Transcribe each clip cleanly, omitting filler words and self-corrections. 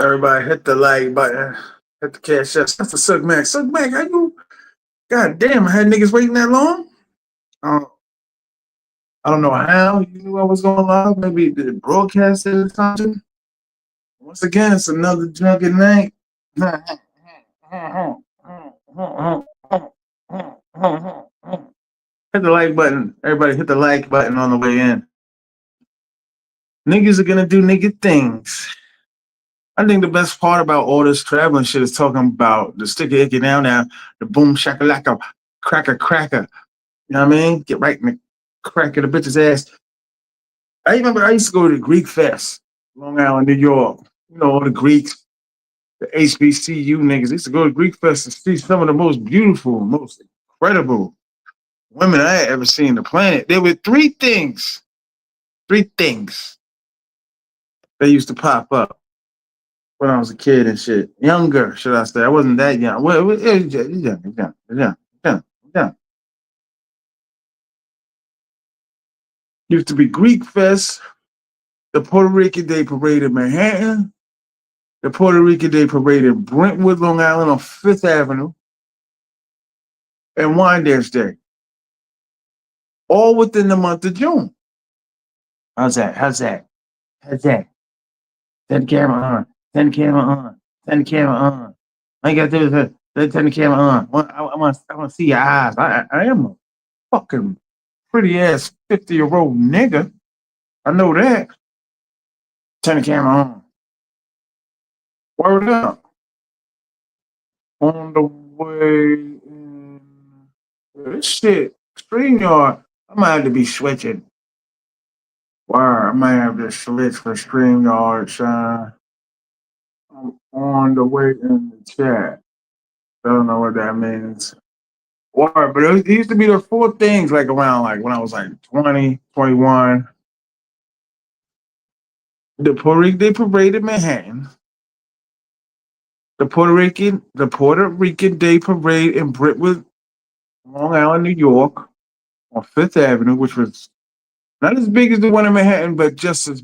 Everybody hit the like button. Hit the cash up. That's the Suck Mac. Suck Mac, how you? God damn, I had niggas waiting that long? Um, I don't know how you knew I was going live. Maybe did it broadcast it or something? Once again, it's another drunken night. Hit the like button. Everybody hit the like button on the way in. Niggas are gonna do nigga things. I think the best part about all this traveling shit is talking about the sticky icky now, the boom shakalaka, cracker cracker. You know what I mean? Get right in the crack of the bitch's ass. I remember I used to go to the Greek Fest, Long Island, New York. You know, all the Greeks, the HBCU niggas. I used to go to Greek Fest and see some of the most beautiful, most incredible women I had ever seen on the planet. There were three things that used to pop up when I was a kid and shit. Younger, should I say. I wasn't that young. Well, it was young. Used to be Greek Fest, the Puerto Rican Day Parade in Manhattan, the Puerto Rican Day Parade in Brentwood, Long Island on Fifth Avenue, and Wine Dance Day. All within the month of June. How's that? Turn the camera on. Turn the camera on. Turn the camera on. All you gotta do is turn the camera on. I want to see your eyes. I am a fucking pretty ass 50-year-old nigga. I know that. Turn the camera on. Word up. On the way in. This shit, StreamYard, I might have to be switching. Word, I might have to switch for StreamYard, son. I'm on the way in the chat. I don't know what that means. Word, but it used to be the four things like around like when I was like 20, 21. The Puerto Rican Day Parade in Manhattan. The Puerto Rican Day Parade in Brentwood, Long Island, New York, on Fifth Avenue, which was not as big as the one in Manhattan, but just as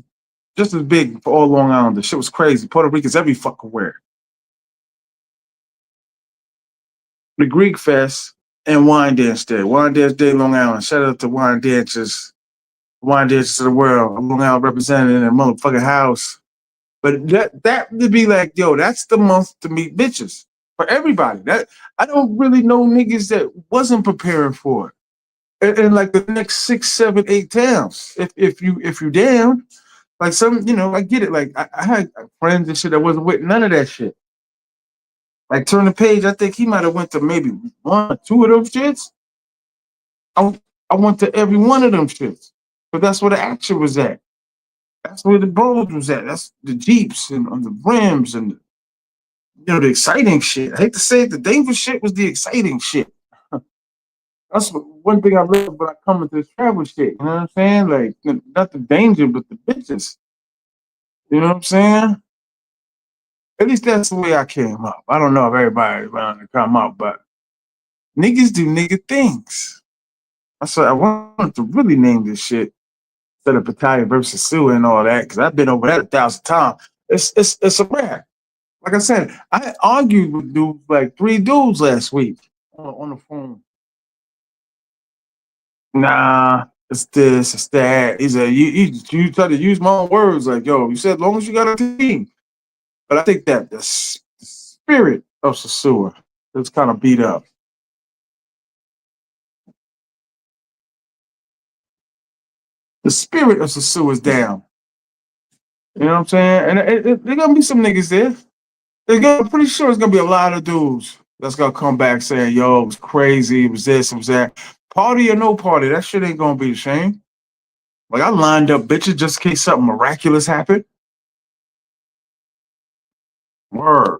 big for all Long Island. The shit was crazy. Puerto Ricans every fucking where. The Greek Fest and Wine Dance Day. Wine Dance Day, Long Island. Shout out to wine dancers of the world. Long Island represented in a motherfucking house. But that would be like, yo, that's the month to meet bitches for everybody. That I don't really know niggas that wasn't preparing for it. And like the next 6, 7, 8 towns, if you down, like some, I get it. Like I had friends and shit that wasn't with none of that shit. Like Turn the Page, I think he might have went to maybe one or two of them shits. I went to every one of them shits, but that's where the action was at. That's where the bros was at. That's the Jeeps and on the rims and the exciting shit. I hate to say it, the dangerous shit was the exciting shit. That's one thing I love when I come into this travel shit. You know what I'm saying? Like not the danger, but the bitches. You know what I'm saying? At least that's the way I came up. I don't know if everybody around to come up, but niggas do nigga things. I wanted to really name this shit instead of Pattaya versus SOSUA and all that, because I've been over that 1,000 times. It's a rap. Like I said, I argued with dudes, like 3 dudes last week on the phone. Nah, it's this, it's that. He said, you try to use my own words, like, yo, you said as long as you got a team. But I think that the spirit of SOSUA is kind of beat up. The spirit of SOSUA is down. You know what I'm saying? And there's gonna be some niggas there. I'm pretty sure it's gonna be a lot of dudes that's gonna come back saying, yo, it was crazy, it was this, it was that. Party or no party, that shit ain't gonna be the same. Like I lined up bitches just in case something miraculous happened. Word.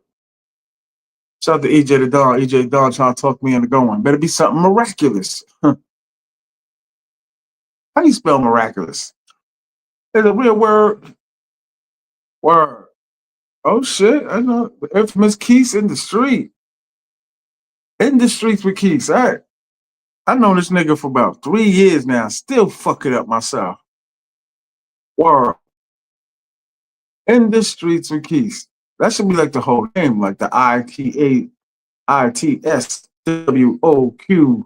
Shout out to EJ the Don. EJ the Don trying to talk me into going. Better be something miraculous. How do you spell miraculous? It's a real word. Word. Oh shit. I know. The infamous Keith in the street. In the streets with Keith. I know this nigga for about 3 years now. Still fuck it up myself. Word. In the streets with Keith. That should be like the whole name, like the ITSWOQITSWSOQIT.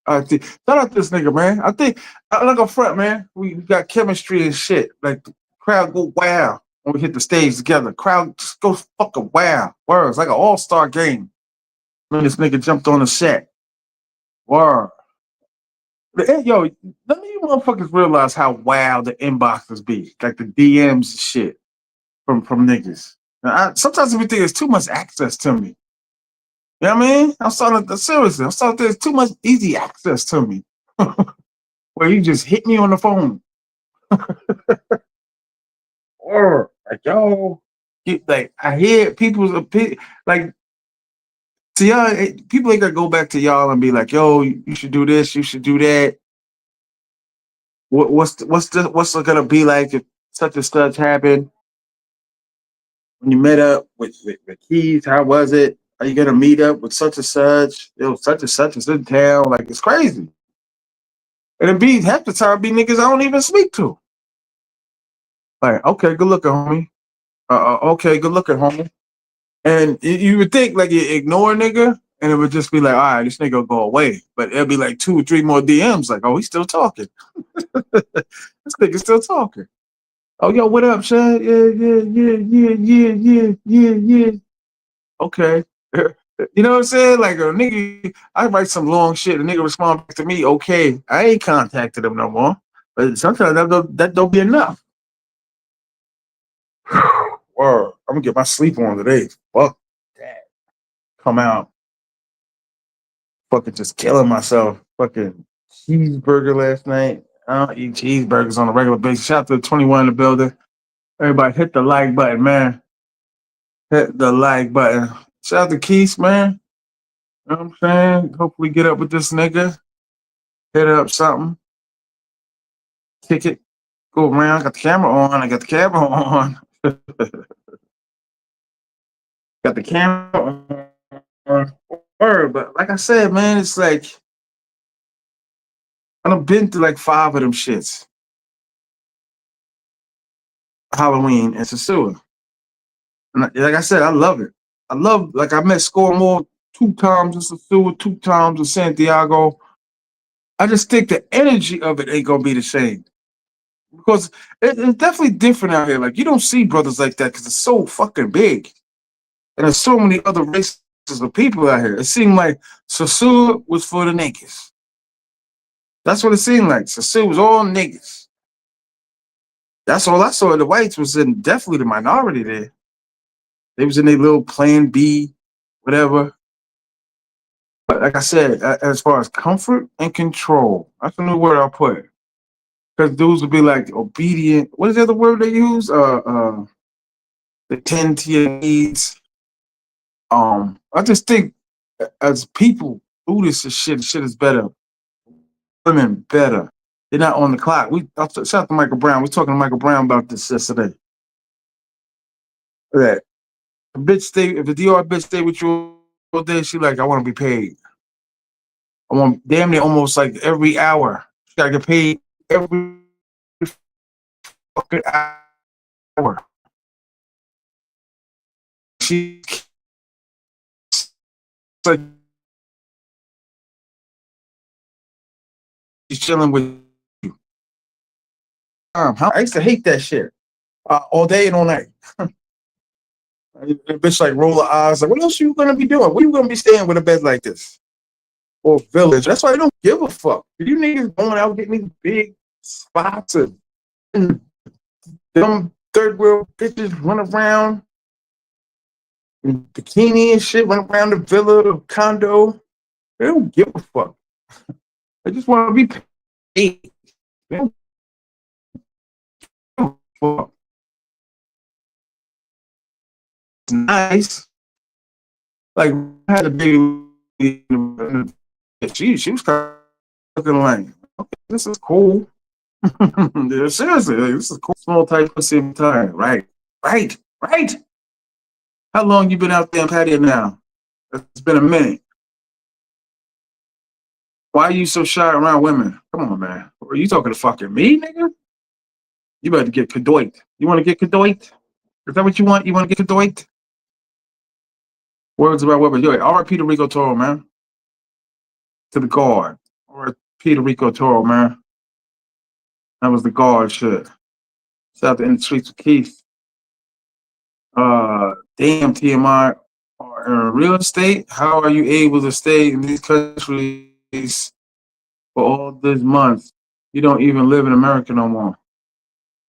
Shout out to this nigga, man. I think I like a front, man. We got chemistry and shit. Like the crowd go wow when we hit the stage together. Crowd just goes fucking wow. Words like an all-star game. When this nigga jumped on the set. Word. Hey, yo, let me you motherfuckers realize how wild the inboxes be, like the DMs and shit from niggas. Now, sometimes we think it's too much access to me. You know what I mean? I'm starting to, seriously, I'm starting to, there's too much easy access to me. Where you just hit me on the phone. Or like, yo, like I hear people's opinion, like to y'all, people ain't gonna go back to y'all and be like, yo, you should do this, you should do that. What's it gonna be like if such and such happened when you met up with Keith? How was it? Are you gonna meet up with such and such? Yo, such and such is in town. Like it's crazy. And it be half the time be niggas I don't even speak to. Like, okay, good looking, homie. Okay, good looking, homie. And you would think like you ignore a nigga, and it would just be like, all right, this nigga will go away. But it'll be like 2 or 3 more DMs. Like, oh, he's still talking. This nigga's still talking. Oh, yo, what up, Shad? Yeah. Okay. You know what I'm saying? Like a nigga, I write some long shit. A nigga respond back to me, okay. I ain't contacted him no more. But sometimes that don't be enough. Word. I'm gonna get my sleep on today. Fuck that. Come out. Fucking just killing myself. Fucking cheeseburger last night. I don't eat cheeseburgers on a regular basis. Shout out to the 21 in the building. Everybody hit the like button, man. Hit the like button. Shout out to Keith, man. You know what I'm saying? Hopefully get up with this nigga. Hit up something. Kick it. Go around. Got the camera on. I got the camera on. Got the camera on. Word. But like I said, man, it's like I done been through like 5 of them shits. Halloween and SOSUA. And like I said, I love it. I love like I met Score 2 times in SOSUA, 2 times in Santiago. I just think the energy of it ain't gonna be the same. Because it's definitely different out here. Like you don't see brothers like that because it's so fucking big, and there's so many other races of people out here. It seemed like SOSUA was for the niggas. That's what it seemed like. SOSUA was all niggas. That's all I saw. The whites was in definitely the minority there. They was in their little Plan B, whatever. But like I said, as far as comfort and control, that's a new word I'll put. Because dudes would be like obedient. What is the other word they use? They tend to your needs. I just think as people do this shit is better. Women better. They're not on the clock. Shout out to Michael Brown. We talking to Michael Brown about this yesterday. That a bitch stay if the DR bitch stay with you all day, she like, I want to be paid. I want damn near almost like every hour. She gotta get paid every fucking hour. She's like she's chilling with you. I used to hate that shit. All day and all night. The bitch like roll her eyes like, what else you gonna be doing? What you gonna be staying with a bed like this? Or village. That's why I don't give a fuck. You niggas going out getting these big spots and them third world bitches run around in bikini and shit, run around the villa, the condo. They don't give a fuck. They just want to be paid. They don't give a fuck. It's nice. Like I had a baby. She was kind of looking like, okay, this is cool. Yeah, seriously, like, this is cool. Small type pussy time. Right. How long you been out there in Pattaya now? It's been a minute. Why are you so shy around women? Come on, man. Are you talking to fucking me, nigga? You better get kadoit. You want to get kadoit? Is that what you want? You want to get kadoit? Words about weapons. Yo, R.I.P. to Rico Toro, man. To the guard. R.I.P. to Rico Toro, man. That was the guard shit. Shout out to In the Streets with Keith. Damn, T.M.I. Real estate? How are you able to stay in these countries for all this month? You don't even live in America no more.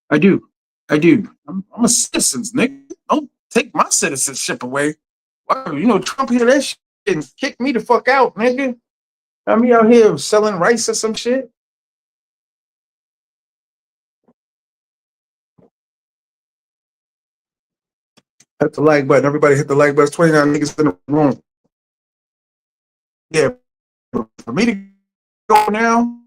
I do. I do. I'm a citizen, nigga. Don't take my citizenship away. Wow, you know, Trump hear that shit and kick me the fuck out, nigga. I'm out here selling rice or some shit. Hit the like button. Everybody hit the like button. 29 niggas in the room. Yeah, for me to go now,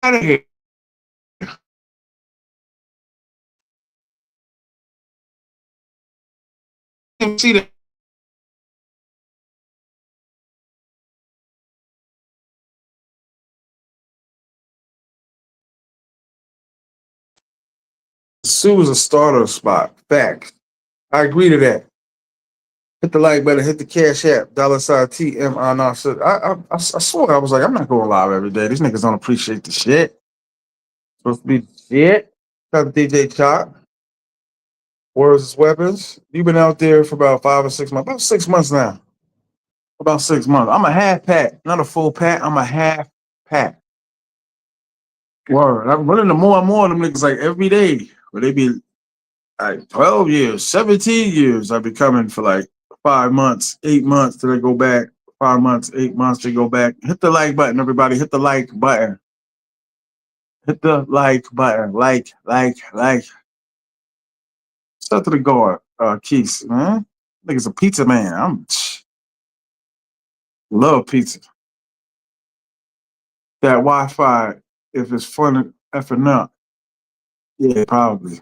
out of here. See that Sue is a starter spot. Facts. I agree to that. Hit the like button, hit the cash app, $sign T.M.I. No, I swear I was like, I'm not going live every day. These niggas don't appreciate the shit. Supposed to be shit. Shout out to DJ Chop. Words is weapons. You've been out there for about 5 or 6 months. About 6 months now. About 6 months. I'm a half pack, not a full pack. I'm a half pack. Word. I'm running to more and more of them niggas like every day. Where they be like 12 years, 17 years. I be coming for like 5 months, 8 months till they go back. 5 months, 8 months to go back. Hit the like button, everybody. Hit the like button. Hit the like button. Like. Shout to the guard, Keith, man. Nigga's a pizza man. Love pizza. That Wi-Fi, if it's fun effing up, yeah, probably.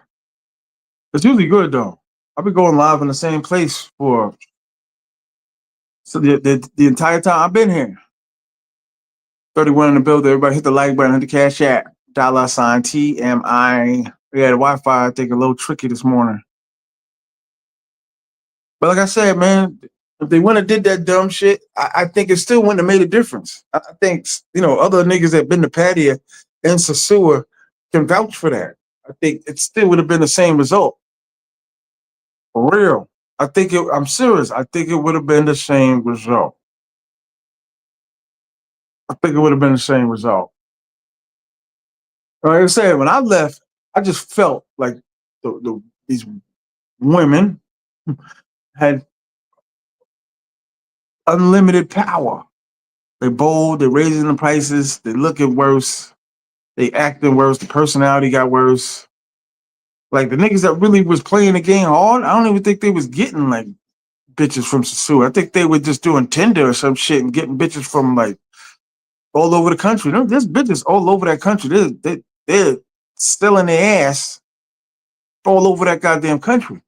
It's usually good though. I've been going live in the same place for the entire time I've been here. 31 in the building. Everybody hit the like button, hit the cash app, $sign T.M.I. Yeah, the Wi-Fi, I think, a little tricky this morning. But like I said, man, if they wouldn't have did that dumb shit, I think it still wouldn't have made a difference. I think, you know, other niggas that been to Pattaya and SOSUA can vouch for that. I think it still would have been the same result. For real. I'm serious. I think it would have been the same result. I think it would have been the same result. Like I said, when I left, I just felt like these women had unlimited power. They bold, they're raising the prices, they looking worse, they acting worse, the personality got worse. Like the niggas that really was playing the game hard, I don't even think they was getting like bitches from SOSUA. I think they were just doing Tinder or some shit and getting bitches from like all over the country. There's bitches all over that country. They're selling their ass all over that goddamn country.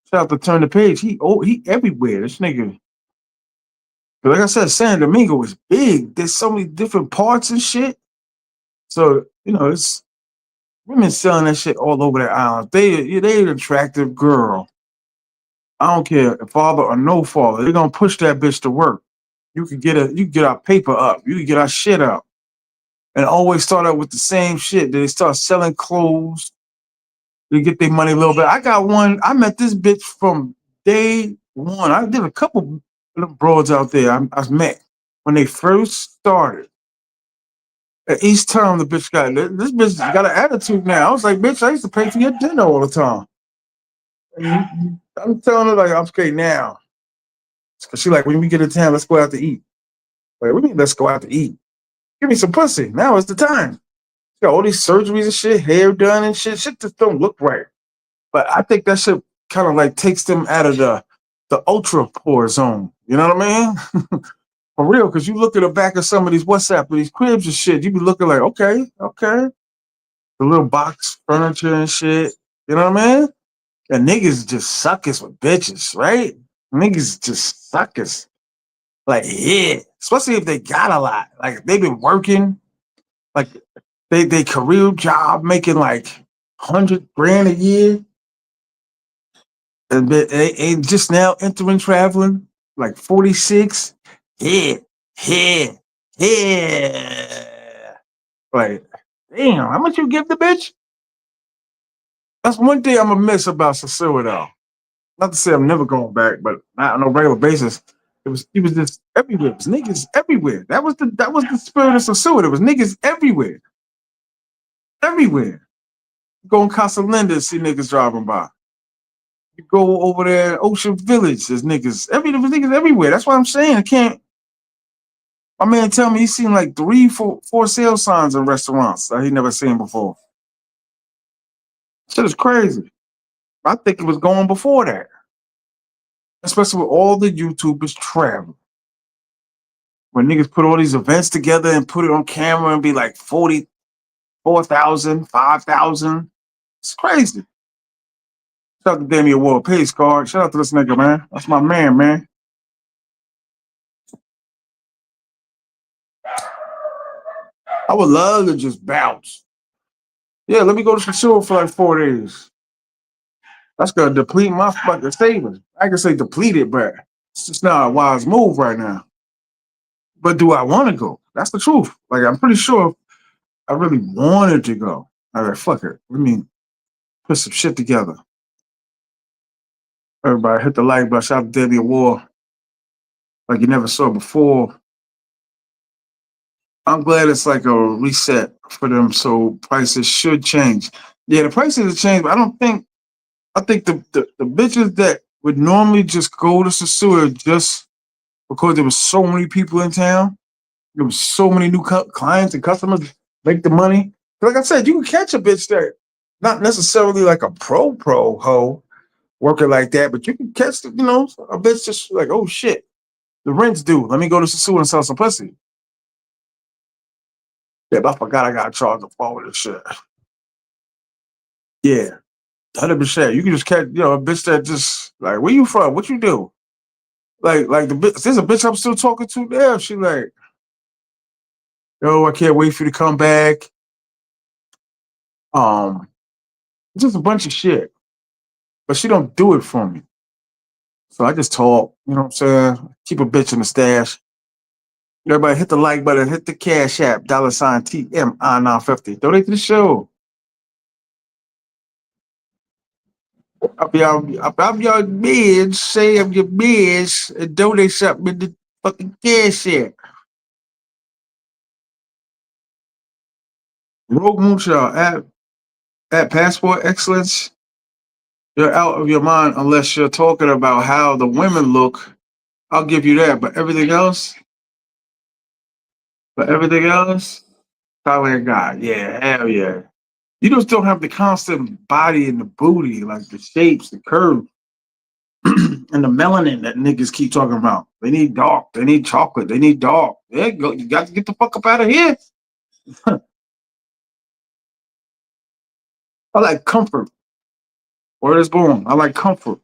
Shout out to Turn the Page. He everywhere. This nigga. But like I said, San Domingo is big. There's so many different parts and shit. So, you know, it's women selling that shit all over that island. They an attractive girl. I don't care if father or no father. They're gonna push that bitch to work. You can get our paper up. You can get our shit up. And always start out with the same shit. Then they start selling clothes. They get their money a little bit. I got one. I met this bitch from day one. I did a couple of broads out there I met when they first started. At each time the bitch got this bitch got an attitude now. I was like, bitch, I used to pay for your dinner all the time. And I'm telling her like, I'm okay now. Cause she like, when we get in town, let's go out to eat. Like, what do you mean let's go out to eat? Give me some pussy. Now is the time. She got all these surgeries and shit, hair done and shit. Shit just don't look right. But I think that shit kind of like takes them out of the ultra poor zone. You know what I mean? For real, because you look at the back of some of these WhatsApp of these cribs and shit, you be looking like, okay, okay, the little box furniture and shit. You know what I mean? And niggas just suckers with bitches, right? Niggas just suckers. Like, yeah, especially if they got a lot. Like they've been working, like they career job making like 100 grand a year, and they ain't just now entering traveling like 46. Yeah, yeah, yeah. Like, damn, how much you give the bitch? That's one thing I'm gonna miss about SOSUA though. Not to say I'm never going back, but not on a regular basis. It was just everywhere. It was niggas everywhere. That was the spirit of SOSUA. There was niggas everywhere. Everywhere. You go in Casa Linda, see niggas driving by. You go over there, Ocean Village, there's niggas. There was niggas everywhere. That's what I'm saying. I can't. My man tell me he seen like three, four sale signs in restaurants that he never seen before. Shit is crazy. I think it was going before that, especially with all the YouTubers traveling. When niggas put all these events together and put it on camera and be like 44,000, 5,000. It's crazy. Shout out to Damien Ward Pace card. Shout out to this nigga, man. That's my man, man. I would love to just bounce. Yeah, let me go to some sewer for like 4 days. That's gonna deplete my fucking savings. I can say deplete it, but it's just not a wise move right now. But do I want to go? That's the truth. Like I'm pretty sure I really wanted to go. All right, fuck it. Let me put some shit together. Everybody hit the like button. Shout out to Debbie War like you never saw before. I'm glad it's like a reset for them, so prices should change. Yeah, the prices have changed, but I think the bitches that would normally just go to Sasua just because there was so many people in town, there was so many new clients and customers make the money. Like I said, you can catch a bitch that not necessarily like a pro hoe working like that, but you can catch a bitch just like, oh shit, the rent's due. Let me go to Sasua and sell some pussy. Yeah, but I forgot I got to charge the phone with this shit. Yeah, 100%. You can just catch, a bitch that just like, where you from? What you do? Like the bitch. There's a bitch I'm still talking to there. She like, yo, I can't wait for you to come back. Um, just a bunch of shit, but she don't do it for me. So I just talk. You know what I'm saying? Keep a bitch in the stash. Everybody hit the like button, hit the cash app, $ T.M.I 950. Donate to the show. Up your bids, say up your bids, and donate something in the fucking cash app. Rogue Moonshot at Passport Excellence. You're out of your mind unless you're talking about how the women look. I'll give you that, but everything else, probably a guy. Yeah, hell yeah. You just don't have the constant body and the booty, like the shapes, the curves, and the melanin that niggas keep talking about. They need dark. They need chocolate. They need dark. There you go. You got to get the fuck up out of here. I like comfort. Word is born. I like comfort.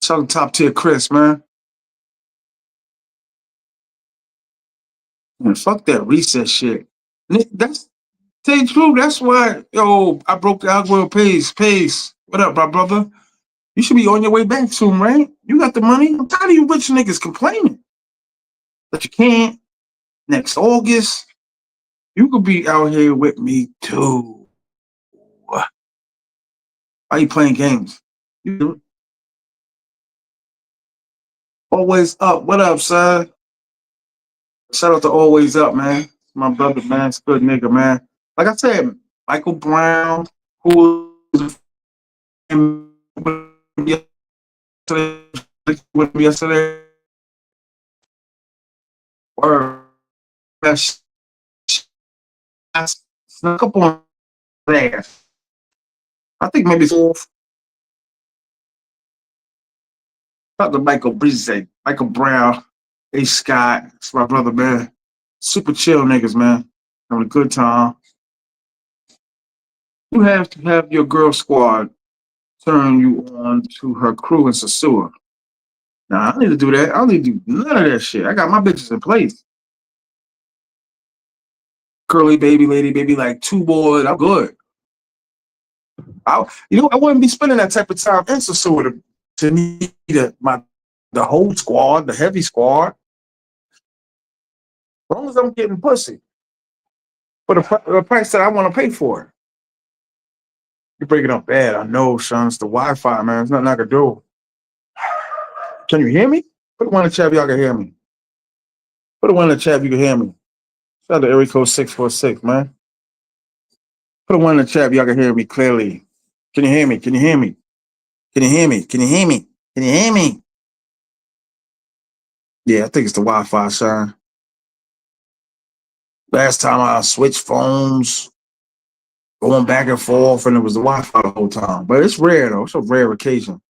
Shout out to top tier Chris, man. Man, fuck that reset shit. That's tell you the truth. That's why, I broke the algorithm. Pace. What up, my brother? You should be on your way back soon, right? You got the money. I'm tired of you rich niggas complaining that you can't. Next August, you could be out here with me too. Why are you playing games? You always up. What up, son? Shout out to Always Up, man. My brother, man. It's a good nigga, man. Like I said, Michael Brown, who was with me yesterday, or snuck up on his ass. I think maybe it's fourth. Shout out to Michael Breeze, Michael Brown, A. Scott. It's my brother, man. Super chill niggas, man. Having a good time. You have to have your girl squad turn you on to her crew in SOSUA. Nah, I don't need to do that. I don't need to do none of that shit. I got my bitches in place. Curly baby, lady baby, like two boys. I'm good. I wouldn't be spending that type of time in SOSUA to need the whole squad, the heavy squad. As long as I'm getting pussy for the price that I want to pay for it. You break it up bad. I know, son. It's the Wi-Fi, man. There's nothing I can do. Can you hear me? Put one in the chat if y'all can hear me. Put one in the chat if you can hear me. Shout out to area code 646, man. Put one in the chat if y'all can hear me clearly. Can you hear me? Can you hear me? Can you hear me? Can you hear me? Can you hear me? Yeah, I think it's the Wi-Fi, son. Last time I switched phones, going back and forth, and it was the Wi-Fi the whole time. But it's rare, though. It's a rare occasion.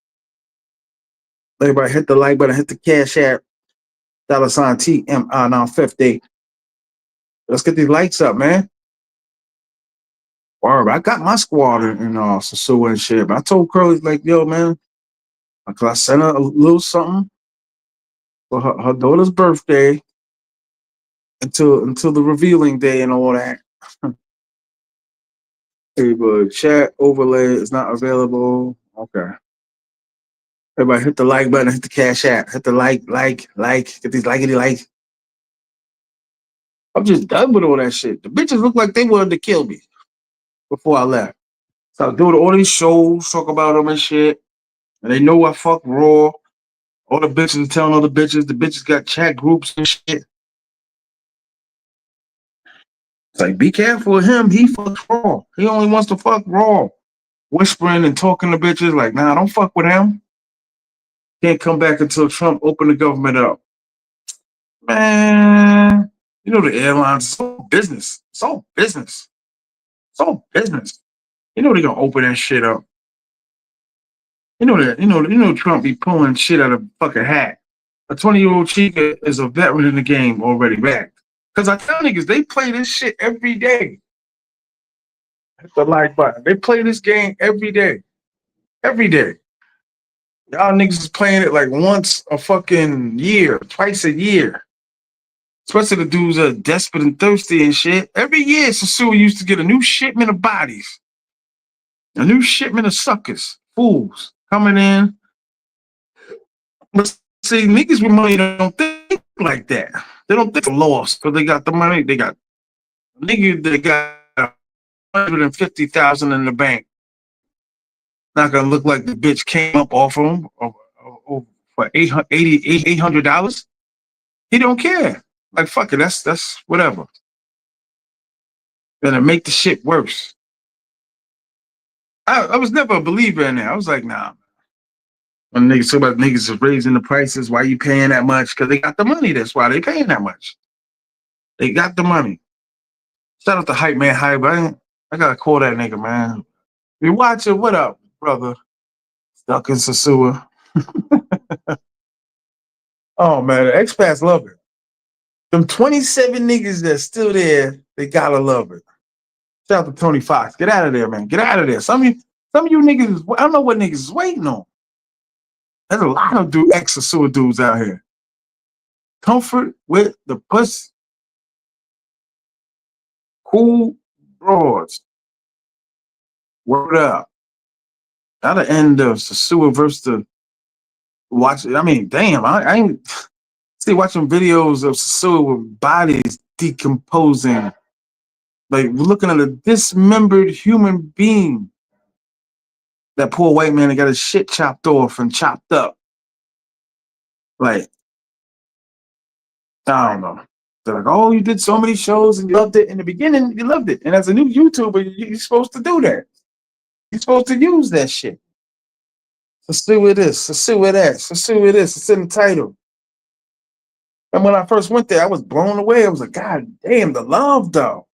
Everybody hit the like button, hit the cash app, $ T.M.I. now 50. Let's get these lights up, man. Word, I got my squad in SOSUA and shit. But I told Curly, like, yo, man, because I sent her a little something for her daughter's birthday until the revealing day and all that. Everybody, chat overlay is not available. Okay. Everybody hit the like button, hit the cash app, hit the like, get these likey likes. I'm just done with all that shit. The bitches look like they wanted to kill me before I left. So I do all these shows, talk about them and shit. And they know I fuck raw. All the bitches are telling other bitches. The bitches got chat groups and shit. It's like, be careful of him. He fucks raw. He only wants to fuck raw. Whispering and talking to bitches like, nah, don't fuck with him. Can't come back until Trump opened the government up. Man, you know the airlines, it's all business. It's all business. It's all business. You know they're gonna open that shit up. You know that. You know Trump be pulling shit out of a fucking hat. A 20-year-old chica is a veteran in the game already back. Because I tell niggas, they play this shit every day. Hit the like button. They play this game every day. Every day. Y'all niggas is playing it like once a fucking year, twice a year. Especially the dudes that are desperate and thirsty and shit. Every year, SOSUA used to get a new shipment of bodies. A new shipment of suckers, fools, coming in. But see, niggas with money don't think like that. They don't think they're lost because they got the money. They got niggas that got 150,000 in the bank. Not gonna look like the bitch came up off of him for $800. He don't care. Like fuck it, that's whatever. Gonna make the shit worse. I was never a believer in that. I was like, nah. When niggas talk about niggas is raising the prices, why you paying that much? Because they got the money. That's why they paying that much. They got the money. Shout out to Hype Man Hype. I gotta call that nigga, man. You watching? What up, brother? Stuck in SOSUA. Oh man, the expats love it. Them 27 niggas that's still there, they gotta love it. Shout out to Tony Fox. Get out of there, man. Get out of there. Some of you niggas, I don't know what niggas is waiting on. There's a lot of ex-SOSUA dudes out here. Comfort with the pussy. Cool broads. Word up. Now the end of SOSUA versus the watch. I mean, damn, I ain't see watching videos of SOSUA with bodies decomposing. Like we're looking at a dismembered human being. That poor white man that got his shit chopped off and chopped up. Like, I don't know. They're like, oh, you did so many shows and you loved it. In the beginning, you loved it. And as a new YouTuber, you're supposed to do that. You're supposed to use that shit. SOSUA this, SOSUA that, SOSUA this. It's in the title. And when I first went there, I was blown away. I was like, God damn, the love, though.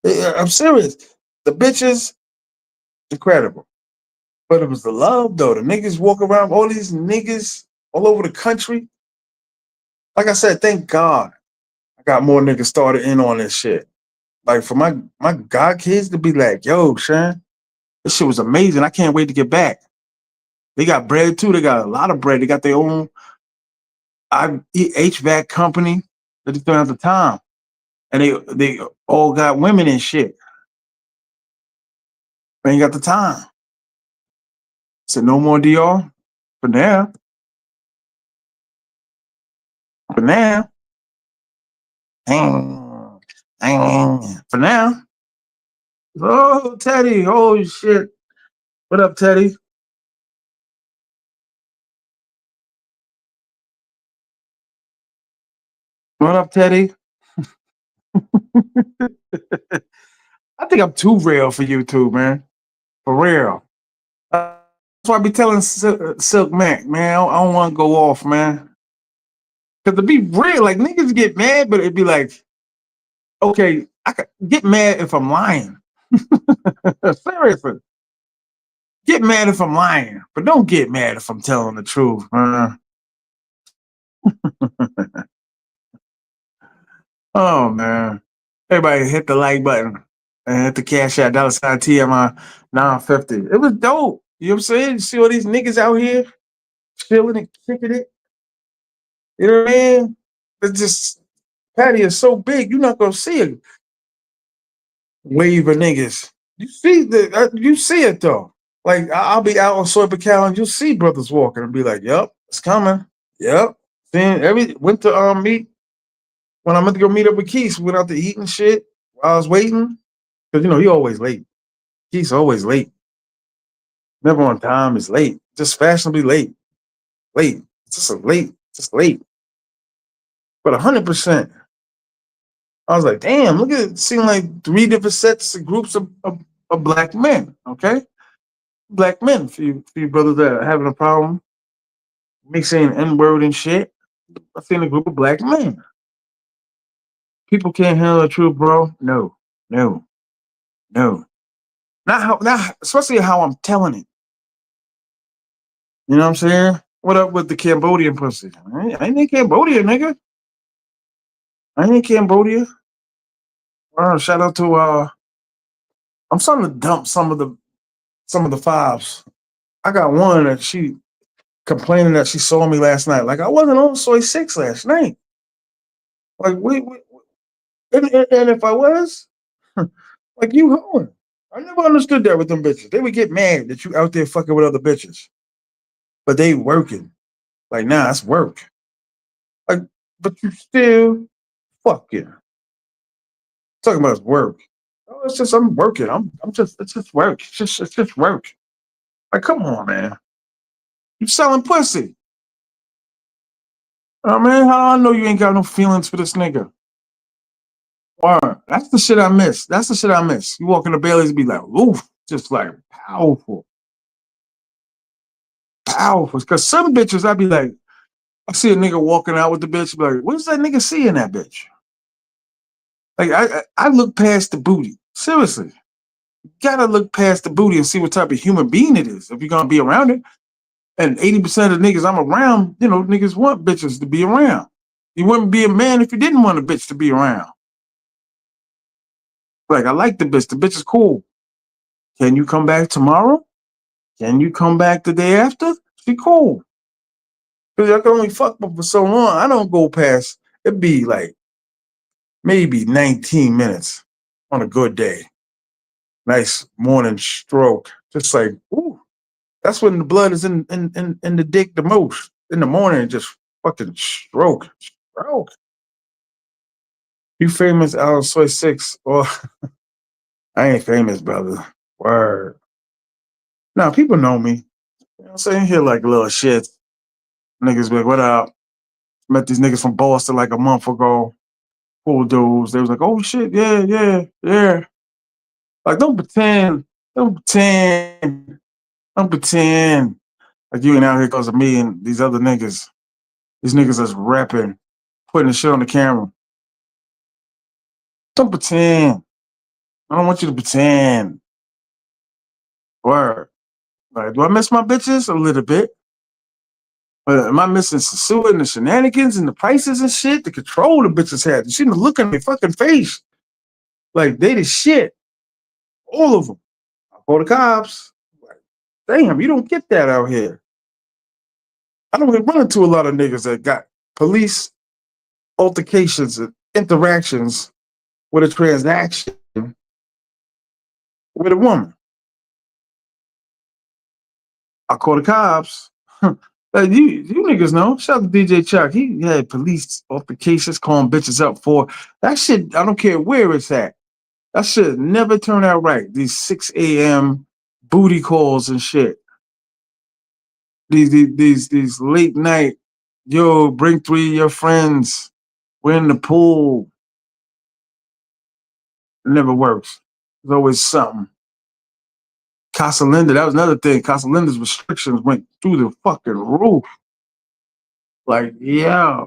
I'm serious. The bitches, incredible. But it was the love though. The niggas walk around, all these niggas all over the country. Like I said, thank God I got more niggas started in on this shit. Like for my god kids to be like, yo, Sean, this shit was amazing. I can't wait to get back. They got bread too. They got a lot of bread. They got their own HVAC company that they doing at the time. And they all got women and shit. They ain't got the time. So no more DR for now. For now. For now. Oh, Teddy. Oh, shit. What up, Teddy? What up, Teddy? I think I'm too real for YouTube, man. For real. That's why I be telling Silk Mac, man, I don't want to go off, man. Because to be real, like niggas get mad, but it'd be like, okay, I could get mad if I'm lying. Seriously. Get mad if I'm lying, but don't get mad if I'm telling the truth. Oh man. Everybody hit the like button and hit the cash out $ T.M.I 950. It was dope. You know what I'm saying? You see all these niggas out here chilling and kicking it. You know what I mean? It's just Patty is so big, you're not gonna see a wave of niggas. You see it though. Like I'll be out on Soy Cal and you'll see brothers walking and be like, "Yep, it's coming. Yep." Then went to meet when I meant to go meet up with Keith. We went out to eat and shit while I was waiting because he always late. Keith's always late. Never on time. Is late. Just fashionably late. Late. Just a late. Just late. But 100%. I was like, damn, look at it. Seemed like three different sets of groups of black men. Okay, black men for you brothers that are having a problem me saying N-word and shit. I seen a group of black men. People can't handle the truth, bro. No, no, no. Not especially how I'm telling it. You know what I'm saying? What up with the Cambodian pussy? I ain't in Cambodia, nigga. I ain't in Cambodia. Shout out to I'm starting to dump some of the fives. I got one that she complaining that she saw me last night. Like I wasn't on Soy 6 last night. Like and if I was, like you hoeing. I never understood that with them bitches. They would get mad that you out there fucking with other bitches, but they working. Like nah, it's work. Like, but you still fucking talking about work. Oh, it's just I'm working. I'm just it's just work. It's just work. Like come on, man. You selling pussy. Oh man, how I know you ain't got no feelings for this nigga? Word. That's the shit I miss. That's the shit I miss. You walk in the Bailey's and be like, oof, just like powerful, powerful. Because some bitches, I'd be like, I see a nigga walking out with the bitch, be like, what's that nigga see in that bitch? Like, I look past the booty. Seriously. You gotta look past the booty and see what type of human being it is if you're gonna be around it. And 80% of the niggas I'm around, niggas want bitches to be around. You wouldn't be a man if you didn't want a bitch to be around. Like, I like the bitch. The bitch is cool. Can you come back tomorrow? Can you come back the day after? She cool. Because I can only fuck for so long. I don't go past, it'd be like maybe 19 minutes on a good day. Nice morning stroke. Just like, ooh. That's when the blood is in the dick the most. In the morning, just fucking stroke. Stroke. You famous out on Soy 6? Or I ain't famous, brother. Word. Now, people know me. You know what I'm saying? Here like little shit. Niggas be like, what up? Met these niggas from Boston like a month ago. Cool dudes. They was like, oh shit, yeah, yeah, yeah. Like, don't pretend. Don't pretend. Don't pretend like you ain't out here because of me and these other niggas. These niggas that's rapping, putting the shit on the camera. Don't pretend. I don't want you to pretend. Word. Like, do I miss my bitches? A little bit. But am I missing SOSUA and the shenanigans and the prices and shit? The control the bitches had. You see the look on their fucking face. Like, they the shit. All of them. I call the cops. Like, damn, you don't get that out here. I don't even run into a lot of niggas that got police altercations and interactions with a transaction with a woman. I call the cops. Like you niggas know. Shout out to DJ Chuck. He had police altercations calling bitches up for that shit. I don't care where it's at. That shit never turn out right. These 6 a.m. booty calls and shit. These late night, yo, bring 3 of your friends. We're in the pool. It never works. There's always something. Casa Linda, that was another thing. Casa Linda's restrictions went through the fucking roof. Like, yeah.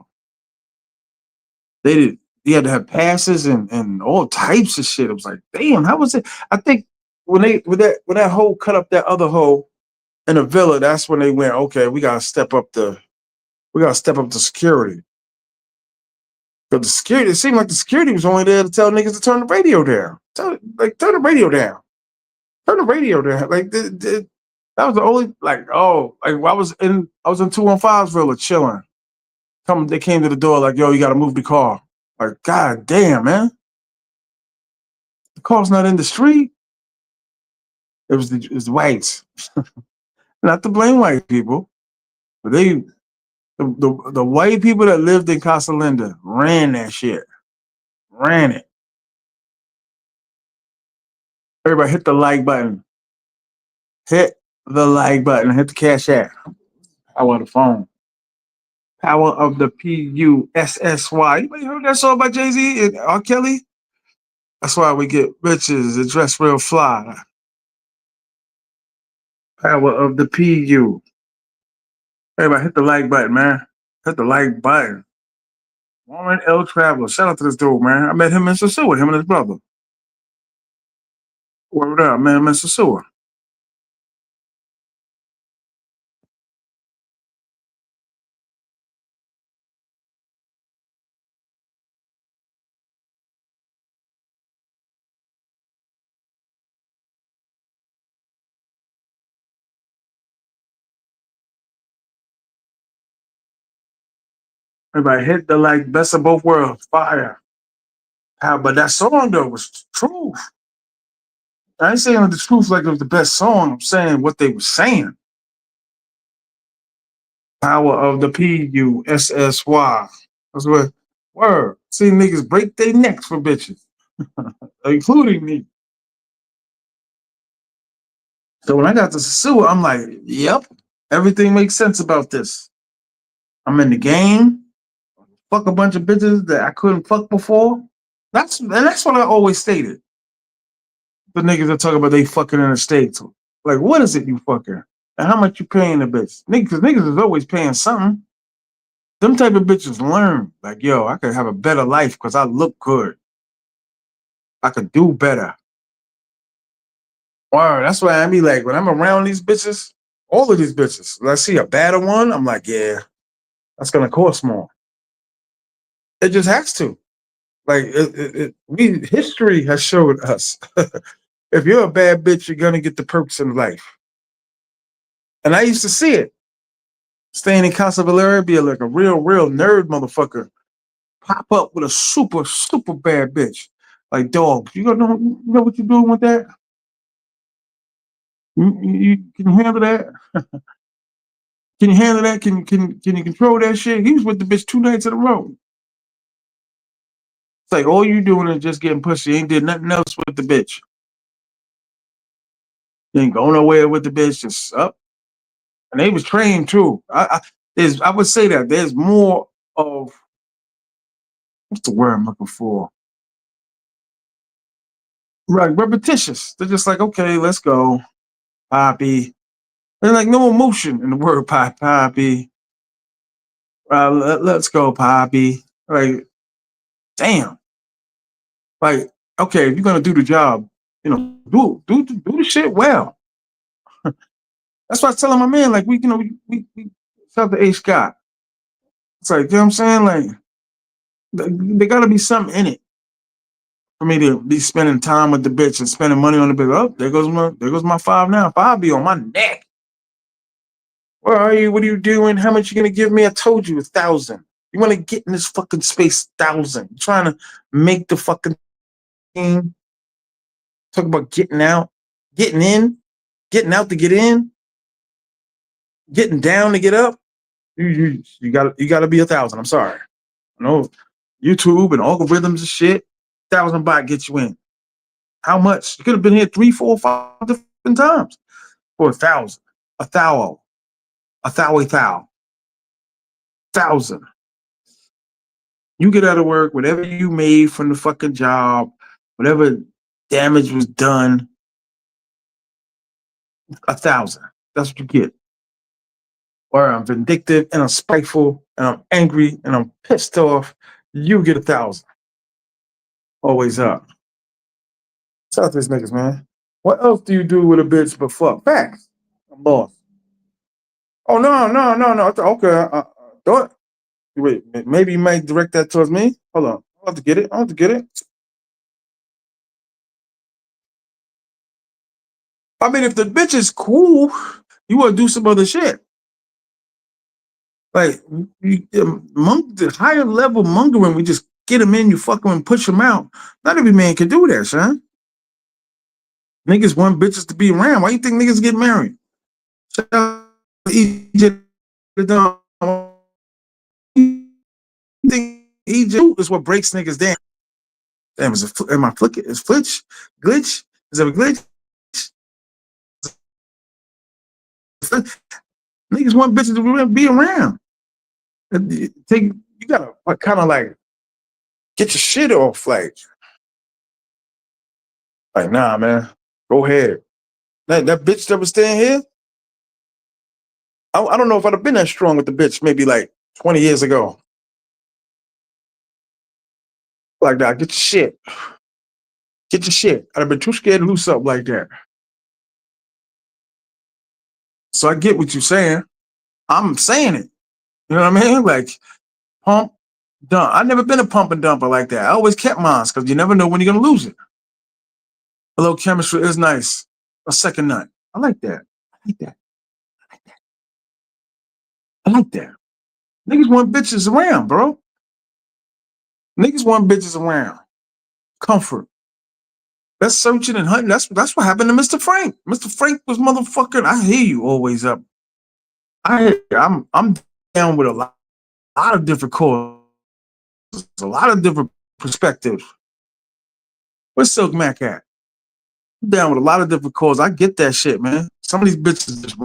They did. You had to have passes and all types of shit. It was like, damn, how was it? I think when that hole cut up that other hole in the villa, that's when they went, okay, we gotta step up the security. But the security, it seemed like the security was only there to tell niggas to turn the radio down. Turn the radio down. Turn the radio down. Like that was the only like I was in 215's villa chilling. They came to the door like, yo, you gotta move the car. Like, god damn, man. The car's not in the street. It was the whites. Not to blame white people, but the white people that lived in Casa Linda ran that shit. Ran it. Everybody hit the like button. Hit the like button. Hit the cash app. Power of the phone. Power of the PUSSY. Anybody heard that song by Jay-Z and R. Kelly? That's why we get bitches that dress real fly. Power of the PU. Everybody hit the like button, man. Hit the like button. Warren L. Traveler. Shout out to this dude, man. I met him in SOSUA, him and his brother. Word up, man. I'm in SOSUA. Everybody hit the like best of both worlds. Fire. But that song, though, was truth. I ain't saying the truth like it was the best song. I'm saying what they were saying. Power of the PUSSY. That's what word. See niggas break their necks for bitches, including me. So when I got to SOSUA, I'm like, yep, everything makes sense about this. I'm in the game. Fuck a bunch of bitches that I couldn't fuck before. That's what I always stated. The niggas that talk about they fucking in the States. Like, what is it you fucking? And how much you paying the bitch? Because niggas is always paying something. Them type of bitches learn. Like, yo, I could have a better life because I look good. I could do better. Wow, that's why I be like, when I'm around these bitches, all of these bitches, when I see a better one, I'm like, yeah, that's gonna cost more. It just has to. Like, history has showed us if you're a bad bitch, you're gonna get the perks in life. And I used to see it. Staying in Casa Valera, be like a real nerd motherfucker. Pop up with a super bad bitch. Like, dog, you know what you're doing with that? Can you handle that? Can you handle that? Can you control that shit? He was with the bitch 2 nights in a row. It's like all you doing is just getting pussy. Ain't did nothing else with the bitch. You ain't going nowhere with the bitch. Just up. And they was trained too. I would say that there's more of what's the word I'm looking for? Right, repetitious. They're just like, okay, let's go, Poppy. There's like no emotion in the word Poppy. Let's go, Poppy. Like, damn. Like, okay, if you're gonna do the job, do the shit well. That's why I was telling my man, like, we shout out to A Scott. It's like, you know what I'm saying? Like, there gotta be something in it for me to be spending time with the bitch and spending money on the bitch. Oh, there goes my five now. Five be on my neck. Where are you? What are you doing? How much you gonna give me? I told you 1,000. You want to get in this fucking space? 1,000. You're trying to make the fucking team. Talk about getting out, getting in, getting out to get in, getting down to get up. You gotta be 1,000. I'm sorry. No, YouTube and algorithms and shit. 1,000 baht gets you in. How much? You could have been here 3, 4, 5 different times for 1,000. A thou, a thou, 1,000. You get out of work, whatever you made from the fucking job, whatever damage was done, 1,000. That's what you get. Or I'm vindictive and I'm spiteful and I'm angry and I'm pissed off. You get 1,000. Always up. Shout out to these niggas, man. What else do you do with a bitch but fuck? Facts. I'm lost. Oh no. Okay. Thought. Wait, maybe you might direct that towards me. Hold on. I'll have to get it. I'll have to get it. I mean, if the bitch is cool, you want to do some other shit. Like the higher level mongering, we just get them in, you fuck them and push them out. Not every man can do that, son. Niggas want bitches to be around. Why you think niggas get married? EJ think EJ is what breaks niggas down. Damn, am I flicking? Is glitch? Glitch? Is that a glitch? Niggas want bitches to be around. You gotta kind of like get your shit off, like nah, man. Go ahead. That bitch that was staying here, I don't know if I'd have been that strong with the bitch maybe like 20 years ago. Like that, get your shit. Get your shit. I'd have been too scared to lose something like that. So I get what you're saying. I'm saying it. You know what I mean? Like pump, dump. I've never been a pump and dumper like that. I always kept mine because you never know when you're gonna lose it. A little chemistry is nice. A second nut. I like that. I like that. I like that. Niggas want bitches around, bro. Niggas want bitches around. Comfort. That's searching and hunting. That's what happened to Mr. Frank. Mr. Frank was motherfucking. I hear you always up. I'm down with lot of different causes, a lot of different perspectives. Where's Silk Mac at? I'm down with a lot of different causes. I get that shit, man. Some of these bitches just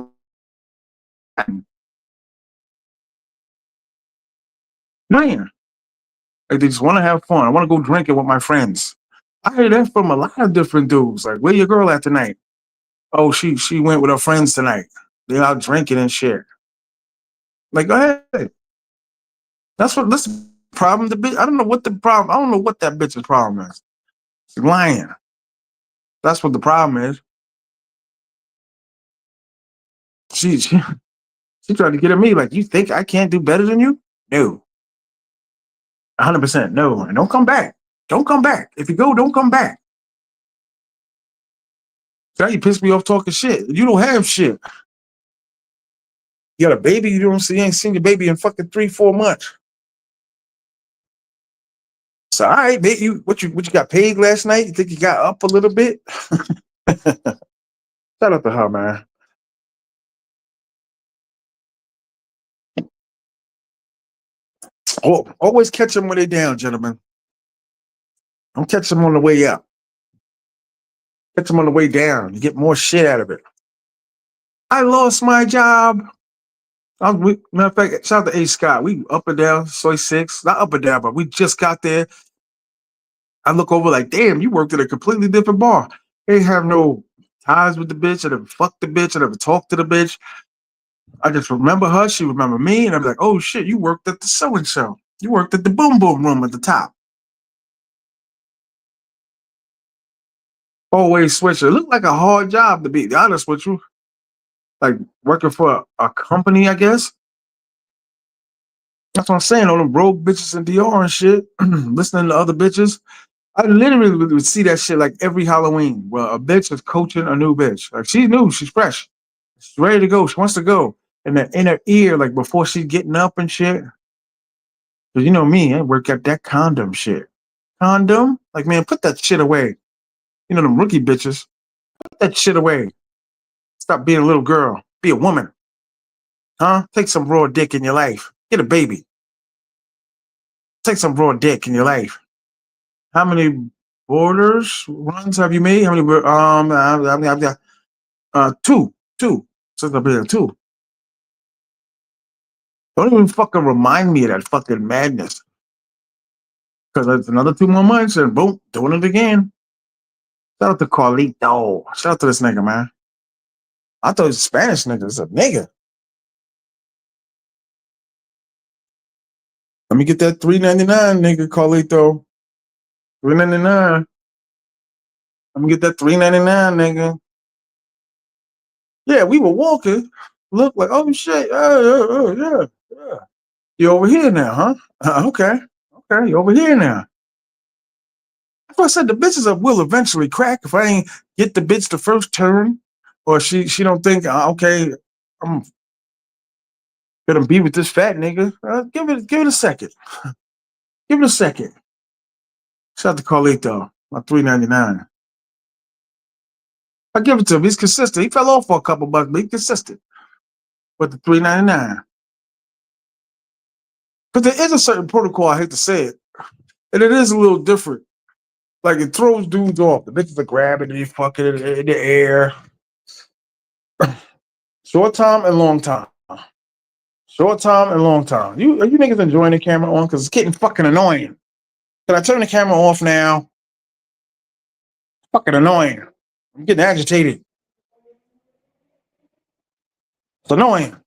man. Like they just want to have fun. I want to go drinking with my friends. I hear that from a lot of different dudes. Like, where your girl at tonight? Oh, she went with her friends tonight. They out drinking and shit. Like, go ahead. That's the problem. The bitch. I don't know what the problem. I don't know what that bitch's problem is. She's lying. That's what the problem is. She tried to get at me like, you think I can't do better than you? No, 100% no. And don't come back. Don't come back. If you go, don't come back. Now you piss me off talking shit. You don't have shit. You got a baby. You don't see. You ain't seen your baby in fucking 3, 4 months. So all right, babe, what you got paid last night? You think you got up a little bit? Shout out to her, man. Oh, always catch them when they're down, gentlemen. Don't catch them on the way up. Catch them on the way down. You get more shit out of it. I lost my job. Matter of fact, shout out to A Scott. We up and down, soy 6. Not up and down, but we just got there. I look over like, damn, you worked at a completely different bar. They have no ties with the bitch. I never fucked the bitch. I never talked to the bitch. I just remember her. She remember me. And I'm like, oh shit, you worked at the so-and-so. You worked at the boom boom room at the top. Always switcher. It looked like a hard job to be honest with you. like working for a company, I guess. That's what I'm saying. All them rogue bitches and Dior and shit, listening to other bitches. I literally would see that shit like every Halloween. Well, a bitch is coaching a new bitch. Like she's new, she's fresh, she's ready to go. She wants to go. And then in her ear, like before she's getting up and shit. Cause you know me, I work at that condom shit. Condom? Like man, put that shit away. You know them rookie bitches. Put that shit away. Stop being a little girl. Be a woman. Huh? Take some raw dick in your life. Get a baby. Take some raw dick in your life. How many borders runs have you made? How many? Two, two. Since I've been here, two. Don't even fucking remind me of that fucking madness. Because it's another 2 more months and boom, doing it again. Shout out to Carlito. Shout out to this nigga, man. I thought he was a Spanish nigga. It's a nigga. Let me get that $3.99, nigga, Carlito. $3.99. Let me get that $3.99, nigga. Yeah, we were walking. Look like, oh shit. Yeah, yeah. You over here now, huh? Okay. Okay, you over here now. That's why I said the bitches will eventually crack if I ain't get the bitch the first turn, or she don't think okay, I'm gonna be with this fat nigga. Give it a second. Give it a second. Shout out to Carlito, my $3.99. I give it to him. He's consistent. He fell off for a couple bucks, but he's consistent with the $3.99. But there is a certain protocol. I hate to say it, and it is a little different. Like it throws dudes off. The bitches are grabbing and they fucking in the air. Short time and long time. Short time and long time. You niggas enjoying the camera on? Because it's getting fucking annoying. Can I turn the camera off now? Fucking annoying. I'm getting agitated. It's annoying. I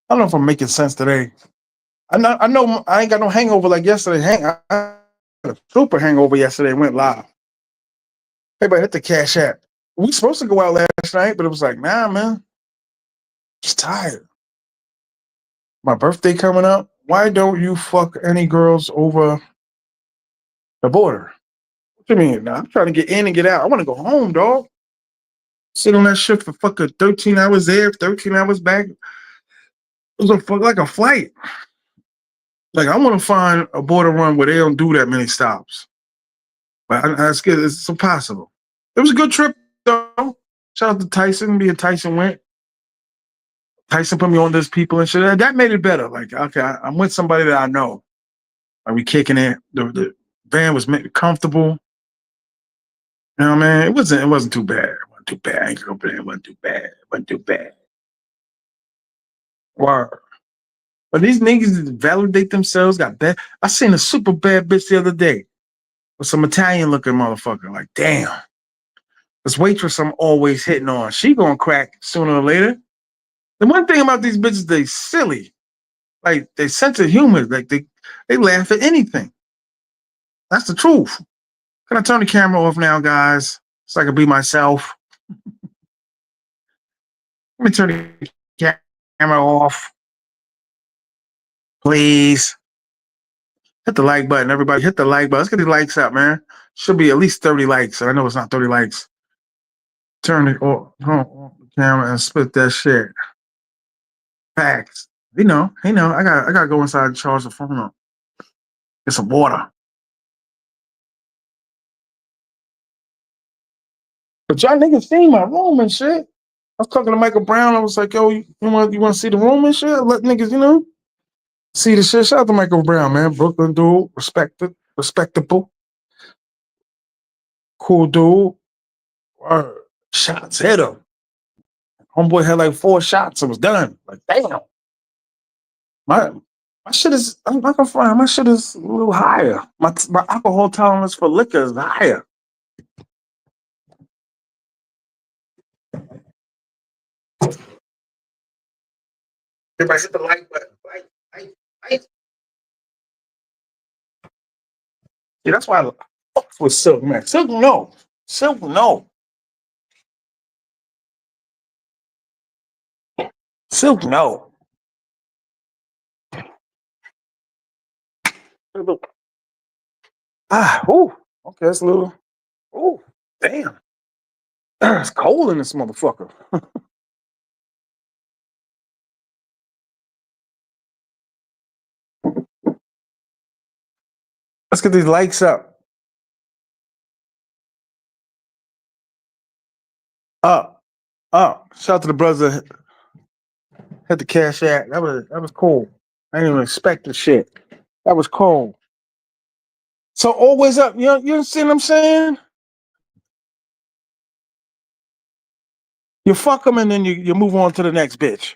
don't know if I'm making sense today. I know I ain't got no hangover like yesterday. I had a super hangover yesterday. Went live. Everybody hit the cash app. We supposed to go out last night, but it was like, nah, man. Just tired. My birthday coming up. Why don't you fuck any girls over the border? What you mean? Nah, I'm trying to get in and get out. I want to go home, dog. Sit on that shit for fucking 13 hours there, 13 hours back. It was like a flight. Like, I want to find a border run where they don't do that many stops. But it's impossible. It was a good trip, though. Shout out to Tyson. Me and Tyson went. Tyson put me on those people and shit. That made it better. Like, okay, I'm with somebody that I know. Are we kicking it? The van was comfortable. You know what I mean? It wasn't too bad. It wasn't too bad. I ain't gonna it wasn't too bad. It wasn't too bad. Word. But these niggas validate themselves, got bad. I seen a super bad bitch the other day with some Italian looking motherfucker. Like, damn. This waitress I'm always hitting on. She gonna crack sooner or later. The one thing about these bitches, they silly. Like they sense of humor. Like they laugh at anything. That's the truth. Can I turn the camera off now, guys? So I can be myself. Let me turn the camera off. Please. Hit the like button, everybody. Hit the like button. Let's get these likes up, man. Should be at least 30 likes. I know it's not 30 likes. Turn it off the camera and split that shit. Facts. You know. I gotta go inside and charge the phone up. Get some water. But y'all niggas seen my room and shit. I was talking to Michael Brown. I was like, yo, you want to see the room and shit? Let niggas, see the shit. Shout out to Michael Brown, man. Brooklyn dude, respectable, cool dude. Shots hit him. Homeboy had like 4 shots. It was done. Like, damn. My shit is, I'm not gonna front, my shit is a little higher. My alcohol tolerance for liquor is higher. Everybody hit the like button. Like. Yeah, that's why I fuck with Silk, man. Silk, no. Silk, no. Silk, no. Ooh. Okay, that's a little. Ooh, damn. It's cold in this motherfucker. Let's get these likes up. Up. Up. Shout out to the brother that had the cash app. That was cool. I didn't even expect the shit. That was cool. So always up. You see what I'm saying? You fuck them and then you move on to the next bitch.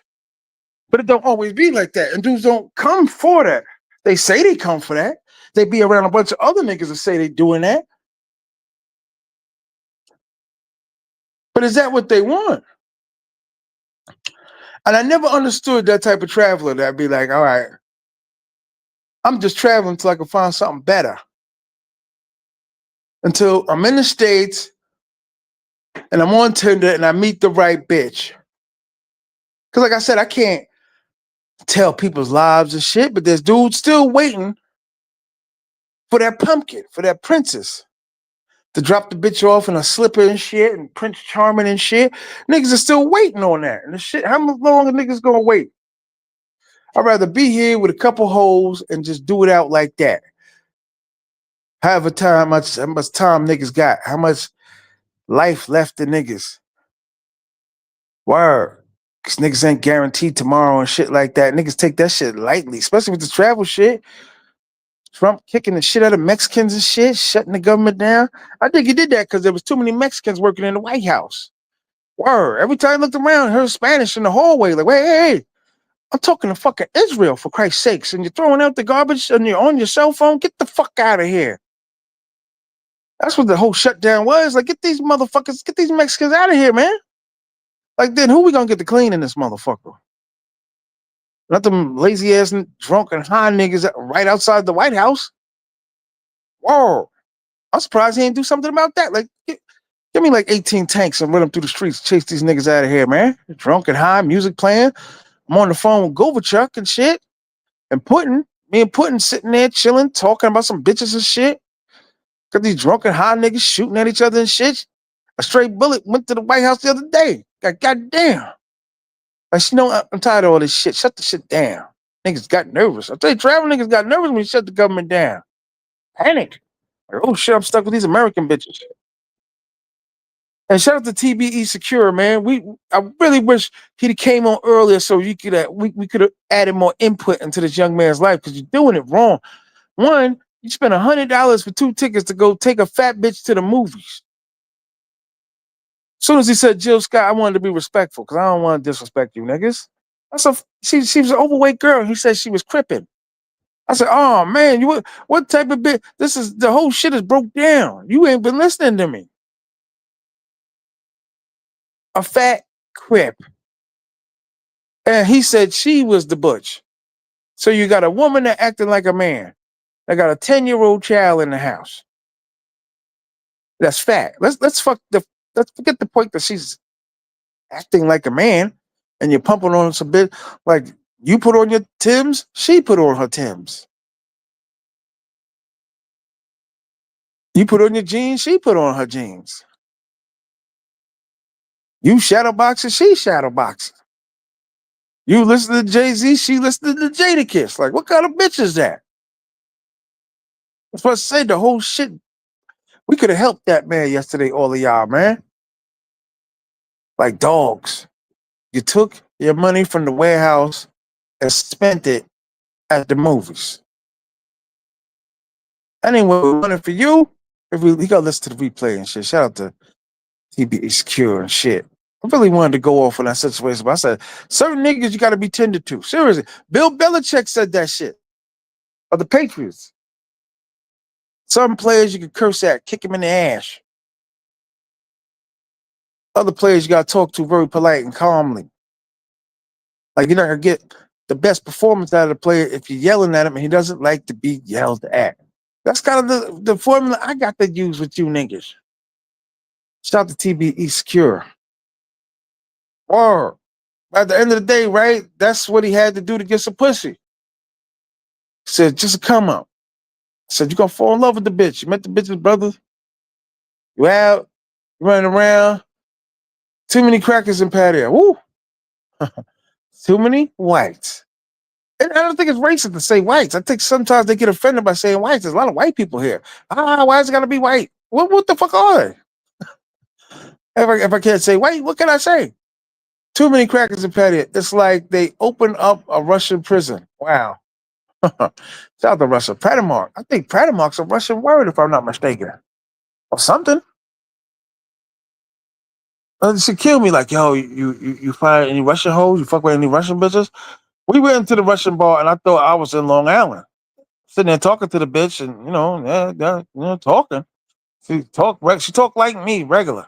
But it don't always be like that. And dudes don't come for that. They say they come for that. They be around a bunch of other niggas that say they doing that. But is that what they want? And I never understood that type of traveler that'd be like, all right, I'm just traveling until I can find something better. Until I'm in the States and I'm on Tinder and I meet the right bitch. Because like I said, I can't tell people's lives and shit, but there's dudes still waiting for that pumpkin, for that princess to drop the bitch off in a slipper and shit and Prince Charming and shit. Niggas are still waiting on that. And the shit, how long are niggas gonna wait? I'd rather be here with a couple hoes and just do it out like that. However how much time niggas got, how much life left in niggas. Word. Cause niggas ain't guaranteed tomorrow and shit like that. Niggas take that shit lightly, especially with the travel shit. Trump kicking the shit out of Mexicans and shit, shutting the government down. I think he did that because there was too many Mexicans working in the White House. Word. Every time I looked around, I heard Spanish in the hallway. Like, wait, hey, I'm talking to fucking Israel for Christ's sakes. And you're throwing out the garbage and you're on your cell phone. Get the fuck out of here. That's what the whole shutdown was. Like, get these motherfuckers, get these Mexicans out of here, man. Like, then who we gonna get to clean in this motherfucker? Not them lazy ass, drunk and high niggas right outside the White House. Whoa. I'm surprised he didn't do something about that. Like, give me like 18 tanks and run them through the streets, chase these niggas out of here, man. Drunk and high, music playing. I'm on the phone with Govachuk and shit. And Putin, me and Putin sitting there chilling, talking about some bitches and shit. Got these drunken high niggas shooting at each other and shit. A stray bullet went to the White House the other day. Goddamn. Like, I'm tired of all this shit. Shut the shit down. Niggas got nervous. I tell you, travel niggas got nervous when you shut the government down. Panic. Like, oh shit, I'm stuck with these American bitches. And shout out to TBE Secure, man. I really wish he'd came on earlier so you could we could have added more input into this young man's life because you're doing it wrong. One, you spent $100 for 2 tickets to go take a fat bitch to the movies. As soon as he said Jill Scott, I wanted to be respectful because I don't want to disrespect you, niggas. She was an overweight girl. He said she was crippin'. I said, oh man, what type of bitch? The whole shit is broke down. You ain't been listening to me. A fat crip. And he said she was the butch. So you got a woman that acting like a man. That got a 10-year-old child in the house. That's fat. Let's forget the point that she's acting like a man and you're pumping on some bit like you put on your Timbs, she put on her Timbs. You put on your jeans, she put on her jeans. You shadowboxing, she shadowboxing. You listen to Jay-Z, she listening to Jadakiss. Like, what kind of bitch is that? That's what I said, the whole shit. We could have helped that man yesterday, all of y'all, man. Like dogs. You took your money from the warehouse and spent it at the movies. Anyway, we're running for you. He got to listen to the replay and shit. Shout out to TBE Secure and shit. I really wanted to go off on that situation, but I said, certain niggas you got to be tender to. Seriously. Bill Belichick said that shit. Of the Patriots. Some players you can curse at, kick him in the ass. Other players you got to talk to very polite and calmly. Like, you're not going to get the best performance out of the player if you're yelling at him and he doesn't like to be yelled at. That's kind of the formula I got to use with you niggas. Shout out to TBE Secure. Or At the end of the day, right? That's what he had to do to get some pussy. He said, just a come up. I said, you're gonna fall in love with the bitch. You met the bitch's brother. You out, you running around. Too many crackers in Pattaya. Woo! Too many whites. And I don't think it's racist to say whites. I think sometimes they get offended by saying whites. There's a lot of white people here. Why is it gotta be white? What the fuck are they? If I can't say white, what can I say? Too many crackers in Pattaya. It's like they open up a Russian prison. Wow. Shout out to Russia. Prademark. I think Prademark's a Russian word, if I'm not mistaken. Or something. She killed me like, yo, you find any Russian hoes? You fuck with any Russian bitches? We went into the Russian bar and I thought I was in Long Island. Sitting there talking to the bitch and, talking. She talked like me, regular.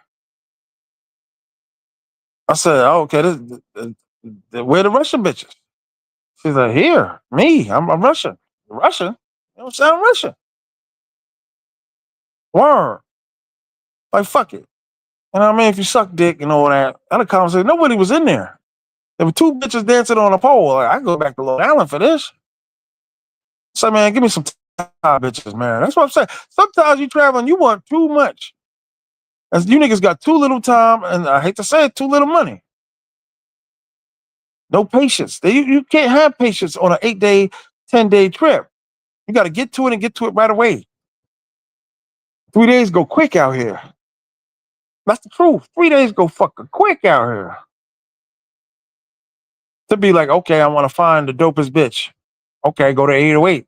I said, oh, okay, where the Russian bitches? She's like, here, me, I'm Russian. Russian? You don't sound Russian. Word. Like, fuck it. You know what I mean? If you suck dick and all that, I had a conversation. Nobody was in there. There were two bitches dancing on a pole. Like, I go back to Long Island for this. So, man, give me some bitches, man. That's what I'm saying. Sometimes you traveling, you want too much. As you niggas got too little time, and I hate to say it, too little money. No patience. You can't have patience on an 8-day, 10-day trip. You got to get to it and get to it right away. 3 days go quick out here. That's the truth. 3 days go fucking quick out here. To be like, okay, I want to find the dopest bitch. Okay, go to 808.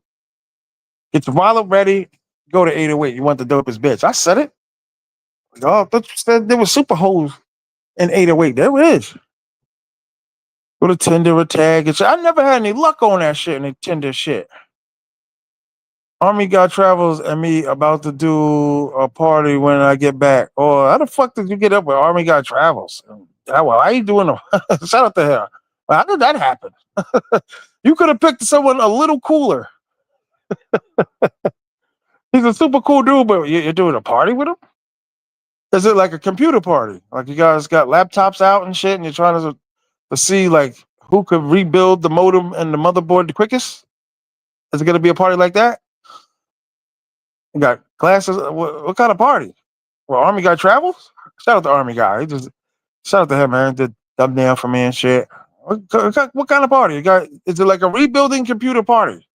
Get your wallet ready. Go to 808. You want the dopest bitch. I said it. Oh, I thought you said there was super hoes in 808. There is. Go to Tinder or tag. I never had any luck on that shit and the Tinder shit. Army guy travels and me about to do a party when I get back. Oh, how the fuck did you get up with Army guy travels? How you doing? Shout out to him. How did that happen? You could have picked someone a little cooler. He's a super cool dude, but you're doing a party with him? Is it like a computer party? Like you guys got laptops out and shit and you're trying to see like who could rebuild the modem and the motherboard the quickest? Is it going to be a party like that? You got classes. What kind of party? Well, Army guy travels. Shout out to Army guy. Shout out to him, man. Did thumbnail for me and shit. What kind of party? You got? Is it like a rebuilding computer party?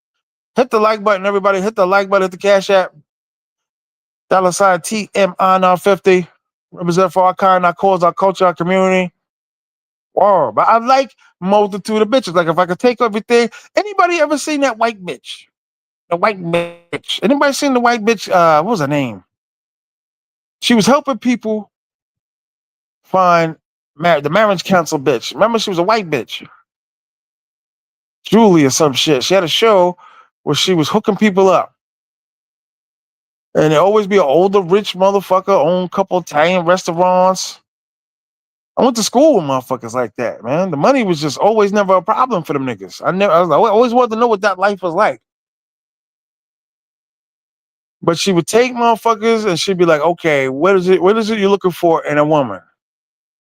Hit the like button, everybody. Hit the like button. Hit the Cash App. $ T.M.I. now 50. Represent for our kind, our cause, our culture, our community. Wow. But I like multitude of bitches. Like if I could take everything. Anybody ever seen that white bitch? The white bitch. Anybody seen the white bitch? What was her name? She was helping people find the marriage council bitch. Remember, she was a white bitch. Julie or some shit. She had a show where she was hooking people up. And there always be an older, rich motherfucker, own a couple Italian restaurants. I went to school with motherfuckers like that, man. The money was just always never a problem for them niggas. I always wanted to know what that life was like. But she would take motherfuckers and she'd be like, okay, what is it you're looking for in a woman?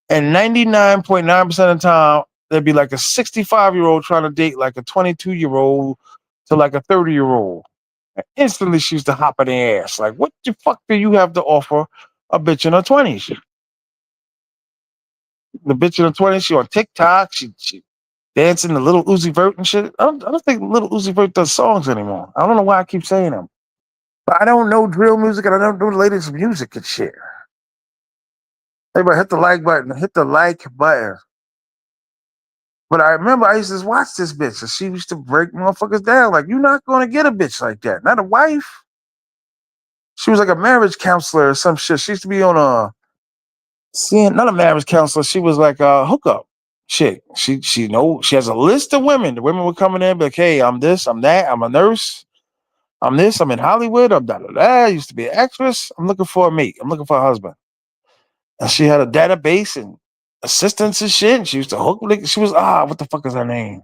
And 99.9% of the time, there'd be like a 65-year-old trying to date like a 22-year-old to like a 30-year-old. And instantly, she used to hop in their ass. Like, what the fuck do you have to offer a bitch in her 20s? The bitch in her 20s, she on TikTok, she dancing to Little Uzi Vert and shit. I don't think Little Uzi Vert does songs anymore. I don't know why I keep saying them. But I don't know drill music and I don't know the latest music and shit. Everybody hit the like button. Hit the like button. But I remember I used to watch this bitch and she used to break motherfuckers down. Like, you're not going to get a bitch like that. Not a wife. She was like a marriage counselor or some shit. She used to be on not a marriage counselor. She was like a hookup chick. She has a list of women. The women were coming in, like, hey, I'm this, I'm that, I'm a nurse. I'm this, I'm in Hollywood, I'm da da da. I used to be an actress. I'm looking for a mate. I'm looking for a husband. And she had a database and assistants and shit. And she used to hook. She was, what the fuck is her name?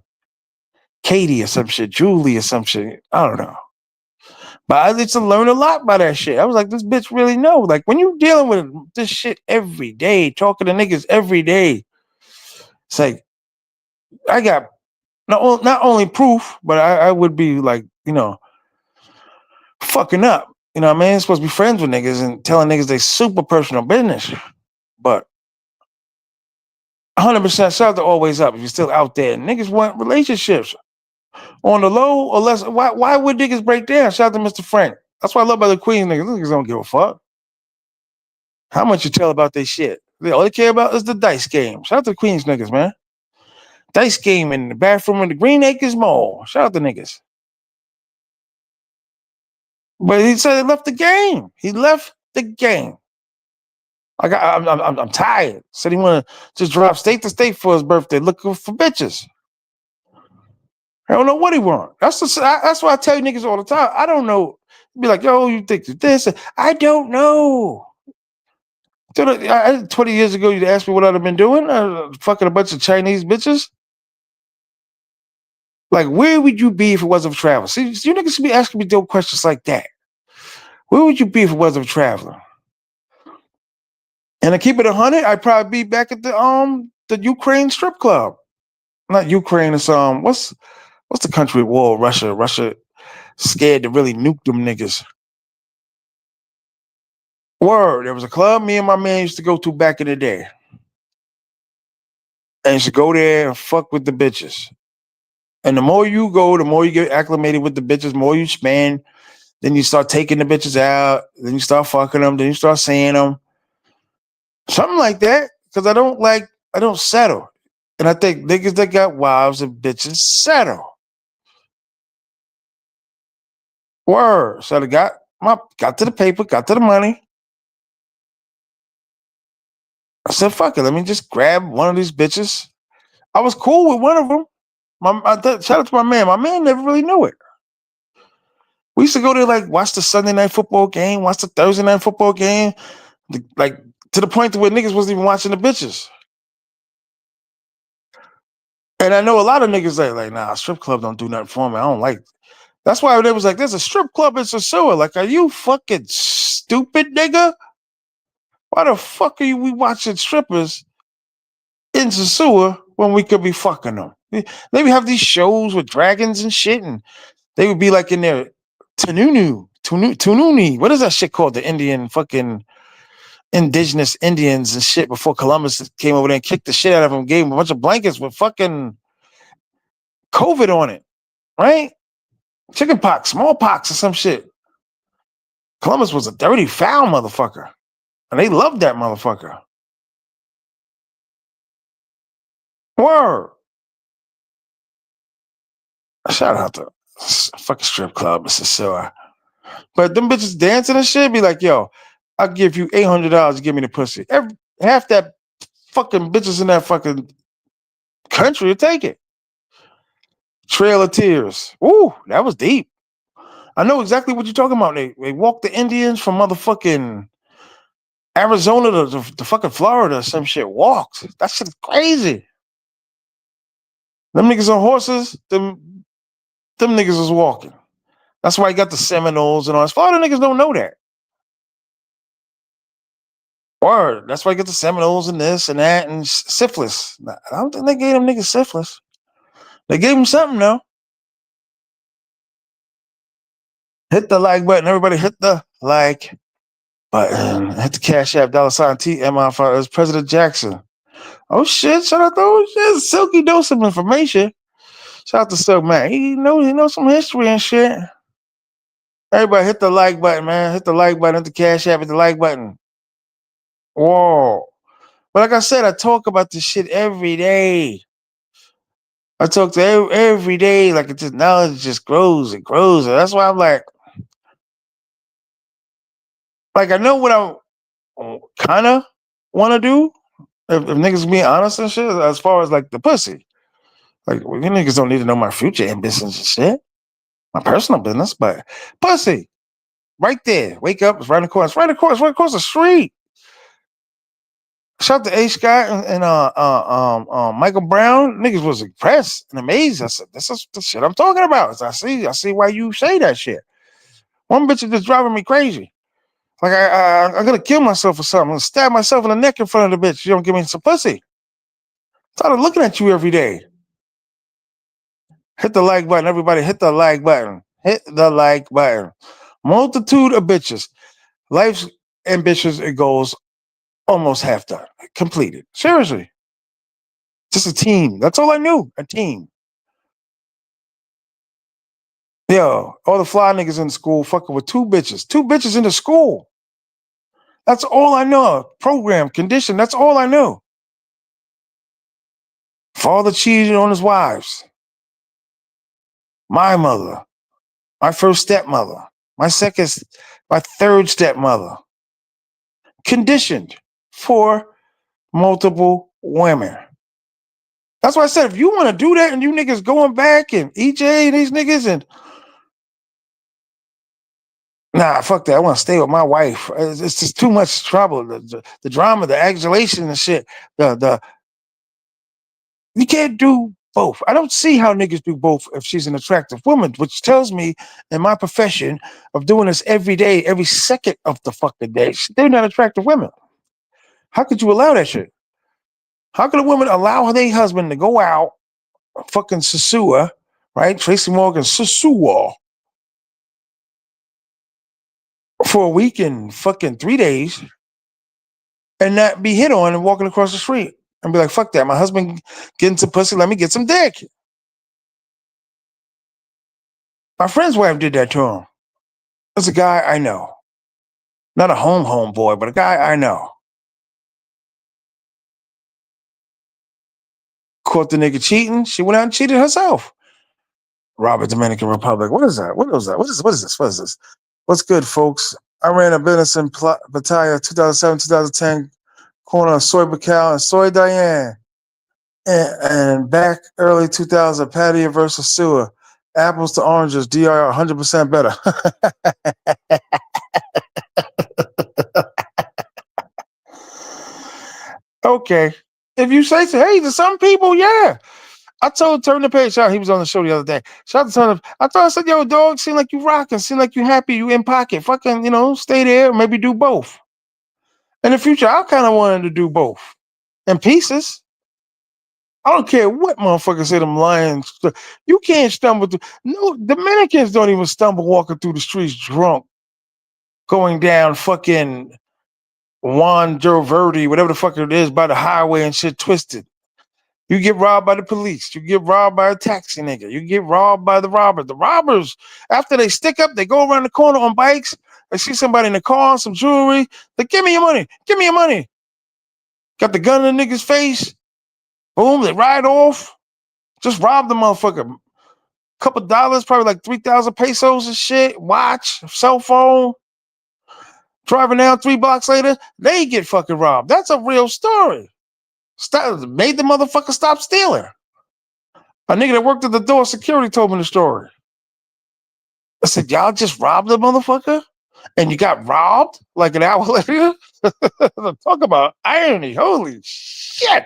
Katie or some shit, Julie or some shit. I don't know. But I used to learn a lot by that shit. I was like, this bitch really know. Like when you're dealing with this shit every day, talking to niggas every day, it's like I got not only proof, but I would be like, fucking up. You know what I mean? Supposed to be friends with niggas and telling niggas they super personal business. But 100% shout out to Always Up if you're still out there. Niggas want relationships on the low or less. Why would niggas break down? Shout out to Mr. Frank. That's what I love about the Queen niggas. Niggas don't give a fuck how much you tell about their shit. All they care about is the dice game. Shout out to the Queens niggas, man. Dice game in the bathroom in the Green Acres Mall. Shout out to niggas. But he said he left the game. He left the game. I'm tired. Said he want to just drive state to state for his birthday, looking for bitches. I don't know what he want. That's why I tell you niggas all the time. I don't know. Be like, yo, you think this? I don't know. 20 years ago, you'd ask me what I'd have been doing. Fucking a bunch of Chinese bitches. Like, where would you be if it wasn't for travel? See, you niggas should be asking me dope questions like that. Where would you be if it wasn't for traveling? And to keep it 100, I'd probably be back at the Ukraine strip club. Not Ukraine. It's what's the country at war? Russia. Russia scared to really nuke them niggas. Word. There was a club me and my man used to go to back in the day. And used to go there and fuck with the bitches. And the more you go, the more you get acclimated with the bitches, the more you spend. Then you start taking the bitches out. Then you start fucking them. Then you start seeing them. Something like that. Because I don't settle. And I think niggas that got wives and bitches settle. Word. So I got to the paper, got to the money. I said, fuck it. Let me just grab one of these bitches. I was cool with one of them. Shout out to my man. My man never really knew it. We used to go there, like, watch the Sunday night football game, watch the Thursday night football game, like, to the point to where niggas wasn't even watching the bitches. And I know a lot of niggas like, nah, strip club don't do nothing for me. I don't like it. That's why they was like, there's a strip club in SOSUA. Like, are you fucking stupid, nigga? Why the fuck are we watching strippers in SOSUA when we could be fucking them? They would have these shows with dragons and shit, and they would be like in their Tununi. What is that shit called? The Indian fucking indigenous Indians and shit before Columbus came over there and kicked the shit out of them, gave them a bunch of blankets with fucking COVID on it, right? Chicken pox, smallpox, or some shit. Columbus was a dirty, foul motherfucker. And they loved that motherfucker. Word. Shout out to fucking strip club, Mr. Silla. But them bitches dancing and shit be like, yo, I'll give you $800 to give me the pussy. Half that fucking bitches in that fucking country will take it. Trail of Tears. Ooh, that was deep. I know exactly what you're talking about. They walked the Indians from motherfucking Arizona to fucking Florida or some shit. Walked. That shit is crazy. Them niggas on horses, them niggas was walking. That's why you got the Seminoles and all that. Florida niggas don't know that. Word. That's why you get the Seminoles and this and that and syphilis. I don't think they gave them niggas syphilis. They gave them something though. Hit the like button. Everybody hit the like button. Hit the Cash App $ T.M.I as President Jackson. Oh shit! Shout out to Silky dose of information. Shout out to Silk man. He knows some history and shit. Everybody hit the like button, man. Hit the like button. Hit the Cash App. Hit the like button. Whoa! But like I said, I talk about this shit every day. I talk to every day. Like it just knowledge just grows and grows. And that's why I'm like I know what I kind of want to do. If niggas being honest and shit, as far as like the pussy. Like, well, you niggas don't need to know my future ambitions and shit. My personal business, but pussy. Right there. Wake up, it's right across. It's right across the street. Shout out to A Scott and Michael Brown. Niggas was impressed and amazed. I said, this is the shit I'm talking about. I see why you say that shit. One bitch is just driving me crazy. Like I'm gonna kill myself or something. I'm gonna stab myself in the neck in front of the bitch. You don't give me some pussy. I'm tired of looking at you every day. Hit the like button. Everybody hit the like button. Hit the like button. Multitude of bitches. Life's ambitions and goals almost half done. Completed. Seriously. Just a team. That's all I knew. A team. Yo, all the fly niggas in school fucking with two bitches. Two bitches in the school. That's all I know. Program, condition. That's all I knew. Father cheated on his wives. My mother. My first stepmother. My third stepmother. Conditioned for multiple women. That's why I said, if you want to do that and you niggas going back and EJ and these niggas and nah, fuck that. I want to stay with my wife. It's just too much trouble. The drama, the adulation and shit. You can't do both. I don't see how niggas do both if she's an attractive woman, which tells me in my profession of doing this every day, every second of the fucking day, they're not attractive women. How could you allow that shit? How could a woman allow their husband to go out, fucking SOSUA, right? Tracy Morgan, SOSUA, for a week and fucking 3 days and not be hit on and walking across the street and be like, fuck that. My husband getting some pussy. Let me get some dick. My friend's wife did that to him. It's a guy I know. Not a home boy, but a guy I know. Caught the nigga cheating. She went out and cheated herself. Robert, Dominican Republic. What is that? What is that? What is this? What is this? What's good, folks? I ran a business in Pattaya 2007, 2010, corner of Soy Bacal and Soy Diane. And back early 2000, Pattaya versus SOSUA. Apples to oranges, DR 100% better. Okay. If you say so, hey, to some people, yeah. I told Turn the Page out. He was on the show the other day. Shout out to Turn. I said, yo, dog, seem like you rocking, seem like you happy, you in pocket. Fucking, stay there, maybe do both. In the future, I kind of wanted to do both. In pieces. I don't care what motherfuckers say them lions. You can't stumble through. No, Dominicans don't even stumble walking through the streets drunk, going down fucking Juan Verde, whatever the fuck it is, by the highway and shit twisted. You get robbed by the police. You get robbed by a taxi nigga. You get robbed by the robbers. The robbers, after they stick up, they go around the corner on bikes. They see somebody in the car, some jewelry. They give me your money. Give me your money. Got the gun in the nigga's face. Boom, they ride off. Just rob the motherfucker. Couple dollars, probably like 3,000 pesos and shit. Watch, cell phone. Driving down 3 blocks later, they get fucking robbed. That's a real story. Made the motherfucker stop stealing. A nigga that worked at the door security told me the story. I said, y'all just robbed the motherfucker? And you got robbed like an hour later? Talk about irony. Holy shit.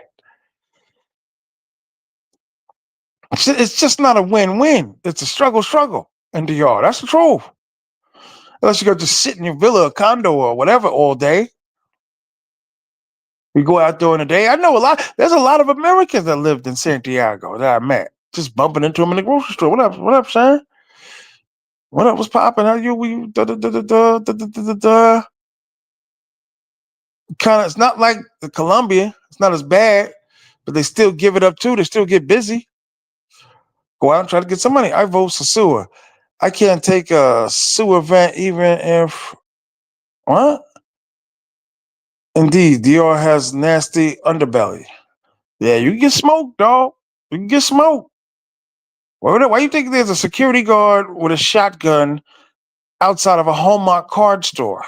It's just not a win-win. It's a struggle in the yard. That's the truth. Unless you go just sit in your villa or condo or whatever all day. You go out during the day. I know there's a lot of Americans that lived in Santiago that I met. Just bumping into them in the grocery store. What up? What up, son? What up? What's popping? How you? Kind of. It's not like the Colombia. It's not as bad, but they still give it up too. They still get busy. Go out and try to get some money. I vote for SOSUA. I can't take a SOSUA event even if what? Indeed, Dior has nasty underbelly. Yeah, you can get smoked, dog. You can get smoked. Why you think there's a security guard with a shotgun outside of a Hallmark card store?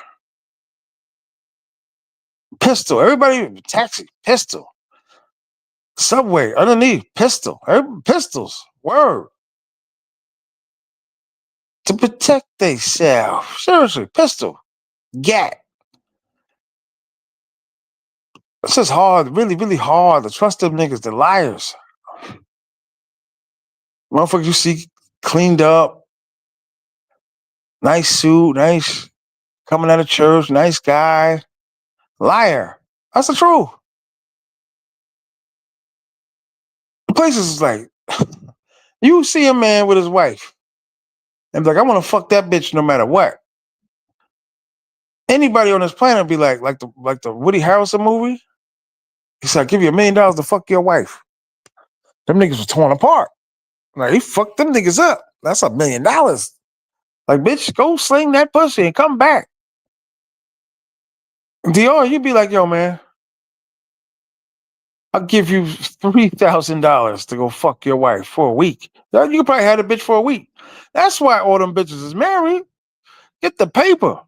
Pistol. Everybody, taxi, pistol. Subway, underneath, pistol. Pistols. Word. To protect themselves. Seriously, pistol. Gat. It's just hard, really, really hard to trust them niggas. They're liars. Motherfuckers you see cleaned up, nice suit, nice coming out of church, nice guy. Liar. That's the truth. The place is like, You see a man with his wife and be like, I want to fuck that bitch no matter what. Anybody on this planet be like the Woody Harrelson movie. He said, "I'll give you $1 million to fuck your wife." Them niggas was torn apart. Like he fucked them niggas up. That's $1 million. Like, bitch, go sling that pussy and come back. Dior, you'd be like, yo, man, I'll give you $3,000 to go fuck your wife for a week. You could probably have a bitch for a week. That's why all them bitches is married. Get the paper.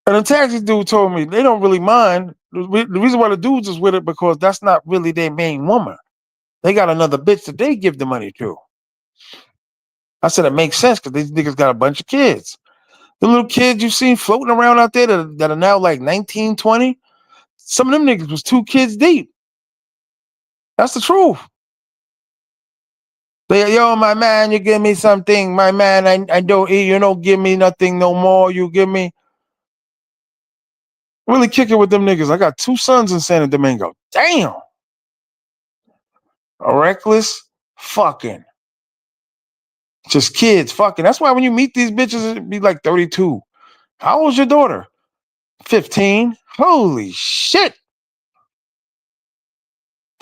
And the taxi dude told me they don't really mind. The reason why the dudes is with it because that's not really their main woman. They got another bitch that they give the money to. I said it makes sense because these niggas got a bunch of kids. The little kids you seen floating around out there that are now like 19, 20, some of them niggas was 2 kids deep. That's the truth. They, yo, my man, you give me something. My man, I don't eat. You don't give me nothing no more. You give me. Really kick it with them niggas. I got 2 sons in Santo Domingo. Damn. A reckless fucking. Just kids fucking. That's why when you meet these bitches, it'd be like 32. How old's your daughter? 15. Holy shit.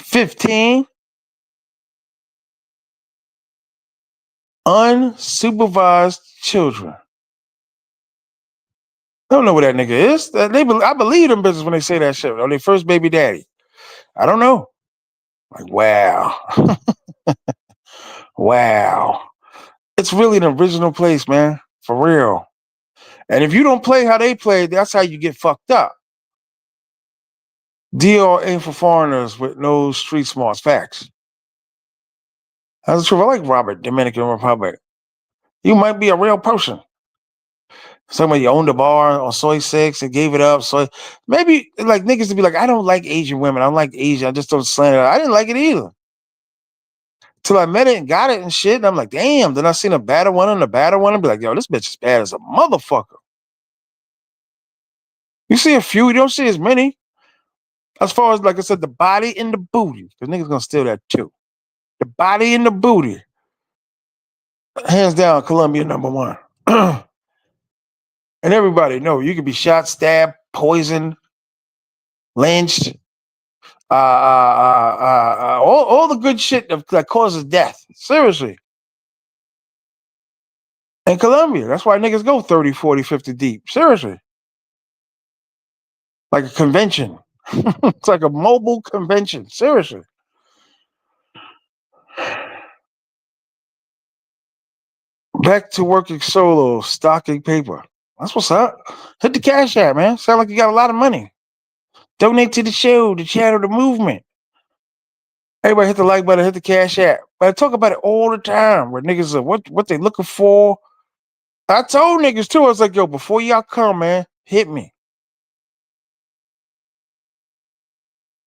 15. Unsupervised children. I don't know what that nigga is. I believe them bitches when they say that shit. Or their first baby daddy. I don't know. Like, wow. Wow. It's really an original place, man. For real. And if you don't play how they play, that's how you get fucked up. DR ain't for foreigners with no street smarts. Facts. That's true. I like Robert, Dominican Republic. You might be a real person. Somebody owned a bar on Soy 6 and gave it up. So maybe like niggas to be like, I don't like Asian women. I don't like Asian. I just don't slander. I didn't like it either. Till I met it and got it and shit. And I'm like, damn. Then I seen a badder one and a badder one and be like, yo, this bitch is bad as a motherfucker. You see a few, you don't see as many. As far as, like I said, the body and the booty. Because niggas gonna steal that too. The body and the booty. Hands down, Colombia #1. And everybody know you could be shot, stabbed, poisoned, lynched, all the good shit that causes death. Seriously. In Colombia, that's why niggas go 30, 40, 50 deep. Seriously. Like a convention. It's like a mobile convention. Seriously. Back to working solo, stocking paper. That's what's up. Hit the cash app, man. Sound like you got a lot of money. Donate to the show, the channel, the movement. Everybody hit the like button, hit the cash app. But I talk about it all the time where niggas are what they looking for. I told niggas too, I was like, yo, before y'all come, man, hit me.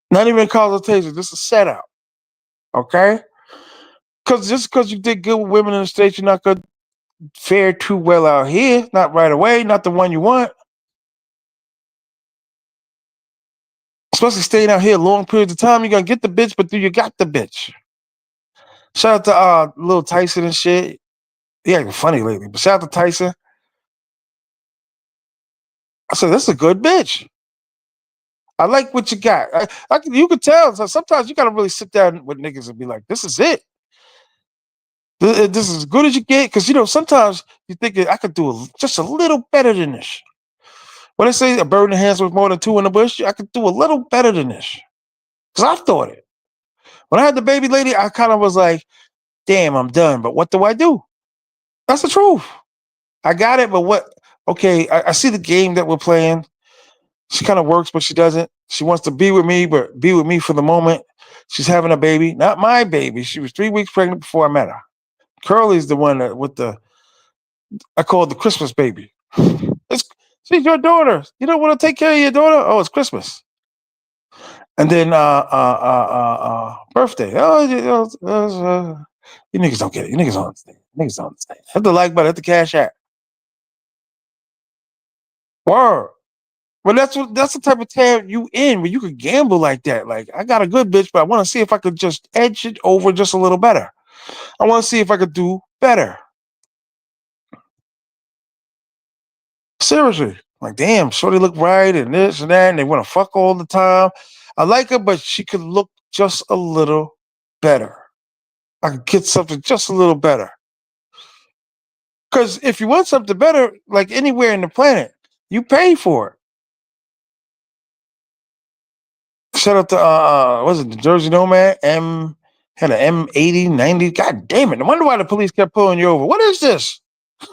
Not even a consultation, just a setup. Okay? Because you did good with women in the States, you're not gonna fare too well out here. Not right away, not the one you want. Especially staying out here long periods of time, you're gonna get the bitch, but do you got the bitch? Shout out to little Tyson and shit. He ain't been funny lately, but shout out to Tyson. I said, this is a good bitch. I like what you got. You could tell. So sometimes you gotta really sit down with niggas and be like, this is it. This is as good as you get. Cause sometimes you think I could do just a little better than this. When they say a bird in the hands with more than 2 in the bush, I could do a little better than this. Cause I've thought it. When I had the baby lady, I kind of was like, damn, I'm done. But what do I do? That's the truth. I got it, but what? Okay, I see the game that we're playing. She kind of works, but she doesn't. She wants to be with me, but be with me for the moment. She's having a baby, not my baby. She was 3 weeks pregnant before I met her. Curly's the one I call it the Christmas baby. She's your daughter. You don't want to take care of your daughter? Oh, it's Christmas. And then birthday. Oh, you niggas don't get it. You niggas don't understand. Niggas don't understand. Hit the like button. Hit the cash app. Word. But that's the type of town you in where you could gamble like that. Like, I got a good bitch, but I want to see if I could just edge it over just a little better. I want to see if I could do better. Seriously. Like, damn, shorty look right and this and that, and they want to fuck all the time. I like her, but she could look just a little better. I could get something just a little better. Because if you want something better, like anywhere in the planet, you pay for it. Shout out to was it the Jersey Nomad? Had an M80, 90. God damn it. No wonder why the police kept pulling you over. What is this?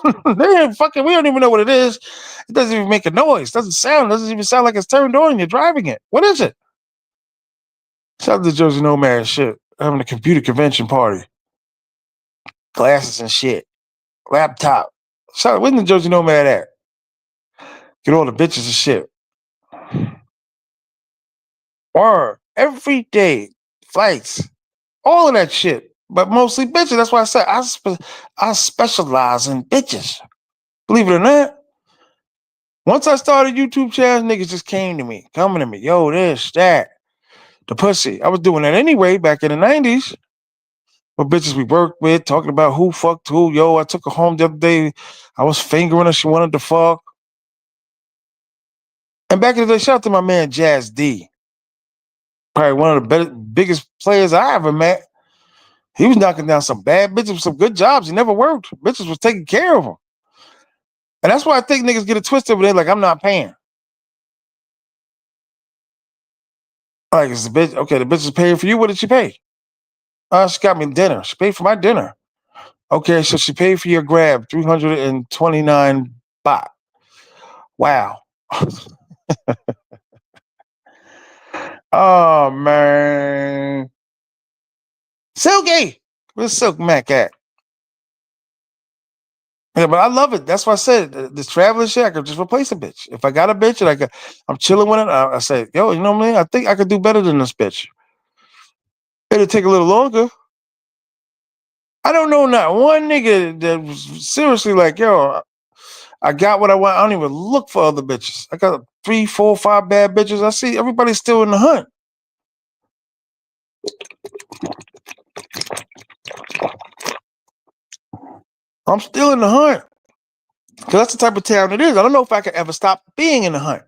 They ain't fucking, we don't even know what it is. It doesn't even make a noise. Doesn't even sound like it's turned on. You're driving it. What is it? Shout out to the Jersey Nomad shit. Having a computer convention party. Glasses and shit. Laptop. Shout out, where's the Jersey Nomad at? Get all the bitches and shit. Or every day, flights, all of that shit. But mostly bitches. That's why I said I specialize in bitches. Believe it or not. Once I started YouTube channels, niggas just came to me, coming to me. Yo, this, that, the pussy. I was doing that anyway back in the 90s. With bitches we worked with, talking about who fucked who. Yo, I took her home the other day. I was fingering her. She wanted to fuck. And back in the day, shout out to my man Jazz D. Probably one of the biggest players I ever met. He was knocking down some bad bitches with some good jobs. He never worked. Bitches was taking care of him. And that's why I think niggas get it twisted with it. Like, I'm not paying. Like, it's the bitch. Okay, the bitch is paying for you. What did she pay? She got me dinner. She paid for my dinner. Okay, so she paid for your grab, 329 baht. Wow. Oh, man. Silky. Where's Silk Mac at? Yeah, but I love it. That's why I said this traveling shit, I could just replace a bitch. If I got a bitch and I'm chilling with it, I say, yo, you know what I mean? I think I could do better than this bitch. It'll take a little longer. I don't know not one nigga that was seriously like, yo, I got what I want. I don't even look for other bitches. I got 3, 4, 5 bad bitches. I see everybody's still in the hunt. I'm still in the hunt. Because that's the type of town it is. I don't know if I could ever stop being in the hunt.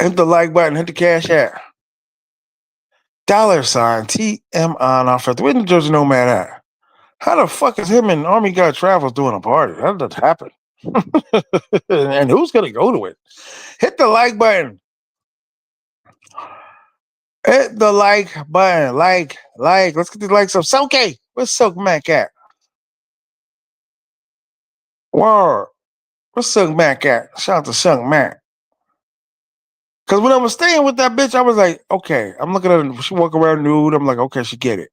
Hit the like button, hit the cash app. $sign T.M.I on our fifth. Where the Jersey Nomad at? How the fuck is him and Army Guy Travels doing a party? How did that happen? And who's gonna go to it? Hit the like button. Hit the like button. Like. Let's get the likes up. Silky. Where's Silk Mac at? Word. Where's Silk Mac at? Shout out to Silk Mac. Because when I was staying with that bitch, I was like, okay, I'm looking at her. She walk around nude. I'm like, okay, she get it.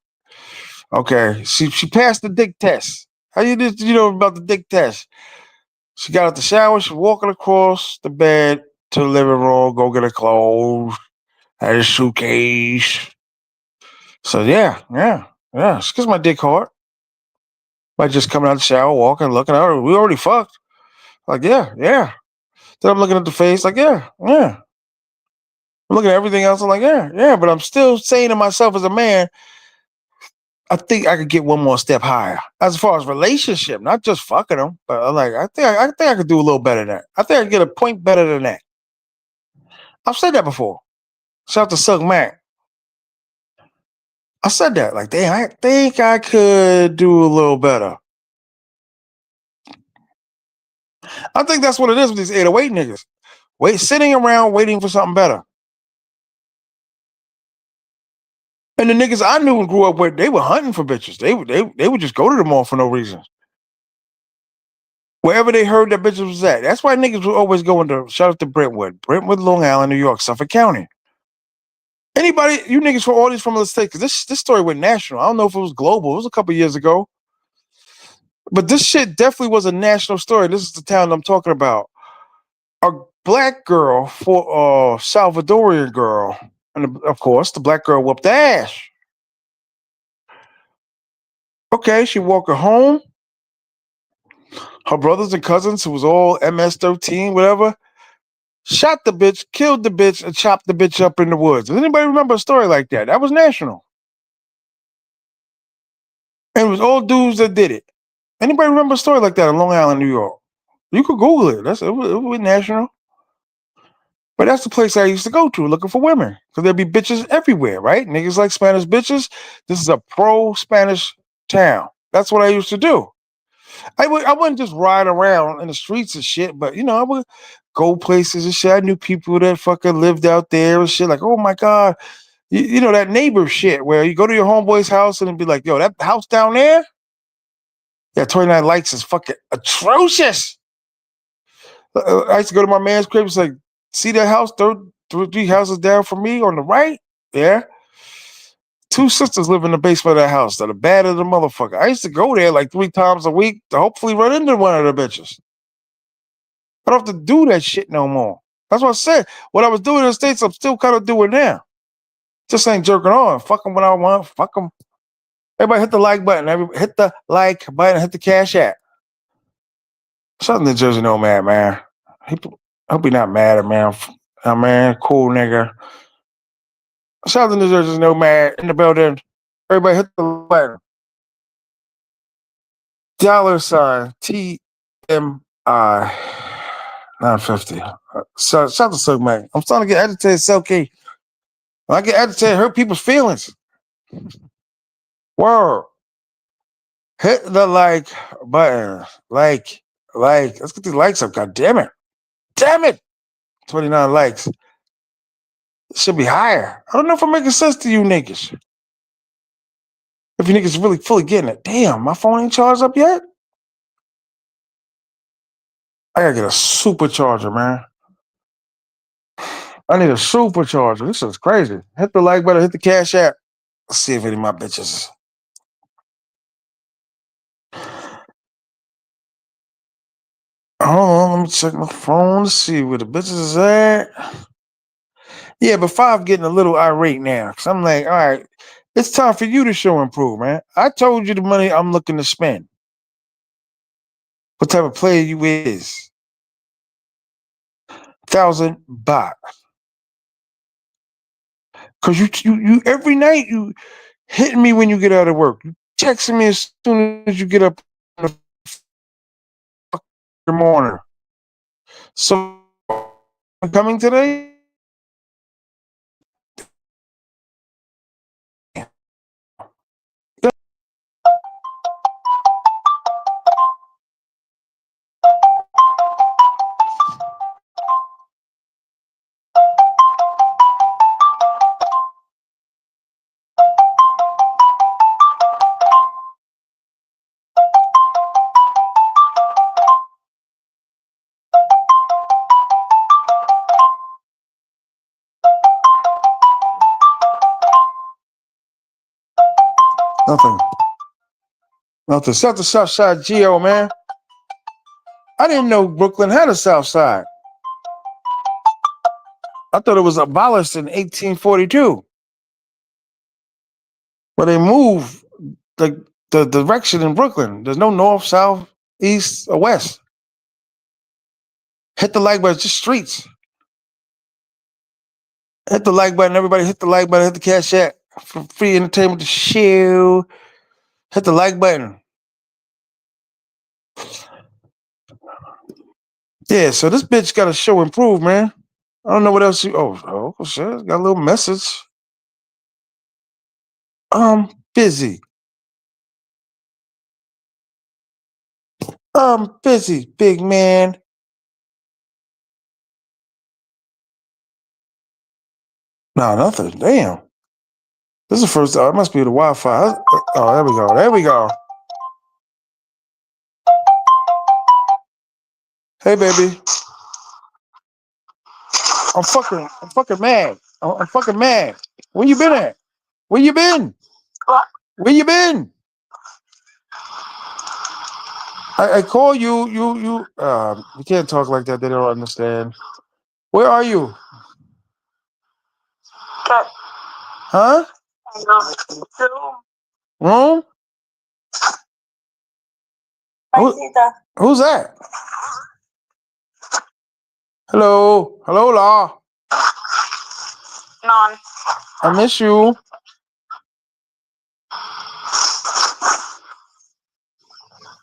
Okay, she passed the dick test. How you know about the dick test? She got out the shower. She walking across the bed to the living room, go get her clothes, had a suitcase. So yeah. She gets my dick hard. By just coming out the shower, walking, looking at her. We already fucked. Like, yeah. Then I'm looking at the face, like, yeah. I'm looking at everything else. I'm like, yeah. But I'm still saying to myself as a man, I think I could get one more step higher as far as relationship, not just fucking them. But I'm like, I think I could do a little better than that. I think I could get a point better than that. I've said that before. Shout out to Silk Mac. I said that. Like, damn, I think I could do a little better. I think that's what it is with these 808 niggas. Sitting around waiting for something better. And the niggas I knew and grew up with, they were hunting for bitches. They would just go to the mall for no reason. Wherever they heard that bitches was at. That's why niggas were always going to, shout out to Brentwood, Long Island, New York, Suffolk County. Anybody, you niggas from all these from the state, because this story went national. I don't know if it was global. It was a couple years ago. But this shit definitely was a national story. This is the town I'm talking about. A black girl for a Salvadorian girl. And of course, the black girl whooped the ass. Okay, she walked her home. Her brothers and cousins, who was all MS-13, whatever, shot the bitch, killed the bitch, and chopped the bitch up in the woods. Does anybody remember a story like that? That was national. And it was all dudes that did it. Anybody remember a story like that in Long Island, New York? You could Google it. It was national. But that's the place I used to go to looking for women. Because there'd be bitches everywhere, right? Niggas like Spanish bitches. This is a pro-Spanish town. That's what I used to do. I wouldn't just ride around in the streets and shit, but I would go places and shit. I knew people that fucking lived out there and shit. Like, oh my God. You know, that neighbor shit where you go to your homeboy's house and be like, yo, that house down there? Yeah, 29 likes is fucking atrocious. I used to go to my man's crib. It's like, see that house, three houses down from me on the right? Yeah. Two sisters live in the basement of that house that are bad as a motherfucker. I used to go there like 3 times a week to hopefully run into one of the bitches. I don't have to do that shit no more. That's what I said. What I was doing in the States, I'm still kind of doing now. Just ain't jerking on. Fuck them when I want. Fuck them. Everybody hit the like button. Hit the like button. Hit the cash app. Shout out to Jersey Nomad, man. I hope he not mad at me. Man, cool nigga. Shout out to New Jersey Nomad in the building. Everybody hit the button. $ T.M.I. 950. Shout out to Silk Mac. I'm starting to get agitated, Silky. When I get agitated, hurt people's feelings. Word. Hit the like button. Like. Let's get these likes up. God damn it. Damn it. 29 likes. It should be higher. I don't know if I'm making sense to you niggas. If you niggas really fully getting it. Damn, my phone ain't charged up yet? I gotta get a supercharger, man. I need a supercharger. This is crazy. Hit the like button, hit the cash app. Let's see if any of my bitches. Hold on, let me check my phone to see where the bitches is at. Yeah, but 5 getting a little irate now. Because I'm like, all right, it's time for you to show improve, man. I told you the money I'm looking to spend. What type of player you is. 1,000 baht. Because you every night you hitting me when you get out of work. You texting me as soon as you get up in the morning. So I'm coming today. Nothing. South to South Side Geo, man. I didn't know Brooklyn had a South Side. I thought it was abolished in 1842. But they moved the direction in Brooklyn. There's no north, south, east, or west. Hit the like button, it's just streets. Hit the like button, everybody hit the like button, hit the cash app for free entertainment to chill. Hit the like button. Yeah, so this bitch got to show improve, man. I don't know what else you. Oh shit, got a little message. Busy. Busy, big man. No, nothing. Damn. This is the first. It must be the Wi-Fi. Oh, there we go. There we go. Hey, baby. I'm fucking mad. I'm fucking mad. Where you been at? Where you been? Where you been? I call you. You. You can't talk like that. They don't understand. Where are you? Huh? Room? Who's that? Hello, hello, Law. Non. I miss you.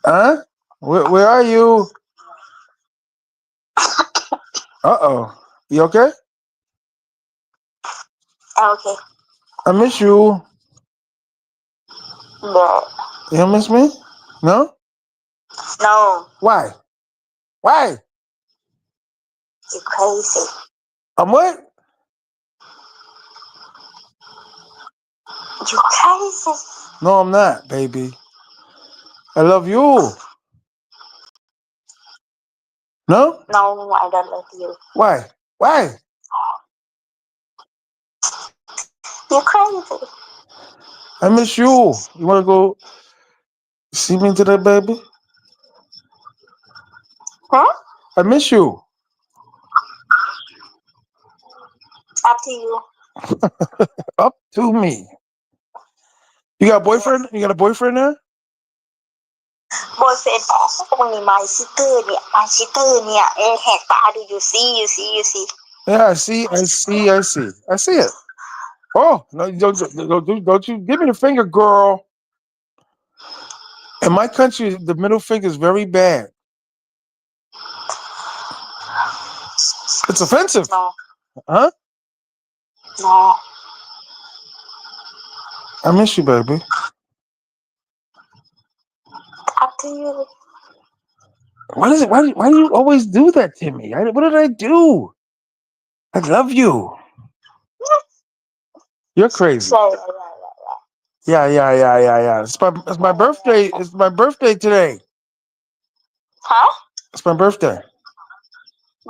Huh? Where are you? Uh-oh. You okay? Okay. I miss you. No. You don't miss me? No? No. Why? Why? You crazy. I'm what? You crazy. No, I'm not, baby. I love you. No? No, I don't love you. Why? Why? You crazy. I miss you. You want to go see me today, baby? Huh? I miss you. Up to you. Up to me. You got a boyfriend? You got a boyfriend now? Boyfriend พวกนี้ my sister เนี่ย my sister เนี่ยแหกตาดู you see you see you see Yeah, I see. I see. I see. I see it. Oh, no, don't you give me the finger, girl. In my country, the middle finger is very bad. It's offensive. no Huh? no I miss you, baby. up to you. What is it? Why do you always do that to me? What did I do? I love you. You're crazy. Yeah. It's my birthday. It's my birthday today. Huh? It's my birthday.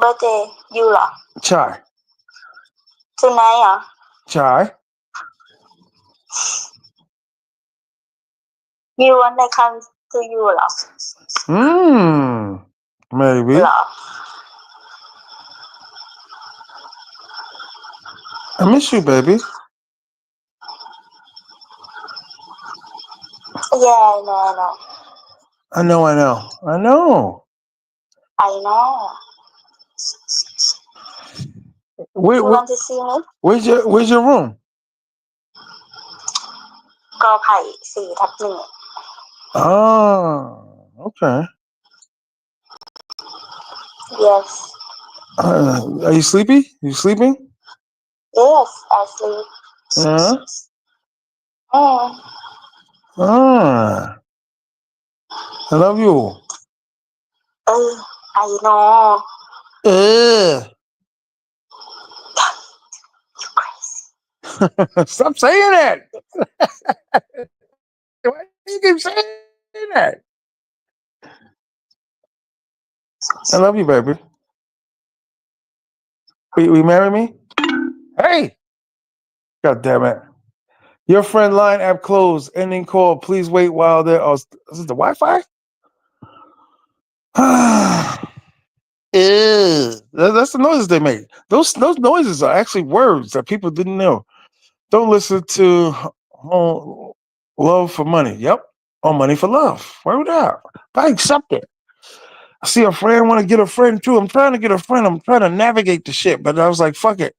Birthday ยูเหรอ Chai. tonight เหรอ Chai. you want to come to you เหรอ Maybe. เหรอ I miss you, baby. yeah I know I know. I know you want to see me Where's your room? กอไผ่ 4/1 Oh, okay. yes Are you sleepy? You sleeping? yes I sleep Ah, I love you. I know you crazy Stop saying that. Why do you keep saying that? I love you, baby. Will you marry me? Hey! God damn it. Your friend line app closed. Ending call. Please wait while there. Oh, is it the Wi-Fi? That's the noises they make. Those noises are actually words that people didn't know. Don't listen to love for money. Yep. Or money for love. Word out. I accept it. I see a friend, want to get a friend too. I'm trying to get a friend. I'm trying to navigate the shit, but I was like, fuck it.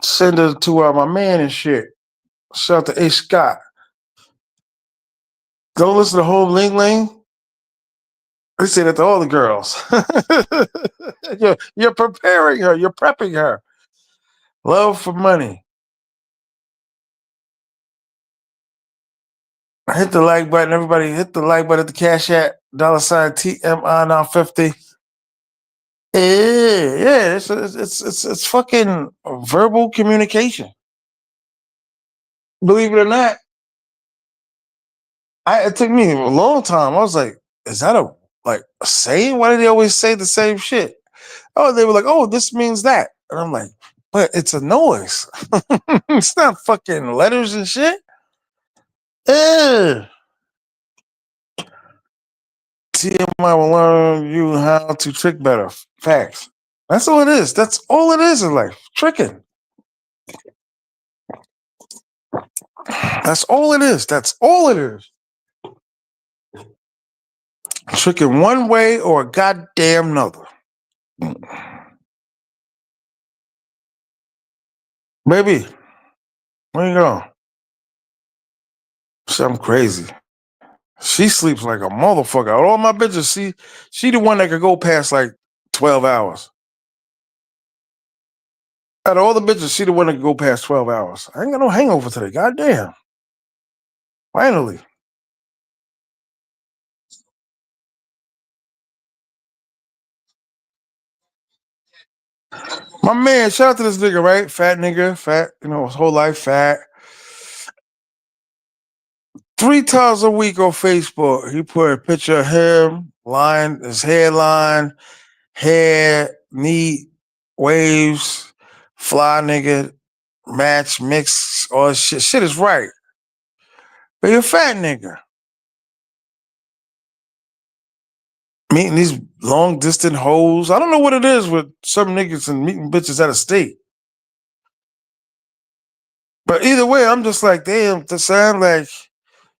Send it to my man and shit. Shout out to A. Scott. Don't listen to Home Ling Ling. They say that to all the girls. You're preparing her. You're prepping her. Love for money. Hit the like button. Everybody hit the like button at the Cash App. $ T.M.I now 50. Yeah. It's fucking verbal communication. Believe it or not, it took me a long time. I was like, is that a saying? Why do they always say the same shit? Oh, they were like, oh, this means that. And I'm like, but it's a noise. It's not fucking letters and shit. T.M.I will learn you how to trick better. Facts. That's all it is. That's all it is in life. Tricking. That's all it is. That's all it is. Tricking one way or a goddamn another. Baby, where you go? Something crazy. She sleeps like a motherfucker. Out of all my bitches, she the one that could go past like 12 hours. Out of all the bitches, she the one that could go past 12 hours. I ain't got no hangover today. Goddamn. Finally. My man, shout out to this nigga, right? Fat nigga, fat, his whole life fat. 3 times a week on Facebook, he put a picture of him, his hairline, hair, neat, waves, fly nigga, match, mix, all this shit. Shit is right. But you're a fat nigga. Meeting these long distance hoes. I don't know what it is with some niggas and meeting bitches out of state. But either way, I'm just like, damn, to sound like,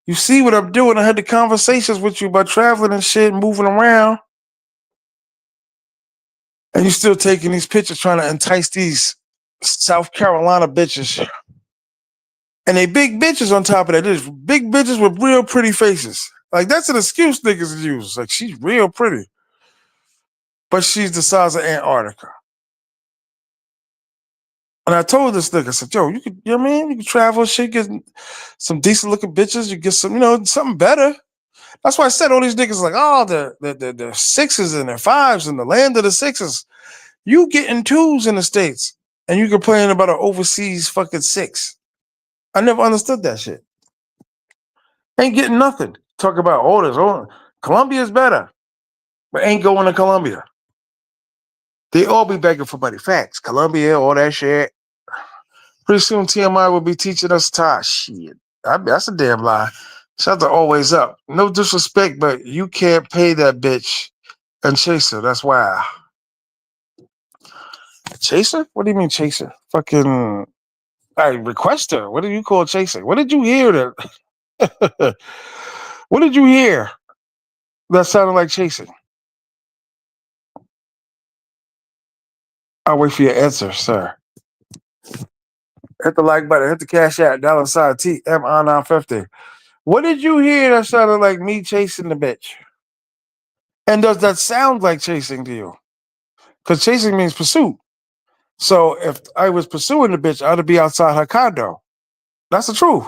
you see what I'm doing. I had the conversations with you about traveling and shit, moving around. And you still taking these pictures trying to entice these South Carolina bitches. And they big bitches on top of that. There's big bitches with real pretty faces. Like, that's an excuse niggas use. Like, she's real pretty. But she's the size of Antarctica. And I told this nigga, I said, yo, you could, you know what I mean? You can travel shit, get some decent looking bitches, you get some, something better. That's why I said all these niggas like, oh, the sixes and the fives and the land of the sixes. You getting twos in the States and you complain about an overseas fucking six. I never understood that shit. Ain't getting nothing. Talk about, Colombia's better, but ain't going to Colombia. They all be begging for money. Facts. Colombia, all that shit. Pretty soon T.M.I will be teaching us Thai. Shit. That's a damn lie. Shout out to Always Up. No disrespect, but you can't pay that bitch and chase her. That's why. Chaser? What do you mean chaser? Fucking I request her. What do you call chasing? What did you hear that? What did you hear that sounded like chasing? I'll wait for your answer, sir. Hit the like button. Hit the cash out. $ T.M.I 950. What did you hear that sounded like me chasing the bitch? And does that sound like chasing to you? Because chasing means pursuit. So if I was pursuing the bitch, I'd be outside her condo. That's the truth.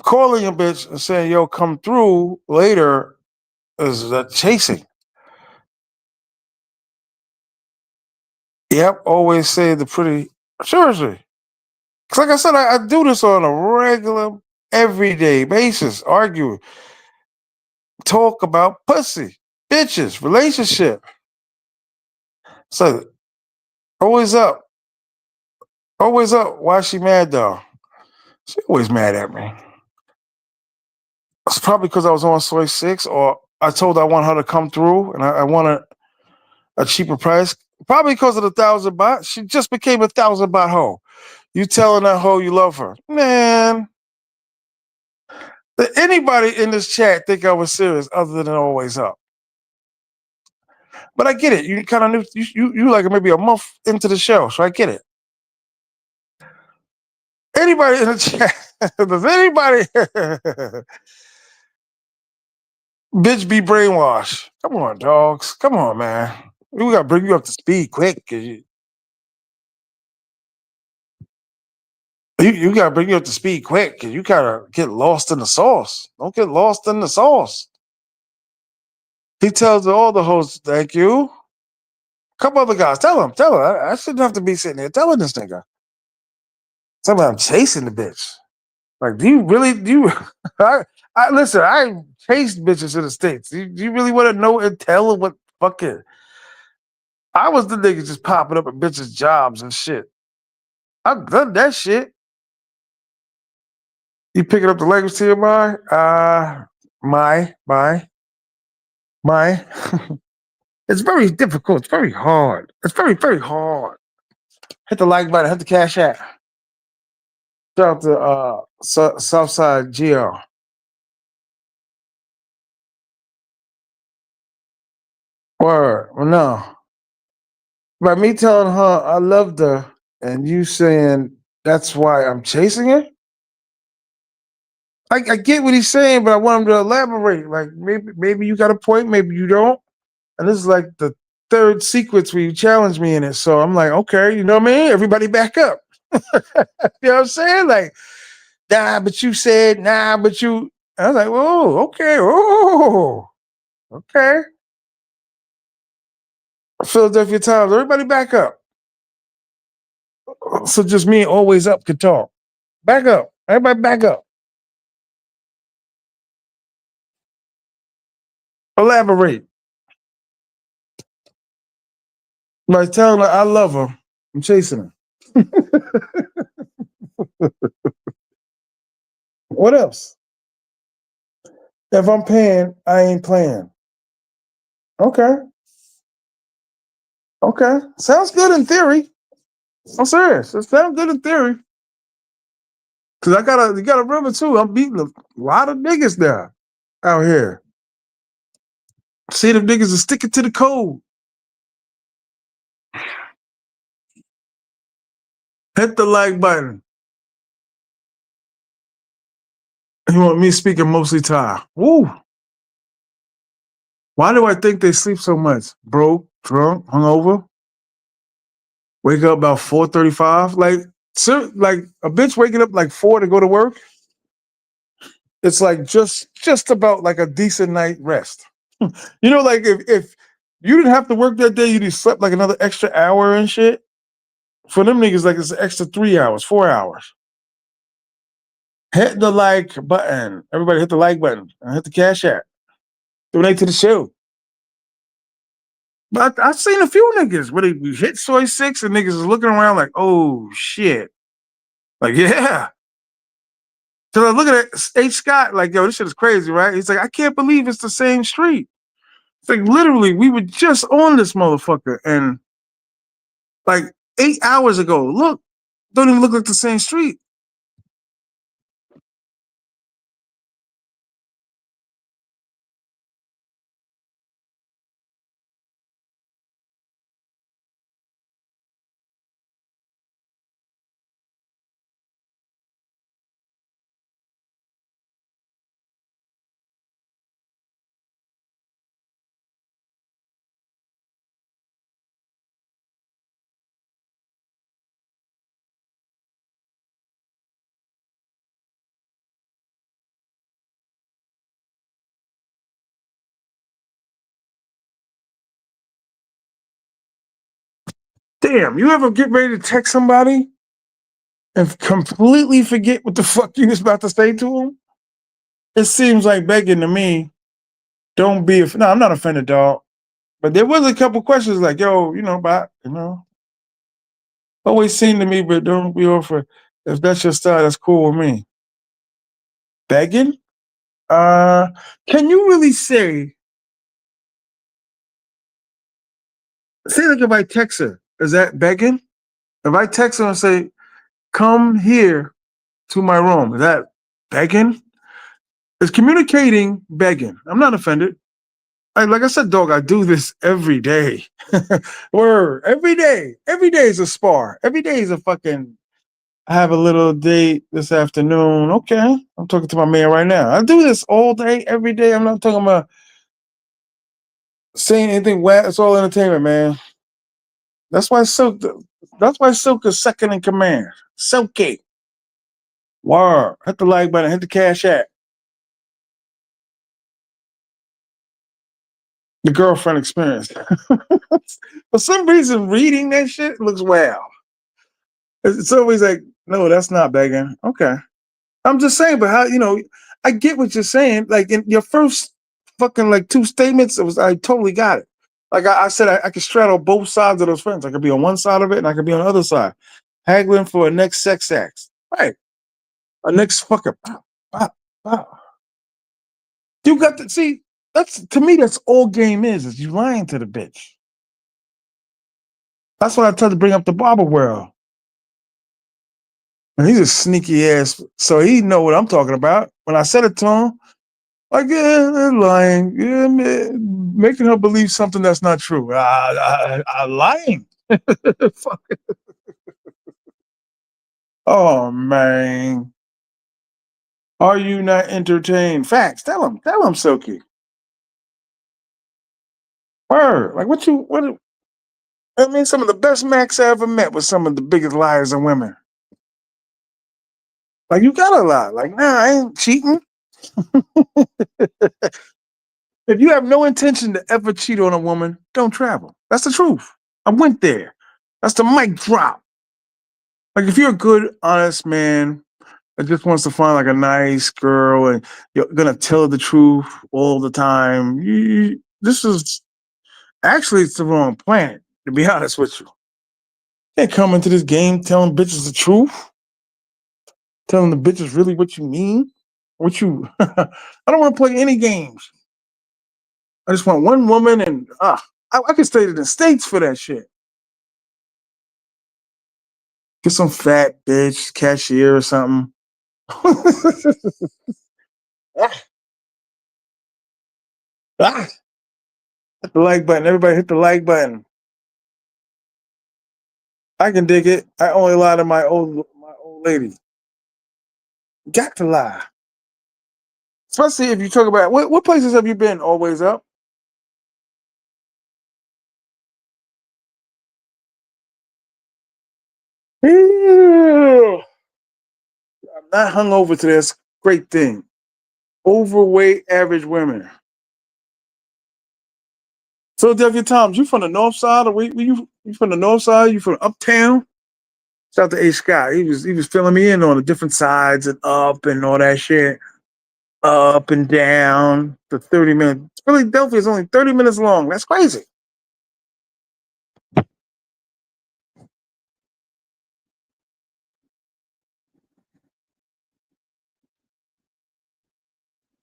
Calling a bitch and saying, yo, come through later is chasing. Yep, always say the pretty. Seriously. Because like I said, I do this on a regular, everyday basis. Argue, talk about pussy, bitches, relationship. So, always up. Always up. Why is she mad though? She always mad at me. It's probably because I was on Soy 6 or I told her I want her to come through and I want a cheaper price. Probably because of the 1,000 baht. She just became a 1,000 baht hoe. You telling that hoe you love her. Man. Did anybody in this chat think I was serious other than Always Up? But I get it. You kind of knew you like maybe a month into the show, so I get it. Anybody in the chat? Does anybody bitch be brainwashed? Come on, dogs. Come on, man. We gotta bring you up to speed quick. You gotta bring you up to speed quick because you gotta get lost in the sauce. Don't get lost in the sauce. He tells all the hosts, thank you. A couple other guys, tell him. I shouldn't have to be sitting here telling this nigga. Tell me I'm chasing the bitch. Like, do you I listen, I chased bitches in the States. Do you really want to know and tell what fucking I was the nigga just popping up at bitches' jobs and shit. I've done that shit. You picking up the language to your mind? My. It's very difficult. It's very hard. It's very, very hard. Hit the like button. Hit the cash app. Shout out to Southside Geo. Word. Well, no. By me telling her I loved her and you saying that's why I'm chasing her, I get what he's saying, but I want him to elaborate. Like maybe you got a point, maybe you don't. And this is like the third sequence where you challenge me in it. So I'm like, okay, you know what I mean? Everybody back up. You know what I'm saying? Like, nah, but you said, nah, but you. I was like, oh, okay, oh, okay. Philadelphia Times, everybody back up. So just me always up could talk. Back up. Everybody back up. Elaborate. Like telling her I love her. I'm chasing her. What else? If I'm paying, I ain't playing. Okay. Okay. Sounds good in theory. I'm serious. It sounds good in theory. Cause you gotta remember too, I'm beating a lot of niggas now out here. See them niggas are sticking to the code. Hit the like button. You want me speaking mostly Thai. Woo. Why do I think they sleep so much? Broke, drunk, hungover. Wake up about 4:35. Like a bitch waking up like 4 to go to work. It's like just about like a decent night rest. You know, like if you didn't have to work that day, you just slept like another extra hour and shit. For them niggas, like it's an extra 3 hours, 4 hours. Hit the like button. Everybody hit the like button. And hit the cash app. Donate to the show. But I've seen a few niggas where they hit soy six and niggas is looking around like, oh shit. Like, yeah. So I look at it, H. Scott, like, yo, this shit is crazy, right? He's like, I can't believe it's the same street. It's like literally, we were just on this motherfucker, and like 8 hours ago, look, don't even look like the same street. Damn, you ever get ready to text somebody and completely forget what the fuck you was about to say to them? It seems like begging to me. Don't be. No, I'm not offended, dog. But there was a couple questions like, yo, always seem to me, but don't be over. If that's your style, that's cool with me. Begging? Uh, can you really say like if I text her, is that begging? If I text her and say, come here to my room, is that begging? Is communicating begging? I'm not offended. Like I said, dog, I do this every day. Word, every day. Every day is a spar. Every day is a fucking. I have a little date this afternoon. Okay, I'm talking to my man right now. I do this all day, every day. I'm not talking about saying anything wet. It's all entertainment, man. That's why Silk. That's why Silk is second in command. Silky. Word. Hit the like button. Hit the cash app. The girlfriend experience. For some reason, reading that shit looks wow. It's always like, no, that's not begging. Okay. I'm just saying, but how, I get what you're saying. Like in your first fucking like two statements, I totally got it. Like I said, I could straddle both sides of those fence. I could be on one side of it and I could be on the other side. Haggling for a next sex act. Right. A next fucking pop, pop, pop. You got to see, that's to me, that's all game is you lying to the bitch. That's what I tried to bring up the barber world. And he's a sneaky ass, so he know what I'm talking about. When I said it to him, like, yeah, they're lying. Yeah, man. making her believe something that's not true. Lying. Fuck. Oh man, are you not entertained? Facts. Tell him, Silky. Word. Like what you what? I mean, some of the best Macs I ever met was some of the biggest liars and women. Like you gotta lie. Like nah, I ain't cheating. If you have no intention to ever cheat on a woman, don't travel. That's the truth. I went there. That's the mic drop. Like if you're a good, honest man that just wants to find like a nice girl and you're gonna tell the truth all the time, this is actually it's the wrong planet. To be honest with you, you can't come into this game telling bitches the truth, telling the bitches really what you mean, what you. I don't want to play any games. I just want one woman, and I could stay to the states for that shit. Get some fat bitch cashier or something. Ah, hit the like button. Everybody hit the like button. I can dig it. I only lie to my old lady. Got to lie. Especially if you talk about what places have you been always up? Yeah. I'm not hungover to this. Great thing. Overweight average women. Philadelphia Times, you from the north side or you from the north side? You from uptown? Shout out to A Scott. He was filling me in on the different sides and up and all that shit. Up and down for 30 minutes. Philadelphia is only 30 minutes long. That's crazy.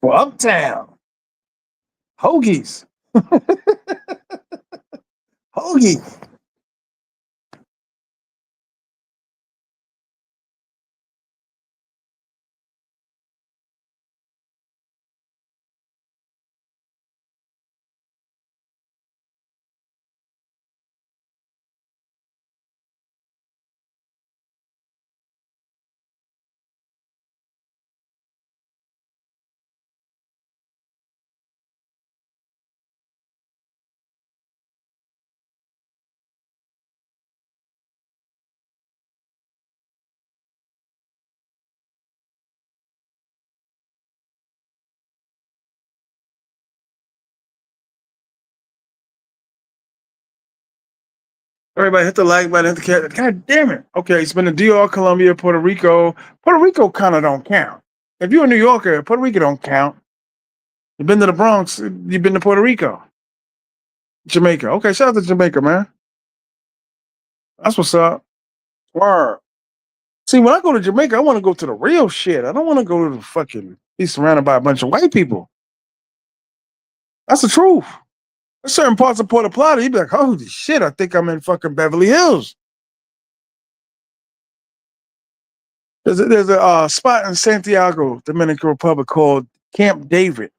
For uptown. Hoagies. Hoagies. Everybody hit the like button, hit the cat. God damn it. Okay, it's been to DR, Colombia, Puerto Rico. Puerto Rico kind of don't count. If you're a New Yorker, Puerto Rico don't count. You've been to the Bronx, you've been to Puerto Rico. Jamaica. Okay, shout out to Jamaica, man. That's what's up. Word. See, when I go to Jamaica, I want to go to the real shit. I don't want to go to the fucking be surrounded by a bunch of white people. That's the truth. There's certain parts of Puerto Plata, you'd be like, holy shit, I think I'm in fucking Beverly Hills. There's a spot in Santiago, Dominican Republic called Camp David.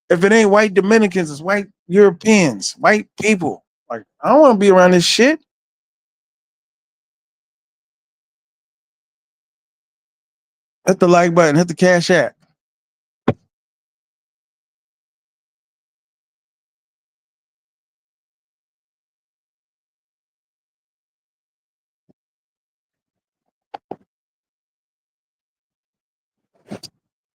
If it ain't white Dominicans, it's white Europeans, white people. Like, I don't want to be around this shit. Hit the like button, hit the cash app.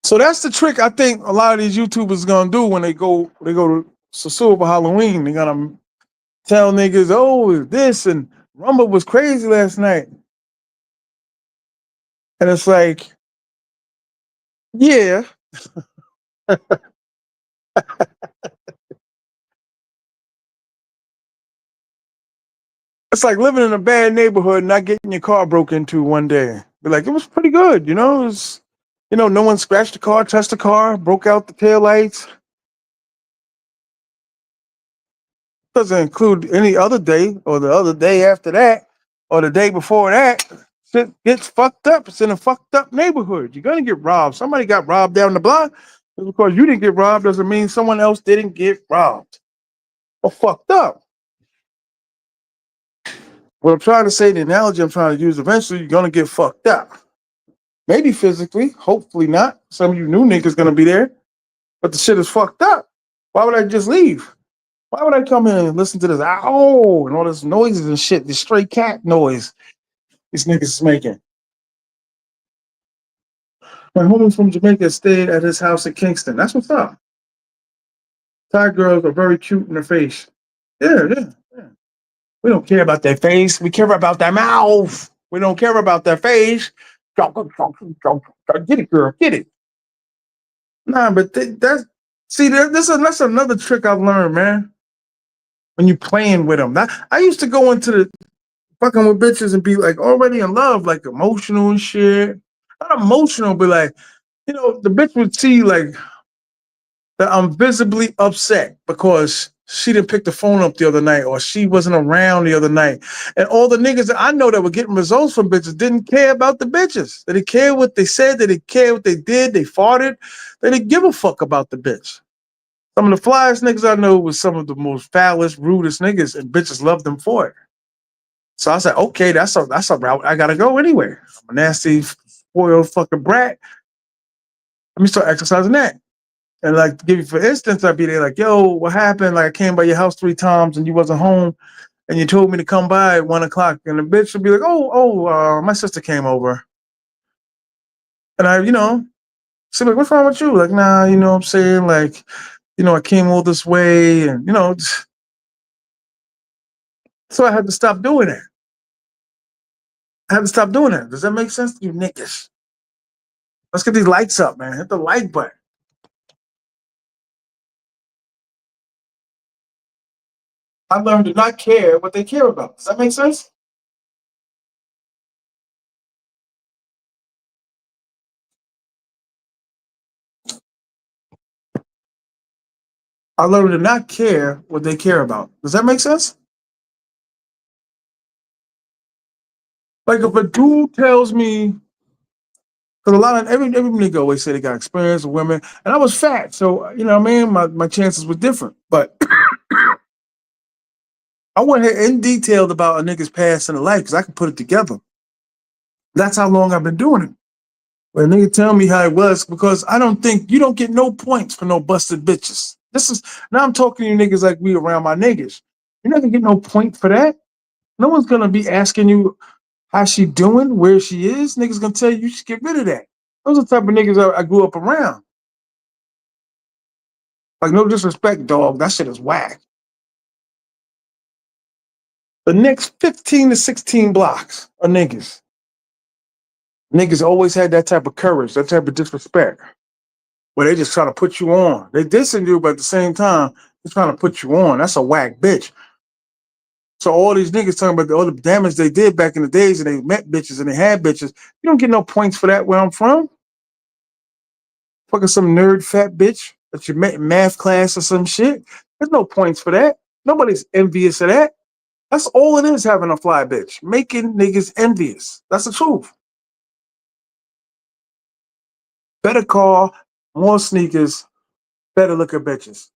So that's the trick I think a lot of these YouTubers gonna do when they go to SOSUA for Halloween. They're gonna tell niggas, oh, this and Rumble was crazy last night. And it's like, yeah, it's like living in a bad neighborhood and not getting your car broke into one day. Be like, it was pretty good, It was, no one scratched the car, touched the car, broke out the tail lights. Doesn't include any other day or the other day after that or the day before that. Shit gets fucked up. It's in a fucked up neighborhood. You're gonna get robbed. Somebody got robbed down the block. Just because you didn't get robbed doesn't mean someone else didn't get robbed or fucked up. What I'm trying to say, the analogy I'm trying to use, eventually you're gonna get fucked up. Maybe physically, hopefully not. Some of you new niggas gonna be there, but the shit is fucked up. Why would I just leave? Why would I come in and listen to this ow and all this noises and shit, this stray cat noise these niggas is making? My homie from Jamaica stayed at his house in Kingston. That's what's up. Thai girls are very cute in their face. Yeah, yeah, yeah. We don't care about their face. We care about their mouth. We don't care about their face. Get it, girl. Get it. Nah, but that's see, that's another trick I've learned, man. When you playing with them, I used to go into the fucking with bitches and be like already in love, like emotional and shit. Not emotional, but like the bitch would see like that I'm visibly upset because she didn't pick the phone up the other night or she wasn't around the other night. And all the niggas that I know that were getting results from bitches didn't care about the bitches. They didn't care what they said. They didn't care what they did. They farted. They didn't give a fuck about the bitch. Some of the flyest niggas I know was some of the most foulest, rudest niggas, and bitches loved them for it. So I said, okay, that's a route I gotta go anywhere. I'm a nasty, spoiled fucking brat. Let me start exercising that. And like to give you for instance, I'd be there like, yo, what happened? Like I came by your house 3 times and you wasn't home and you told me to come by at 1 o'clock. And the bitch would be like, my sister came over. And I, she'd be like, what's wrong with you? Like, nah, you know what I'm saying? Like, I came all this way and so I had to stop doing that. I had to stop doing that. Does that make sense to you niggas? Let's get these lights up, man. Hit the like button. I learned to not care what they care about. Does that make sense? I learned to not care what they care about. Does that make sense? Like if a dude tells me, because a lot of every nigga always say they got experience with women, and I was fat, so you know what I mean. My chances were different, but I went here in detailed about a nigga's past and life because I can put it together. That's how long I've been doing it. When a nigga tell me how it was, because I don't think you don't get no points for no busted bitches. This is now I'm talking to you niggas like we around my niggas. You're not gonna get no point for that. No one's gonna be asking you how she doing, where she is. Niggas gonna tell you should get rid of that. Those are the type of niggas I grew up around. Like no disrespect, dog. That shit is whack. The next 15 to 16 blocks are niggas. Niggas always had that type of courage, that type of disrespect. Where they just trying to put you on. They dissing you, but at the same time, they're trying to put you on. That's a whack bitch. So all these niggas talking about all the damage they did back in the days and they met bitches and they had bitches. You don't get no points for that where I'm from. Fucking some nerd fat bitch that you met in math class or some shit. There's no points for that. Nobody's envious of that. That's all it is having a fly bitch. Making niggas envious. That's the truth. Better car, more sneakers, better looking bitches.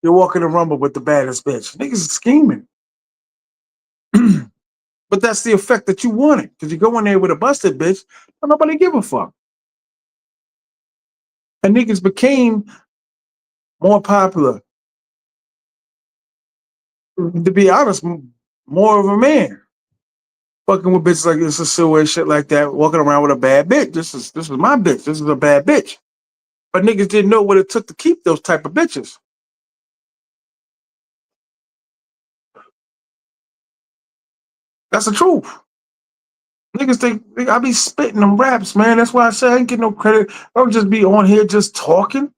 You're walking the rumble with the baddest bitch. Niggas is scheming. But that's the effect that you wanted. Because you go in there with a busted bitch, and nobody give a fuck. And niggas became more popular. To be honest, more of a man. Fucking with bitches like this is and shit like that, walking around with a bad bitch. This is my bitch. This is a bad bitch. But niggas didn't know what it took to keep those type of bitches. That's the truth. Niggas think I be spitting them raps, man. That's why I say I ain't get no credit. I don't just be on here just talking.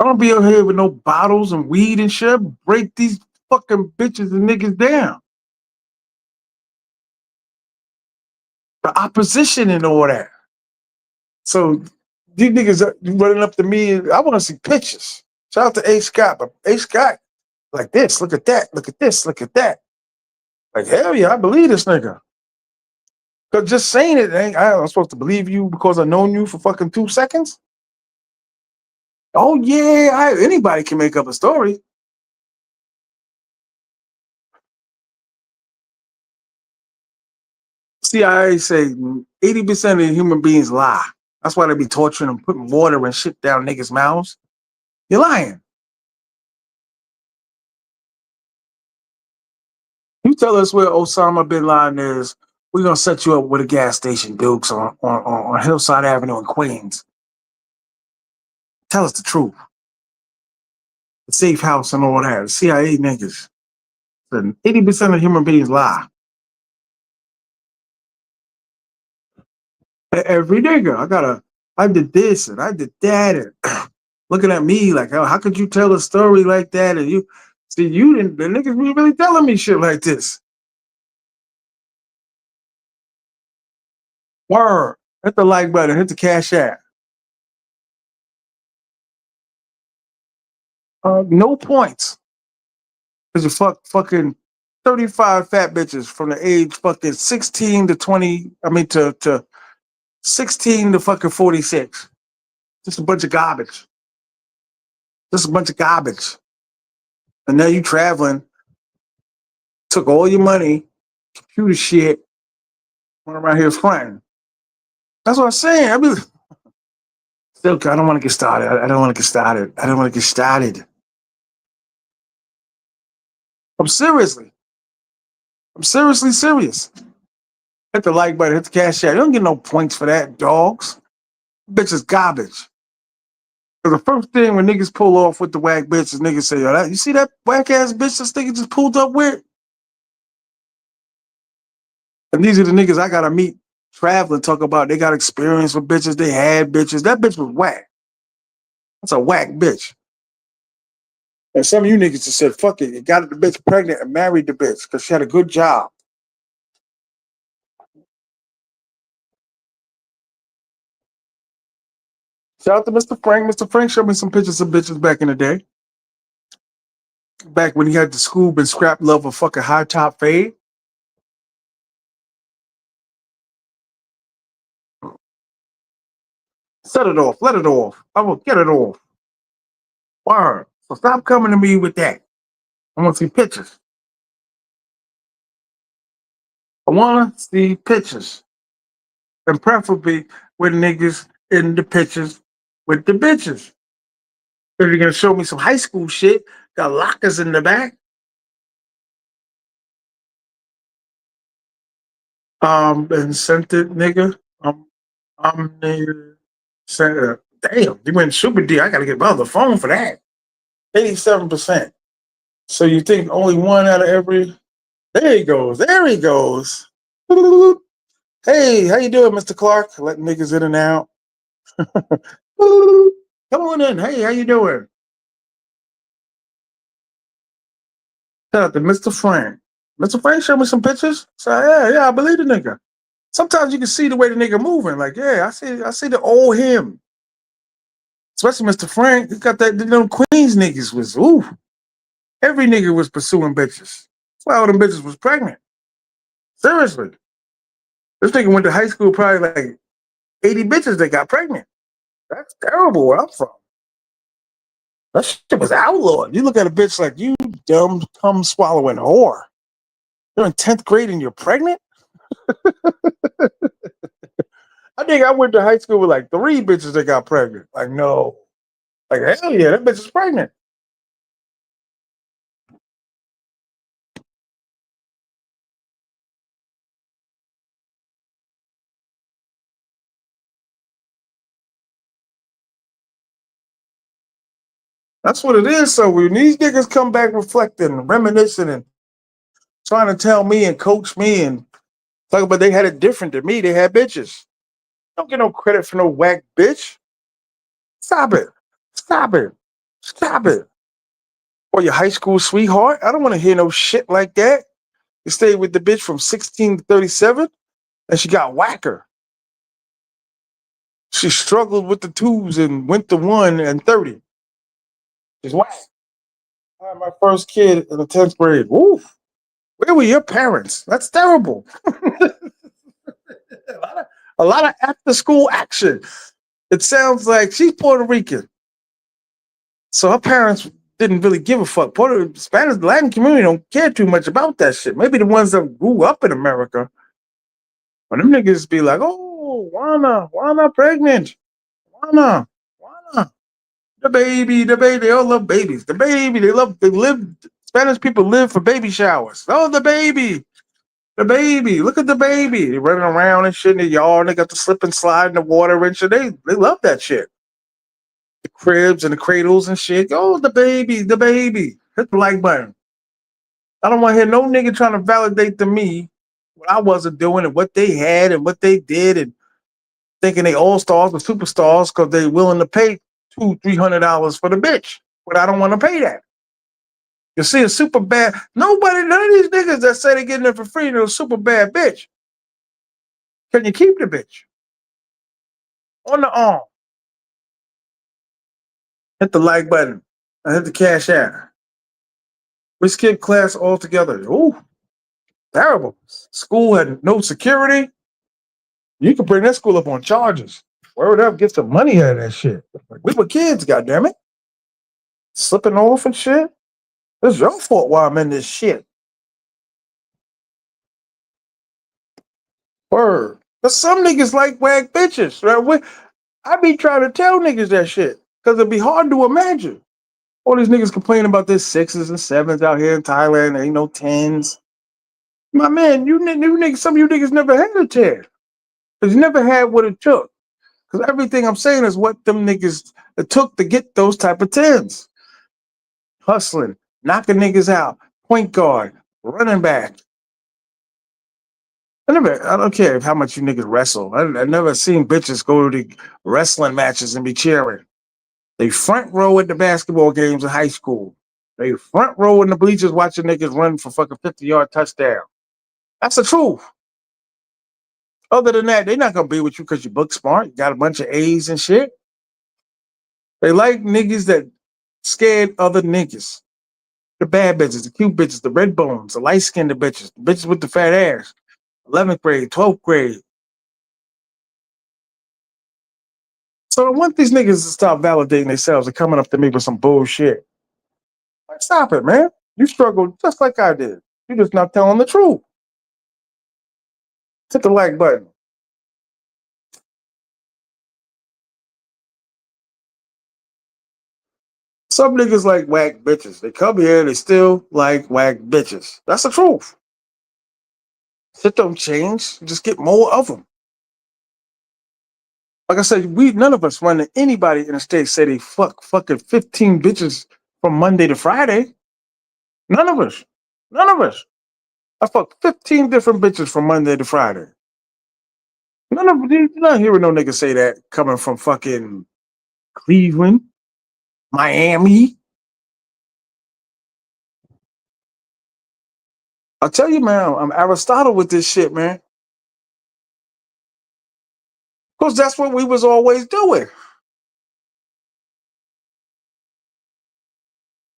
I don't be on here with no bottles and weed and shit. Break these fucking bitches and niggas down. The opposition and all that. So these niggas are running up to me. I want to see pictures. Shout out to A. Scott, but A. Scott, like this, look at that, look at this, look at that. Like, hell yeah, I believe this nigga. Because just saying it, I'm supposed to believe you because I've known you for fucking 2 seconds? Oh, yeah, anybody can make up a story. CIA say 80% of human beings lie. That's why they be torturing and putting water and shit down niggas' mouths. You're lying. You tell us where Osama bin Laden is, we're gonna set you up with a gas station, Dukes, on Hillside Avenue in Queens. Tell us the truth. The safe house and all that. The CIA niggas. 80% of human beings lie. Every nigga, I did this and I did that, and looking at me like, oh, how could you tell a story like that? And you see, you didn't. The niggas be really telling me shit like this. Word. Hit the like button. Hit the cash app. No points. Cause you fucking 35 fat bitches from the age fucking 16 to 20. I mean to 16 to fucking 46. Just a bunch of garbage. Just a bunch of garbage. And now you traveling, took all your money, computer shit, went around here fronting. That's what I'm saying. I mean, still, I don't want to get started. I don't want to get started. I don't want to get started. I'm seriously. I'm seriously serious. Hit the like button, hit the cash app. You don't get no points for that, dogs. Bitch is garbage. Because the first thing when niggas pull off with the whack bitch is niggas say, yo, you see that whack ass bitch this nigga just pulled up with? And these are the niggas I gotta meet, traveling, talk about they got experience with bitches, they had bitches. That bitch was whack. That's a whack bitch. And some of you niggas just said, fuck it, you got the bitch pregnant and married the bitch because she had a good job. Shout out to Mr. Frank. Mr. Frank showed me some pictures of bitches back in the day. Back when he had the Scoob and Scrap Love a fucking high top fade. Set it off. Let it off. I will get it off. Word. So stop coming to me with that. I want to see pictures. I want to see pictures. And preferably with niggas in the pictures with the bitches. If you're going to show me some high school shit, got lockers in the back. And sent it, nigga. I'm nigga. Damn, you went super deep. I got to get my other phone for that. 87%. So you think only one out of every. There he goes. There he goes. Hey, how you doing, Mr. Clark? Letting niggas in and out. Come on in. Hey, how you doing? Shout out to Mr. Frank. Mr. Frank showed me some pictures. So yeah, I believe the nigga. Sometimes you can see the way the nigga moving. Like, yeah, I see the old him. Especially Mr. Frank. He got that them Queens niggas was ooh. Every nigga was pursuing bitches. That's why all them bitches was pregnant. Seriously. This nigga went to high school, probably like 80 bitches that got pregnant. That's terrible where I'm from. That shit was outlawed. You look at a bitch like you dumb, cum swallowing whore. You're in 10th grade and you're pregnant? I think I went to high school with like 3 bitches that got pregnant. Like, no. Like, hell yeah, that bitch is pregnant. That's what it is. So when these niggas come back reflecting, reminiscing, and trying to tell me and coach me and talk about they had it different than me, they had bitches. Don't get no credit for no whack bitch. Stop it. Stop it. Stop it. Or your high school sweetheart. I don't want to hear no shit like that. You stayed with the bitch from 16 to 37 and she got whacker. She struggled with the twos and went to 1 and 30. She's whack. I had my first kid in the 10th grade. Woof. Where were your parents? That's terrible. A lot of after school action. It sounds like she's Puerto Rican. So her parents didn't really give a fuck. Spanish, Latin community don't care too much about that shit. Maybe the ones that grew up in America, when them niggas be like, oh, Juana pregnant. Juana. The baby. They all love babies. The baby, they live. Spanish people live for baby showers. Oh, the baby. The baby. Look at the baby. They running around and shit in the yard. They got the slip and slide in the water and shit. They love that shit. The cribs and the cradles and shit. Oh, the baby, the baby. Hit the like button. I don't want to hear no nigga trying to validate to me what I wasn't doing and what they had and what they did and thinking they all stars or superstars because they willing to pay $200-300 for the bitch. But I don't want to pay that. You see a super bad none of these niggas that say they getting it for free, they're a super bad bitch. Can you keep the bitch? On the arm. Hit the like button. I hit the cash app. We skipped class altogether. Ooh, terrible. School had no security. You could bring that school up on charges. Word up, get some money out of that shit. Like, we were kids, goddammit. Slipping off and shit. It's your fault why I'm in this shit. Word. But some niggas like whack bitches. Right? I be trying to tell niggas that shit. Because it'd be hard to imagine. All these niggas complaining about their sixes and sevens out here in Thailand. There ain't no tens. My man, you niggas, some of you niggas never had a 10. Because you never had what it took. Because everything I'm saying is what them niggas it took to get those type of tens. Hustling, knocking niggas out, point guard, running back. I don't care how much you niggas wrestle. I never seen bitches go to the wrestling matches and be cheering. They front row at the basketball games in high school. They front row in the bleachers watching niggas run for fucking 50-yard touchdown. That's the truth. Other than that, they not gonna be with you because you book smart. You got a bunch of A's and shit. They like niggas that scared other niggas. The bad bitches, the cute bitches, the red bones, the light skinned bitches, the bitches with the fat ass. 11th grade, 12th grade. So I want these niggas to stop validating themselves and coming up to me with some bullshit. Like, stop it, man. You struggled just like I did. You're just not telling the truth. Hit the like button. Some niggas like whack bitches. They come here, they still like whack bitches. That's the truth. Shit don't change. Just get more of them. Like I said, none of us run to anybody in the state say they fucking 15 bitches from Monday to Friday. None of us. None of us. I fucked 15 different bitches from Monday to Friday. You're not hearing no nigga say that coming from fucking Cleveland, Miami. I'll tell you, man, I'm Aristotle with this shit, man. Because that's what we was always doing.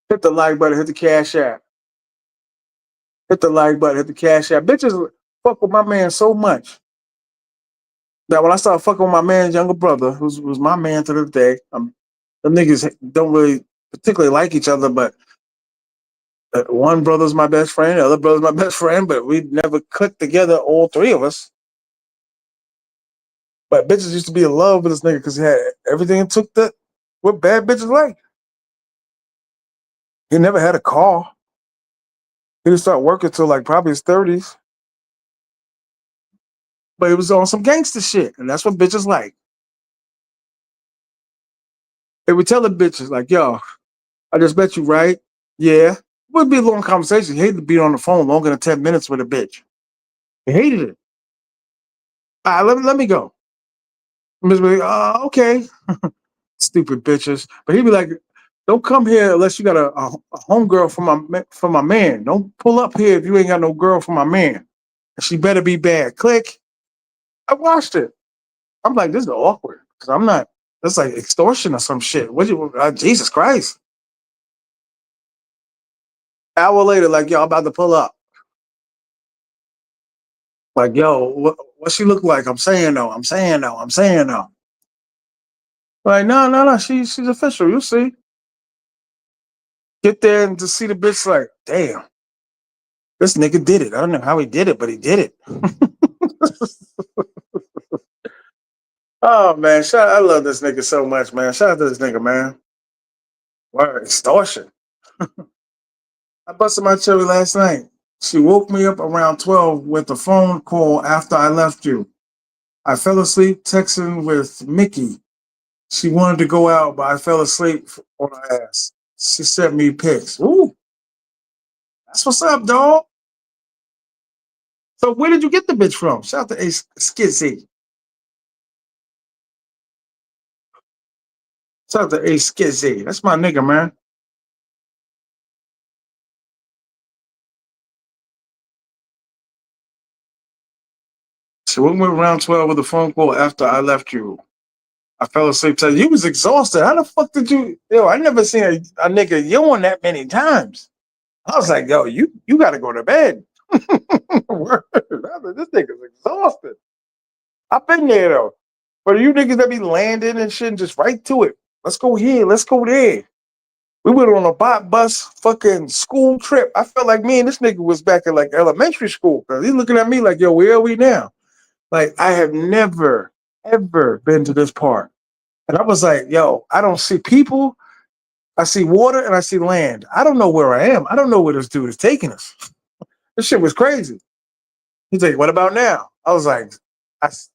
Hit the like button, hit the cash app. Hit the like button, hit the cash app. Bitches fuck with my man so much that when I started fucking with my man's younger brother, who was my man to this day, them niggas don't really particularly like each other, but one brother's my best friend, the other brother's my best friend, but we never clicked together, all three of us. But bitches used to be in love with this nigga because he had everything it took that what bad bitches like. He never had a car. He didn't start working till like probably his 30s. But he was on some gangster shit, and that's what bitches like. They would tell the bitches, like, yo, I just met you, right? Yeah. It would be a long conversation. He hated to be on the phone longer than 10 minutes with a bitch. He hated it. All right, let me go. Miss be like, okay. Stupid bitches. But he'd be like, don't come here unless you got a homegirl for my man. Don't pull up here if you ain't got no girl for my man. She better be bad. Click. I watched it. I'm like, this is awkward because I'm not. That's like extortion or some shit. Jesus Christ. Hour later, like, yo, I'm about to pull up. Like, yo, What she look like? I'm saying though. I'm saying though. I'm saying though. Like, no, no, no. She's official. You'll see. Get there and to see the bitch like, damn, this nigga did it. I don't know how he did it, but he did it. Oh man, I love this nigga so much, man. Shout out to this nigga, man. Wow, extortion. I busted my cherry last night. She woke me up around 12 with a phone call after I left you. I fell asleep texting with Mickey. She wanted to go out, but I fell asleep on her ass. She sent me pics. Ooh, that's what's up, dog. So where did you get the bitch from? Shout out to Ace Skizzy. Shout out to Ace Skizzy. That's my nigga, man. She woke me up around 12 with a phone call after I left you. I fell asleep. You was exhausted. How the fuck did you? Yo, I never seen a nigga yawn that many times. I was like, yo, you got to go to bed. Word. This nigga's exhausted. I've been there though. But you niggas that be landing and shit, and just right to it. Let's go here. Let's go there. We went on a bus fucking school trip. I felt like me and this nigga was back in like elementary school. Cause he's looking at me like, yo, where are we now? Like, I have never, ever been to this part. And I was like, yo, I don't see people. I see water and I see land. I don't know where I am. I don't know where this dude is taking us. This shit was crazy. He's like, what about now? I was like,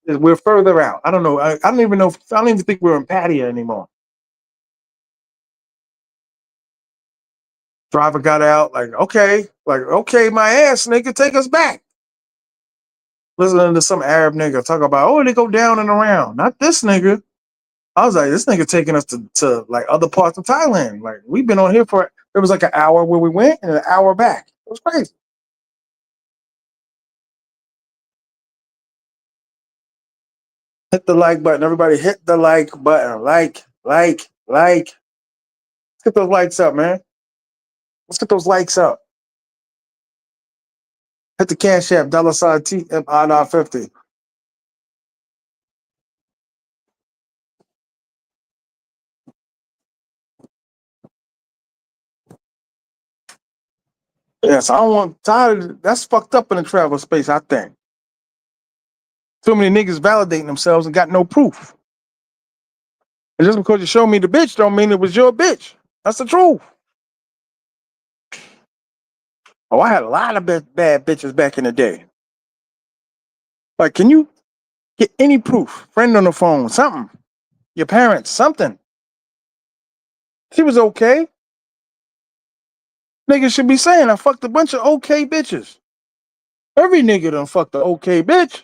we're further out. I don't know. I don't even know. I don't even think we're in Pattaya anymore. Driver got out, like, okay, my ass, nigga, take us back. Listening to some Arab nigga talk about, oh, they go down and around. Not this nigga. I was like, this nigga taking us to like other parts of Thailand. Like, we've been on here for, it was like an hour where we went and an hour back. It was crazy. Hit the like button. Everybody hit the like button. Like. Let's get those likes up, man. Let's get those likes up. Hit the cash app, $ TMI 50. Yes, I don't want tired. That's fucked up in the travel space, I think. Too many niggas validating themselves and got no proof. And just because you show me the bitch don't mean it was your bitch. That's the truth. Oh, I had a lot of bad bitches back in the day. Like, can you get any proof? Friend on the phone, something. Your parents, something. She was okay. Niggas should be saying I fucked a bunch of okay bitches. Every nigga done fucked a okay bitch.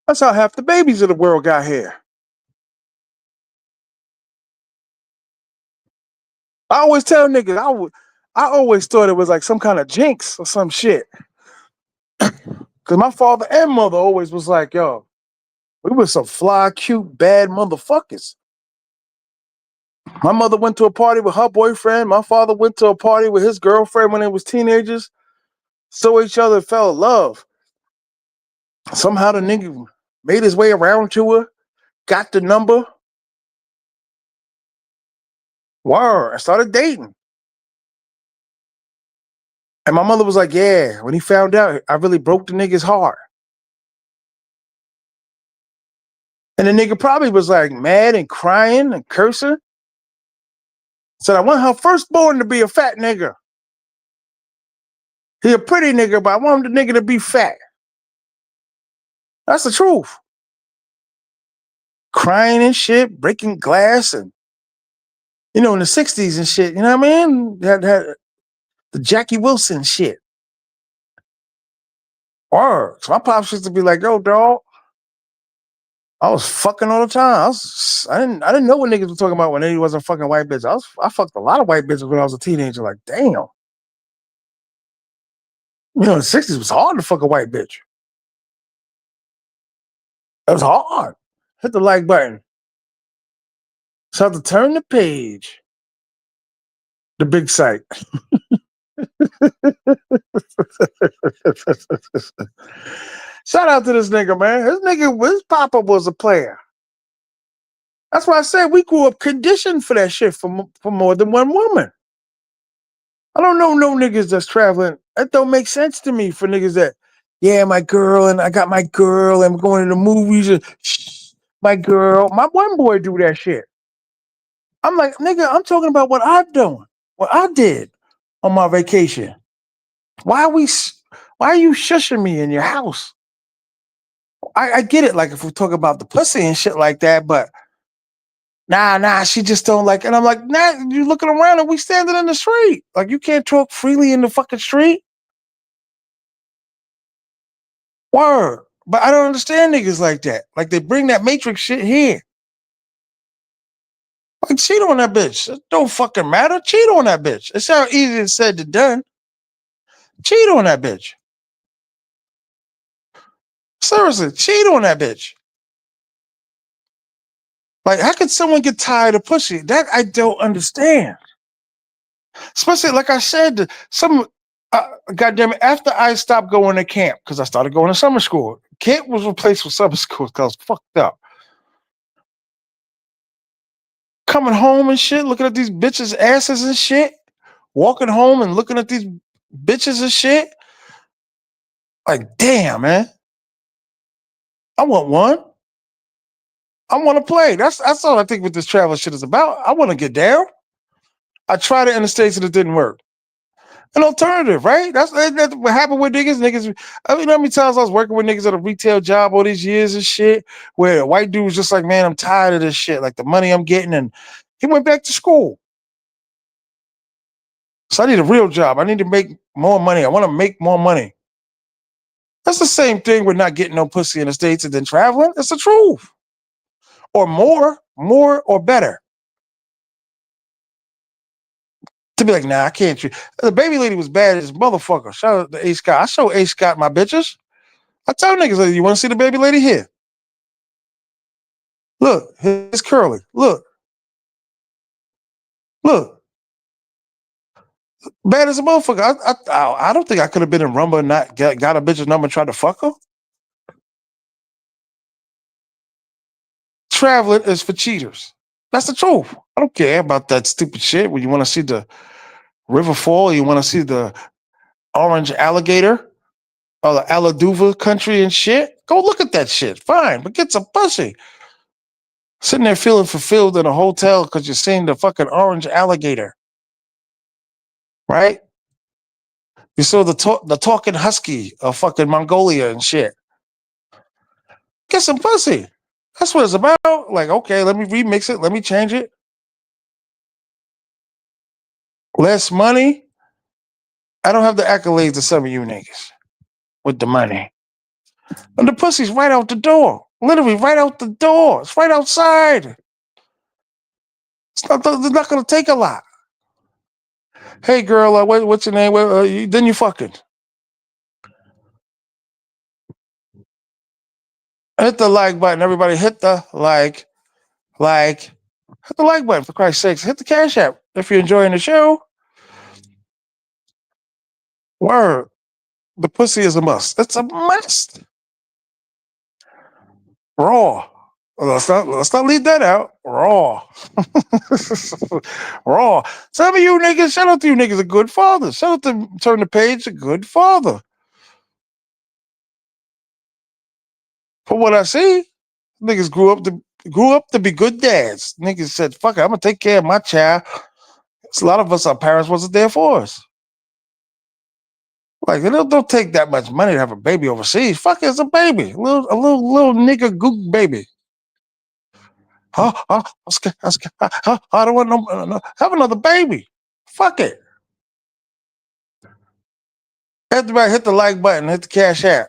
That's how half the babies of the world got here. I always tell niggas, I always thought it was like some kind of jinx or some shit. Cause my father and mother always was like, yo, we were some fly, cute, bad motherfuckers. My mother went to a party with her boyfriend. My father went to a party with his girlfriend when they was teenagers. Saw each other, fell in love. Somehow the nigga made his way around to her, got the number. Word, I started dating. And my mother was like, yeah, when he found out, I really broke the nigga's heart. And the nigga probably was like mad and crying and cursing. Said, I want her firstborn to be a fat nigga. He a pretty nigga, but I want the nigga to be fat. That's the truth. Crying and shit, breaking glass, and in the 60s and shit, you know what I mean? Had the Jackie Wilson shit. Or so my pops used to be like, yo, dog, I was fucking all the time. I didn't know what niggas were talking about when they wasn't fucking white bitches. I fucked a lot of white bitches when I was a teenager. Like, damn. The 60s was hard to fuck a white bitch. It was hard. Hit the like button. So I have to turn the page. The big site. Shout out to this nigga, man. His papa was a player. That's why I said we grew up conditioned for that shit for more than one woman. I don't know no niggas that's traveling. That don't make sense to me for niggas that, yeah, my girl, and I got my girl, and we're going to the movies, and shh, my girl. My one boy do that shit. I'm like, nigga, I'm talking about what I'm doing, what I did on my vacation. Why are you shushing me in your house? I get it, like if we talk about the pussy and shit like that, but nah, she just don't like it. And I'm like, nah, you looking around and we standing in the street. Like you can't talk freely in the fucking street. Word. But I don't understand niggas like that. Like they bring that matrix shit here. Like cheat on that bitch. It don't fucking matter. Cheat on that bitch. It's how easy it's said than done. Cheat on that bitch. Seriously, cheat on that bitch. Like, how could someone get tired of pussy? That I don't understand. Especially, like I said, goddamn it, after I stopped going to camp, because I started going to summer school. Camp was replaced with summer school because I was fucked up. Coming home and shit, looking at these bitches' asses and shit. Walking home and looking at these bitches and shit. Like, damn, man. I want one. I want to play. That's all I think what this travel shit is about. I want to get down. I tried it in the States and it didn't work. An alternative, right? That's what happened with niggas. Niggas, I mean, how many times I was working with niggas at a retail job all these years and shit, where a white dude was just like, man, I'm tired of this shit. Like the money I'm getting, and he went back to school. So I need a real job. I need to make more money. I want to make more money. That's the same thing with not getting no pussy in the States and then traveling. It's the truth. Or more or better. To be like, nah, I can't. The baby lady was bad as motherfucker. Shout out to A. Scott. I show A. Scott my bitches. I tell niggas, like, you want to see the baby lady here? Look, it's curly. Look. Bad as a motherfucker. I don't think I could have been in Rumble and not got a bitch's number and tried to fuck her. Traveling is for cheaters. That's the truth. I don't care about that stupid shit when you want to see the river fall, you want to see the orange alligator or the Aladuva country and shit. Go look at that shit. Fine, but get some pussy. Sitting there feeling fulfilled in a hotel because you're seeing the fucking orange alligator. Right? You saw the talking husky of fucking Mongolia and shit. Get some pussy. That's what it's about. Like, okay, let me remix it. Let me change it. Less money. I don't have the accolades of some of you niggas with the money. And the pussy's right out the door. Literally right out the door. It's right outside. It's not going to take a lot. Hey, girl, what's your name? Then you fucking. Hit the like button. Everybody hit the like. Hit the like button, for Christ's sakes. Hit the Cash App if you're enjoying the show. Word. The pussy is a must. It's a must. Raw. Let's not leave that out. Raw. Raw. Some of you niggas, shout out to you niggas, a good father. Shout out to Turn the Page, a good father. From what I see, niggas grew up to be good dads. Niggas said, fuck it, I'm gonna take care of my child. A lot of us, our parents wasn't there for us. Like, they don't take that much money to have a baby overseas. Fuck, it's a baby. A little nigga gook baby. I don't want no, have another baby. Fuck it. Everybody hit the like button, hit the Cash App.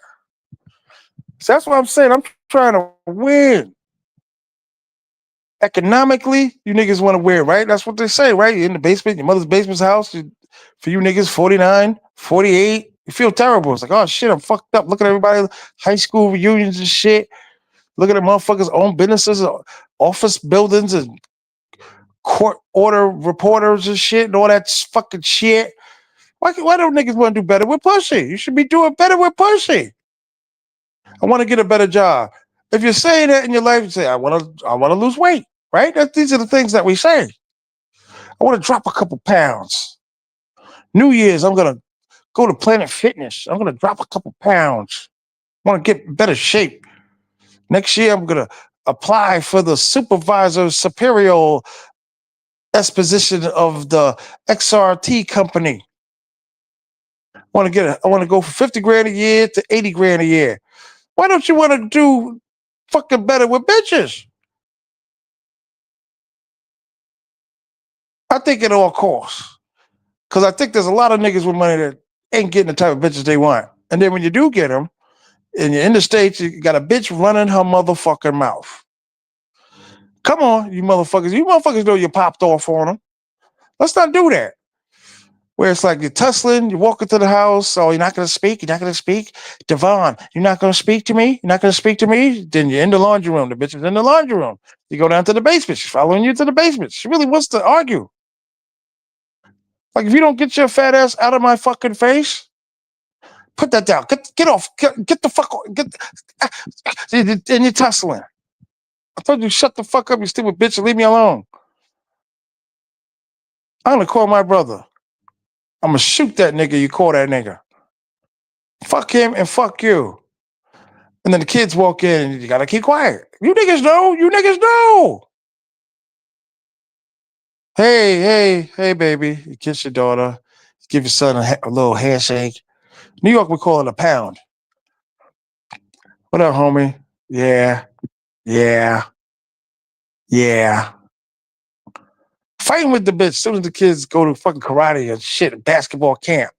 So that's what I'm saying. I'm trying to win. Economically, you niggas want to win, right? That's what they say, right? You're in the basement, your mother's basement's house. For you niggas, 49, 48, you feel terrible. It's like, oh shit, I'm fucked up. Look at everybody, high school reunions and shit. Look at the motherfuckers' own businesses, office buildings, and court order reporters and shit, and all that fucking shit. Why don't niggas want to do better with pussy? You should be doing better with pussy. I want to get a better job. If you're saying that in your life, you say, I want to lose weight, right? These are the things that we say. I want to drop a couple pounds. New Year's, I'm going to go to Planet Fitness. I'm going to drop a couple pounds. I want to get in better shape. Next year, I'm going to apply for the supervisor superior exposition of the XRT company. I want to go from 50 grand a year to 80 grand a year. Why don't you want to do fucking better with bitches? I think at all costs. Because I think there's a lot of niggas with money that ain't getting the type of bitches they want. And then when you do get them, and you're in the States, you got a bitch running her motherfucking mouth. Come on, you motherfuckers. You motherfuckers know you popped off on them. Let's not do that. Where it's like you're tussling, you walk into the house, oh, you're not going to speak, you're not going to speak. Devon, you're not going to speak to me? You're not going to speak to me? Then you're in the laundry room. The bitch is in the laundry room. You go down to the basement. She's following you to the basement. She really wants to argue. Like, if you don't get your fat ass out of my fucking face, put that down. Get off. Get the fuck off. And you're tussling. I told you, shut the fuck up, you stupid bitch, and leave me alone. I'm going to call my brother. I'm going to shoot that nigga you call that nigga. Fuck him and fuck you. And then the kids walk in and you got to keep quiet. You niggas know. You niggas know. Hey, baby. You kiss your daughter. Give your son a little handshake. New York, we call it a pound. What up, homie? Yeah. Fighting with the bitch as soon as the kids go to fucking karate and shit, basketball camp.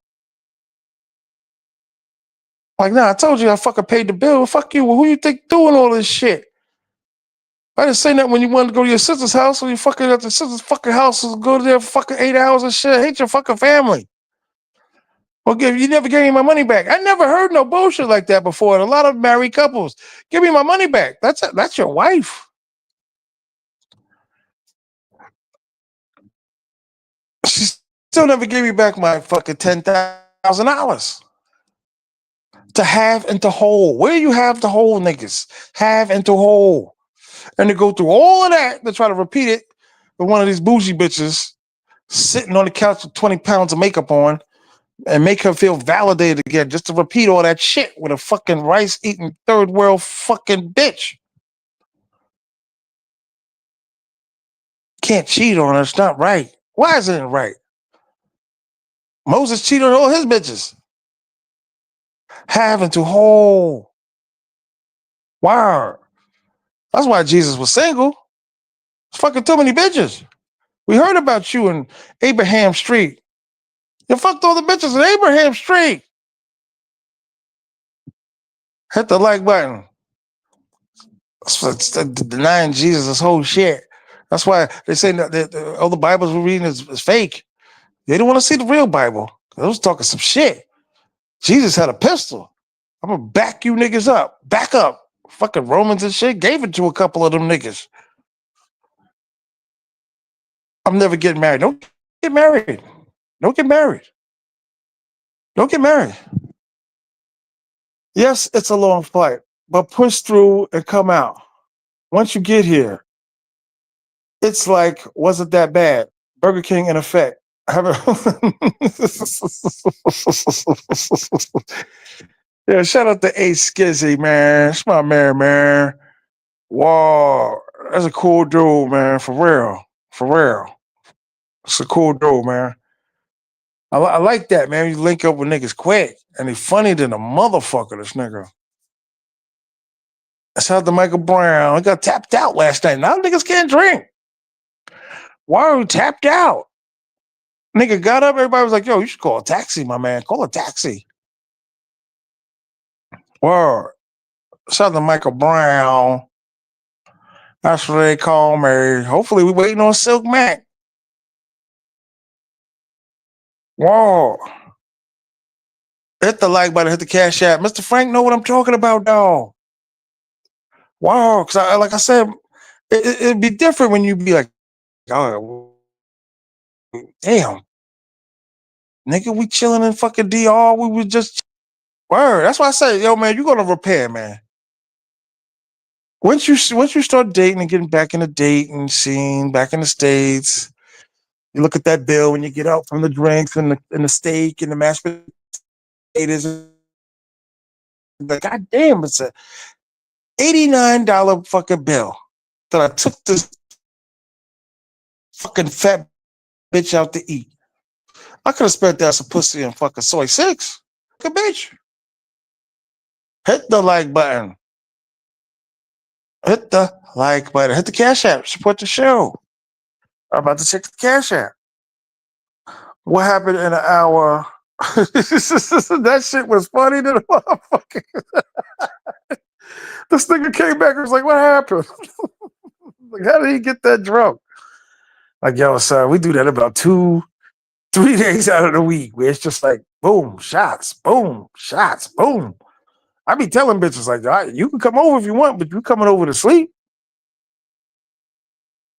Like, nah, I told you I fucking paid the bill. Fuck you. Well, who you think doing all this shit? I didn't say that when you wanted to go to your sister's house, or you fucking at the sister's fucking house, go to there for fucking 8 hours and shit. I hate your fucking family. Well, you never gave me my money back. I never heard no bullshit like that before. And a lot of married couples, give me my money back. That's your wife. She still never gave me back my fucking $10,000 to have and to hold. Where you have to hold, niggas? Have and to hold. And to go through all of that to try to repeat it with one of these bougie bitches sitting on the couch with 20 pounds of makeup on and make her feel validated again just to repeat all that shit with a fucking rice-eating third world fucking bitch. Can't cheat on her. It's not right. Why isn't it right? Moses cheated on all his bitches. Having to hold. Why? That's why Jesus was single. There's fucking too many bitches. We heard about you in Abraham Street. You fucked all the bitches in Abraham Street. Hit the like button. That's denying Jesus this whole shit. That's why they say that all the Bibles we're reading is fake. They don't want to see the real Bible. They was talking some shit. Jesus had a pistol. I'm going to back you niggas up. Back up. Fucking Romans and shit gave it to a couple of them niggas. I'm never getting married. Don't get married. Don't get married. Don't get married. Yes, it's a long flight, but push through and come out. Once you get here, it's like, wasn't that bad? Burger King in effect. Yeah, shout out to A Skizzy, man. It's my man. Wow, that's a cool dude, man. For real. It's a cool dude, man. I like that, man. You link up with niggas quick, and he funny than a motherfucker, this nigga. Shout out to Michael Brown. He got tapped out last night. Now niggas can't drink. Why are we tapped out? Nigga got up, everybody was like, yo, you should call a taxi, my man. Call a taxi. Word. Shout out to Michael Brown. That's what they call me. Hopefully we waiting on Silk Mac. Whoa. Hit the like button, hit the cash app. Mr. Frank know what I'm talking about, dog. Wow. Because like I said, it'd be different when you be like, oh, damn. Nigga, we chilling in fucking DR. We was just word. That's why I say, yo, man, you gonna repair, man. once you start dating and getting back in the dating scene, back in the States, you look at that bill when you get out from the drinks and the steak and the mashed potatoes. Like, God damn, it's a $89 fucking bill that I took this fucking fat bitch out to eat. I could have spent that some pussy and fucking soy six. Fucking bitch. Hit the like button. Hit the like button. Hit the Cash App. Support the show. I'm about to check the Cash App. What happened in an hour? That shit was funny to the motherfucker. This nigga came back and was like, what happened? Like, how did he get that drunk? Like, yo, son, we do that about 2-3 days out of the week where it's just like, boom, shots, boom, shots, boom. I be telling bitches like, all right, you can come over if you want, but you coming over to sleep.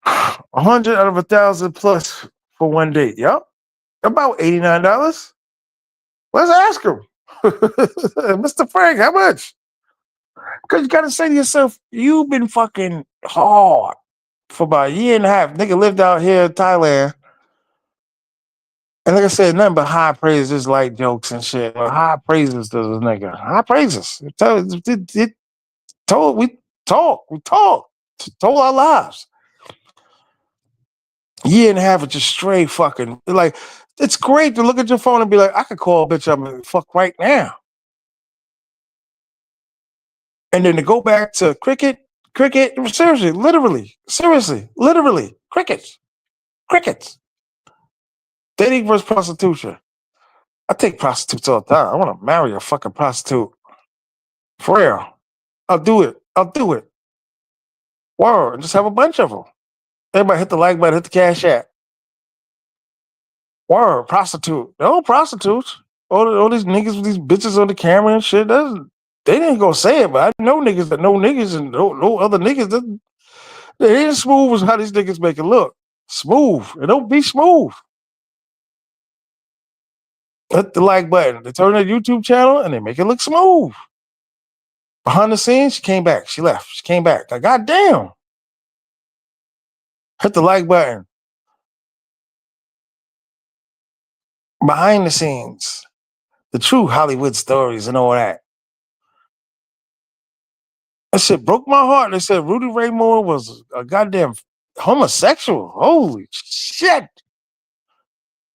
100 out of 1,000 plus for one date. Yup. About $89. Let's ask him. Mr. Frank, how much? Because you got to say to yourself, you've been fucking hard for about a year and a half. Nigga lived out here in Thailand. And like I said, nothing but high praises, light jokes and shit. High praises to this nigga. High praises. We told our lives. Year and a half of just straight fucking, like, it's great to look at your phone and be like, I could call a bitch up and fuck right now. And then to go back to cricket, seriously, literally, crickets. Dating versus prostitution. I take prostitutes all the time. I want to marry a fucking prostitute. For real. I'll do it. Word. Just have a bunch of them. Everybody hit the like button, hit the Cash App. Word. Prostitute. No prostitutes. All these niggas with these bitches on the camera and shit. They didn't go say it, but I know niggas that know niggas and no other niggas. They ain't smooth as how these niggas make it look. Smooth. It don't be smooth. Hit the like button. They turn their YouTube channel and they make it look smooth. Behind the scenes, she came back. She left. She came back. Like, goddamn. Hit the like button. Behind the scenes. The true Hollywood stories and all that. That shit broke my heart. They said Rudy Ray Moore was a goddamn homosexual. Holy shit.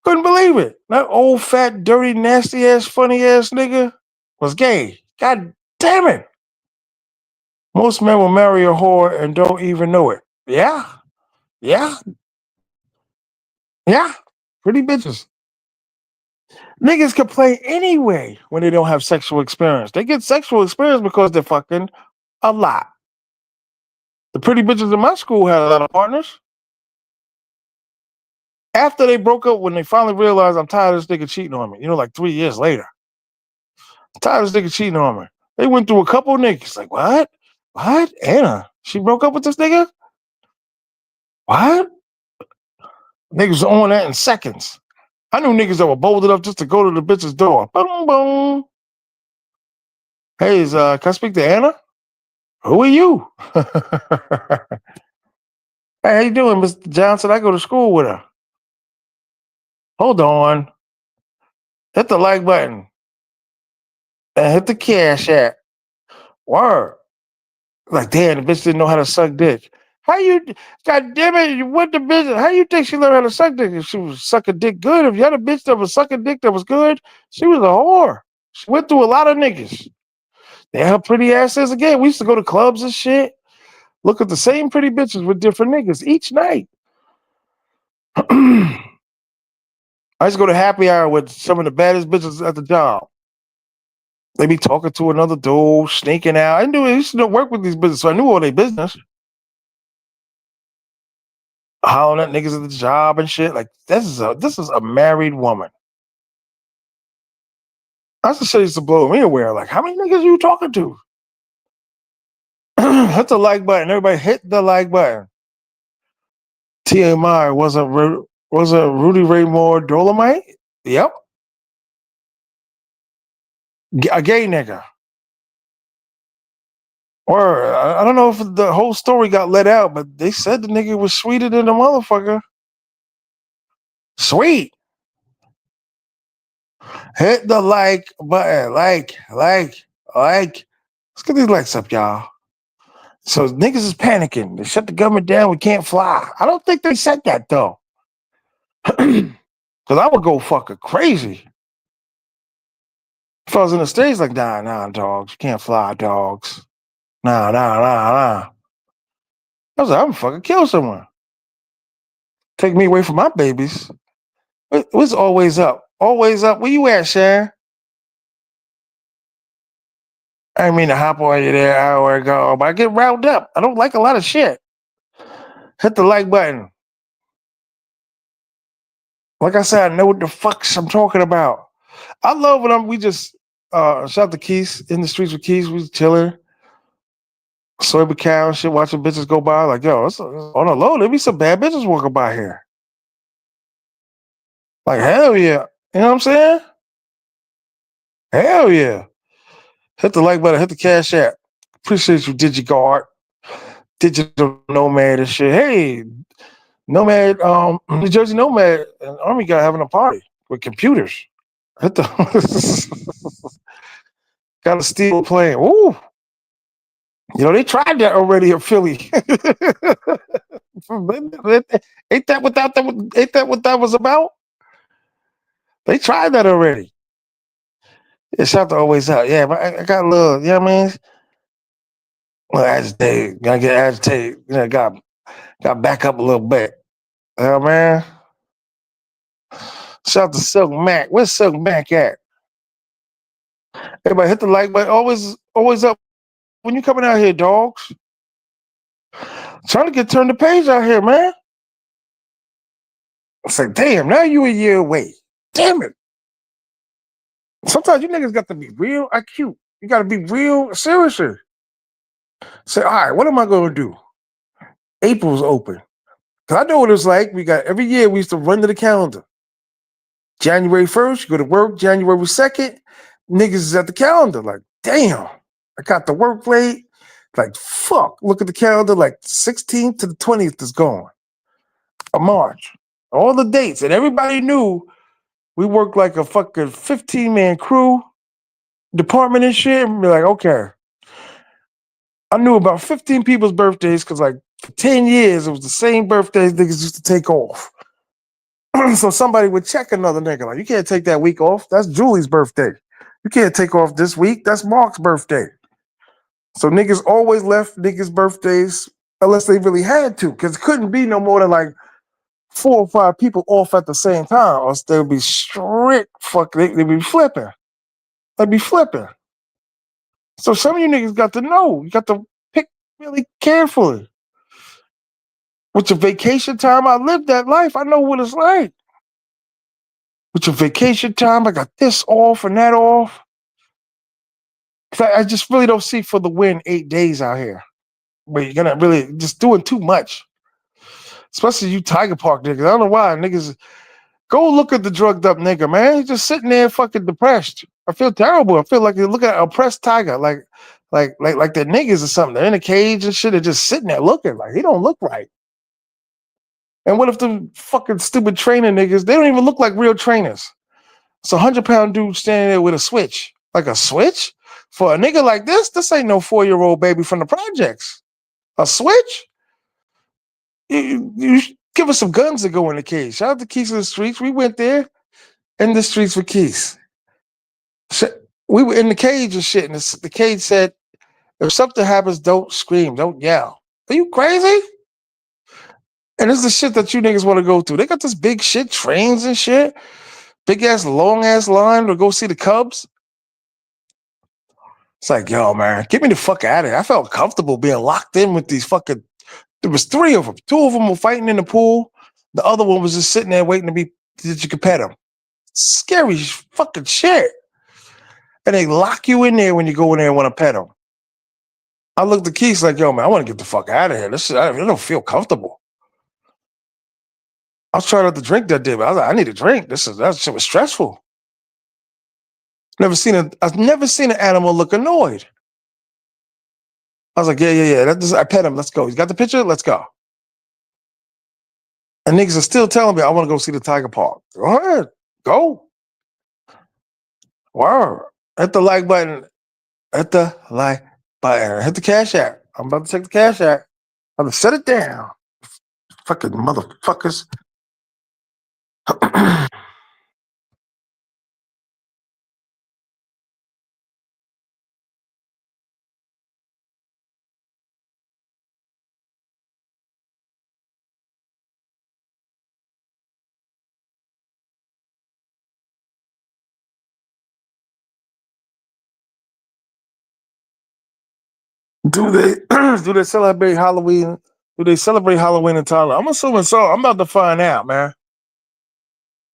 Couldn't believe it. That old, fat, dirty, nasty ass, funny ass nigga was gay. God damn it. Most men will marry a whore and don't even know it. Yeah. Pretty bitches. Niggas complain anyway when they don't have sexual experience. They get sexual experience because they're fucking a lot. The pretty bitches in my school had a lot of partners. After they broke up, when they finally realized I'm tired of this nigga cheating on me, like 3 years later. I'm tired of this nigga cheating on me. They went through a couple of niggas. Like, what? What? Anna, she broke up with this nigga? What? Niggas on that in seconds. I knew niggas that were bold enough just to go to the bitch's door. Boom, boom. Hey, can I speak to Anna? Who are you? Hey, how you doing, Mr. Johnson? I go to school with her. Hold on. Hit the like button. And hit the Cash App. Word. Like, damn, the bitch didn't know how to suck dick. God damn it, what the bitch, how you think she learned how to suck dick? If she was sucking dick good, if you had a bitch that was sucking dick that was good, she was a whore. She went through a lot of niggas. They had pretty asses again. We used to go to clubs and shit. Look at the same pretty bitches with different niggas each night. I used to go to happy hour with some of the baddest bitches at the job. They be talking to another dude, sneaking out. I used to work with these bitches, so I knew all their business. Hollering at niggas at the job and shit. Like, this is a married woman. That's the shit used to blow me away. Like, how many niggas are you talking to? Hit the like button. Everybody hit the like button. T.M.I. wasn't Rudy Ray Moore Dolomite? Yep. A gay nigga. Or I don't know if the whole story got let out, but they said the nigga was sweeter than the motherfucker. Sweet. Hit the like button. Like. Let's get these likes up, y'all. So niggas is panicking. They shut the government down. We can't fly. I don't think they said that though. Because I would go fucking crazy. If I was in the States, like, nah, dogs. You can't fly, dogs. Nah. I was like, I'm gonna fucking kill someone. Take me away from my babies. What's always up? Always up. Where you at, Sharon? I didn't mean to hop on you there an hour ago, but I get riled up. I don't like a lot of shit. Hit the like button. Like I said, I know what the fucks I'm talking about. I love when we just shout out to Keys in the streets with Keys. We chilling, soybean cow and shit, watching bitches go by. Like, yo, it's on the low. There be some bad bitches walking by here. Like, hell yeah. You know what I'm saying? Hell yeah. Hit the like button, hit the cash app. Appreciate you, DigiGuard, Digital Nomad and shit. Hey, Nomad, New Jersey Nomad and Army guy having a party with computers. Hit the got a steel plane. Ooh. You know, they tried that already in Philly. Ain't that what that was about? They tried that already. It's out to always out. Yeah, but I got a little, you know what I mean? A little agitated. Gotta get agitated. You know, got back up a little bit. You know, man. Shout out to Silk Mac. Where's Silk Mac at? Everybody hit the like button. Always up. When you coming out here, dogs? Trying to get turned the page out here, man. It's like, damn, now you a year away. Damn it. Sometimes you niggas got to be real acute. You got to be real serious. Say, all right, what am I going to do? April's open. Because I know what it's like. We got every year we used to run to the calendar. January 1st, you go to work. January 2nd, niggas is at the calendar. Like, damn, I got to work late. Like, fuck, look at the calendar. Like, 16th to the 20th is gone. Of March. All the dates. And everybody knew we worked like a fucking 15-man crew, department and shit. And be like, okay. I knew about 15 people's birthdays because, like, for 10 years, it was the same birthdays niggas used to take off. So somebody would check another nigga. Like, you can't take that week off. That's Julie's birthday. You can't take off this week. That's Mark's birthday. So niggas always left niggas' birthdays unless they really had to, because it couldn't be no more than like 4 or 5 people off at the same time, or else they'd be strict. Fuck, they'd be flipping. They'd be flipping. So some of you niggas got to know. You got to pick really carefully. With your vacation time, I lived that life. I know what it's like. With your vacation time, I got this off and that off. I just really don't see for the win 8 days out here. But you're gonna really just doing too much. Especially you Tiger Park niggas. I don't know why niggas go look at the drugged up nigga, man. He's just sitting there fucking depressed. I feel terrible. I feel like you look at an oppressed tiger, like the niggas or something. They're in a cage and shit. They're just sitting there looking like he don't look right. And what if the fucking stupid trainer niggas, they don't even look like real trainers. It's 100-pound dude standing there with a switch. Like a switch? For a nigga like this ain't no 4-year-old baby from the projects. A switch? You give us some guns to go in the cage. Shout out to Keys in the streets. We went there in the streets with Keys. We were in the cage and shit, and the cage said, if something happens, don't scream, don't yell. Are you crazy? And this is the shit that you niggas want to go through. They got this big shit, trains and shit, big ass, long ass line to go see the Cubs. It's like, yo, man, get me the fuck out of here. I felt comfortable being locked in with these fucking. There was 3 of them. 2 of them were fighting in the pool. The other one was just sitting there waiting to be that you could pet him. Scary fucking shit. And they lock you in there when you go in there and want to pet them. I looked at Keith like, yo, man, I want to get the fuck out of here. This shit, I don't feel comfortable. I was trying not to drink that day, but I was like, I need a drink. That shit was stressful. I've never seen an animal look annoyed. I was like, yeah. I pet him. Let's go. You got the picture? Let's go. And niggas are still telling me I want to go see the Tiger Park. Go ahead. Go. Wow. Hit the like button. Hit the like button. Hit the cash app. I'm about to take the cash app. I'm going to shut it down. Fucking motherfuckers. Do they do they celebrate Halloween? Do they celebrate Halloween in Thailand? I'm assuming so. I'm about to find out, man.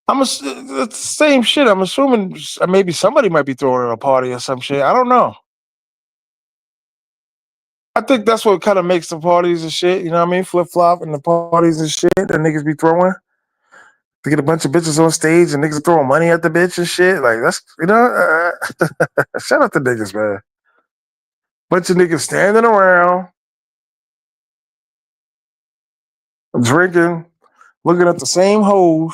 It's the same shit. I'm assuming maybe somebody might be throwing a party or some shit. I don't know. I think that's what kind of makes the parties and shit. You know what I mean? Flip flop and the parties and shit that niggas be throwing to get a bunch of bitches on stage and niggas throwing money at the bitch and shit. Like that's shout out to niggas, man. Bunch of niggas standing around, drinking, looking at the same hoes.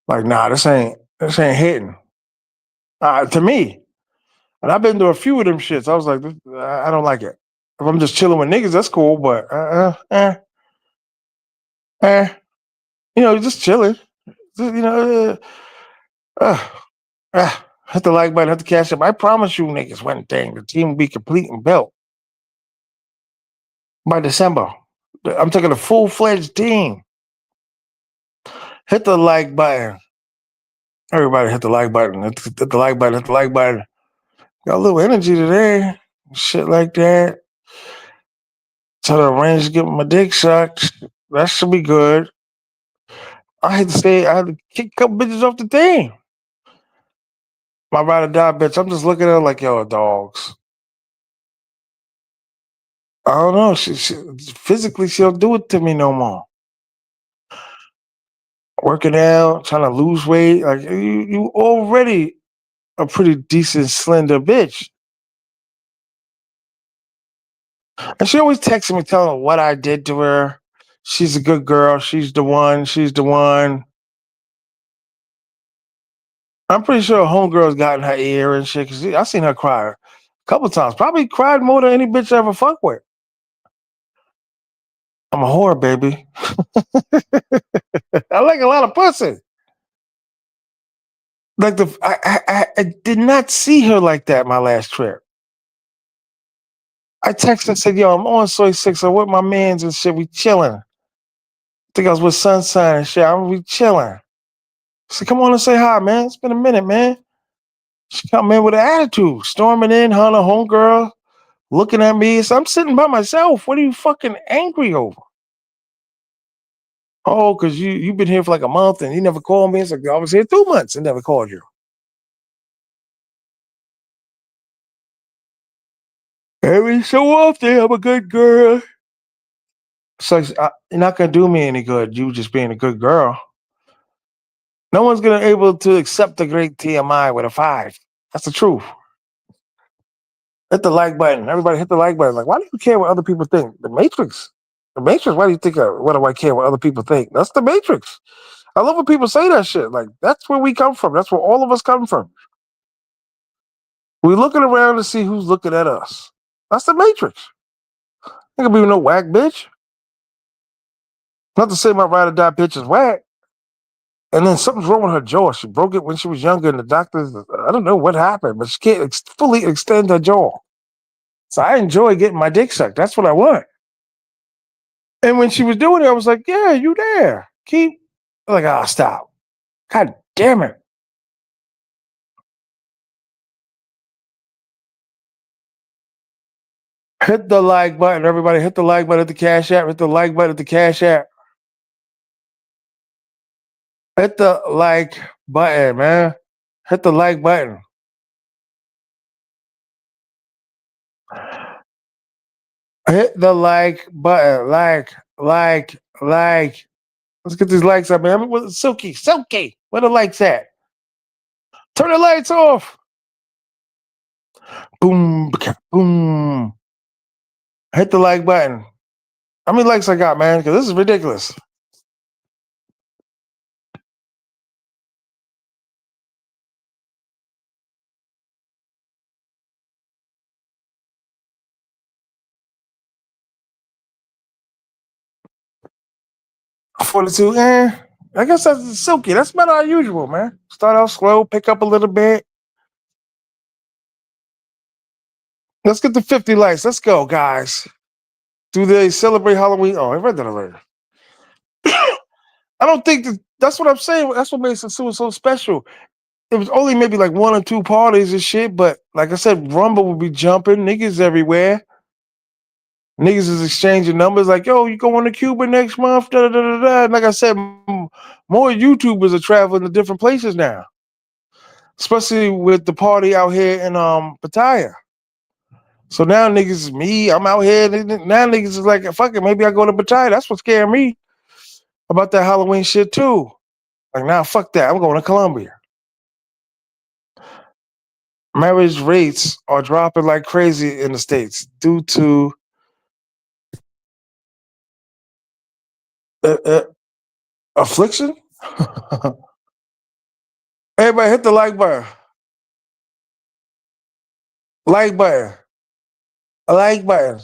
Like, nah, this ain't hitting. To me. And I've been to a few of them shits. I was like, I don't like it. If I'm just chilling with niggas, that's cool. But just chilling. You know, hit the like button, hit the cash up. I promise you, niggas, one thing: the team will be complete and built by December. I'm taking a full-fledged team. Hit the like button. Everybody hit the like button. Hit the like button. Hit the like button. Got a little energy today. Shit like that. Try to arrange to get my dick sucked. That should be good. I had to kick a couple bitches off the team. My ride or die bitch. I'm just looking at her like, yo, dogs. I don't know. She physically, she don't do it to me no more. Working out, trying to lose weight. Like you already a pretty decent, slender bitch. And she always texting me, telling me what I did to her. She's a good girl. She's the one. She's the one. I'm pretty sure homegirl's got in her ear and shit. Cause I seen her cry a couple times. Probably cried more than any bitch I ever fucked with. I'm a whore, baby. I like a lot of pussy. Like I did not see her like that my last trip. I texted and said, yo, I'm on Soy 6. I'm with my mans and shit. We chilling. I think I was with Sunshine and shit. We chilling. She said, come on and say hi, man. It's been a minute, man. She come in with an attitude, storming in, her and her homegirl, looking at me. So I'm sitting by myself. What are you fucking angry over? Oh, because you've been here for like a month and you never called me. It's like, I was here 2 months and never called you. Every so often, I'm a good girl. So you're not going to do me any good, you just being a good girl. No one's going to be able to accept the great T.M.I with a 5. That's the truth. Hit the like button. Everybody hit the like button. Like, why do you care what other people think? The Matrix. The Matrix, why do you think, what do I care what other people think? That's the Matrix. I love when people say that shit. Like, that's where we come from. That's where all of us come from. We're looking around to see who's looking at us. That's the Matrix. Ain't gonna be no whack bitch. Not to say my ride or die bitch is whack. And then something's wrong with her jaw. She broke it when she was younger, and the doctors, I don't know what happened, but she can't fully extend her jaw. So I enjoy getting my dick sucked. That's what I want. And when she was doing it, I was like, yeah, you there. Keep. Like, stop. God damn it. Hit the like button. Everybody hit the like button at the Cash App. Hit the like button at the Cash App. Hit the like button, man. Hit the like button. Hit the like button. Like. Let's get these likes up, man. Silky. Where the lights at? Turn the lights off. Boom, boom. Hit the like button. How many likes I got, man? Because this is ridiculous. $42. I guess that's silky. That's about our usual, man. Start out slow, pick up a little bit. Let's get to 50 likes. Let's go, guys. Do they celebrate Halloween? Oh, I read that already. I don't think that's what I'm saying. That's what makes it so special. It was only maybe like one or two parties and shit, but like I said, Rumble would be jumping, niggas everywhere. Niggas is exchanging numbers like, yo, you going to Cuba next month? Da, da, da, da, da. And like I said, more YouTubers are traveling to different places now, especially with the party out here in Pattaya. So now niggas is me. I'm out here. Now niggas is like, fuck it, maybe I go to Pattaya. That's what scared me about that Halloween shit too. Like, nah, fuck that. I'm going to Colombia. Marriage rates are dropping like crazy in the States due to uh, affliction. Everybody hit the like button. Like button. Like button.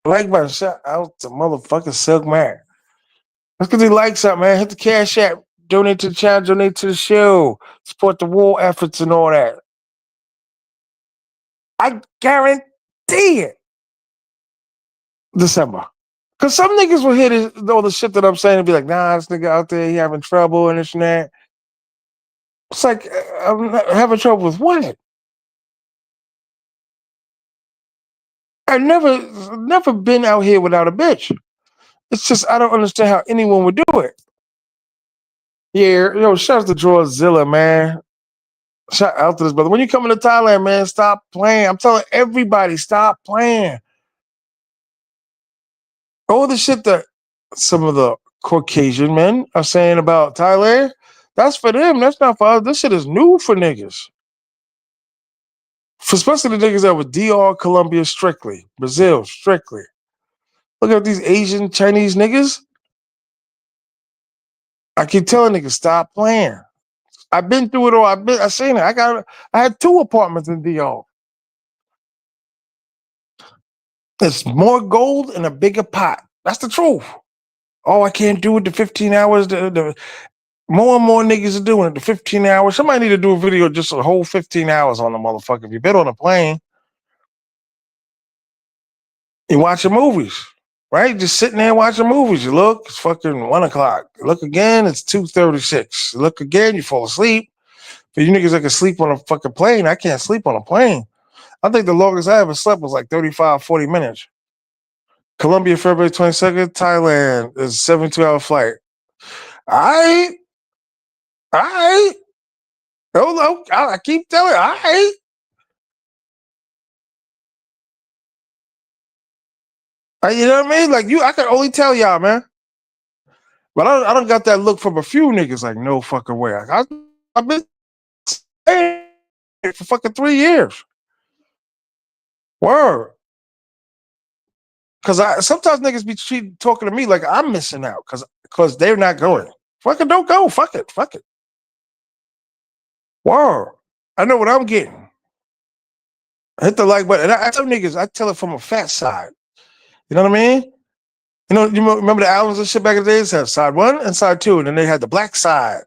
Like button. Shout out to motherfucking Silk Man. Let's get the likes up, man. Hit the cash app. Donate to the channel. Donate to the show. Support the war efforts and all that. I guarantee it. December. Because some niggas will hear all the shit that I'm saying and be like, nah, this nigga out there, he having trouble and this and that. It's like, I'm not having trouble with what? I never been out here without a bitch. It's just I don't understand how anyone would do it. Yeah, shout out to Drawzilla, man. Shout out to this brother. When you coming to Thailand, man, stop playing. I'm telling everybody, stop playing. All the shit that some of the Caucasian men are saying about Thailand, that's for them. That's not for us. This shit is new for niggas. For especially the niggas that were DR, Colombia strictly, Brazil strictly. Look at these Asian Chinese niggas. I keep telling niggas, stop playing. I've been through it all. I seen it. I had 2 apartments in DR. It's more gold in a bigger pot. That's the truth. Oh, I can't do it the 15 hours. The more and more niggas are doing it. The 15 hours. Somebody need to do a video just a whole 15 hours on the motherfucker. If you've been on a plane, you watching movies, right? Just sitting there watching movies. You look, it's fucking 1 o'clock. You look again, it's 2:36. You look again, you fall asleep. For you niggas that can sleep on a fucking plane, I can't sleep on a plane. I think the longest I ever slept was like 35, 40 minutes. Colombia, February 22nd. Thailand is a 72-hour flight. I Hello, I keep telling. You know what I mean? Like I can only tell y'all, man. But I don't got that look from a few niggas. Like no fucking way. I've been saying it for fucking 3 years. Word. Because sometimes niggas be talking to me like I'm missing out because they're not going. Fucking don't go. Fuck it. Fuck it. Word. I know what I'm getting. Hit the like button. And I tell niggas, I tell it from a fat side. You know what I mean? You remember the albums and shit back in the days? Had side 1 and side 2, and then they had the black side.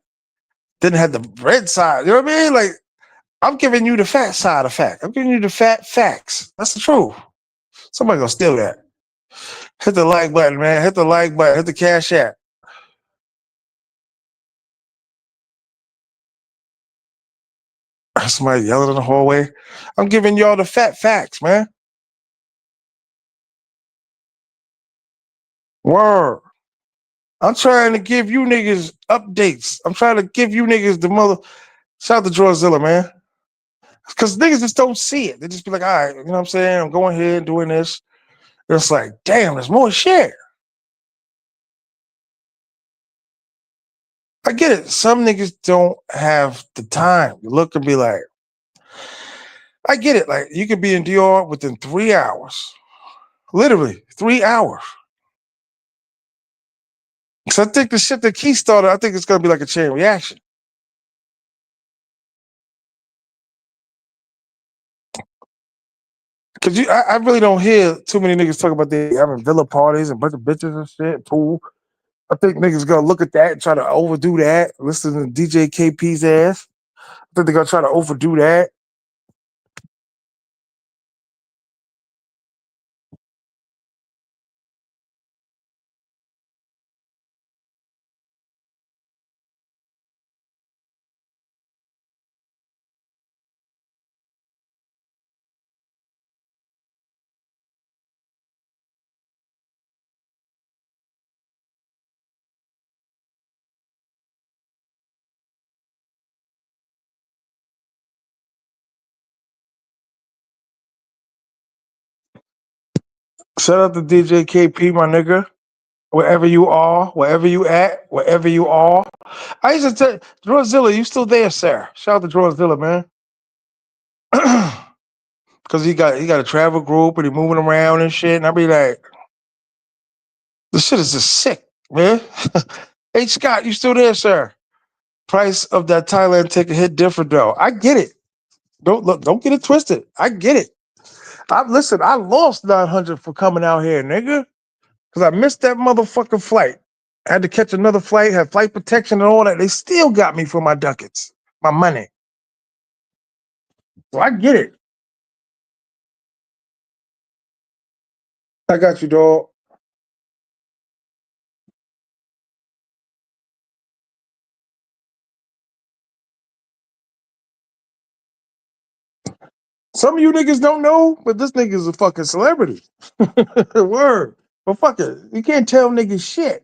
Then they had the red side. You know what I mean? Like, I'm giving you the fat side of fact. I'm giving you the fat facts. That's the truth. Somebody gonna steal that. Hit the like button, man. Hit the like button. Hit the cash app. Somebody yelling in the hallway. I'm giving y'all the fat facts, man. Word. I'm trying to give you niggas updates. I'm trying to give you niggas the mother. Shout out to Drawzilla, man. Because niggas just don't see it. They just be like, all right, you know what I'm saying? I'm going here and doing this. It's like, damn, there's more shit. I get it. Some niggas don't have the time. You look and be like, I get it. Like, you could be in DR within 3 hours. Literally 3 hours. So I think the shit that Key started, I think it's gonna be like a chain reaction. Cause I really don't hear too many niggas talk about they having villa parties and a bunch of bitches and shit, pool. I think niggas gonna look at that and try to overdo that. Listen to DJ KP's ass. I think they're gonna try to overdo that. Shout out to DJ KP, my nigga. Wherever you are, wherever you at, wherever you are. I used to tell Drawzilla, you still there, sir? Shout out to Drawzilla, man. Cause he got a travel group and he moving around and shit. And I be like, this shit is just sick, man. H Scott, you still there, sir? Price of that Thailand ticket hit different though. I get it. Don't get it twisted. I get it. Listen, I lost 900 for coming out here, nigga. Cause I missed that motherfucking flight. I had to catch another flight, had flight protection and all that. They still got me for my ducats, my money. So I get it. I got you, dog. Some of you niggas don't know, but this nigga's a fucking celebrity. Word. But fuck it. You can't tell niggas shit.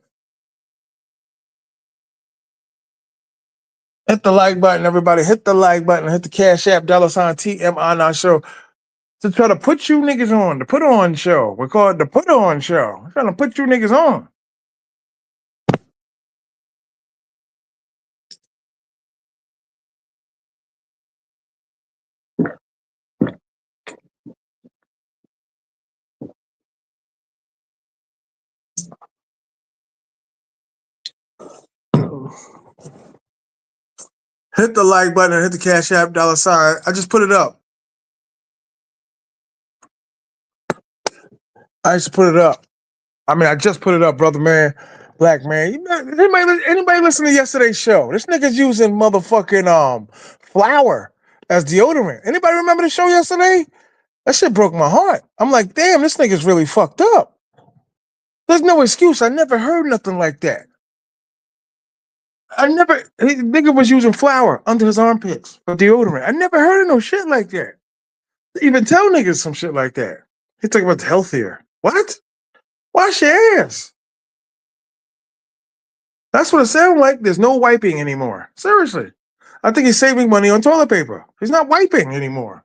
Hit the like button, everybody. Hit the like button. Hit the Cash App, $ T.M.I. Not show. To try to put you niggas on. The put on show. We call it the put on show. We're trying to put you niggas on. Hit the like button. Hit the Cash App, $. I just put it up. I just put it up. I mean, I just put it up, brother man. Black man. Anybody listen to yesterday's show? This nigga's using motherfucking flour as deodorant. Anybody remember the show yesterday? That shit broke my heart. I'm like, damn, this nigga's really fucked up. There's no excuse. I never heard nothing like that. Nigga was using flour under his armpits for deodorant. I never heard of no shit like that. Even tell niggas some shit like that. He talking about healthier. What? Wash your ass. That's what it sounds like. There's no wiping anymore. Seriously. I think he's saving money on toilet paper. He's not wiping anymore.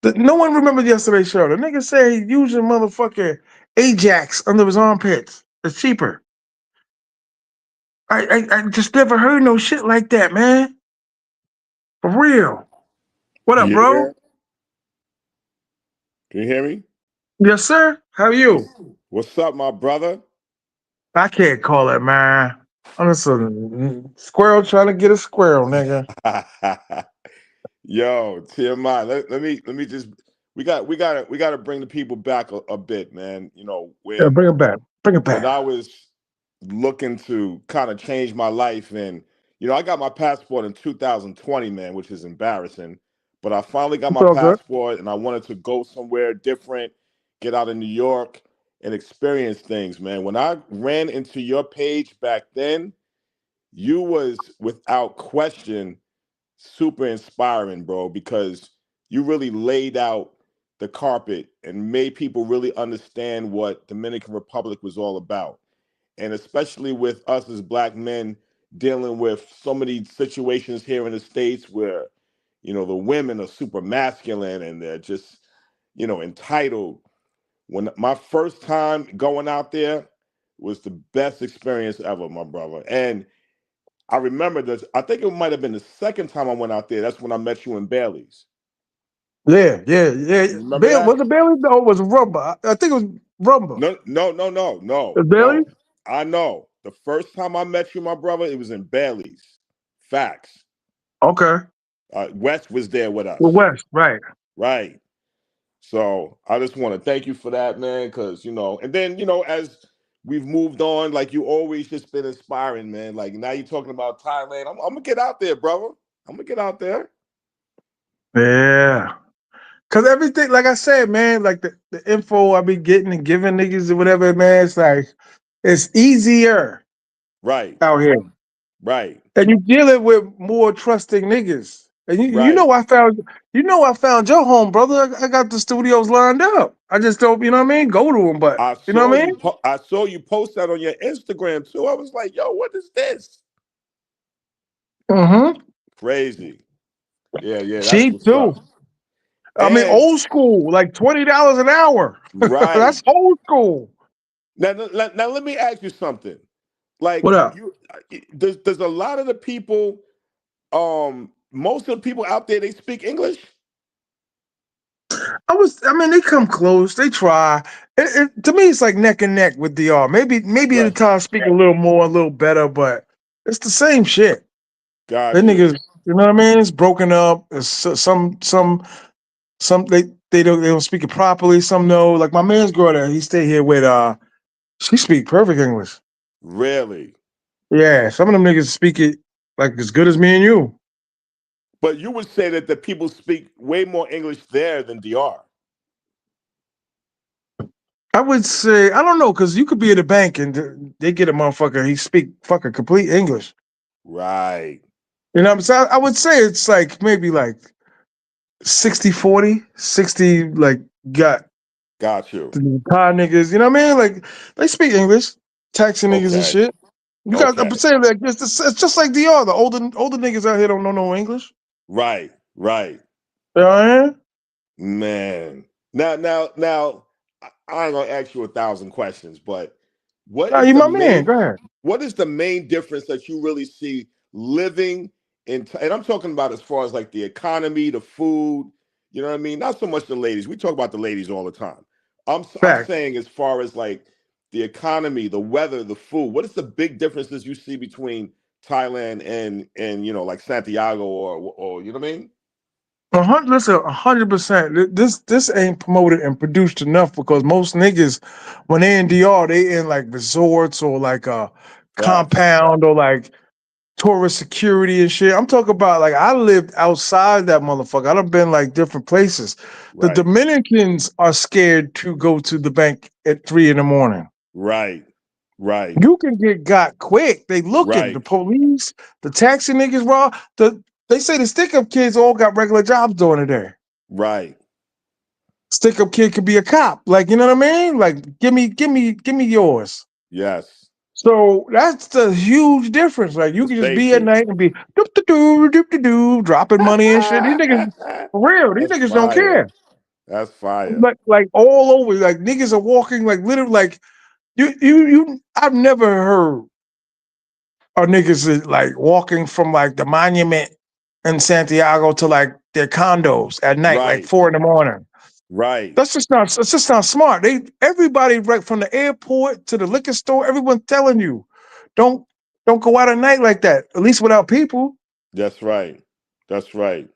No one remembered yesterday's show. The nigga said he's using motherfucking Ajax under his armpits. It's cheaper. I just never heard no shit like that, man. For real. What up, bro? Yeah. Can you hear me? Yes, sir. How are you? What's up, my brother? I can't call it, man. I'm just a squirrel trying to get a squirrel, nigga. Yo, T.M.I. Let me just we gotta bring the people back a bit, man. You know, Yeah, bring it back. Bring it when back. I was looking to kind of change my life, and I got my passport in 2020, man, which is embarrassing. But I finally got It's my all good. passport, and I wanted to go somewhere different, get out of New York, and experience things, man. When I ran into your page back then, you was without question super inspiring, bro, because you really laid out the carpet and made people really understand what Dominican Republic was all about. And especially with us as black men dealing with so many situations here in the States where, the women are super masculine and they're just, entitled. When my first time going out there was the best experience ever, my brother. And I remember this. I think it might have been the second time I went out there. That's when I met you in Bailey's. Yeah. You remember that? Was it Bailey? No, it was Rumba. I think it was Rumba. No. Bailey? I know. The first time I met you, my brother, it was in Bailey's. Facts. Okay. West was there with The us. West, right. Right. So I just want to thank you for that, man, because, and then, as we've moved on, like you always just been inspiring, man. Like now you're talking about Thailand. I'm going to get out there, brother. I'm going to get out there. Yeah. Cause everything, like I said, man, like the info I be getting and giving niggas or whatever, man, it's like it's easier Right. out here. Right. And you dealing with more trusting niggas. And you Right. know I found your home, brother. I got the studios lined up. I just don't, you know what I mean? Go to them, but I you know saw what I you mean? I saw you post that on your Instagram too. I was like, yo, what is this? Mm-hmm. Crazy. Yeah, that's Cheap what's up. too. I mean, And old school, like $20 an hour. right. That's old school. Now let me ask you something. What Like up? does a lot of the people, most of the people out there, they speak English? I mean, they come close. They try. To me, it's like neck and neck with DR. Maybe at the Right. time speak a little more, a little better, but it's the same shit. They Got you. niggas, you know what I mean? It's broken up. It's some they don't speak it properly. Some know. Like my man's girl that he stay here with. She speak perfect English. Really? Yeah, some of them niggas speak it like as good as me and you. But you would say that the people speak way more English there than DR. I would say I don't know because you could be at a bank and they get a motherfucker. He speak fucking complete English. Right. You know what I'm saying? I would say it's like maybe like 60-40. 60 like got Got you. the car niggas, you know what I mean? Like they speak English, taxi niggas and Okay. shit. You got I'm Okay. saying like it's just like DR. The older niggas out here don't know no English. Right. Right. You know what I mean? Man. Now, I ain't gonna ask you 1,000 questions, but what Nah, is you the my man. main Go ahead. what is the main difference that you really see living in, and I'm talking about as far as like the economy, the food, you know what I mean? Not so much the ladies. We talk about the ladies all the time. I'm Fact. saying as far as like the economy, the weather, the food. What is the big differences you see between Thailand and like Santiago or you know what I mean? Listen, 100%. This ain't promoted and produced enough because most niggas, when they in DR, they in like resorts or like a Facts. compound or like tourist security and shit. I'm talking about like I lived outside that motherfucker. I done been like different places. The Right. Dominicans are scared to go to the bank at 3 in the morning. Right. Right. You can get got quick. They looking. The Right. police, the taxi niggas, raw. They say the stick up kids all got regular jobs during the day. Right. Stick up kid could be a cop. Like, you know what I mean? Like, give me yours. Yes. So that's the huge difference. Like, you The can just be at safety. night and be doop-de-doo, dropping money and shit. These niggas, for real, these That's niggas don't fire. care. That's fire. Like all over. Like niggas are walking like literally like I've never heard of niggas like walking from like the monument in Santiago to like their condos at night, like Right. 4 in the morning. Right. That's just not smart. Everybody right from the airport to the liquor store, everyone's telling you, don't don't go out at night like that. At least without people. That's right. That's right.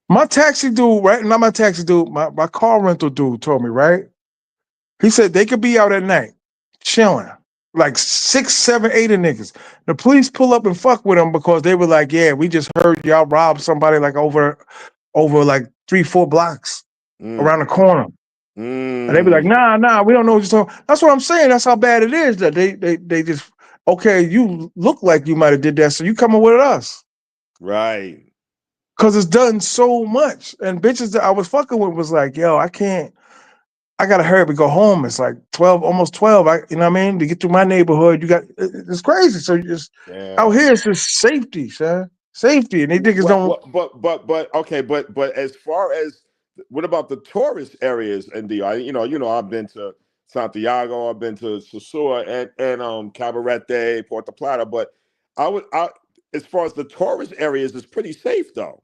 My taxi dude, right? Not my taxi dude, my car rental dude told me, right? He said they could be out at night, chilling. Like 6, 7, 8 of niggas. The police pull up and fuck with them because they were like, yeah, we just heard y'all rob somebody like over like 3, 4 blocks around Mm. the corner. And they be like, Mm. nah, we don't know what you're talking. That's what I'm saying. That's how bad it is that they just okay, you look like you might have did that, so you coming with us. Right. Cause it's done so much. And bitches that I was fucking with was like, yo, I can't, I gotta hurry up and go home. It's like 12, almost 12. You know what I mean? To get through my neighborhood, it's crazy. So you just out Damn. here, it's just safety, son. Safety. And they niggas don't. But okay, but as far as what about the tourist areas in the I've been to Santiago, I've been to SOSUA and Cabarete, Puerto Plata, but I as far as the tourist areas, it's pretty safe though.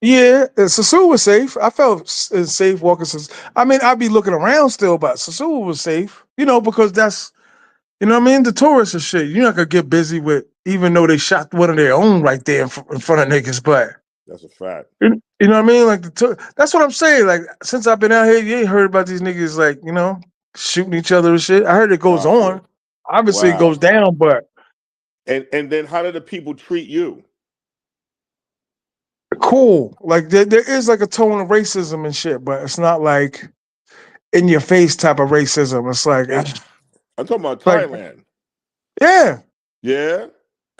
Yeah, SOSUA was safe. I felt safe walking. I mean, I'd be looking around still, but SOSUA was safe. Because that's what I mean. The tourists and shit. You're not gonna get busy with, even though they shot one of their own right there in front of niggas. But That's a fact. you know what I mean? Like that's what I'm saying. Like since I've been out here, you ain't heard about these niggas like shooting each other and shit. I heard it goes on. Nothing. Obviously, it goes Wow. down, but And then how do the people treat you? cool. Like there is like a tone of racism and shit, but it's not like in your face type of racism. It's like, And I'm talking about like Thailand. yeah, Yeah.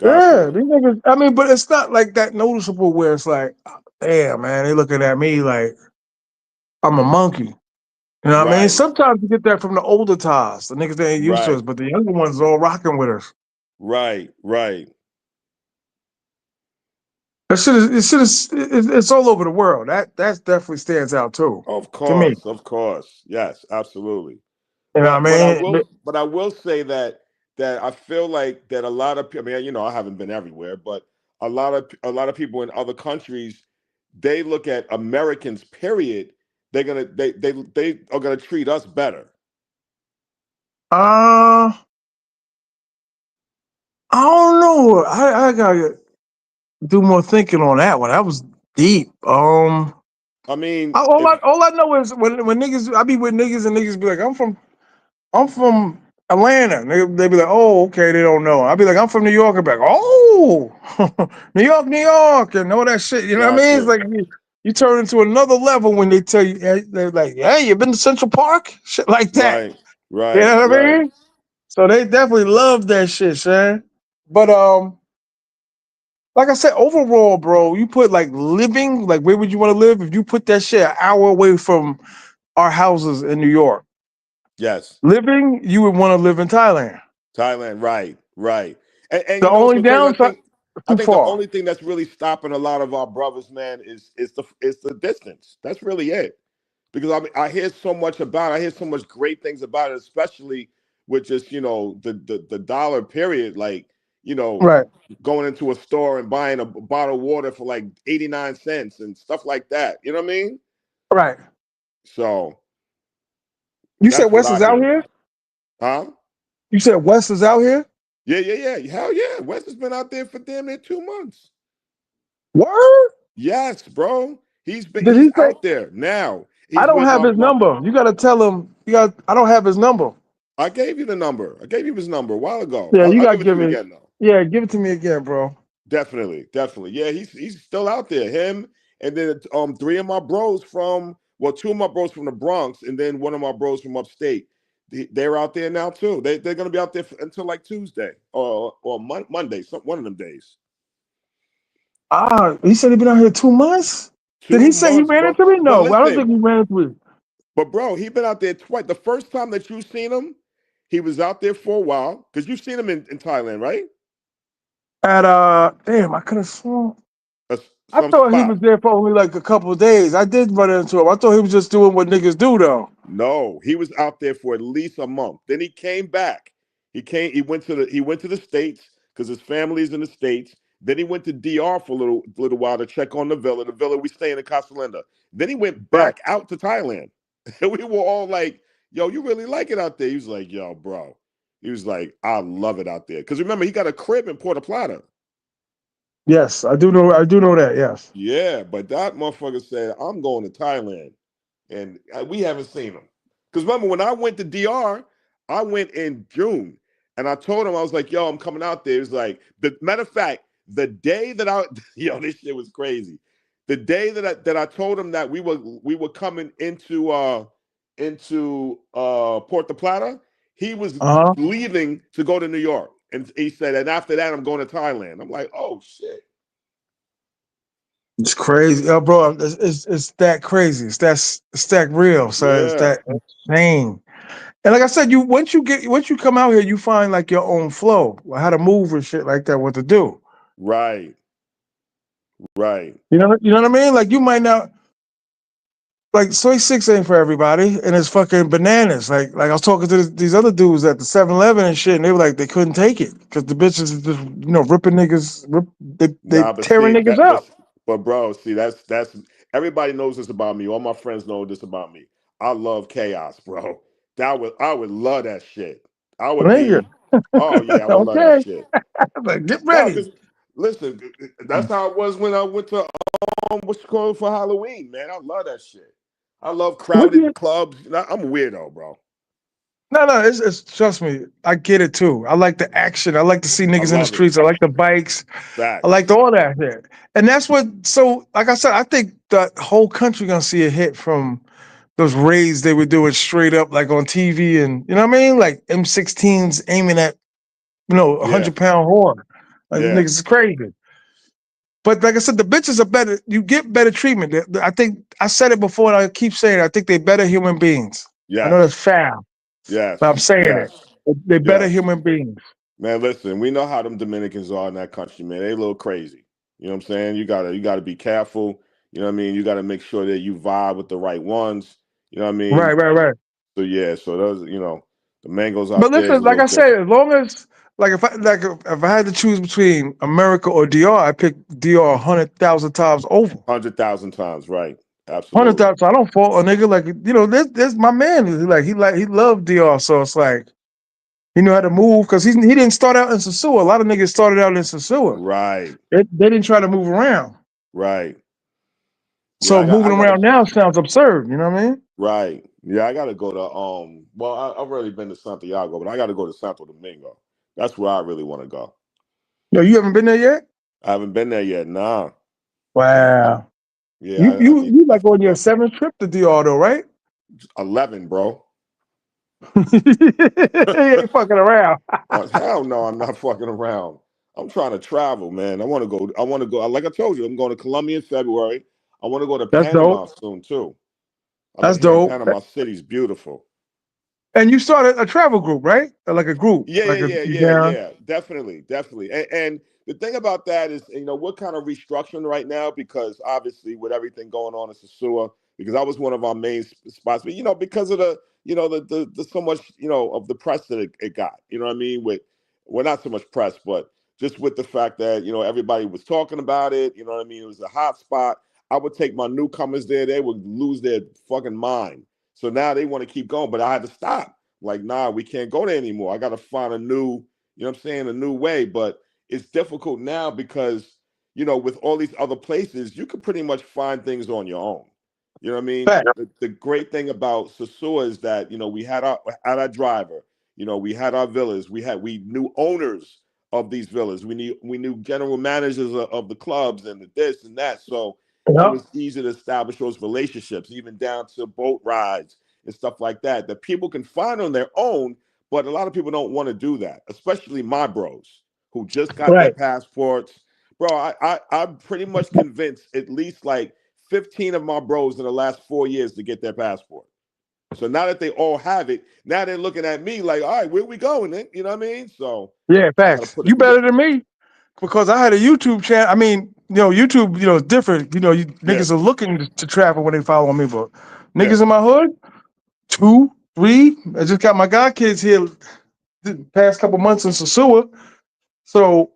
yeah. Gotcha. These niggas. I mean, but it's not like that noticeable where it's like, damn, man, they looking at me like I'm a monkey. You know what I mean? Right. Sometimes you get that from the older ties, the niggas that ain't used to us, Right. but the younger ones all rocking with us. Right. Right. That shit it's all over the world. That definitely stands out too, Of to me. course. Of course. Yes, absolutely. You know what But I mean? I will say that I feel like that a lot of people, I mean, I haven't been everywhere, but a lot of people in other countries, they look at Americans, period. They are gonna treat us better. Uh, I don't know. I gotta do more thinking on that one. That was deep. I mean, All I know is when niggas, I be with niggas and niggas be like, I'm from Atlanta. They be like, oh, okay, they don't know. I be like, I'm from New York. I be like, oh, New York, and all that shit. You know what I mean? It's gotcha. like you turn into another level when they tell you, they're like, hey, you been to Central Park? Shit like that. Right, You right, know what I right. mean? So they definitely love that shit, son. But like I said, overall, bro, you put like living, like where would you want to live if you put that shit an hour away from our houses in New York? Yes. Living, you would want to live in Thailand. Thailand, right, right. And The you know what's only so crazy? downside I too think the far. only thing that's really stopping a lot of our brothers, man, is the distance. That's really it. Because I hear so much about it. I hear so much great things about it, especially with just the dollar period. Like Right, going into a store and buying a bottle of water for like 89 cents and stuff like that. You know what I mean? right. So You said that's what West I is out hear. here? Huh? You said West is out here? Yeah, yeah, yeah. Hell yeah. Wes has been out there for damn near 2 months. Word? Yes, bro. Did he He's say out there now. I He's don't with have his my number? You gotta tell him I don't have his number. I gave you the number. I gave you his number a while ago. Yeah, you I'll gotta give it to give you it. again though. Yeah, give it to me again, bro. Definitely, definitely. Yeah, he's still out there. Him and then three of my bros from two of my bros from the Bronx and then one of my bros from upstate. They're out there now too. They're gonna be out there until like Tuesday or Monday, one of them days. He said he been out here 2 months? Did he two say he months, ran bro. into me? But No, I don't think listen, he ran into me. but bro, he been out there twice. The first time that you seen him, he was out there for a while because you've seen him in Thailand, right? At damn, I could have sworn. I Some thought he spot. was there for only like a couple of days. I did run into him. I thought he was just doing what niggas do though. No, he was out there for at least a month. Then he came back. He went to the States because his family's in the States. Then he went to DR for a little while to check on the villa. The villa we staying in Casa Linda. Then he went Right. back out to Thailand. And we were all like, yo, you really like it out there? He was like, yo, bro. He was like, I love it out there. Because remember, he got a crib in Puerto Plata. Yes, I do know. I do know that. Yes. Yeah, but that motherfucker said, I'm going to Thailand. And we haven't seen him. Because remember, when I went to DR, I went in June. And I told him, I was like, yo, I'm coming out there. He was like, the matter of fact, the day that yo, this shit was crazy. The day that I told him that we were coming into Puerto Plata, he was Uh huh. leaving to go to New York. And he said, and after that, I'm going to Thailand. I'm like, oh shit. It's crazy, bro. It's that crazy. It's that real. So it's Yeah, that insane. And like I said, once you come out here, you find like your own flow, how to move and shit like that, what to do. right, right. You know what I mean? Like you might not like soy six ain't for everybody, and it's fucking bananas. Like I was talking to these other dudes at the 7-Eleven and shit, and they were like they couldn't take it because the bitches is just ripping niggas, they Nah, but tearing see niggas that, but up. But bro, see, that's everybody knows this about me. All my friends know this about me. I love chaos, bro. I would love that shit. I would Nigga. be, oh yeah, I would love that Okay. shit. Like, get No, ready. because listen, that's how it was when I went to what's it called for Halloween, man. I love that shit. I love What crowded you clubs. I'm a weirdo, bro. no, it's trust me, I get it too. I like the action. I like to see I niggas in the love it. streets. I like the bikes. I like Facts. all that shit. And that's what so like I said, I think the whole country gonna see a hit from those raids they were doing straight up like on TV and you know what I mean? Like M16s aiming at, a Yeah, 100-pound whore. Like yeah, niggas is crazy. But like I said, the bitches are better. You get better treatment. I think I said it before, and I keep saying it. I think they're better human beings. I know yes, that's foul, but I'm yes, saying it. yes, They're better yes. human beings. Man, listen, we know how them Dominicans are in that country, man. They a little crazy. You know what I'm saying? You gotta be careful. You know what I mean? You gotta make sure that you vibe with the right ones. You know what I Right, mean? right, right. So yeah, so those, the mangoes But out there is listen, a like little I said, different. as long as like if I had to choose between America or DR, I pick DR 100,000 times over. 100,000 times, right? Hundred Absolutely. thousand. So I don't fault a nigga This my man. He loved DR. So it's like he knew how to move because he didn't start out in SOSUA. A lot of niggas started out in SOSUA. Right, They didn't try to move around. right. Yeah, So I moving gotta around now sounds absurd. You know what I mean? right. Yeah, I gotta go to well, I've already been to Santiago, but I gotta go to Santo Domingo. That's where I really want to go. Yo, you haven't been there yet? I haven't been there yet. Nah. Wow. Yeah, You I you need to you like on definitely your go. seventh trip to DR though, right? 11, bro. He ain't fucking around. Hell no, I'm not fucking around. I'm trying to travel, man. I want to go. I want to go. Like I told you, I'm going to Colombia in February. I want to go to That's dope. Panama soon too. I've That's been hearing dope. Panama City's beautiful. And you started a travel group, right? Or like a group, Yeah, like yeah, a yeah, yeah, yeah. yeah. Definitely, definitely. And the thing about that is, we're kind of restructuring right now because obviously with everything going on in Sasua, because that was one of our main spots, but because of the so much of the press that it got. You know what I mean? With well, not so much press, but just with the fact that everybody was talking about it. You know what I mean? It was a hot spot. I would take my newcomers there; they would lose their fucking mind. So now they want to keep going, but I had to stop. Like, nah, we can't go there anymore. I got to find a new, a new way. But it's difficult now because, with all these other places, you can pretty much find things on your own. You know what I mean? Fact. The great thing about Sasua is that, we had our driver, we had our villas, we knew owners of these villas. We knew general managers of the clubs and the this and that. So it Yep. was easy to establish those relationships, even down to boat rides and stuff like that people can find on their own. But a lot of people don't want to do that, especially my bros who just got their Right. passports. Bro, I'm pretty much convinced at least like 15 of my bros in the last 4 years to get their passport. So now that they all have it, now they're looking at me like, all right, where we going then? You know what I mean? So Yeah, I got to facts. put You it better together. than me because I had a YouTube channel. I mean, YouTube, is different. Yeah, Niggas are looking to travel when they follow me, but yeah. niggas in my hood, 2, 3. I just got my god kids here the past couple months in Sasua. So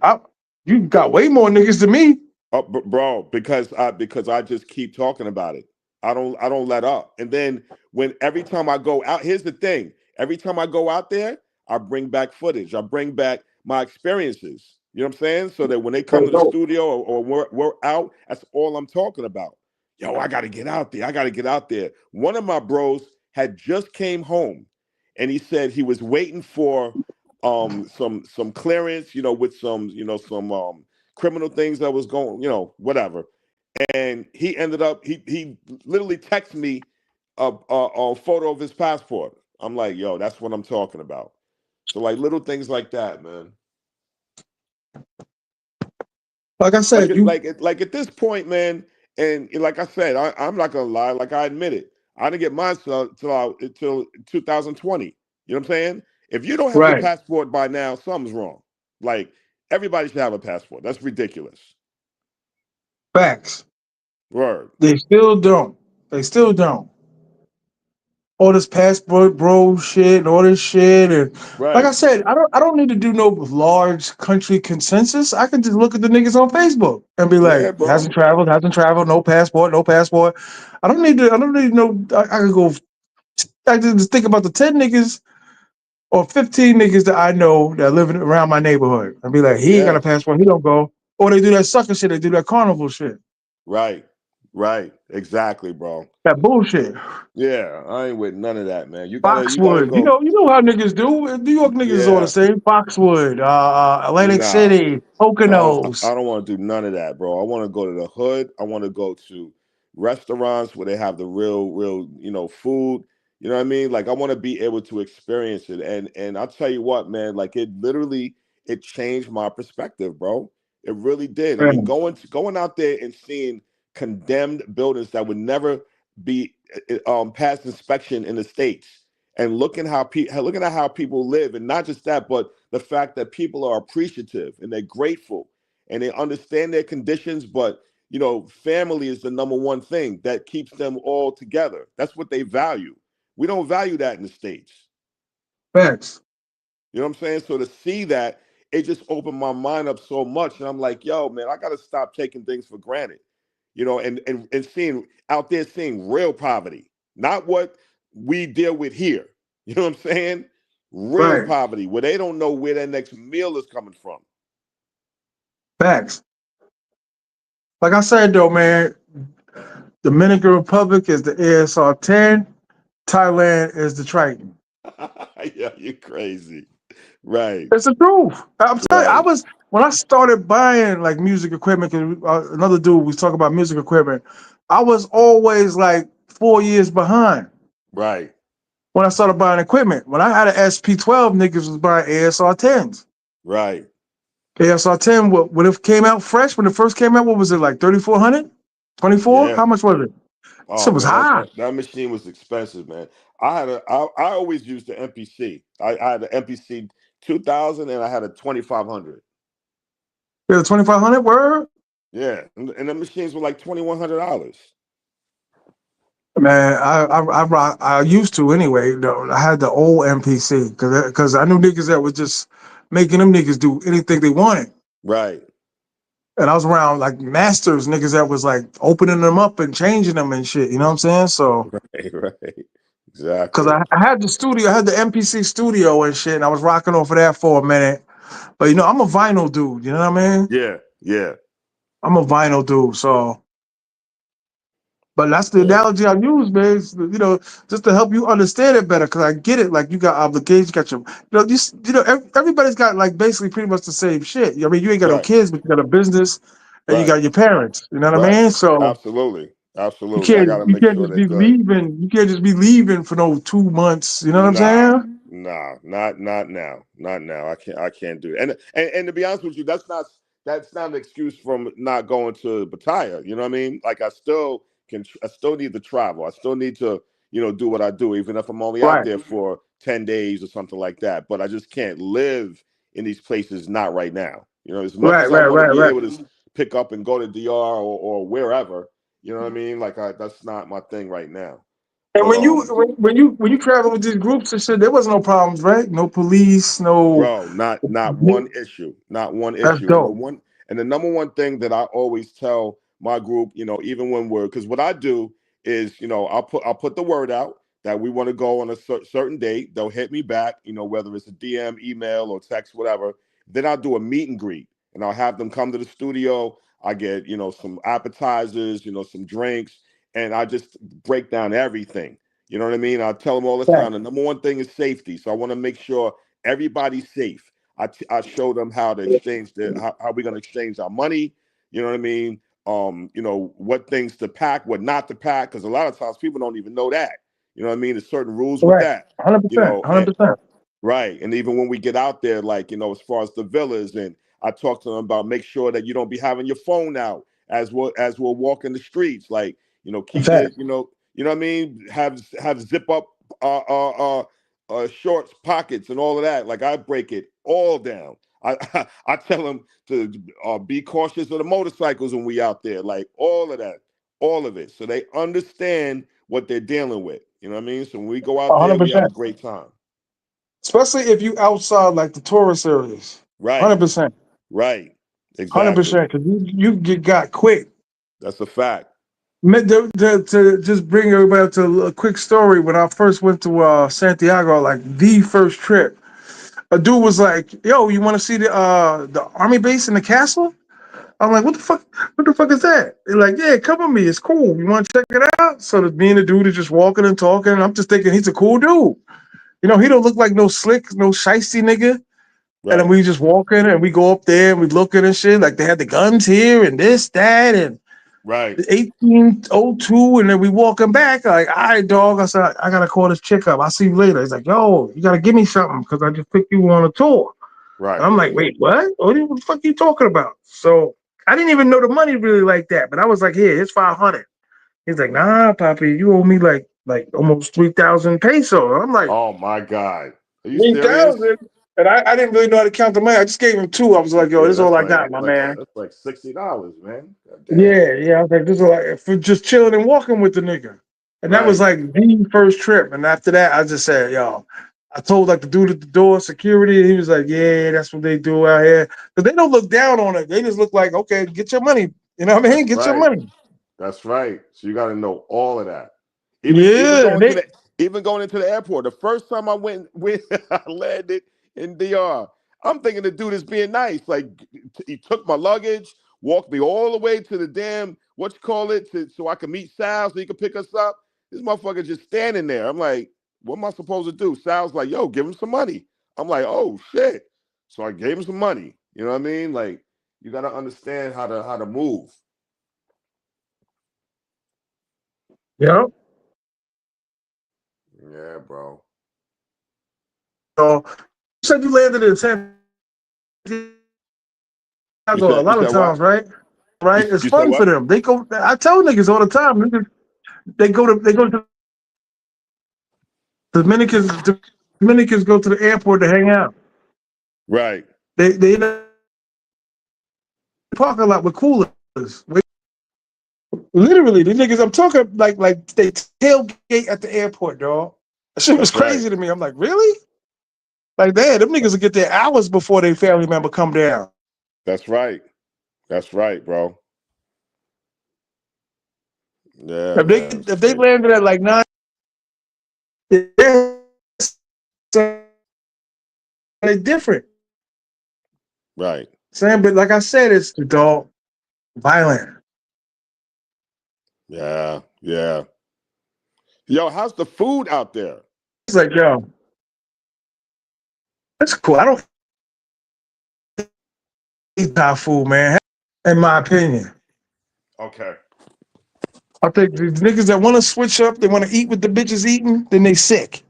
I, you got way more niggas than me. Oh, bro, because I just keep talking about it. I don't let up. And then when every time I go out, here's the thing: every time I go out there, I bring back footage. I bring back my experiences. You know what I'm saying? So that when they come to the studio or we're out, that's all I'm talking about. Yo, I got to get out there. I got to get out there. One of my bros had just came home, and he said he was waiting for some clearance, with some criminal things that was going, whatever. And he ended up he literally texted me a photo of his passport. I'm like, yo, that's what I'm talking about. So like little things like that, man. Like I Like said, it, you like it, like at this point, man, and like I said, I'm not gonna lie. Like I admit it, I didn't get mine till 2020. You know what I'm saying? If you don't have your right. passport by now, something's wrong. Like everybody should have a passport. That's ridiculous. Facts. Word. They still don't. They still don't. all this passport bro shit and all this shit. And like I Right. said, I don't need to do no large country consensus. I can just look at the niggas on Facebook and be Yeah, like, bro. hasn't traveled, no passport, no passport. I don't need no. I can go. I can just think about the 10 niggas or 15 niggas that I know that live around my neighborhood and be like, he ain't got Yeah. a passport, he don't go. Or they do that sucker shit, they do that carnival shit, Right. Right. Exactly, bro. that bullshit. Yeah, I ain't with none of that, man. You gotta Foxwood, go. you know how niggas do. New York niggas is all the Yeah. same. Foxwood, Atlantic Nah. City, I Poconos. don't want to do none of that, bro. I want to go to the hood. I want to go to restaurants where they have the real, food. You know what I mean? Like I want to be able to experience it. And I'll tell you what, man, like it changed my perspective, bro. It really did. I mean, Man, going out there and seeing condemned buildings that would never be past inspection in the States and looking at how people live, and not just that, but the fact that people are appreciative and they're grateful and they understand their conditions, but family is the number one thing that keeps them all together. That's what they value. We don't value that in the States. facts. You know what I'm saying? So to see that, it just opened my mind up so much. And I'm like, yo, man, I gotta stop taking things for granted. And seeing out there, seeing real poverty, not what we deal with here. You know what I'm saying? Real Right. poverty, where they don't know where their next meal is coming from. Facts. Like I said though, man, Dominican Republic is the ASR 10, Thailand is the Triton. Yeah, you're crazy. Right, It's the truth. I'm telling you, I right, was when I started buying like music equipment. Cause another dude was talking about music equipment. I was always like 4 years behind right, when I started buying equipment. When I had an SP12, niggas was buying ASR 10s. right. ASR 10, when it came out fresh, when it first came out, what was it like 3,400, 24? Yeah. How much was it? Oh Shit was man, high. that machine was expensive, man. I always used the MPC. I had the MPC 2000 and I had a 2500. Yeah, 2,500 word. Yeah, and the machines were like $2,100. Man, I used to anyway. Though I had the old MPC because I knew niggas that was just making them niggas do anything they wanted, Right, and I was around like masters niggas that was like opening them up and changing them and shit. You know what I'm saying? So right, right. because Exactly. I had the studio, I had the MPC studio and shit, and I was rocking off of that for a minute. But I'm a vinyl dude. You know what I mean? Yeah, yeah, I'm a vinyl dude. So but that's the yeah. analogy I use, man. Just to help you understand it better, because I get it. Like you got obligations, you got everybody's got like basically pretty much the same shit. I mean, you ain't got no Right, kids, but you got a business, and you right, got your parents. You know what I right. mean? So Absolutely, you absolutely. I can't got to you make can't sure just they're be good. leaving. You can't just be leaving for no 2 months. You know what I'm Nah, saying? nah, not now, not now. I can't do it. And to be honest with you, that's not an excuse from not going to Pattaya. You know what I mean? Like I still need to travel. I still need to do what I do, even if I'm only out Right, there for 10 days or something like that. But I just can't live in these places not right now. As much right, as I right, want to right, be right. able to pick up and go to DR or wherever. You know what I mean? Like that's not my thing right now. And But when you travel with these groups and shit, there was no problems, right? No police, no. bro, not one issue, not one That's issue. And dope. the number one thing that I always tell my group, even when because what I do is, I'll put the word out that we want to go on a certain date. They'll hit me back, whether it's a DM, email, or text, whatever. Then I'll do a meet and greet, and I'll have them come to the studio. I get, some appetizers, some drinks, and I just break down everything. You know what I mean? I tell them all the Right, time. The number one thing is safety. So I want to make sure everybody's safe. I show them how to exchange how we're gonna exchange our money. You know what I mean? What things to pack, what not to pack, because a lot of times people don't even know that. You know what I mean? There's certain rules with right, that. 100%, And 100%. right. And even when we get out there, like, as far as the villas, and I talk to them about make sure that you don't be having your phone out as we're walking the streets. Like, In keep your, fact, what I mean? Have zip up shorts, pockets, and all of that. Like I break it all down. I tell them to be cautious of the motorcycles when we out there. Like all of that. all of it, so they understand what they're dealing with. You know what I mean? So when we go out there, we have a 100%. great time. Especially if you outside like the tourist areas. Right, 100%. right, exactly. 100%. Because you get got quick. That's a fact. To just bring everybody up to a quick story, when I first went to Santiago, like the first trip, a dude was like, "Yo, you want to see the army base in the castle?" I'm like, "What the fuck? What the fuck is that?" They're like, "Yeah, come with me. It's cool. You want to check it out?" So me and the dude are just walking and talking, and I'm just thinking he's a cool dude. You know, he don't look like no slick, no shiesty nigga. And then Right, we just walking and we go up there and we looking and shit. Like they had the guns here and this, that, and right, 1802, and then we walking back. Like, all right, dog. I said, I gotta call this chick up. I'll see you later. He's like, yo, you gotta give me something because I just picked you on a tour. And right, I'm like, wait, what the fuck are you talking about? So I didn't even know the money really like that. But I was like, here, it's 500. He's like, nah, Poppy, you owe me like almost 3,000 pesos. I'm like, oh my God, are you serious? 3,000. And I didn't really know how to count the money. I just gave him two. I was like, yo, Yeah, this is all I got, my man. that's like $60, man. God damn. Yeah. I was like, this is like for just chilling and walking with the nigga. And that was Right, like the first trip. And after that, I just said, yo, I told like the dude at the door, security, and he was like, yeah, that's what they do out here. But they don't look down on it. They just look like, okay, get your money. You know what I mean? that's Get your right. money. That's right. So you got to know all of that. Even Yeah. going to the even going into the airport. The first time I went when I landed in DR, I'm thinking the dude is being nice. Like he took my luggage, walked me all the way to the damn what you call it, so I could meet Sal so he could pick us up. This motherfucker just standing there. I'm like, what am I supposed to do? Sal's like, yo, give him some money. I'm like, oh shit. So I gave him some money. You know what I mean? Like you got to understand how to move. Yeah. Yeah, bro. So you said you landed in San Diego a You lot of said what? times, right? Right? It's You said fun for what? them. They go. I tell niggas all the time. Niggas, they go to Dominicans. Dominicans go to the airport to hang out. Right. They in the parking lot with coolers. Literally, the niggas. I'm talking like they tailgate at the airport, dog. That shit was That's right. crazy to me. I'm like, really? Like, damn, them niggas will get there hours before their family member come down. That's right. That's right, bro. Yeah, man. If they landed at like 9, they're different. Right. Saying, but like I said, it's adult violent. Yeah. Yeah. Yo, how's the food out there? It's like, yo, that's cool. I don't eat Thai food, man. In my opinion, Okay. I think the niggas that want to switch up, they want to eat what the bitches eating, then they sick.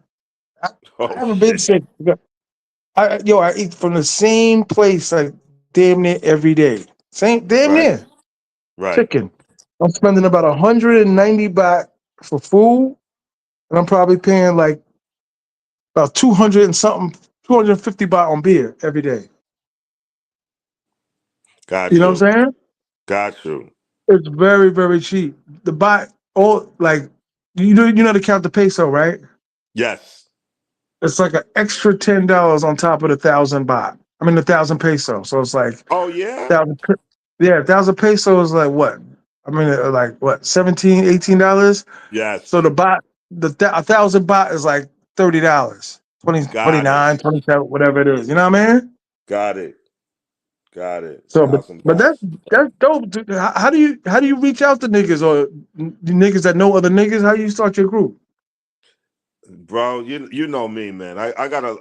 I Oh haven't been shit. sick. I eat from the same place like damn near every day. Same damn Right. near Right. chicken. I'm spending about 190 baht for food, and I'm probably paying like about 200 and something, 250 baht on beer every day. You Got know what you. I'm saying? Got you. It's very, very cheap. The baht, all like you know to count the peso, right? Yes. It's like an extra $10 on top of the 1,000 baht. I mean, the 1,000 peso. So it's like Oh yeah? thousand. Yeah, 1,000 peso is like what? I mean, like what? 17, $18. So Yes. the baht, 1,000 baht is like $30, 20, Got it. 29, 27, whatever it is. You know what I mean? Got it. Got it. So, Thousand but bahts. that's dope. Dude. How do you reach out to niggas or the niggas that know other niggas? How do you start your group? Bro, you know me, man. I got a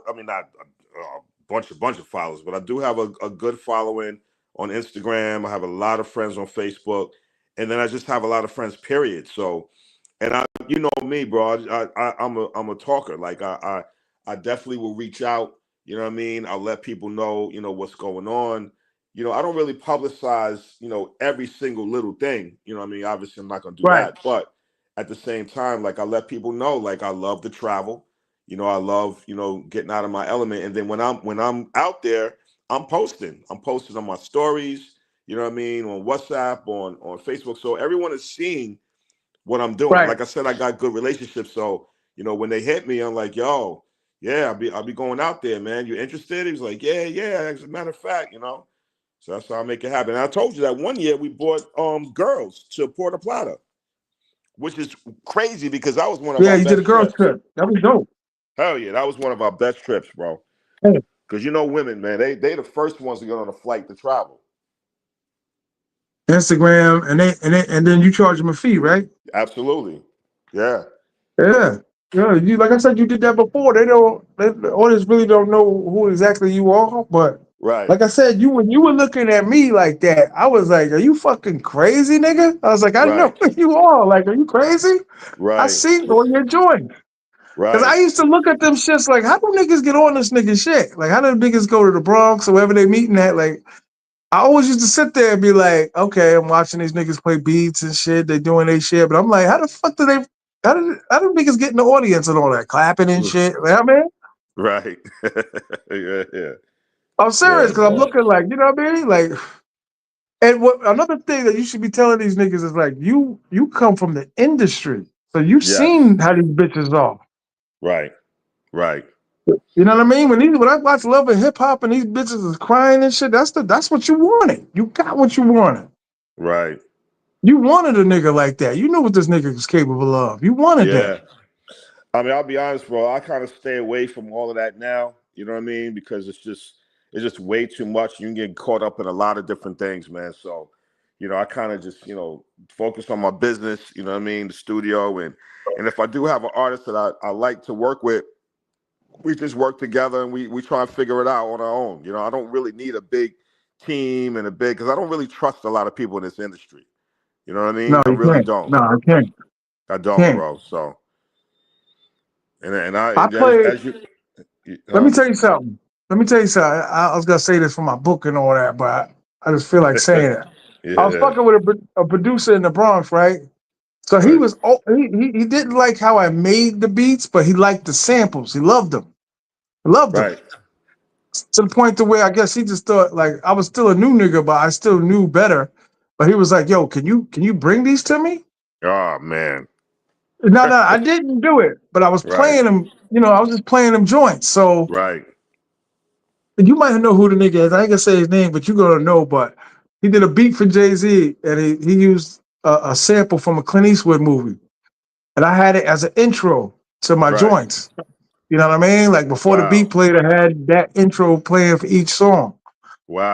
I mean not a bunch of followers, but I do have a good following on Instagram. I have a lot of friends on Facebook, and then I just have a lot of friends. Period. So, and I, you know me, bro. I'm a talker. Like I definitely will reach out. You know what I mean? I'll let people know. You know what's going on. You know I don't really publicize. You know every single little thing. You know what I mean? Obviously I'm not gonna do Right. that, but at the same time, like I let people know, like I love to travel. You know, I love, getting out of my element. And then when I'm out there, I'm posting. I'm posting on my stories. you know what I mean, on WhatsApp, on Facebook. So everyone is seeing what I'm doing. Right. Like I said, I got good relationships. So, when they hit me, I'm like, yo, yeah, I'll be going out there, man. You interested? He was like, yeah. As a matter of fact, So that's how I make it happen. And I told you that one year we brought girls to Puerto Plata, which is crazy because that was one of Yeah, our you did a best girls trips. trip. That was dope. Hell yeah, that was one of our best trips, bro. Hey, Because women, man, they the first ones to get on a flight to travel. Instagram, and then you charge them a fee, right? Absolutely. Yeah. Yeah. Yeah, you like I said, you did that before. The audience really don't know who exactly you are. But Right. like I said, when you were looking at me like that, I was like, "Are you fucking crazy, nigga?" I was like, "I know Right. who you are. Like, are you crazy?" I Right. see all your joint. Cause I Right. used to look at them shits like, how do niggas get on this nigga shit? Like, how do niggas go to the Bronx or wherever they meeting at? Like, I always used to sit there and be like, okay, I'm watching these niggas play beats and shit. They doing their shit, but I'm like, how the fuck do they? How do niggas get in the audience and all that clapping and shit? Like, I mean, Right. Yeah. Yeah. I'm serious Yeah, because I'm man. looking like, you know what I mean? Like, and what another thing that you should be telling these niggas is like, you come from the industry, so you've Yes. seen how these bitches are. Right. Right. You know what I mean? When I watch Love and Hip Hop and these bitches is crying and shit, that's what you wanted. You got what you wanted. Right. You wanted a nigga like that. You knew what this nigga was capable of. You wanted that. Yeah. I mean, I'll be honest, bro. I kind of stay away from all of that now. You know what I mean? Because it's just way too much. You can get caught up in a lot of different things, man. So, I kind of just, focus on my business. You know what I mean? The studio, and if I do have an artist that I like to work with, we just work together and we try and figure it out on our own. I don't really need a big team and because I don't really trust a lot of people in this industry. You know what I No, mean? I you really can't. don't. No, I can't. I don't, Can't. bro. So, and I I as played. as you, Let me huh? tell you something. Let me tell you something. I was gonna say this for my book and all that, but I just feel like saying it. I was Yeah. fucking with a producer in the Bronx, right? So he Right. was he didn't like how I made the beats, but he liked the samples. He loved them. He loved them. Right. To the point to where I guess he just thought like I was still a new nigga, but I still knew better. But he was like, "Yo, can you bring these to me?" Oh man. No, I didn't do it, but I was Right. playing them. I was just playing them joints. So Right. you might know who the nigga is. I ain't gonna say his name, but you gonna know. But he did a beat for Jay-Z, and he used a sample from a Clint Eastwood movie, and I had it as an intro to my Right. joints. You know what I mean? Like before the beat Wow. played, I had that intro playing for each song.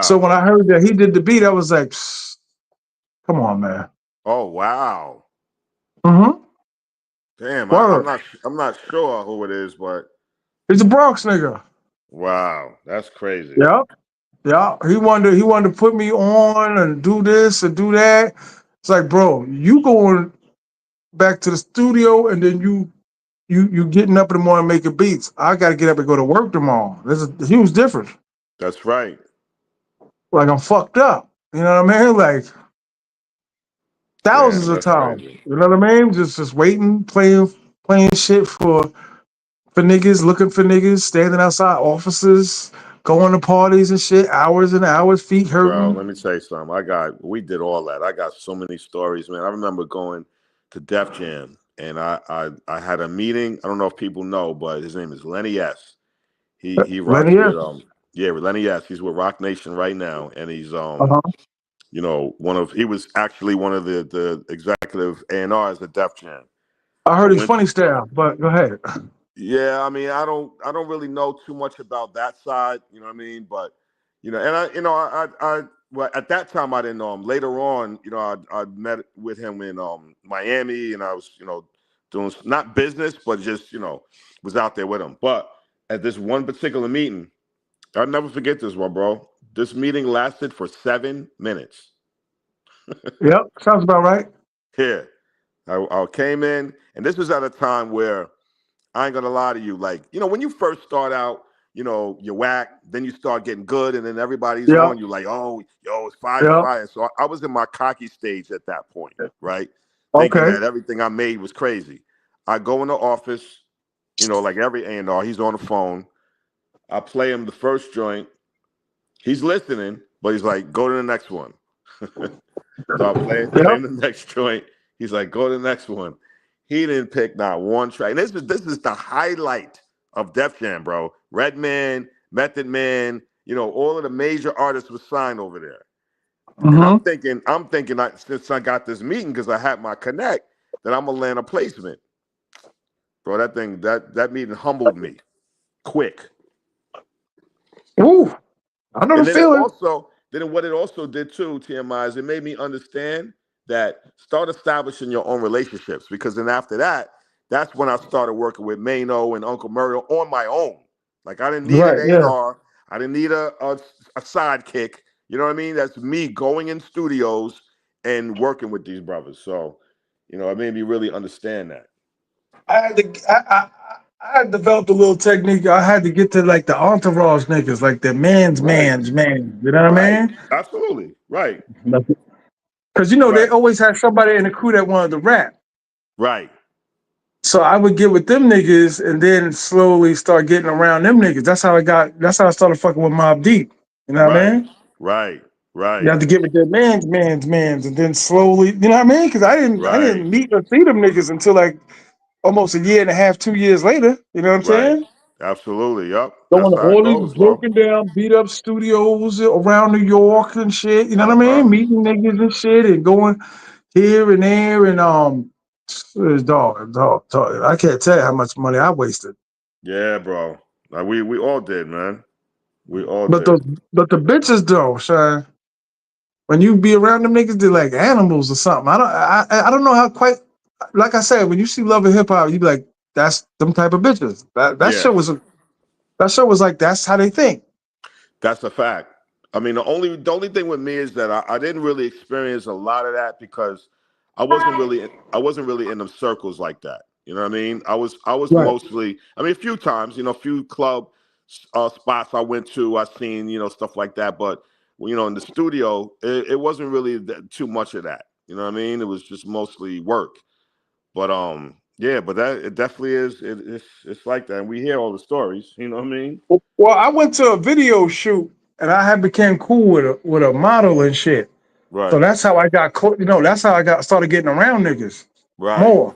So Wow. when I heard that he did the beat, I was like, "Come on, man." Oh wow. Mm-hmm. Damn. I'm Word. not. I'm not sure who it is, but He's a Bronx nigga. wow, that's crazy. Yeah, yeah. He wanted to put me on and do this and do that. It's like, bro, you going back to the studio and then you getting up in the morning making beats. I got to get up and go to work tomorrow. There's a huge difference. That's right. Like I'm fucked up. You know what I mean? Like thousands Damn, of that's times. crazy. You know what I mean? Just waiting, playing shit for niggas, looking for niggas, standing outside offices, going to parties and shit, hours and hours, feet Bro, hurting. let me tell you something. We did all that. I got so many stories, man. I remember going to Def Jam and I had a meeting. I don't know if people know, but his name is Lenny S. He rocks Lenny S. with yeah, with Lenny S. He's with Rock Nation right now. And he's Uh-huh. he was actually one of the executive A&Rs at Def Jam. I I heard he's went funny style, but go ahead. Yeah, I mean, I don't really know too much about that side, you know what I mean? But and well, at that time I didn't know him. Later on, I met with him in Miami, and I was, doing not business, but just, was out there with him. But at this one particular meeting, I'll never forget this one, bro. This meeting lasted for 7 minutes. Yep, sounds about right. Here, I came in, and this was at a time where I ain't gonna lie to you. Like, when you first start out, you're whack, then you start getting good, and then everybody's Yep, on you like, oh, yo, it's fire, yep. fire. So I was in my cocky stage at that point, right? Thinking Okay. that everything I made was crazy. I go in the office, like every A&R, he's on the phone. I play him the first joint. He's listening, but he's like, go to the next one. Start playing, Yep. playing the next joint. He's like, go to the next one. He didn't pick not one track. And this is the highlight of Def Jam, bro. Redman, Method Man, all of the major artists were signed over there. And I'm Mm-hmm. thinking, since I got this meeting because I had my connect, that I'm gonna land a placement, bro. That meeting humbled me quick. Ooh, I know the And feeling. what it also did too, TMI, is it made me understand that start establishing your own relationships, because then after that, that's when I started working with Mano and Uncle Murder on my own. Like I didn't need an Right, yeah. A&R, I didn't need a sidekick. You know what I mean? That's me going in studios and working with these brothers. So, it made me really understand that. I had to I had developed a little technique. I had to get to like the entourage niggas, like the man's Right, man's man. You know what right, I mean? absolutely, right, Because they right, always had somebody in the crew that wanted to rap. right, So I would get with them niggas and then slowly start getting around them niggas. That's how I started fucking with Mob Deep. You know what I right, mean? right, You right, have to get with their man's, and then slowly, you know what I mean? Because I right. didn't meet or see them niggas until like almost a year and a half, 2 years later. You know what I'm Right. saying? Absolutely. Yep. Going That's to how it all these goes, bro. broken down, beat up studios around New York and shit. You know what I Uh-huh. mean? Meeting niggas and shit and going here and there and dog. I can't tell you how much money I wasted. Yeah, bro. Like we all did, man. We all But did. the bitches though, Sean, when you be around them niggas, they're like animals or something. I don't know how quite like I said, when you see Love and Hip Hop, you be like, that's them type of bitches. Yes. That show was like that's how they think. That's a fact. I mean, the only thing with me is that I didn't really experience a lot of that because I wasn't really in the circles like that. You know what I mean? I was Right. mostly. I mean, a few times, a few club spots I went to, I seen stuff like that. But in the studio, it wasn't really too much of that. You know what I mean? It was just mostly work. But yeah, but that it definitely is. It's like that. And we hear all the stories. You know what I mean? Well, I went to a video shoot and I had became cool with a model and shit. So Right. that's how I got that's how I got started getting around niggas Right. more.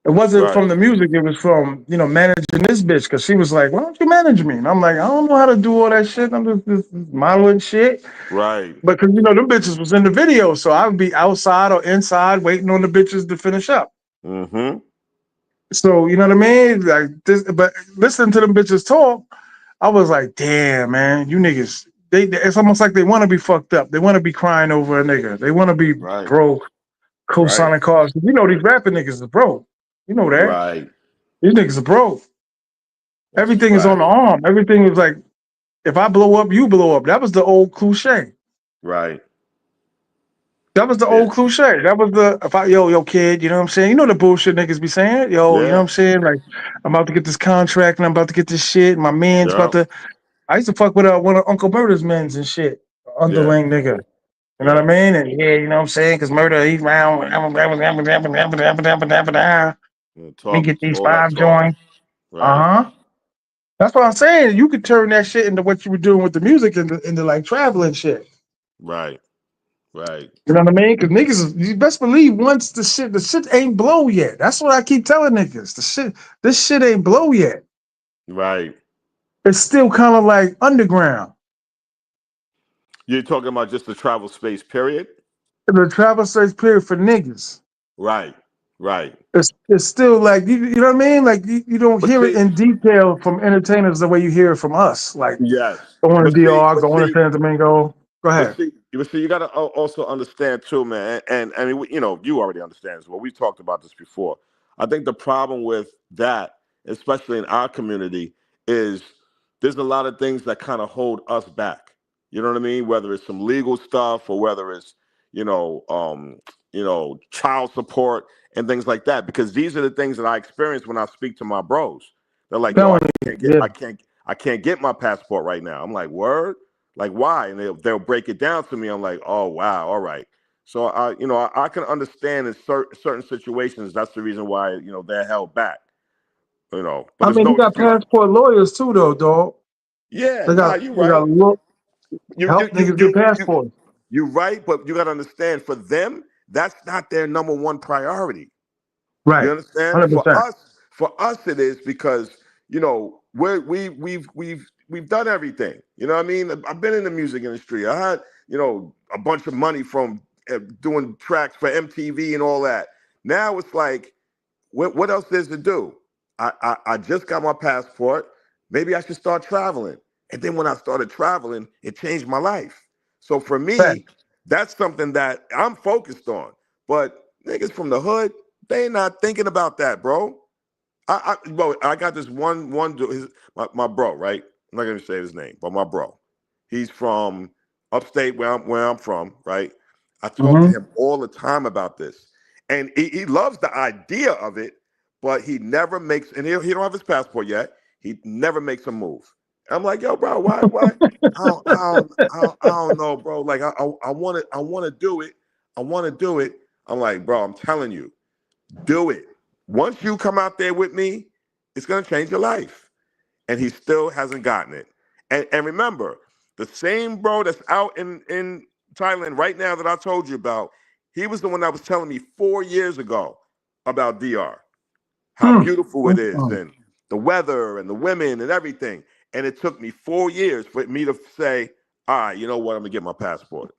It wasn't from Right. the music, it was from, managing this bitch because she was like, why don't you manage me? And I'm like, I don't know how to do all that shit. I'm just this modeling shit. Right. But because them bitches was in the video, so I would be outside or inside waiting on the bitches to finish up. Mm-hmm. So you know what I mean? Like this, but listening to them bitches talk, I was like, damn, man, you niggas. It's almost like they want to be fucked up. They want to be crying over a nigga. They want to be Right. broke, Right. co-signing cars. These rapping niggas is broke. You know that. Right. These niggas are broke. That's a Everything is on fact. the arm. Everything is like, if I blow up, you blow up. That was the old cliche. Right. That was the Yeah. old cliche. That was the if I yo kid, you know what I'm saying? You know the bullshit niggas be saying, yo, you know what Yeah. I'm saying? Like I'm about to get this contract and I'm about to get this shit. My man's about Yeah. to. I used to fuck with one of Uncle Murder's men's and shit, Yeah. underling nigga. You know what Yeah. I mean? And yeah, you know what I'm saying? Because Murder, he's round. Me Talk get these all that 5 talk. joints. Right. Uh-huh. That's what I'm saying. You could turn that shit into what you were doing with the music into like traveling shit. Right. Right. You know what I mean? Because you best believe once the shit ain't blow yet. That's what I keep telling niggas. This shit ain't blow yet. Right. It's still kind of like underground. You're talking about just the travel space, period? The travel search period for niggas. Right. Right. It's still like you know what I mean? Like you don't But hear it see, in detail from entertainers the way you hear it from us. Like yes. going to But see, DR, but going to see, San Domingo. Go But ahead. see, you got to also understand too, man. And I mean, you already understand this. Well, we talked about this before. I think the problem with that, especially in our community, is there's a lot of things that kind of hold us back. You know what I mean? Whether it's some legal stuff or whether it's you know, um, child support and things like that. Because these are the things that I experience when I speak to my bros. They're like, "Yo, Telling I you, can't get, yeah. I can't get my passport right now." I'm like, "Word." Like why? And they'll break it down to me. I'm like, oh wow, all right. So I can understand in certain situations that's the reason why they're held back. But I there's mean, you no got excuse. passport lawyers too, though, dog. Yeah, They nah, got you're they got right. look You you help you niggas get you you passports. You're right, but you got to understand, for them, that's not their number one priority. You Right. understand? 100%. For us, it is because we've done everything. You know what I mean? I've been in the music industry. I had a bunch of money from doing tracks for MTV and all that. Now it's like, what else is to do? I just got my passport. Maybe I should start traveling. And then when I started traveling, it changed my life. So for Fact. me, that's something that I'm focused on. But niggas from the hood, they not thinking about that, bro. I got this one dude, my bro, right? I'm not gonna say his name, but my bro. He's from upstate where I'm from, right? I talk to Mm-hmm. him all the time about this. And he loves the idea of it, but he never makes, and he don't have his passport yet. He never makes a move. I'm like, yo, bro, why? I don't know, bro. Like, I want to do it. I want to do it. I'm like, bro, I'm telling you, do it. Once you come out there with me, it's gonna change your life. And he still hasn't gotten it. And remember, the same bro that's out in Thailand right now that I told you about, he was the one that was telling me 4 years ago about DR, how Mm. beautiful it is, Mm. and the weather and the women and everything. And it took me 4 years for me to say, all right, you know what, I'm gonna get my passport.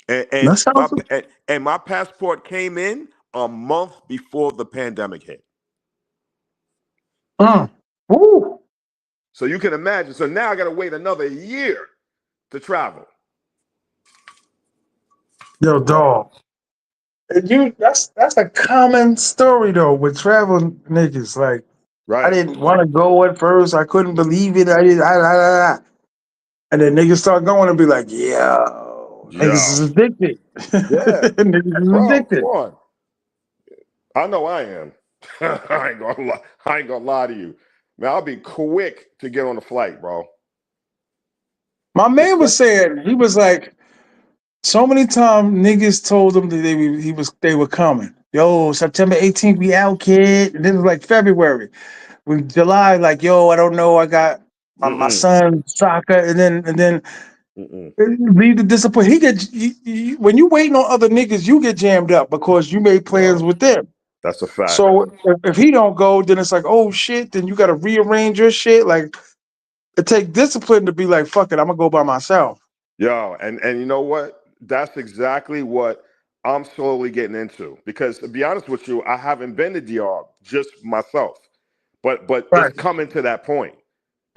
And That and my sounds. and my passport came in a month before the pandemic hit. Mm. Woo. So you can imagine. So now I got to wait another year to travel. Yo, dog. That's a common story though with traveling niggas. Like I Right. didn't want to go at first. I couldn't believe it. I did. And then niggas start going and be like, yo, niggas is Yo. addicted. Yeah. Niggas is Bro, come addicted. on. I know I am. I ain't gonna lie to you. Man, I'll be quick to get on the flight, bro. My man was Especially, saying, he was like, so many times niggas told him that they were coming. Yo, September 18th, we out, kid. And then it was like February. When July, like, yo, I don't know, I got my mm-mm, son soccer, and then mm-mm. leave the disappointment. When you waiting on other niggas, you get jammed up because you made plans Yo, with them. that's a fact. So if he don't go, then it's like, oh shit, then you got to rearrange your shit. Like it take discipline to be like, fuck it, I'm gonna go by myself. Yo, and you know what? That's exactly what I'm slowly getting into. Because to be honest with you, I haven't been to DR just myself. But it's Right. coming to that point.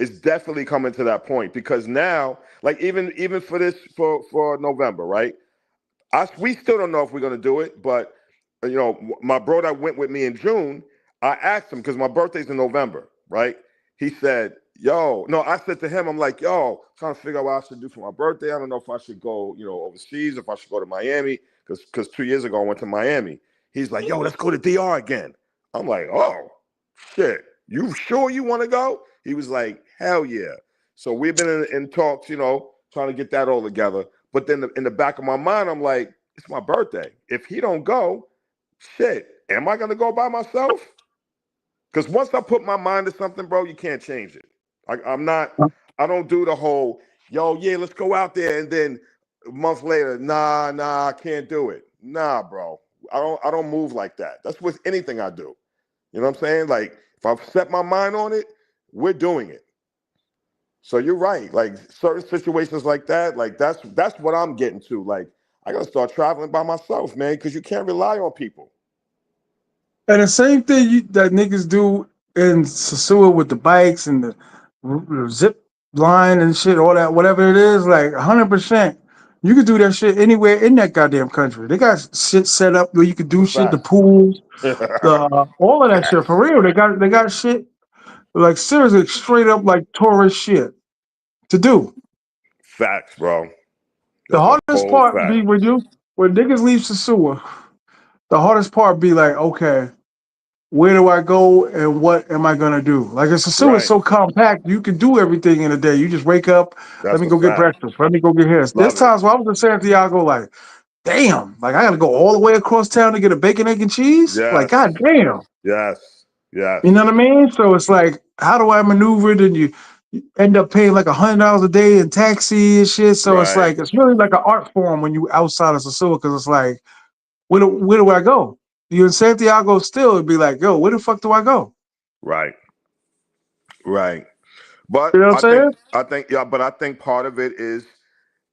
It's definitely coming to that point because now, like even for this for November, right? We still don't know if we're gonna do it, but my bro that went with me in June, I asked him because my birthday's in November, right? He said, "Yo," no, I said to him, "I'm like, yo, trying to figure out what I should do for my birthday. I don't know if I should go, overseas, if I should go to Miami, because 2 years ago I went to Miami." He's like, "Yo, let's go to DR again." I'm like, "Oh, shit, you sure you want to go?" He was like, "Hell yeah." So we've been in talks, trying to get that all together. But then in the back of my mind, I'm like, it's my birthday. If he don't go, shit, am I gonna go by myself? Because once I put my mind to something, bro, you can't change it. I'm not. I don't do the whole, yo, yeah, let's go out there, and then a month later, nah, I can't do it. Nah, bro, I don't move like that. That's with anything I do. You know what I'm saying? Like if I've set my mind on it, we're doing it. So you're right. Like certain situations like that, like that's what I'm getting to. Like I gotta start traveling by myself, man, because you can't rely on people. And the same thing that niggas do in SOSUA with the bikes and the zip line and shit, all that, whatever it is, like 100%. You could do that shit anywhere in that goddamn country. They got shit set up where you could It's a do shit, the fact. pools, the all of that shit Facts. for real. They got shit like seriously straight up like tourist shit to do. Facts, bro. The That's a hardest whole part be fact. when niggas leave SOSUA. The hardest part be like, okay, where do I go and what am I gonna do? Like it's SOSUA is Right. so compact, you can do everything in a day. You just wake up, let That's me a go get fact. breakfast, let me go get here. There's Love it. times where I was in Santiago, like, damn, like I gotta go all the way across town to get a bacon, egg, and cheese. Like, Yes. god damn. Yes. Yes. You know what I mean? So it's like, how do I maneuver it? And end up paying like $100 a day in taxi and shit. So it's Right. like it's really like an art form when you outside of SOSUA because it's like where do I go? You in Santiago still, it'd be like, yo, where the fuck do I go? Right. Right. But You know what I I'm saying? yeah, but I think part of it is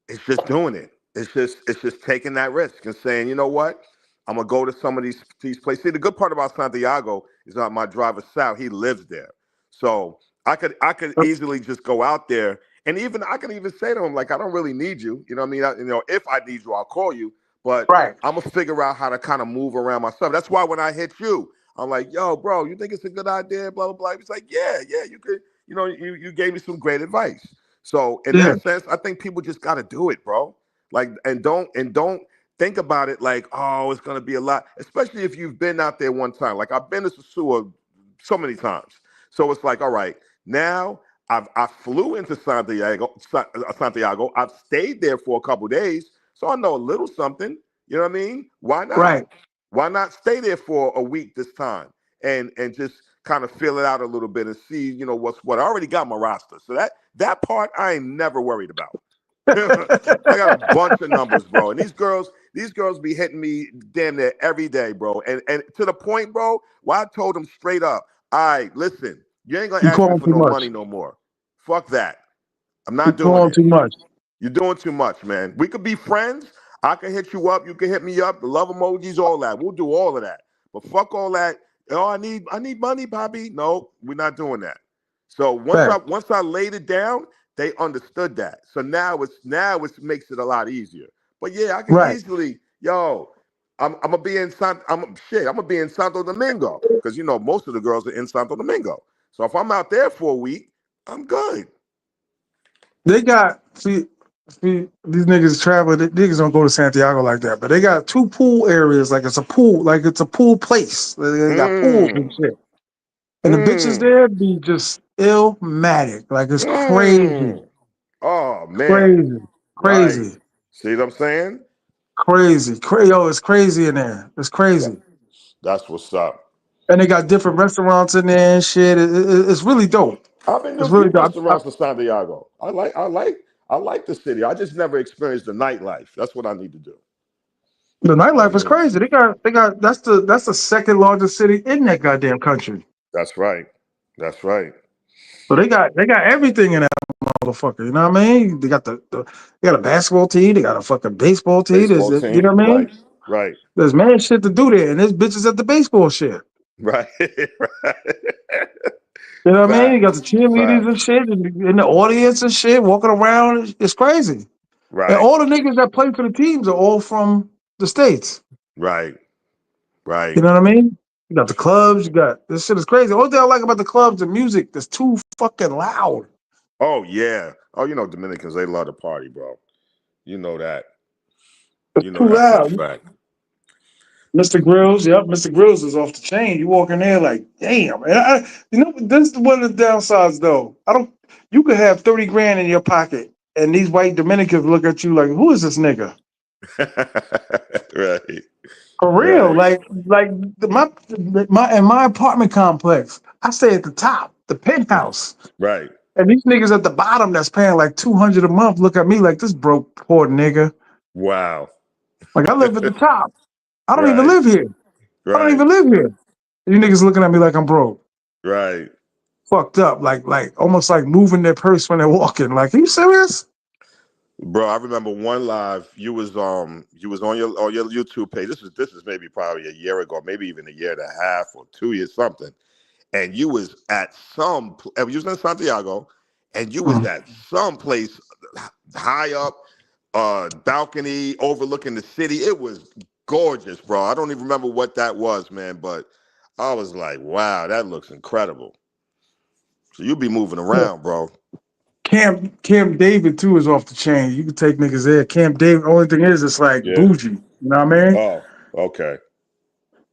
it's just doing it. It's just taking that risk and saying, you know what? I'm gonna go to some of these places. See, the good part about Santiago is that my driver Sal, he lives there. So I could easily just go out there and even I can even say to him, like, I don't really need you. You know what I mean? If I need you, I'll call you. But Right. I'm gonna figure out how to kind of move around myself. That's why when I hit you, I'm like, yo, bro, you think it's a good idea? Blah blah blah. He's like, yeah, you could, you gave me some great advice. So in Yeah. that sense, I think people just got to do it, bro. Like, and don't think about it like, oh, it's gonna be a lot. Especially if you've been out there one time. Like I've been to Sosua so many times. So it's like, all right, now I flew into Santiago. I've stayed there for a couple days, so I know a little something. You know what I mean? Why not? Right. Why not stay there for a week this time and just kind of feel it out a little bit and see, what's what. I already got my roster, so that part I ain't never worried about. I got a bunch of numbers, bro, and these girls be hitting me damn near every day, bro, and to the point, bro, where I told them straight up, all right, listen, you ain't gonna You ask me calling for too no much. money no more. Fuck that. I'm You not doing calling it. too much. You're doing too much, man. We could be friends. I can hit you up. You can hit me up. The love emojis, all that. We'll do all of that. But fuck all that. Oh, I need money, Bobby. No, we're not doing that. So once I Fact. once I laid it down, they understood that. So now it makes it a lot easier. But yeah, I can Right. easily, I'm gonna be in I'm gonna be in Santo Domingo because most of the girls are in Santo Domingo. So if I'm out there for a week, I'm good. They got see these niggas traveling. Niggas don't go to Santiago like that, but they got two pool areas. Like it's a pool place. They got pools and Mm, shit. And the bitches mm. there be just illmatic. Like it's crazy, Mm. Oh man. crazy, Right. crazy, See what I'm saying? crazy, crazy. Yo, it's crazy in there. It's That, crazy. that's what's up. And they got different restaurants in there and shit. It's really dope. I've been to It's a really few dope. restaurants in Santiago. I like the city. I just never experienced the nightlife. That's what I need to do. The I nightlife is mean, crazy. They got that's the second largest city in that goddamn country. that's right. That's right. So they got everything in that motherfucker. You know what I mean? They got a basketball team. They got a fucking baseball team. Baseball You team. know what I mean? Right. Right. There's mad shit to do there, and there's bitches at the baseball shit. Right. Right. You know what I mean? You got the Facts. cheerleaders and Facts. shit in the audience and shit walking around. It's crazy. And Right. all the niggas that play for the teams are all from the States. Right. You Right. know what I mean? You got the clubs. You got this shit is crazy. The only thing I like about the clubs, the music, that's too fucking loud. Oh yeah. Oh, Dominicans, they love to party, bro. You know that. It's You know too that for a loud. fact. Mr. Grills, yep, Mr. Grills is off the chain. You walk in there like, damn. And this is one of the downsides though. You could have 30 grand in your pocket, and these white Dominicans look at you like, who is this nigga? Right. For real. Right. My in my apartment complex, I stay at the top, the penthouse. Right. And these niggas at the bottom that's paying like 200 a month look at me like this broke poor nigga. Wow. Like I live at the top. I don't even Right. live here. I don't Right. even live here. You niggas looking at me like I'm broke. Right. Fucked up, like almost like moving their purse when they're walking. Like, are you serious? Bro, I remember one live. You was on your YouTube page. This is maybe probably a year ago, maybe even a year and a half or 2 years something. And you was at you was in Santiago, and you was Mm. at some place high up, balcony overlooking the city. It was gorgeous, bro. I don't even remember what that was, man, but I was like, wow, that looks incredible. So you be moving around, bro. Camp David too is off the chain. You can take niggas there. Camp David. Only thing is, it's like Yeah. bougie. You know what I mean? Oh, okay.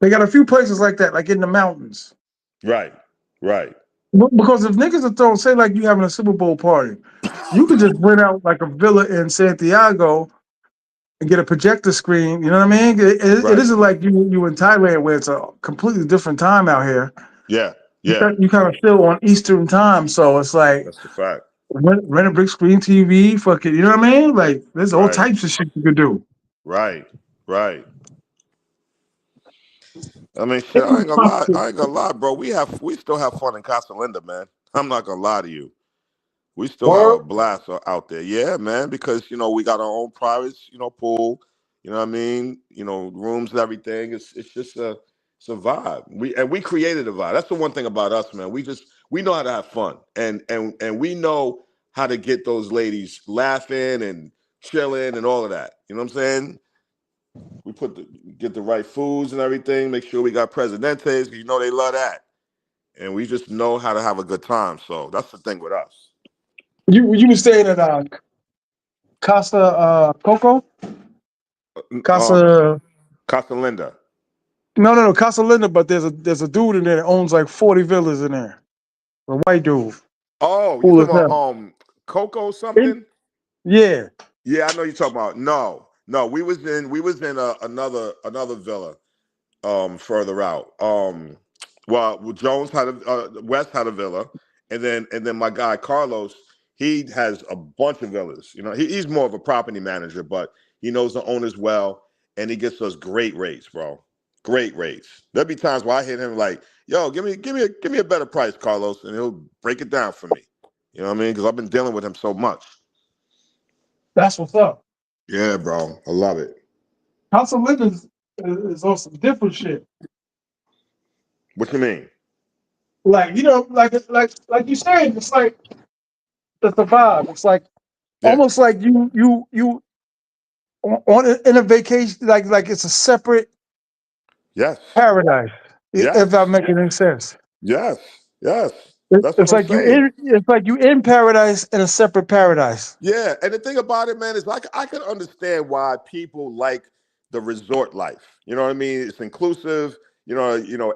They got a few places like that, like in the mountains. Right. Right. Because if niggas are throwing, say like you having a Super Bowl party, you could just rent out like a villa in Santiago and get a projector screen. You know what I mean? It Right. isn't like you in Thailand where it's a completely different time out here. Yeah. Yeah, You kind of still on Eastern time, so it's like that's the fact. rent a big screen TV, fucking, you know what I mean? Like, there's all Right, types of shit you could do. right, right. I mean, shit. I ain't gonna lie. I ain't gonna lie, bro. We still have fun in Casa Linda, man. I'm not gonna lie to you. We still have a Word? blast out there. Yeah, man, because we got our own private, pool. You know what I mean? Rooms and everything. It's just it's a vibe. We created a vibe. That's the one thing about us, man. We know how to have fun, and we know how to get those ladies laughing and chilling and all of that. You know what I'm saying? We get the right foods and everything. Make sure we got presidentes. They love that, and we just know how to have a good time. So that's the thing with us. You were staying at Casa Coco? Um, Casa Casa Linda. no, Casa Linda, but there's a dude in there that owns like 40 villas in there. A white dude. Oh, you Cool as talking about hell. Coco something? Yeah. Yeah, I know you're talking about. No, no, we was in another villa further out. Well, Jones had West had a villa, and then my guy Carlos, he has a bunch of villas. He's more of a property manager, but he knows the owners well, and he gets us great rates, bro. Great rates. There'll be times where I hit him like, "Yo, give me a better price, Carlos," and he'll break it down for me. You know what I mean? Because I've been dealing with him so much. That's what's up. Yeah, bro, I love it. Casa Linda is on some different shit. What you mean? Like, like you said, it's like the vibe. It's like Yeah. almost like you in a vacation, like it's a separate Yes. paradise. If I'm Yes. making any sense. Yes. Yes. That's what It's I'm like saying. you in paradise in a separate paradise. Yeah, and the thing about it, man, is like I can understand why people like the resort life. You know what I mean? It's inclusive.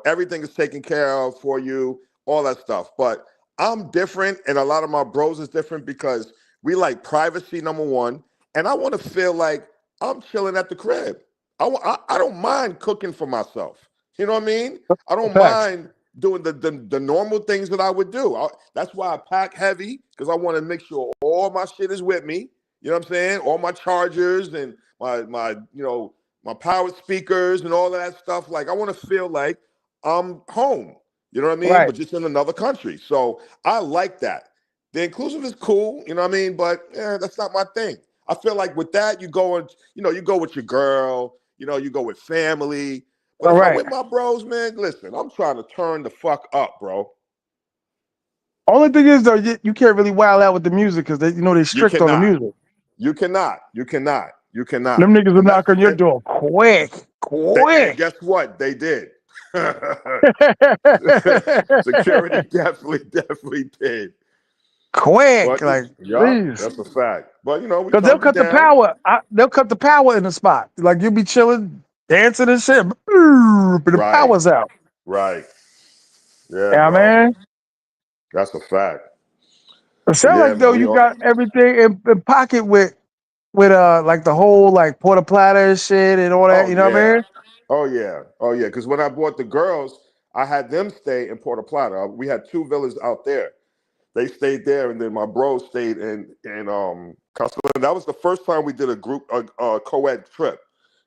Everything is taken care of for you, all that stuff. But I'm different, and a lot of my bros is different because we like privacy, number one, and I want to feel like I'm chilling at the crib. I don't mind cooking for myself. You know what I mean? I don't Facts. mind doing the normal things that I would do. That's why I pack heavy because I want to make sure all my shit is with me. You know what I'm saying? All my chargers and my power speakers and all of that stuff. Like I want to feel like I'm home. You know what I mean? Right. But just in another country. So I like that. The inclusive is cool. You know what I mean? But that's not my thing. I feel like with that you go with your girl. You go with family. But All if I'm right. with my bros, man, listen, I'm trying to turn the fuck up, bro. Only thing is though, you can't really wild out with the music because they're You strict on the cannot. music. You cannot. You cannot. You cannot. Them niggas will And knock that's on your and door quick, and quick, guess what? They did. Security definitely did. quick. But Like, yup, please, that's a fact. But we because they'll turned it cut the down. power. They'll cut the power in the spot. Like you'll be chilling, dancing and shit, but the Right. power's out. Right. Yeah, Yeah, bro. man. That's a fact. It But sounds yeah, like though man, we you all got everything in pocket with like the whole like porta plata and shit and all that. oh You know what I yeah. mean? Oh yeah. Oh yeah. Because when I bought the girls, I had them stay in Puerto Plata. We had two villas out there. They stayed there, and then my bros stayed in Casa Linda. That was the first time we did a group co-ed trip.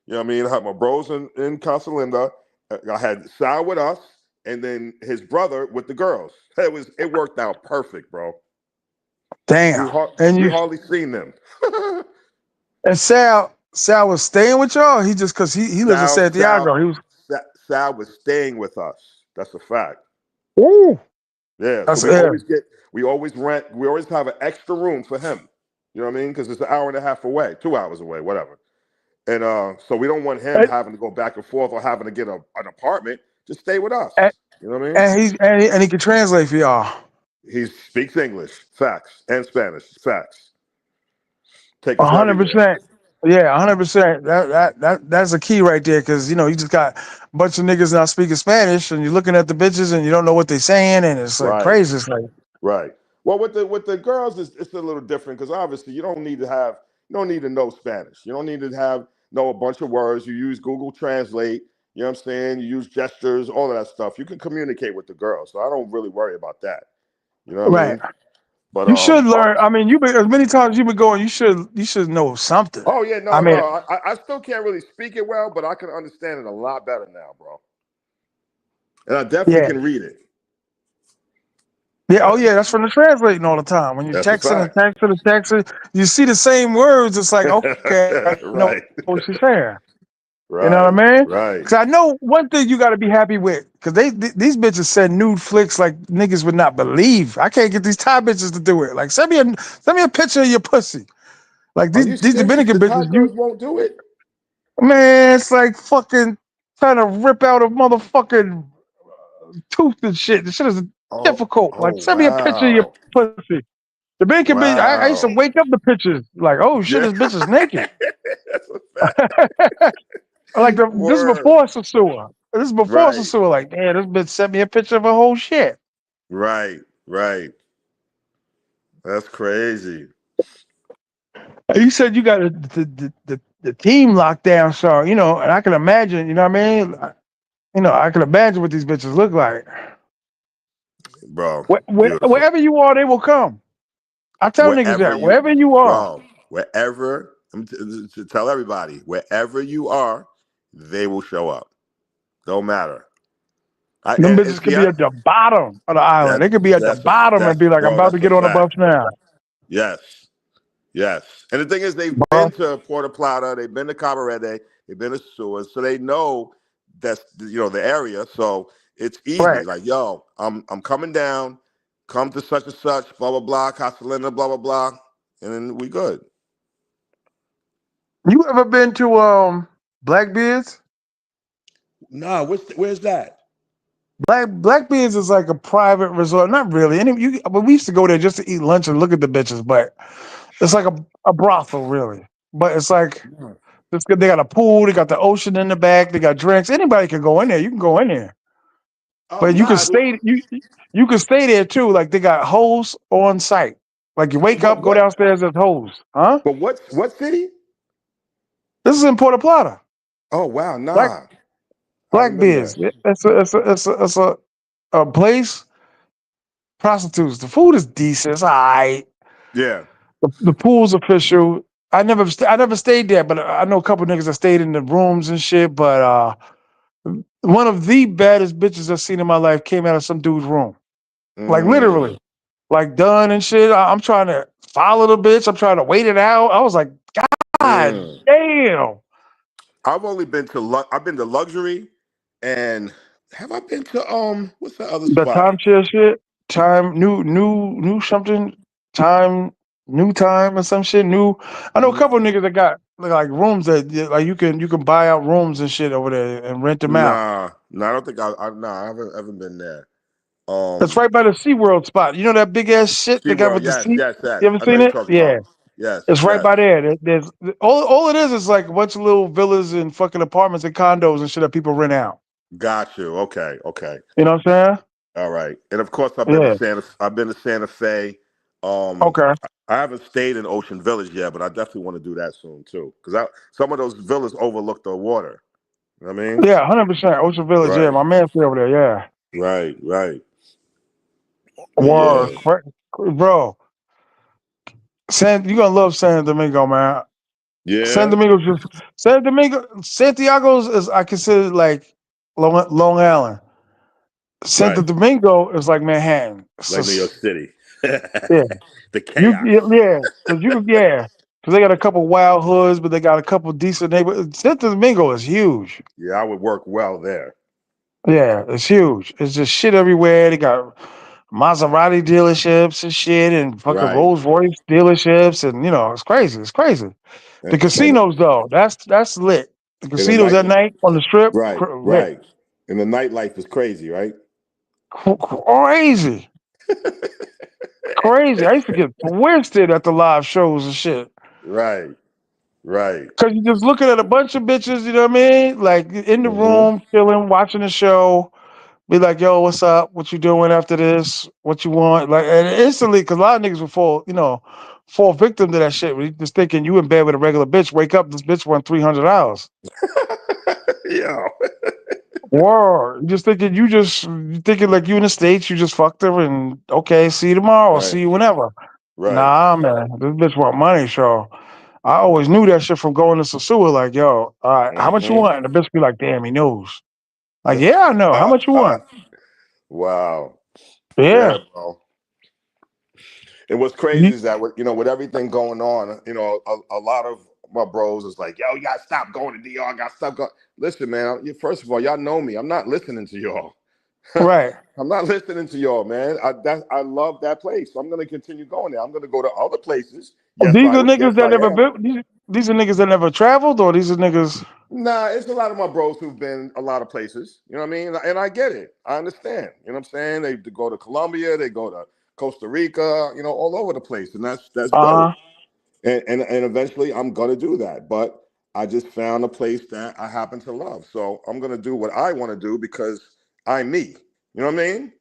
You know what I mean? I had my bros in Casa Linda. I had Sal with us, and then his brother with the girls. It worked out perfect, bro. Damn. And We you hardly seen them. and Sal was staying with y'all. He just because he lives in Sal Sal Santiago. He was Sal was staying with us. That's a fact. ooh. Yeah, so That's yeah. we always have an extra room for him. You know what I mean? Because it's an hour and a half away, 2 hours away, whatever. And so we don't want him And, having to go back and forth or having to get an apartment. Just stay with us. and, You know what I mean? and he can translate for y'all. He speaks English, facts, and Spanish, facts. Take A us hundred everywhere. percent. Yeah, 100%. That's a key right there because you just got a bunch of niggas not speaking Spanish, and you're looking at the bitches and you don't know what they're saying, and it's like Right, crazy. It's like right. Well, with the girls, it's a little different because obviously you don't need to know Spanish. You don't need to know a bunch of words. You use Google Translate. You know what I'm saying? You use gestures, all of that stuff. You can communicate with the girl, so I don't really worry about that. You know what I Right. mean? But You should learn. I mean, you've been as many times you've been going. You should know something. oh yeah, I no, mean, no. I still can't really speak it well, but I can understand it a lot better now, bro. And I definitely yeah, can read it. yeah. Oh Yeah, yeah, that's from the translating all the time. When you're that's a texting and fact. texting and texting, you see the same words. It's like, okay, I know Right, what she's saying. You know what I right, mean? right. Because I know one thing you got to be happy with. Because these bitches send nude flicks like niggas would not believe. I can't get these Thai bitches to do it. Like send me a picture of your pussy. Like Are these you these serious? Dominican The Thai bitches, girls won't do it? man, it's like fucking trying to rip out a motherfucking tooth and shit. The shit is Oh, difficult. oh Like send me a picture of your wow, pussy. Dominican bitch, I used to wow. wake up the pictures like, oh shit, Yeah, this bitch is naked. that's a fact. Like this is Word. before SOSUA. This is before Right, SOSUA. Like, damn, this bitch sent me a picture of her whole shit. right, right. That's crazy. And you said you got the team locked down, so and I can imagine. You know what I mean? I can imagine what these bitches look like. Bro, beautiful. Wherever you are, they will come. I tell niggas Wherever that you, wherever you are, bro, wherever, to tell everybody, wherever you are, they will show up. Don't matter. them And bitches could see, be at the bottom of the island. that's They could be at the bottom and be like, I'm bro, about to that's a get on the bus fact. now, Yes, yes. And the thing is, they've bro. been to Puerto Plata, they've been to Cabarete, they've been to Suez, so they know that's the area. So it's easy. Right. Like, yo, I'm coming down. Come to such and such, blah blah blah, Castellana, blah blah blah, and then we good. You ever been to Blackbeard's? Nah, where's that? Blackbeard's is like a private resort. Not really. But we used to go there just to eat lunch and look at the bitches. But it's like a brothel, really. But it's like it's good. They got a pool. They got the ocean in the back. They got drinks. Anybody can go in there. You can go in there. Oh, But you can nah. stay. You can stay there too. Like they got hosts on site. Like you wake But up, go what? downstairs, there's hosts. Huh? But what city? This is in Puerto Plata. Oh wow, Black nah. I haven't been Blackbeard's. there. It's a place. Prostitutes. The food is decent. It's all right. Yeah. The pool's official. I never stayed there, but I know a couple niggas that stayed in the rooms and shit. But one of the baddest bitches I've seen in my life came out of some dude's room, like literally, Mm, like done and shit. I'm trying to follow the bitch. I'm trying to wait it out. I was like, God mm. damn. I've only been to I've been to luxury, and have I been to what's that other The spot? timeshare shit, time new something, time new time or some shit. New. I know a couple niggas that got like rooms that like you can buy out rooms and shit over there and rent them out. Nah, nah. I don't think nah. I haven't been there. It's Um, right by the SeaWorld spot. You know that big ass shit they got SeaWorld. with the Yes, sea? yes, yes. You ever I know seen you're it? talking Yeah. about. Yes, It's right yes. by there. There's all it is like a bunch of little villas and fucking apartments and condos and shit that people rent out. Got you. Okay, okay. You know what I'm All right. And of course, saying? I've been to Santa Fe. Yeah. Um, Okay. I haven't stayed in Ocean Village yet, but I definitely want to do that soon too. Because some of those villas overlook the water. You know what I mean? Yeah, 100%. Ocean Village. Yeah, Right, my man stay over there. Yeah. right, right. Word, Yeah, bro. You gonna love San Domingo, man. San yeah. Domingo just San Domingo. Santiago's is I consider like Long Island. Santo Right. Domingo is like Manhattan. It's Like New York just City. yeah. The You chaos. yeah, because they got a couple wild hoods, but they got a couple decent neighborhoods. Santo Domingo is huge. Yeah, I would work well there. Yeah, it's huge. It's just shit everywhere. They got Maserati dealerships and shit, and fucking Right. Rolls Royce dealerships, and it's crazy. It's crazy. The And casinos though, that's lit. The in the casinos night. at night on the strip, Right, lit. right. And the nightlife is crazy, right? Crazy, crazy. I used to get twisted at the live shows and shit. Right, right. Cause you're just looking at a bunch of bitches, you know what I mean? Like in the Mm-hmm. room, chilling, watching the show. Be like, yo, what's up? What you doing after this? What you want? Like, and instantly, cause a lot of niggas will fall victim to that shit. We just thinking you in bed with a regular bitch. Wake up, this bitch won $300. Yeah. Whoa, you thinking like you in the States, you just fucked her and okay, see you tomorrow, Right, see you whenever. right. Nah, man, this bitch want money, so I always knew that shit from going to SOSUA. Like, yo, all right, how much you Hmm. want? And the bitch be like, damn, he knows. Like, yeah, I know. How much you want? Wow. Yeah, Yeah. bro. And what's crazy You- is that with everything going on, a lot of my bros is like, yo, you gotta stop going to DR. I gotta stop going. Listen, man. First of all, y'all know me. I'm not listening to y'all. Right. I'm not listening to y'all, man. I love that place. So I'm gonna continue going there. I'm gonna go to other places. These are Yes, niggas that I never am. been. These are niggas that never traveled, or these are niggas. Nah, it's a lot of my bros who've been a lot of places. You know what I mean? And I get it. I understand. You know what I'm saying? They go to Colombia, they go to Costa Rica, all over the place, and that's dope. Uh And eventually I'm gonna do that. But I just found a place that I happen to love. So I'm gonna do what I want to do because I'm me. You know what I mean?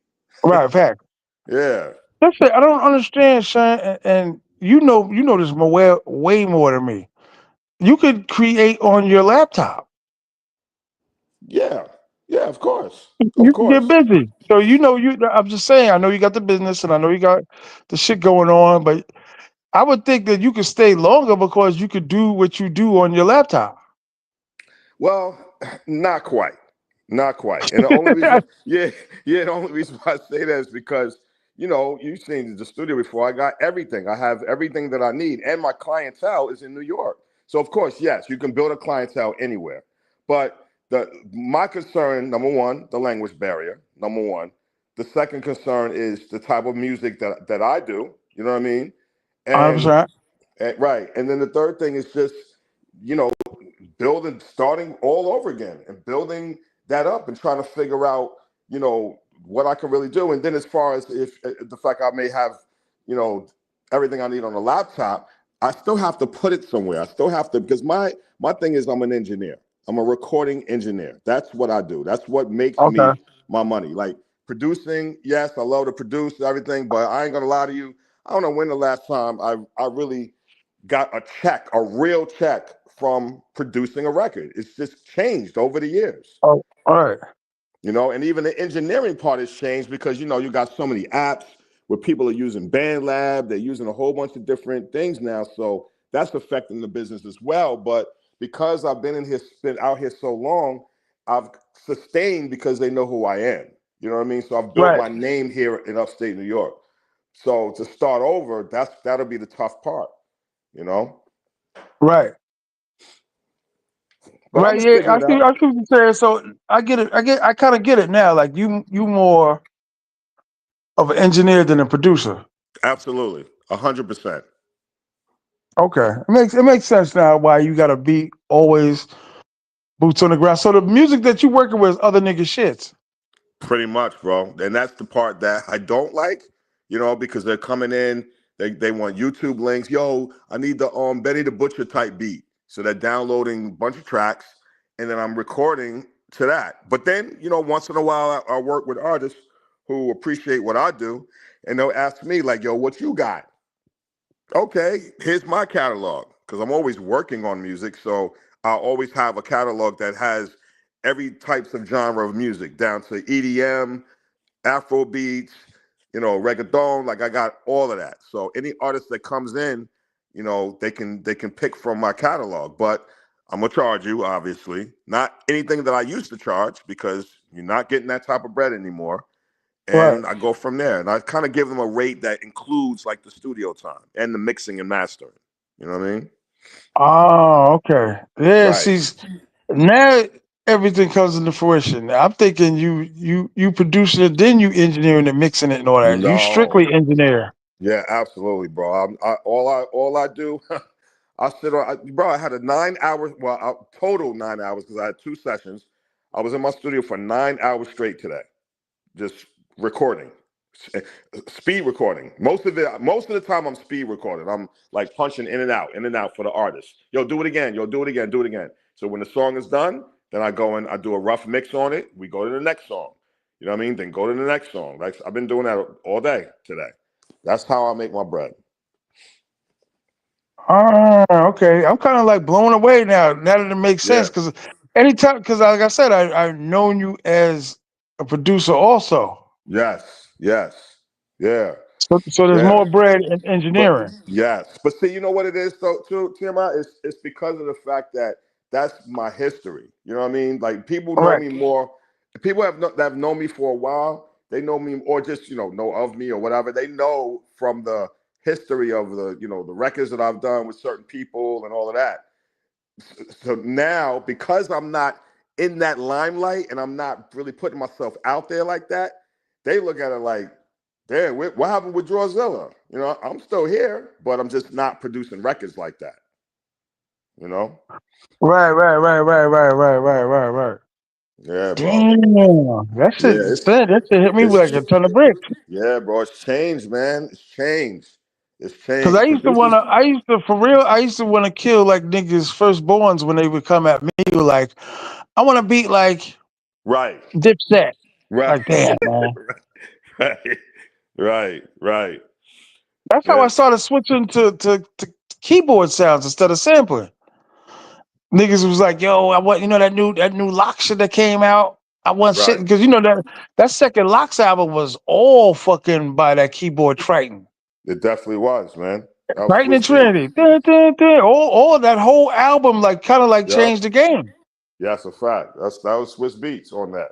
right. Fact. Yeah. That's it. I don't understand, son. And you know this way more than me. You could create on your laptop. Yeah. Yeah, of course. Of You can get course. busy. So you know you. I'm just saying. I know you got the business, and I know you got the shit going on. But I would think that you could stay longer because you could do what you do on your laptop. Well, not quite. Not quite. And the only reason, yeah, yeah, the only reason why I say that is because, you've seen the studio before. I got everything. I have everything that I need. And my clientele is in New York. So, of course, yes, you can build a clientele anywhere. But my concern, number one, the language barrier, number one. The second concern is the type of music that I do. You know what I mean? And, 100%. right. And then the third thing is just, you know, building, starting all over again and building that up and trying to figure out, what I can really do. And then as far as if the fact I may have, you know, everything I need on a laptop, I still have to put it somewhere. I still have to, because my thing is I'm an engineer. I'm a recording engineer. That's what I do. That's what makes Okay. me my money. Like producing, yes, I love to produce everything, but I ain't gonna lie to you. I don't know when the last time I really got a check, a real check from producing a record. It's just changed over the years, Oh, all right. and even the engineering part has changed because, you got so many apps where people are using BandLab, they're using a whole bunch of different things now. So that's affecting the business as well. But because I've been out here so long, I've sustained because they know who I am. You know what I mean? So I've built Right. my name here in upstate New York. So to start over, that'll be the tough part, you know? Right. But I'm Right. gonna Yeah. figure it I out. see what you're saying. So I get it. I kind of get it now. Like you more of an engineer than a producer. Absolutely, 100%. Okay. It makes sense now why you gotta be always boots on the ground. So the music that you working with is other nigga shits. Pretty much, bro. And that's the part that I don't like, because they're coming in, they want YouTube links. Yo, I need the Benny the Butcher type beat. So they're downloading a bunch of tracks and then I'm recording to that. But then, once in a while I work with artists who appreciate what I do and they'll ask me, like, yo, what you got? Okay, here's my catalog because I'm always working on music. So I always have a catalog that has every types of genre of music down to EDM, Afro beats, reggaeton. Like I got all of that. So any artist that comes in, they can pick from my catalog. But I'm gonna charge you, obviously, not anything that I used to charge because you're not getting that type of bread anymore. Right. And I go from there. And I kind of give them a rate that includes like the studio time and the mixing and mastering. You know what I mean? Oh, okay. Yeah. Right. See, now everything comes into fruition. I'm thinking you producing it, then you engineering it, mixing it, and all that. You No. strictly engineer. Yeah, absolutely, bro. All I do, I sit on. Bro, I had a 9 hour, well, total 9 hours because I had two sessions. I was in my studio for 9 hours straight today, just recording, speed recording. Most of the time, I'm speed recording. I'm like punching in and out for the artist. Yo, do it again. Yo, do it again. Do it again. So when the song is done, then I go in. I do a rough mix on it. We go to the next song. You know what I mean? Then go to the next song. Like I've been doing that all day today. That's how I make my bread. Ah, okay. I'm kind of like blown away now. Now that it makes sense Yeah. because anytime, because like I said, I've known you as a producer also. Yes, yes, yeah, So there's yeah. more bread in But engineering. yes, but see, you know what it is though, too, TMI? It's because of the fact that that's my history. You know what I mean? Like people know Right. me more. People that have known me for a while. They know me, or just know of me or whatever. They know from the history of the records that I've done with certain people and all of that. So now, because I'm not in that limelight and I'm not really putting myself out there like that, they look at it like, damn, what happened with Drawzilla? I'm still here, but I'm just not producing records like that. You know? Right. Yeah, bro. Damn, that shit Yeah, said that shit hit me it's like a ton of bricks. yeah, bro. It's changed, man. It's changed. It's Cause I changed. used to Producers, wanna, I used to for real, I used to wanna kill like niggas firstborns when they would come at me like, I wanna beat like right, Dipset. right, Like damn man. right, right. That's how I Yeah, started switching to keyboard sounds instead of sampling. Niggas was like, yo, I want that new Lock shit that came out. I want shit right. because that second Locks album was all fucking by that keyboard Triton. It definitely was, man. That was Triton Swiss and Trinity. Beats. Dun, dun, dun. All that whole album like kind of like Yep. changed the game. Yeah, that's a fact. That was Swiss Beats on that.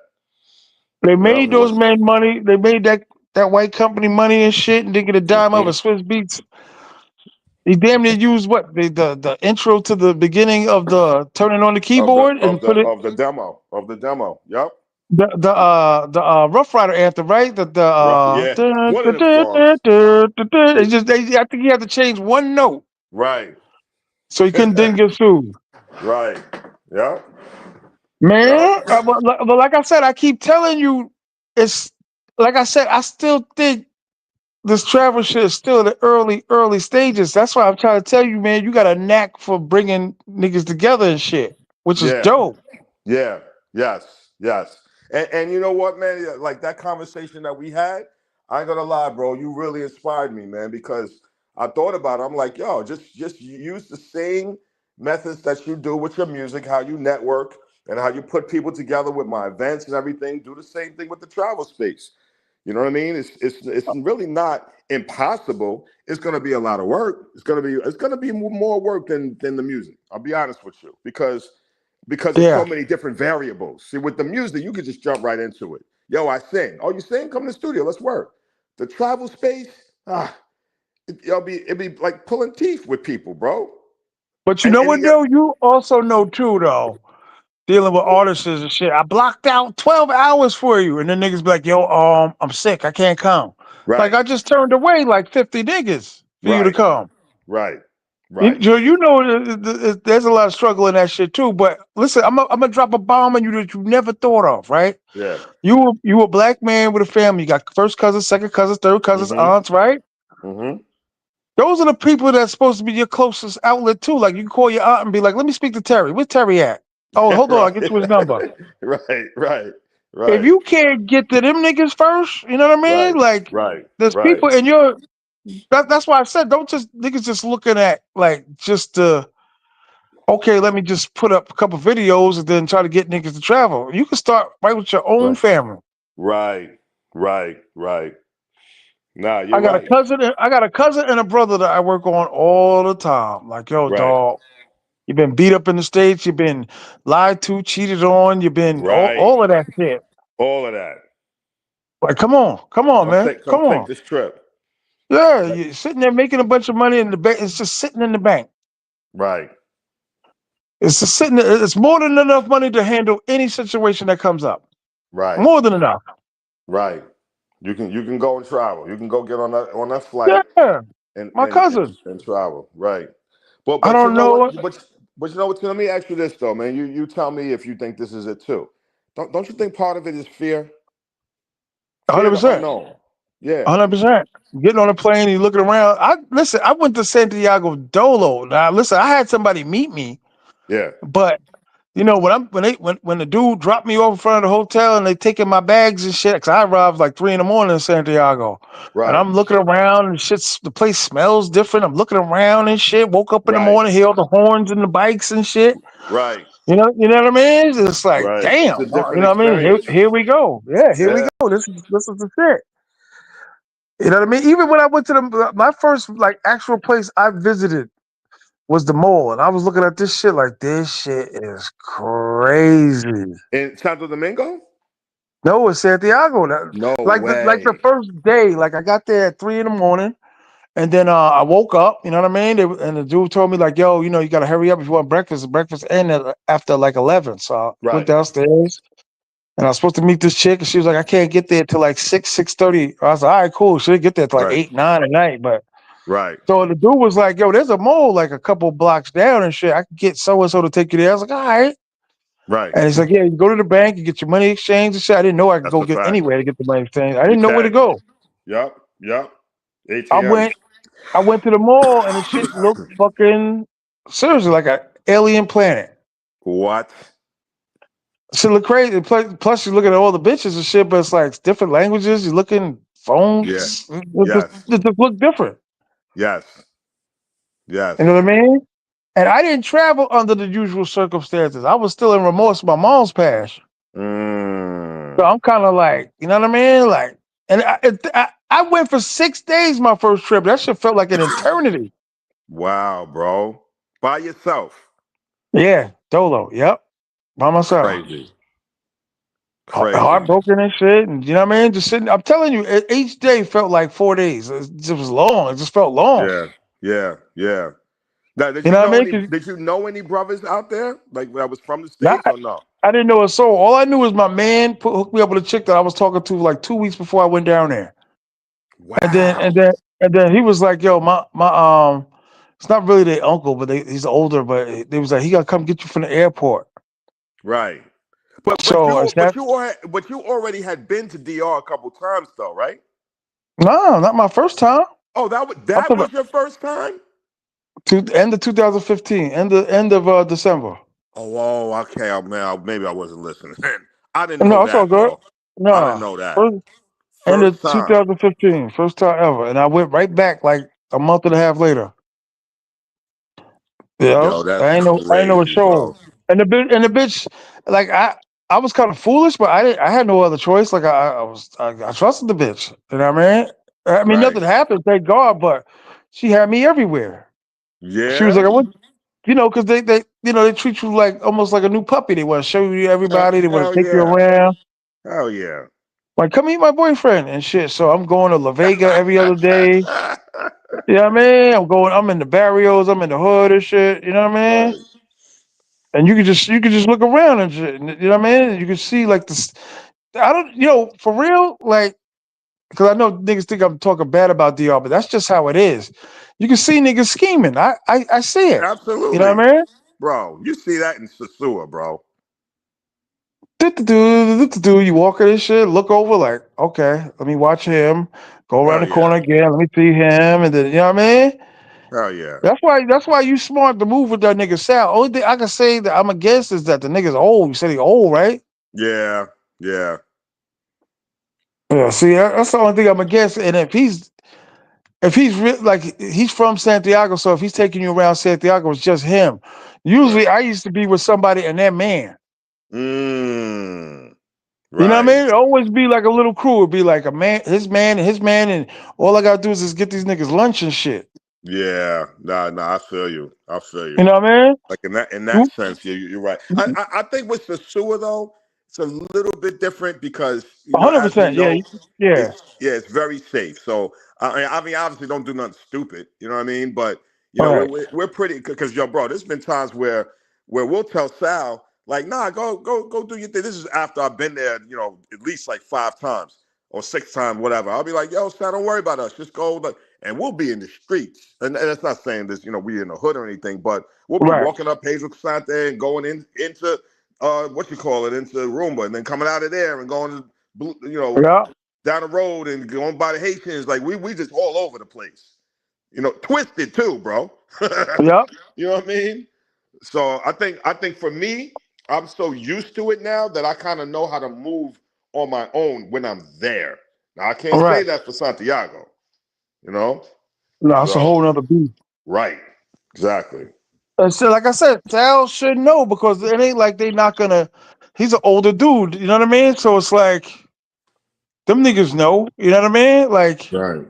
They Yep. made those men money. They made that white company money and shit and didn't get a dime of Hmm. a Swiss Beats. He damn near used what the intro to the beginning of the turning on the Of the keyboard of and the put it of the demo of the demo. Yep. the Rough Rider anthem, right? Yeah. One of them songs. They just I think he had to change one note Right. so he didn't get sued. Right. Yep. Man, Yep. but like I said, I keep telling you, it's like I said, I still think this travel shit is still in the early stages. That's why I'm trying to tell you, man, you got a knack for bringing niggas together and shit, which is Yeah. dope. Yeah. Yes. Yes. And you know what, man? Yeah, like that conversation that we had, I ain't gonna lie, bro. You really inspired me, man, because I thought about it. I'm like, yo, just use the same methods that you do with your music, how you network and how you put people together with my events and everything. Do the same thing with the travel space. You know what I mean? It's really not impossible. It's gonna be a lot of work. It's gonna be more work than the music. I'll be honest with you because there's so Yeah. many different variables. See, with the music, you could just jump right into it. Yo, I sing. Oh, you sing? Come to the studio. Let's work. The travel space, it'd be like pulling teeth with people, bro. But you And know and what you got though? You also know too though, dealing with artists and shit. I blocked out 12 hours for you. And then niggas be like, yo, I'm sick. I can't come. Like right, I just turned away like 50 niggas for you to right, come. right, right. There's a lot of struggle in that shit too. But listen, I'm gonna drop a bomb on you that you never thought of, right? Yeah. You a black man with a family. You got first cousins, second cousins, third cousins, Mm-hmm. aunts, right? Mm-hmm. Those are the people that's supposed to be your closest outlet too. Like you can call your aunt and be like, "Let me speak to Terry. Where's Terry at? Oh, hold on, I'll get Right. you his number." Right. Right. If Right. you can't get to them niggas first, you know what I mean? Right. Like Right. there's Right. people in that's why I said don't just niggas just looking at like just okay, let me just put up a couple videos and then try to get niggas to travel. You can start right with your own Right. family. Right. Right. Right. Nah, you're I got a right. cousin. I got a cousin and a brother that I work on all the time. Like, yo, Right. dog, you've been beat up in the States. You've been lied to, cheated on. You've been Right. all of that shit. All of that. Like, come on, man, Come come take on. this trip. Yeah, Right. you're sitting there making a bunch of money in the bank. It's just sitting in the bank. Right. It's just sitting there. It's more than enough money to handle any situation that comes up. Right. More than enough. Right. You can go and travel. You can go get on that flight Yeah, and my and and, cousin. and travel. Right. But I but you don't know know what? what. But you know what? Let me ask you this though, man. You tell me if you think this is it too. Don't you think part of it is fear? Fear of the 100%. unknown. Yeah. 100%. Getting on a plane, you looking around. I went to Santiago Dolo. Now listen, I had somebody meet me, Yeah. but when the dude dropped me off in front of the hotel and they taking my bags and shit, cause I arrived like 3 in the morning in Santiago. And Right. I'm looking around and the place smells different. I'm looking around and shit. Woke up in the Right. morning, hear all the horns and the bikes and shit. Right. You know what I mean? It's like, Right. damn, It's a you different know what I mean? experience. Here we go. Yeah, here we Yeah. go. This is the shit. You know what I mean? Even when I went to my first like actual place I visited was the mall, and I was looking at this shit like this shit is crazy. In Santo Domingo? No, it's Santiago. No Like the way. first day, like I got there at 3 in the morning, and then I woke up. You know what I mean? And the dude told me like, "Yo, you know, you gotta hurry up if you want breakfast. Breakfast ended after like 11." So I went Right. downstairs, and I was supposed to meet this chick, and she was like, "I can't get there till like 6:30." I was like, "All right, cool." She didn't get there till like Right. 8, 9 at night, but. Right. So the dude was like, "Yo, there's a mall like a couple blocks down and shit. I could get so and so to take you there." I was like, "All right." Right. And he's like, "Yeah, you go to the bank, you get your money exchanged and shit." I didn't know I could That's go a get fact. anywhere to get the money exchange. I You didn't know where to can. go. Yep. Yep. I ATMs. went, I went to the mall and the shit looked fucking seriously like an alien planet. What? Shit look crazy. Plus, you look at all the bitches and shit, but it's like different languages. You looking Yeah. phones. Yes. It just look different. Yes. Yes. You know what I mean? And I didn't travel under the usual circumstances. I was still in remorse for my mom's past. So Mm. I'm kind of like, you know what I mean? Like, and I went for 6 days my first trip. That shit felt like an eternity. Wow, bro. By yourself. Yeah, dolo. Yep, by myself. Crazy. Crazy. Heartbroken and shit. And you know what I mean? Just sitting. I'm telling you, each day felt like 4 days. It was long. It just felt long. Yeah. Yeah. Yeah. Now, did You you know what know I any? mean? 'Cause Did you know any brothers out there like that was from the states or no? I didn't know a soul. All I knew was my man hooked me up with a chick that I was talking to like 2 weeks before I went down there. And then and Wow. then and then he was like, "Yo, my it's not really their uncle, but he's older. But they was like, he gotta come get you from the airport." Right. But but So I you but said, you but you already had been to DR a couple times though, right? "No, not my first time." Oh, that was I'm talking your first time? to end of 2015, end of December. Oh, okay. Man, maybe I wasn't listening. I didn't know No, it's all that, good. bro. I didn't No, know that. first, end First of time. 2015, first time ever, and I went right back like a month and a half later. Yeah, Yo, that's I ain't know a crazy, show. bro. And the bitch, like I was kind of foolish, but I had no other choice. Like I trusted the bitch. You know what I mean? I mean Right. nothing happened, thank God, but she had me everywhere. She was Yeah? like, I want, you know, because they treat you like almost like a new puppy. They want to show you everybody. They want Hell to take you yeah. around. Hell yeah. Like, come meet my boyfriend and shit. So I'm going to La Vega every other day. You know what I mean? I'm in the barrios, I'm in the hood and shit. You know what I mean? Right. And you could just look around and shit. You know what I mean? You can see like this. I don't, for real, like, because I know niggas think I'm talking bad about DR, but that's just how it is. You can see niggas scheming. I see it. You know Absolutely. what I mean? Bro, you see that in SOSUA, bro. Do you walk in this shit, look over like, okay, let me watch him. Go around Hell the yeah. corner again. Let me see him, and then you know what I mean. Hell yeah. That's why you smart to move with that nigga Sal. Only thing I can say that I'm against is that the nigga's old. You said he old, right? Yeah. Yeah. Yeah. See, that's the only thing I'm against. And like he's from Santiago, so if he's taking you around Santiago, it's just him. Right. Usually, I used to be with somebody and their man. Mm. You know what I Right. mean? It'd always be like a little crew. It'd be like a man, and his man, and all I gotta do is just get these niggas lunch and shit. Yeah. Nah, I feel you. I feel You you. know what I mean? Like in that sense, you're right. I think with the sewer though, it's a little bit different because 100%. as we Yeah, know, yeah. it's very safe. So I mean, obviously, don't do nothing stupid. You know what I mean? But All right. we're pretty because yo, bro, there's been times where we'll tell Sal like, nah, go do your thing. This is after I've been there, at least like 5 times or 6 times, whatever. I'll be like, yo, Sal, don't worry about us. Just go. And we'll be in the streets. And that's not saying this, we in the hood or anything, but we'll be Right. walking up Hazel Sante and going into what you call it, into Roomba, and then coming out of there and going Yeah. down the road and going by the Haitians. Like we just all over the place. Twisted too, bro. Yeah. You know what I mean? So I think for me, I'm so used to it now that I kind of know how to move on my own when I'm there. Now I can't All say right. that for Santiago, you know? No, it's a So whole nother beat. right. Exactly. And so, like I said, Sal should know because it ain't like they not gonna. He's an older dude, you know what I mean? So it's like them niggas know, you know what I mean? Like Right.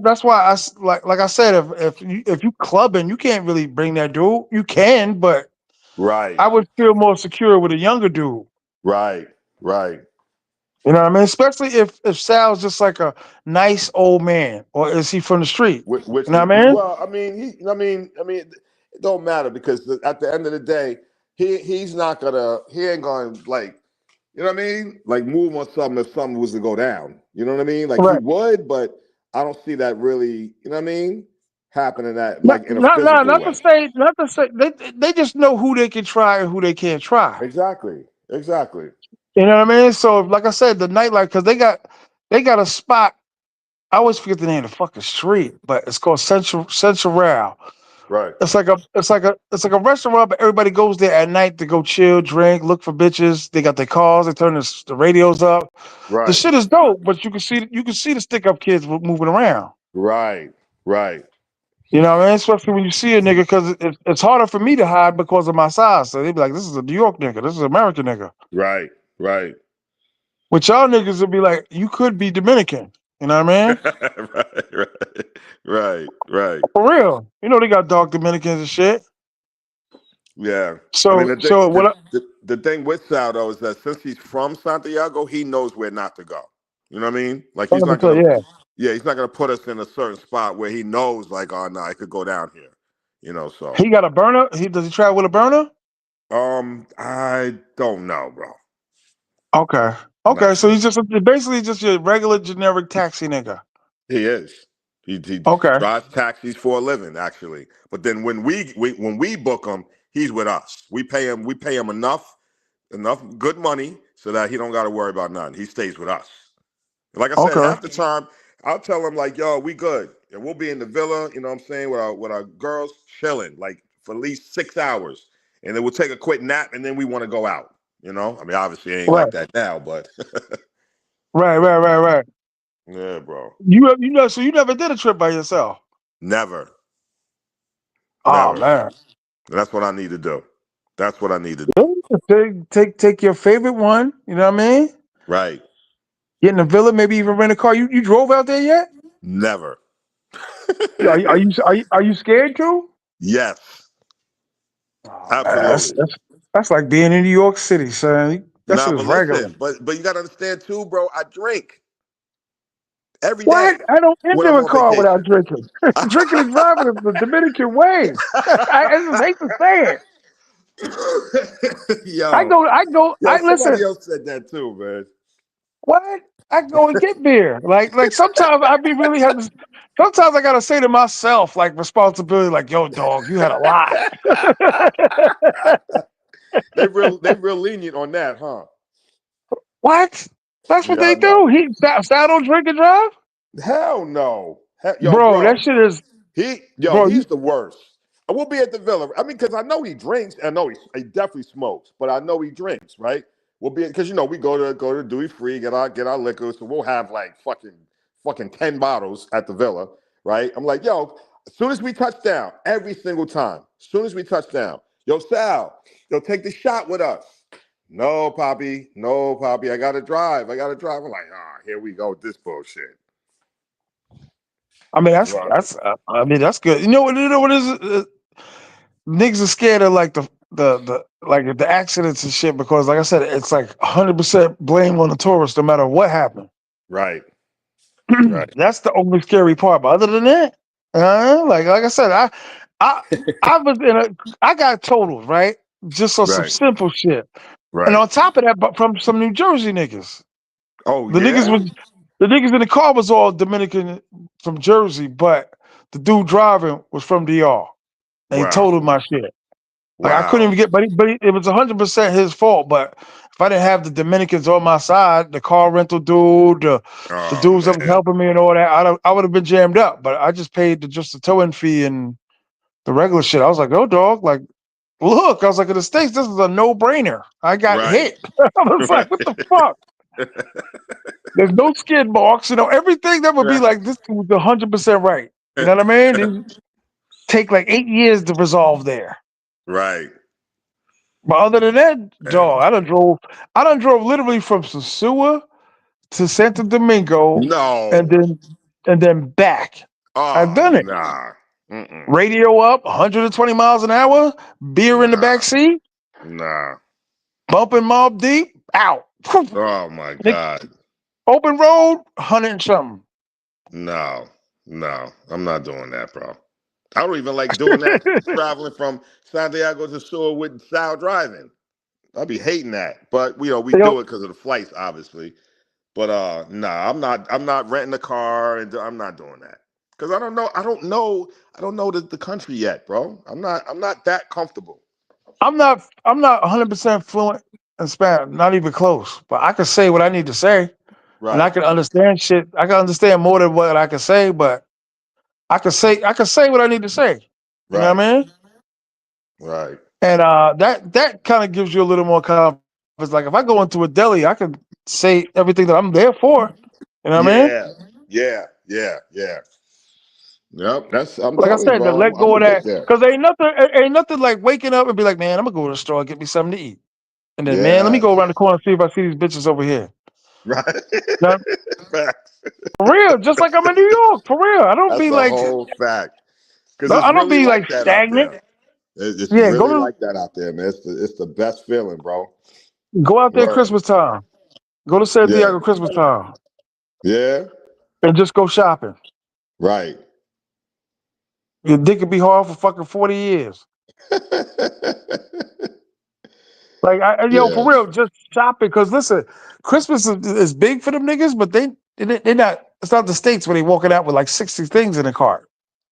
that's why like I said, if you clubbing, you can't really bring that dude. You can, but Right. I would feel more secure with a younger dude. Right. Right. You know what I mean? Especially if Sal's just like a nice old man, or is he from the street? Which You know is what I mean? well, I mean, it don't matter because at the end of the day, he's not gonna, he ain't gonna like, you know what I mean, like move on something if something was to go down. You know what I mean? Like he Right. would, but I don't see that really. You know what I mean? Happening that Not, like in a not, not, physical not to way. say, not to say they just know who they can try and who they can't try. Exactly. Exactly. You know what I mean? So, like I said, the nightlife because they got a spot. I always forget the name of the fucking street, but it's called Central Rail. Right. It's like a restaurant, but everybody goes there at night to go chill, drink, look for bitches. They got their cars, they turn the radios up. The Right. shit is dope, but you can see the stick up kids moving around. Right. Right. You know what I mean? Especially when you see a nigga, because it's harder for me to hide because of my size. So they be like, "This is a New York nigga. This is an American nigga." Right. Right. Which y'all niggas would be like, "You could be Dominican." You know what I mean? Right. Right. Right. Right. For real. You know they got dark Dominicans and shit. Yeah, I mean So the thing, so what? the thing with Sal though is that since he's from Santiago, he knows where not to go. You know what I mean? Like he's not 100%, gonna, yeah. yeah, he's not gonna put us in a certain spot where he knows like, oh no, I could go down here. You know, so He got a burner. Does he travel with a burner? I don't know, bro. Okay. Not Okay. So sure. he's basically just your regular generic taxi nigga. He is. He Okay. drives taxis for a living, actually. But then when we book him, he's with us. We pay him enough good money so that he don't got to worry about nothing. He stays with us. Like I said, Okay. half the time I'll tell him like, "Yo, we good," and we'll be in the villa. You know what I'm saying, with our girls chilling like for at least 6 hours, and then we'll take a quick nap, and then we want to go out. You know, I mean, obviously it ain't Right. like that now, but Right. Right. Right. Right. yeah, bro, So you never did a trip by yourself. never, Oh never. man. And that's what I need to do. That's what I need to do. Yeah, take your favorite one. You know what I mean? Right? Get in the villa. Maybe even rent a car. You drove out there yet? Never. Are you scared too? Yes, Oh man, that's absolutely. that's that's like being in New York City, son. That Nah, shit is but regular. listen, but you gotta understand too, bro. I drink every day What? I don't when I'm enter a on car without vacation. drinking. Drinking and driving is the Dominican way. I just hate to say it. I Yo, go, I go, yo, I somebody listen. else said that too, man. What? I go and get beer. Like sometimes I be really have to. Sometimes I gotta say to myself, like responsibility, like, "Yo, dog, you had a lot." They real lenient on that, huh? What? That's what Yeah, I they know. do. Sal don't drink and drive, Hell no. Yo, bro. That bro. shit is, bro. He's the worst. I will be at the villa. I mean, because I know he drinks. I know he definitely smokes, but I know he drinks, right? We'll be because we go to duty free, get our liquor, so we'll have like fucking 10 bottles at the villa, right? I'm like, yo, as soon as we touch down, every single time, as soon as we touch down, yo, Sal, yo, take the shot with us. No, Poppy, no, Poppy, I gotta drive. I'm like, here we go with this bullshit. I mean, that's Right. that's. I mean, that's good. You know what is? Niggas are scared of like the accidents and shit because, like I said, it's like 100% blame on the tourist, no matter what happened. Right. Right. That's the only scary part. But other than that, like I said, I I was in a I got totaled, right? Just on some Right. simple shit. And Right. on top of that, but from some New Jersey niggas. Oh The niggas yeah? was the niggas in the car was all Dominican from Jersey, but the dude driving was from DR. And he Wow. totaled my shit. Like I couldn't Wow. even get, but it was 100% his fault. But if I didn't have the Dominicans on my side, the car rental dude, the Oh dudes that was man. helping me and all that, I would have been jammed up. But I just paid just the towing fee and the regular shit. I was like, oh dog, like look, I was like in the States, this is a no brainer. I got Right. hit. I was like, Right. what the fuck? There's no skid marks, everything that would be Right. like this was 100% right. You know what I mean? These take like 8 years to resolve there. Right. But other than that, Man. dog, I done drove literally from SOSUA to Santo Domingo and No. then back. I've Oh, done it. nah. Mm-mm. Radio up, 120 miles an hour, beer in the back Nah. seat, Nah. bumping Mob Deep, out. Oh my God. Open road, 100 and something. No. No. I'm not doing that, bro. I don't even like doing that, traveling from Santiago to Sur with style driving. I'd be hating that. But we Yo, do it because of the flights, obviously. But nah, I'm not renting a car and I'm not doing that. Because I don't know the country yet, bro. I'm not that comfortable. I'm not 100% fluent in Spanish, not even close. But I can say what I need to say, and I Right. can understand shit. I can understand more than what I can say, but I can say what I need to say. You know what Right. I mean? Right. And that kind of gives you a little more confidence. Like if I go into a deli, I can say everything that I'm there for. You know what I mean? Yeah. Yeah. Yeah. Yeah. Yep. I'm Like I telling you, said, to bro. I'm, let I'm go gonna of get that, there. because ain't nothing like waking up and be like, man, I'm gonna go to the store and get me something to eat, and then man, let me Yeah. go around the corner and see if I see these bitches over here. Right. Now, Facts. for real, just like I'm in New York, for real. I don't That's be a like, whole fact. Because no, it's I don't really be like like that out stagnant. there. It's Yeah, really like that out there, man. It's the best feeling, bro. go out there Word. Christmas time. Go to San Yeah. Diego Christmas time Yeah. and just go shopping. Right. Your dick could be hard for fucking 40 years. Like, yo, Yeah. for real, just shopping. Because listen, Christmas is big for them niggas, but they not. It's not the states where they walking out with like 60 things in the cart.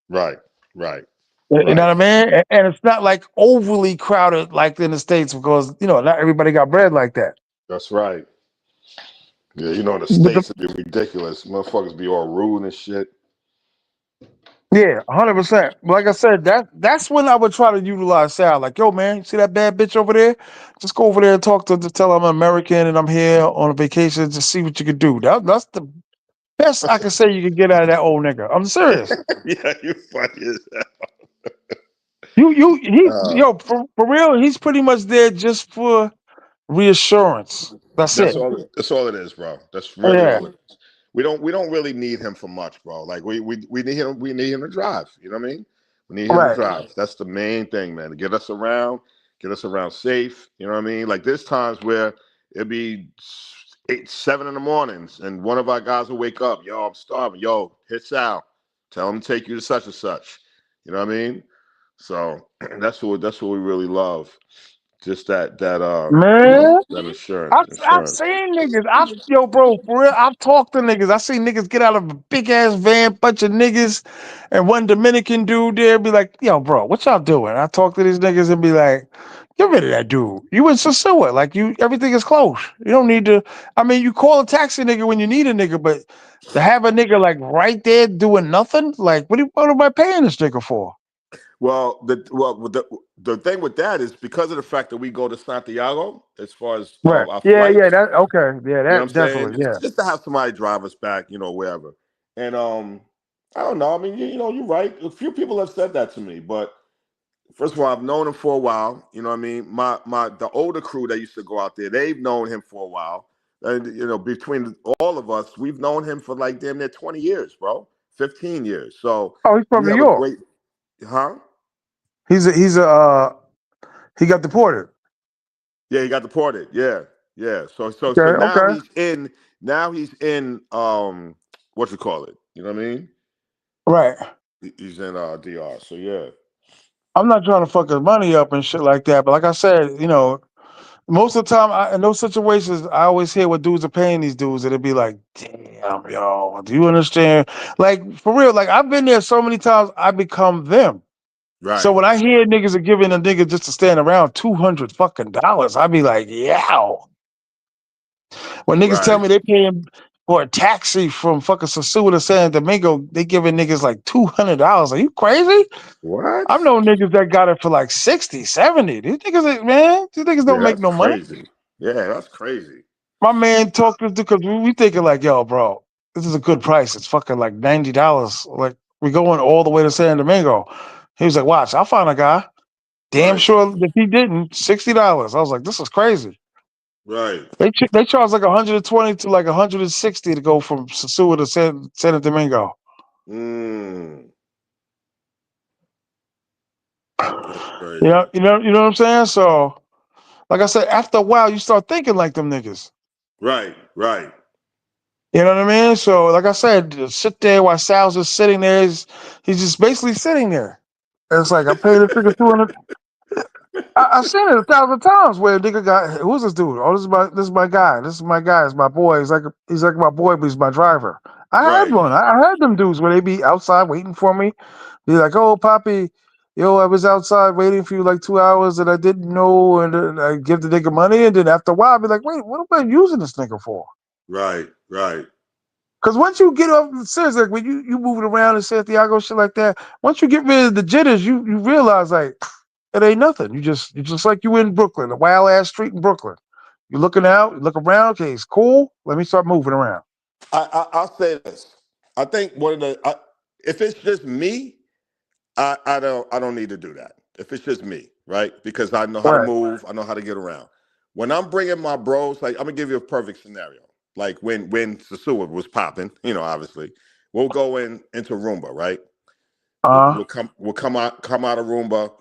Right. Right. You know Right. what I mean? And it's not like overly crowded like in the states because not everybody got bread like that. That's right. Yeah, the But states would be ridiculous. Motherfuckers be all rude and shit. yeah, 100%. Like I said, that's when I would try to utilize sound. Like, yo, man, you see that bad bitch over there? Just go over there and talk to tell her I'm American and I'm here on a vacation to see what you can do. That's the best I can say you can get out of that old nigga. I'm serious. Yeah, you funny as hell. For real, he's pretty much there just for reassurance. That's That's it. all. That's all it is, bro. That's really Yeah, all it is. We don't really need him for much, bro. Like we need him. We need him to drive. You know what I mean? We need him to right. drive. That's the main thing, man. To get us around safe. You know what I mean? Like there's times where it'd be 8, 7 in the mornings, and one of our guys will wake up. Yo, I'm starving. Yo, hit Sal. Tell him to take you to such and such. You know what I mean? So that's what we really love. Just Man, that I've insurance. I've Insurance. seen niggas. Yo, bro, for real. I've talked to niggas. I seen niggas get out of a big ass van, bunch of niggas, and one Dominican dude there be like, "Yo, bro, what y'all doing?" I talk to these niggas and be like, "Get rid of that dude. You in Sosua. Like everything is close. You don't need to. I mean, you call a taxi nigga when you need a nigga, but to have a nigga like right there doing nothing, like what am I paying this nigga for?" The thing with that is because of the fact that we go to Santiago as far as Right. our Yeah. flights. That okay. Yeah, You know what that I'm saying? definitely. Just Yeah. just to have somebody drive us back, wherever. And I don't know. I mean, you're right. A few people have said that to me, but first of all, I've known him for a while. You know what I mean? The older crew that used to go out there, they've known him for a while. And between all of us, we've known him for like damn near 20 years, bro. 15 years. So Oh, he's from we New have a York. great huh? He got deported. Yeah, he got deported. Yeah. Yeah. So Okay. now Okay. he's in what you call it? You know what I mean? Right. He's in DR. So yeah. I'm not trying to fuck his money up and shit like that, but like I said, most of the time in those situations, I always hear what dudes are paying these dudes, and it'd be like, "Damn, yo, do you understand?" Like for real, like I've been there so many times, I become them. So Right. when I hear niggas are giving a nigga just to stand around $200 fucking, I be like, "Yeah." When niggas tell Right. me they paying for a taxi from fucking Sosua to San Domingo, they giving niggas like $200. Are you crazy? What? I've known niggas that got it for like 60, 70. These niggas Yeah, don't make that's no money. crazy. Yeah, that's crazy. My man talked to because we thinking like, yo, bro, this is a good price. It's fucking like $90. Like we going all the way to San Domingo. He was like, watch, I'll find a guy. Damn Right. sure if he didn't, $60. I was like, this is crazy. Right. They charge like 120 to like 160 to go from SOSUA to San Domingo. Mm. That's You know, crazy. you know what I'm saying? So, like I said, after a while, you start thinking like them niggas. Right. Right. You know what I mean? So, like I said, just sit there while Sal's just sitting there. He's just basically sitting there. And it's like I paid this nigga 200. I've seen it 1,000 times where a nigga got who's this dude? Oh, this is my guy. This is my guy. It's my boy. He's like my boy, but he's my driver. I had Right. one. I had them dudes where they be outside waiting for me. Be like, oh, Poppy, yo, I was outside waiting for you like 2 hours and I didn't know, and then I give the nigga money, and then after a while, I be like, wait, what am I using this nigga for? Right. Right. Because once you get off, seriously, like when you moving around in Santiago, shit like that, once you get rid of the jitters, you realize like it ain't nothing. You just like you in Brooklyn, a wild ass street in Brooklyn. You're looking out, you look around. Okay, it's cool. Let me start moving around. I'll say this. I think if it's just me, I don't need to do that. If it's just me, right? Because I know how to Right. move, I know how to get around. When I'm bringing my bros, like I'm gonna give you a perfect scenario. Like when SOSUA was popping, obviously, we'll go into Roomba, right? Uh. We'll come out of Roomba.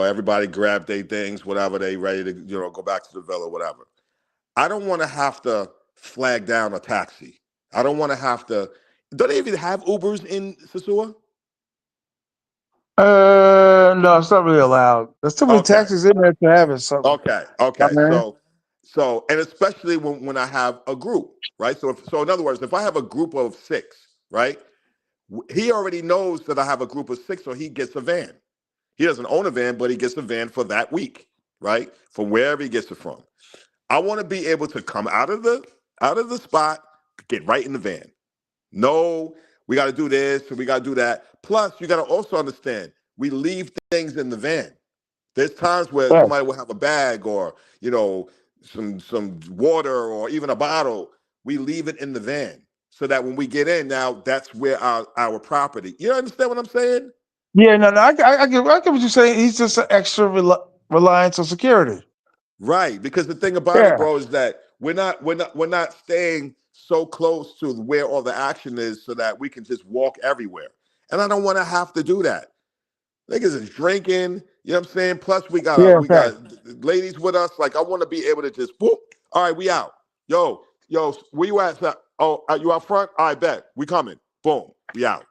Everybody grab their things, whatever they ready to, go back to the villa, whatever. I don't want to have to flag down a taxi. I don't want to have to. Don't they even have Ubers in SOSUA? No, it's not really allowed. There's too many Okay. taxis in there to have it. So, Okay. I Okay. mean, And especially when I have a group, right? So in other words, if I have a group of six, right? He already knows that I have a group of six, so he gets a van. He doesn't own a van, but he gets a van for that week, right? From wherever he gets it from. I want to be able to come out of the spot, get right in the van. No, we got to do this and we got to do that. Plus, you got to also understand we leave things in the van. There's times where yeah, somebody will have a bag or some water or even a bottle. We leave it in the van so that when we get in, now that's where our property. You understand what I'm saying? yeah, no, I get what you're saying. He's just an extra reliance on security. Right, because the thing about it, Yeah, bro, is that we're not staying so close to where all the action is so that we can just walk everywhere. And I don't want to have to do that. Niggas is drinking, you know what I'm saying? Plus yeah, we got fact. ladies with us. Like I want to be able to just whoop. All right, we out. Yo, where you at? Oh, are you out front? I bet. We coming. Boom. We out.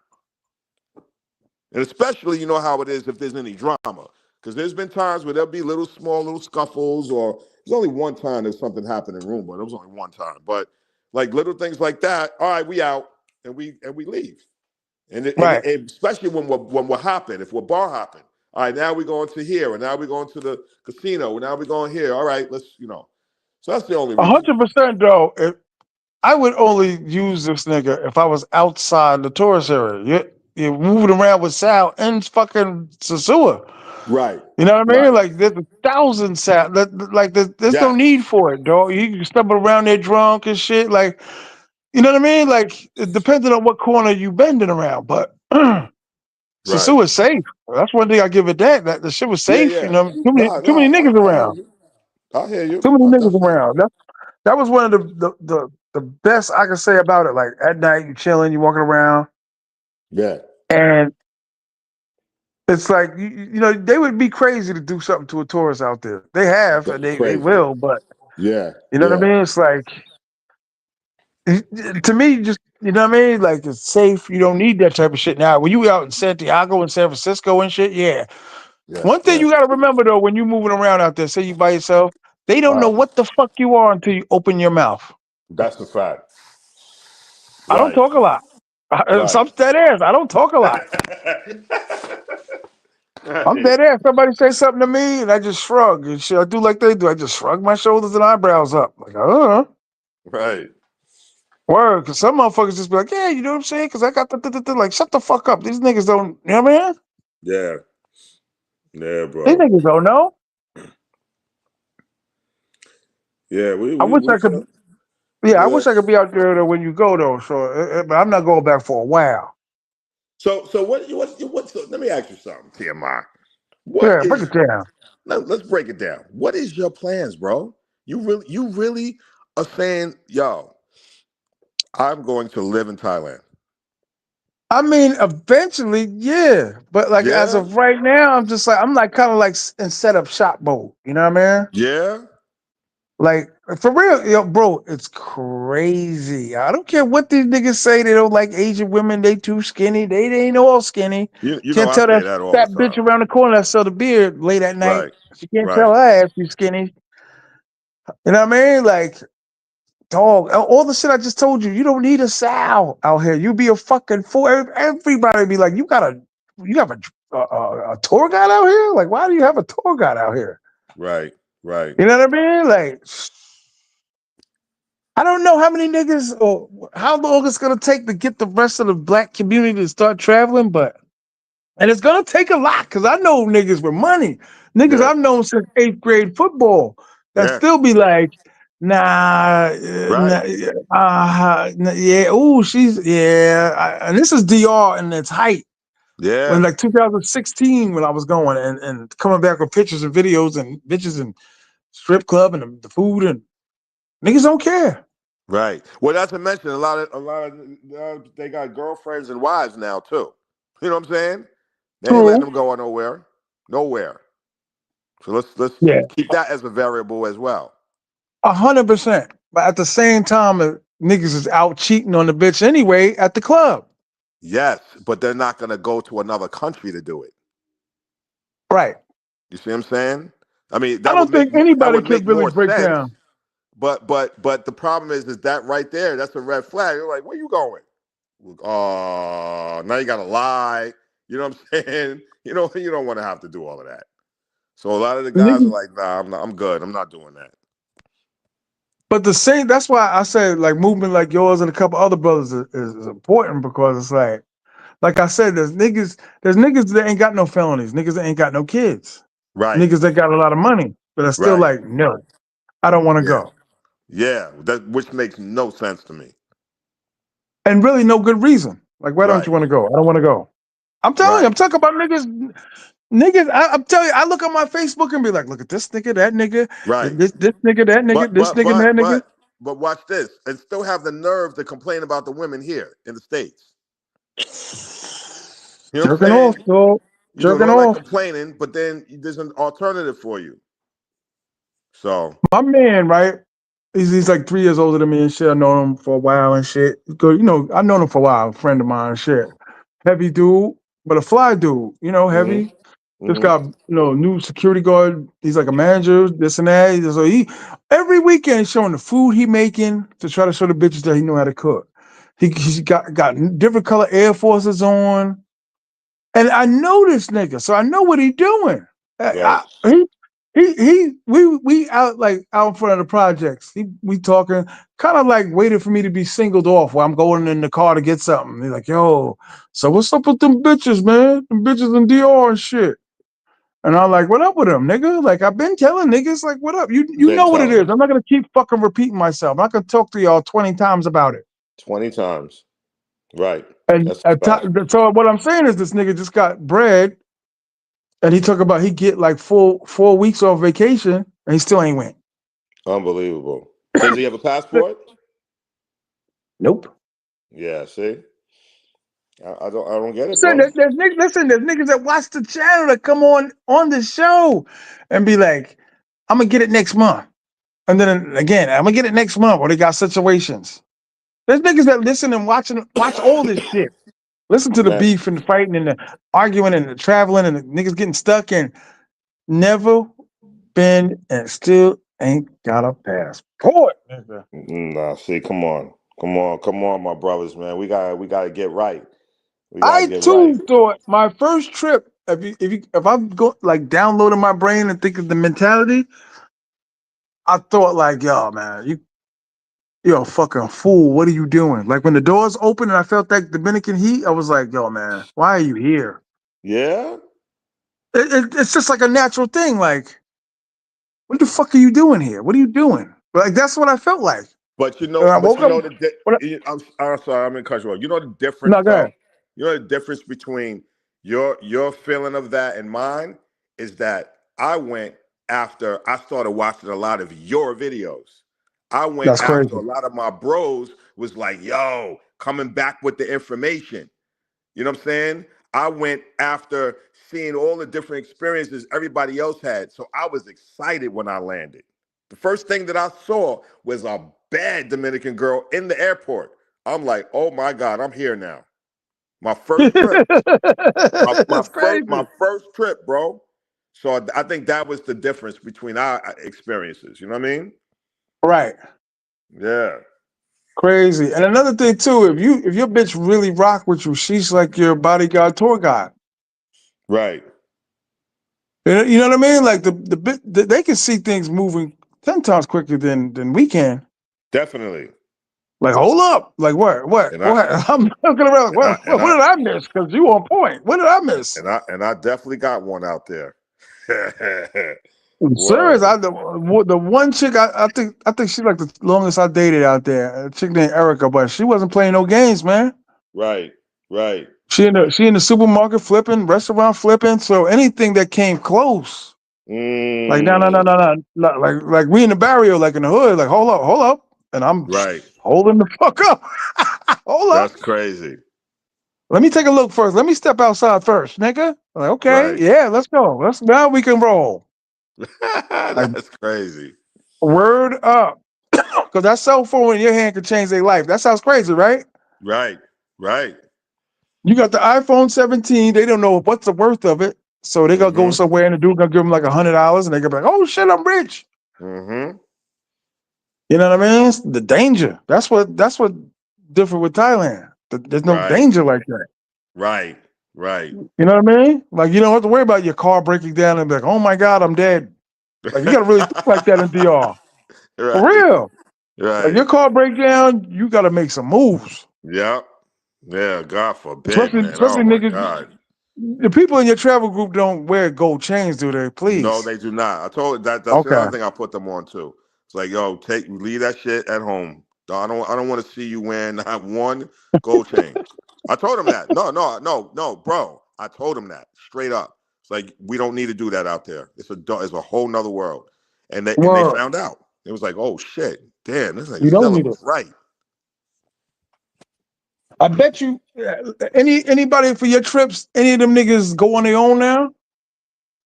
And especially, you know how it is if there's any drama. Because there's been times where there'll be little scuffles, or there's only one time there's something happened in room, but it was only one time. But like little things like that, all right, we out and we leave. And Right. especially when we're hopping, if we're bar hopping. All right, now we're going to here, and now we're going to the casino, and now we're going here. All right, let's. So that's the only reason. 100% though. I would only use this nigga if I was outside the tourist area. You're moving around with Sal and fucking Sasua. Right, You know what I mean? right. Like there's 1,000 Sal. Like there's no Yes, need for it, dog. You can stumble around there drunk and shit. Like you know what I mean? Like it depending on what corner you bending around, but right. Sasua is safe. That's one thing I give it that the shit was Yeah, safe. You yeah. know, Nah, too nah. many niggas I hear around. you. I hear you. Too many I niggas definitely hear around. That was one of the best I can say about it. Like at night, you chilling, you walking around, you. Yeah. and it's like you know they would be crazy to do something to a tourist out there. They have and they Crazy. will, but Yeah, you know what I yeah, mean. It's like to me, just you know what I mean. Like it's safe. You don't need that type of shit now. When you out in Santiago and San Francisco and shit, yeah. yeah, One thing yeah. you got to remember though, when you moving around out there, say you by yourself, they don't know Uh, what the fuck you are until you open your mouth. that's a fact. I don't Right, talk a lot. right. Some dead ass. I don't talk a lot. I'm Right, dead ass. Somebody say something to me, and I just shrug and shit. I do like they do. I just shrug my shoulders and eyebrows up, like, right. word. Because some motherfuckers just be like, yeah, you know what I'm saying? Because I got like, shut the fuck up. These niggas don't. You know what I mean? Yeah, yeah, These bro. niggas don't know. Yeah, we I we wish we I finna could. Yeah, I yeah. wish I could be out there though when you go though. So, but I'm not going back for a while. So let me ask you something, TMI. What Yeah, break it is? down. Let's break it down. What is your plans, bro? You really are saying, yo, I'm going to live in Thailand. I mean, eventually, yeah. But like as Yeah, of right now, I'm like kind of like in setup shop mode. You know what I mean? yeah. Like for real, yo, bro, it's crazy. I don't care what these niggas say. They don't like Asian women. They too skinny. They ain't all skinny. You know Can't I tell say that that all the fat bitch time. around the corner that sell the beer late at night. Right, She can't tell right, her ass she's skinny. You know what I mean? Like, dog, all the shit I just told you. You don't need a sow out here. You be a fucking fool. Everybody be like, you have a tour guide out here. Like, why do you have a tour guide out here? right, right, You know what I mean? Like. I don't know how many niggas or how long it's gonna take to get the rest of the black community to start traveling, but and it's gonna take a lot because I know niggas with money, niggas yeah, I've known since eighth grade football that yeah, still be like, right, yeah, ooh, she's yeah, and this is DR in its height when yeah, like 2016 when I was going and coming back with pictures and videos and bitches and strip club and the food and niggas don't care. right. Well, not to mention a lot of they got girlfriends and wives now too. You know what I'm saying? They ain't letting True. them go nowhere, nowhere. So let's Yeah. keep that as a variable as well. 100%. But at the same time, niggas is out cheating on the bitch anyway at the club. Yes, but they're not going to go to another country to do it. Right. You see what I'm saying? I mean, I don't think that anybody would could make really more break sense. down. But the problem is that right there, that's a red flag. You're like, where you going? Oh, now you got to lie. You know what I'm saying? You don't want to have to do all of that. So a lot of the guys are Niggas, like, nah, I'm good. I'm not doing that. but the same, that's why I say like movement like yours and a couple other brothers is important because it's like I said, there's niggas that ain't got no felonies, niggas that ain't got no kids, Right, niggas that got a lot of money, but are still right. like, no, I don't want to Yeah, go. yeah. That which makes no sense to me. And really no good reason. Like, why don't Right, you want to go? I don't want to go. I'm telling you, I'm right, talking about niggas. Niggas, I'm telling you, I look on my Facebook and be like, look at this nigga, that nigga, right. this nigga, that nigga, But this but nigga, that but nigga. but but watch this, and still have the nerve to complain about the women here in the States. You know what I'm Jerking off, saying? dog. Jerking All that off. complaining, but then there's an alternative for you. So My man, right? He's like 3 years older than me and shit. I know him for a while and shit. Good, I known him for a while, a friend of mine and shit. Heavy dude, but a fly dude, hmm heavy. Just hmm got, new security guard. He's like a manager, this and that. So he every weekend he's showing the food he making to try to show the bitches that he know how to cook. He's got different color Air Forces on. And I know this nigga, so I know what he doing. right. We out in front of the projects. We talking, kind of like waiting for me to be singled off while I'm going in the car to get something. He's like, yo, so what's up with them bitches, man? Them bitches in DR and shit. And I'm like, what up with them, nigga? Like I've been telling niggas, like, what up? You Been know what it telling is. them I'm not gonna keep fucking repeating myself. I'm not gonna talk to y'all 20 times about it. 20 times. Right. And That's a fact. so what I'm saying is this nigga just got bread. And he talk about he get like 4 weeks off vacation and he still ain't went. Unbelievable. Does he have a passport? Nope. Yeah. See, I don't get it, Listen, bro. there's niggas that watch the channel that come on the show and be like, I'm gonna get it next month. And then again, I'm gonna get it next month, or they got situations. There's niggas that listen and watch all this shit. Listen to the Man, beef and the fighting and the arguing and the traveling and the niggas getting stuck and never been and still ain't got a passport. Nigga. nah. See, come on, my brothers, man. We gotta get right. We gotta I get right. too thought my first trip, if I'm go like downloading my brain and think of the mentality, I thought like, yo, man, you're a fucking fool. What are you doing? Like when the doors opened and I felt that Dominican heat, I was like, yo, man, why are you here? Yeah. It's just like a natural thing. Like, what the fuck are you doing here? What are you doing? Like that's what I felt like. But you And know, I but woke you up. know What? I'm sorry, I'm in cut you off. You know the difference No, go though? ahead. You know the difference between your feeling of that and mine is that I went after I started watching a lot of your videos. I went That's after crazy. a lot of my bros was like, yo, coming back with the information. You know what I'm saying? I went after seeing all the different experiences everybody else had. So I was excited when I landed. The first thing that I saw was a bad Dominican girl in the airport. I'm like, oh my God, I'm here now. My first trip. My That's first crazy. my first trip, bro. So I think that was the difference between our experiences. You know what I mean? Right. Yeah. Crazy. And another thing too, if your bitch really rock with you, she's like your bodyguard tour guide. Right. You know what I mean? Like they can see things moving 10 times quicker than we can. Definitely. Like, hold up. Like what? What? And I What? I'm looking around like, and I and what I did I miss? Because you on point. What did I miss? and I definitely got one out there. I'm serious. Word. The one chick I think she's like the longest I dated out there. A chick named Erica, but she wasn't playing no games, man. Right. Right. She in the supermarket flipping, restaurant flipping. So anything that came close, like no no no Mm. no no, no like we in the barrio, like in the hood, like hold up, and I'm Right. holding the fuck up. Hold That's up. crazy. Let me take a look first. Let me step outside first, nigga. Like, okay, Right. yeah, let's go. Let's now we can roll. Like That's crazy. word up. Because that cell phone in your hand could change their life. That sounds crazy, right? Right. Right. You got the iPhone 17. They don't know what's the worth of it. So they gonna go Mm-hmm. somewhere and the dude gonna give them like $100 and they gonna be like, oh shit, I'm rich. Mm-hmm. You know what I mean? It's the danger. That's what different with Thailand. There's no Right. danger like that. Right. Right. You know what I mean? Like you don't have to worry about your car breaking down and be like, oh my God, I'm dead. Like you gotta really think like that in DR. For Right. real. Like Right. your car break down, you gotta make some moves. Yep. Yeah. God forbid, Especially man. Oh especially my niggas. God. The people in your travel group don't wear gold chains, do they? No, Please. they do not. I told that's Okay. another thing I put them on too. It's like, yo, leave that shit at home. I don't want to see you wearing not one gold chain. I told him that. No, no, no, no, bro. I told him that straight up. It's like we don't need to do that out there. It's a whole nother world. And they Well, found out. It was like, oh shit, damn, this nigga you don't Stella need it. was right. I bet you anybody for your trips, any of them niggas go on their own now?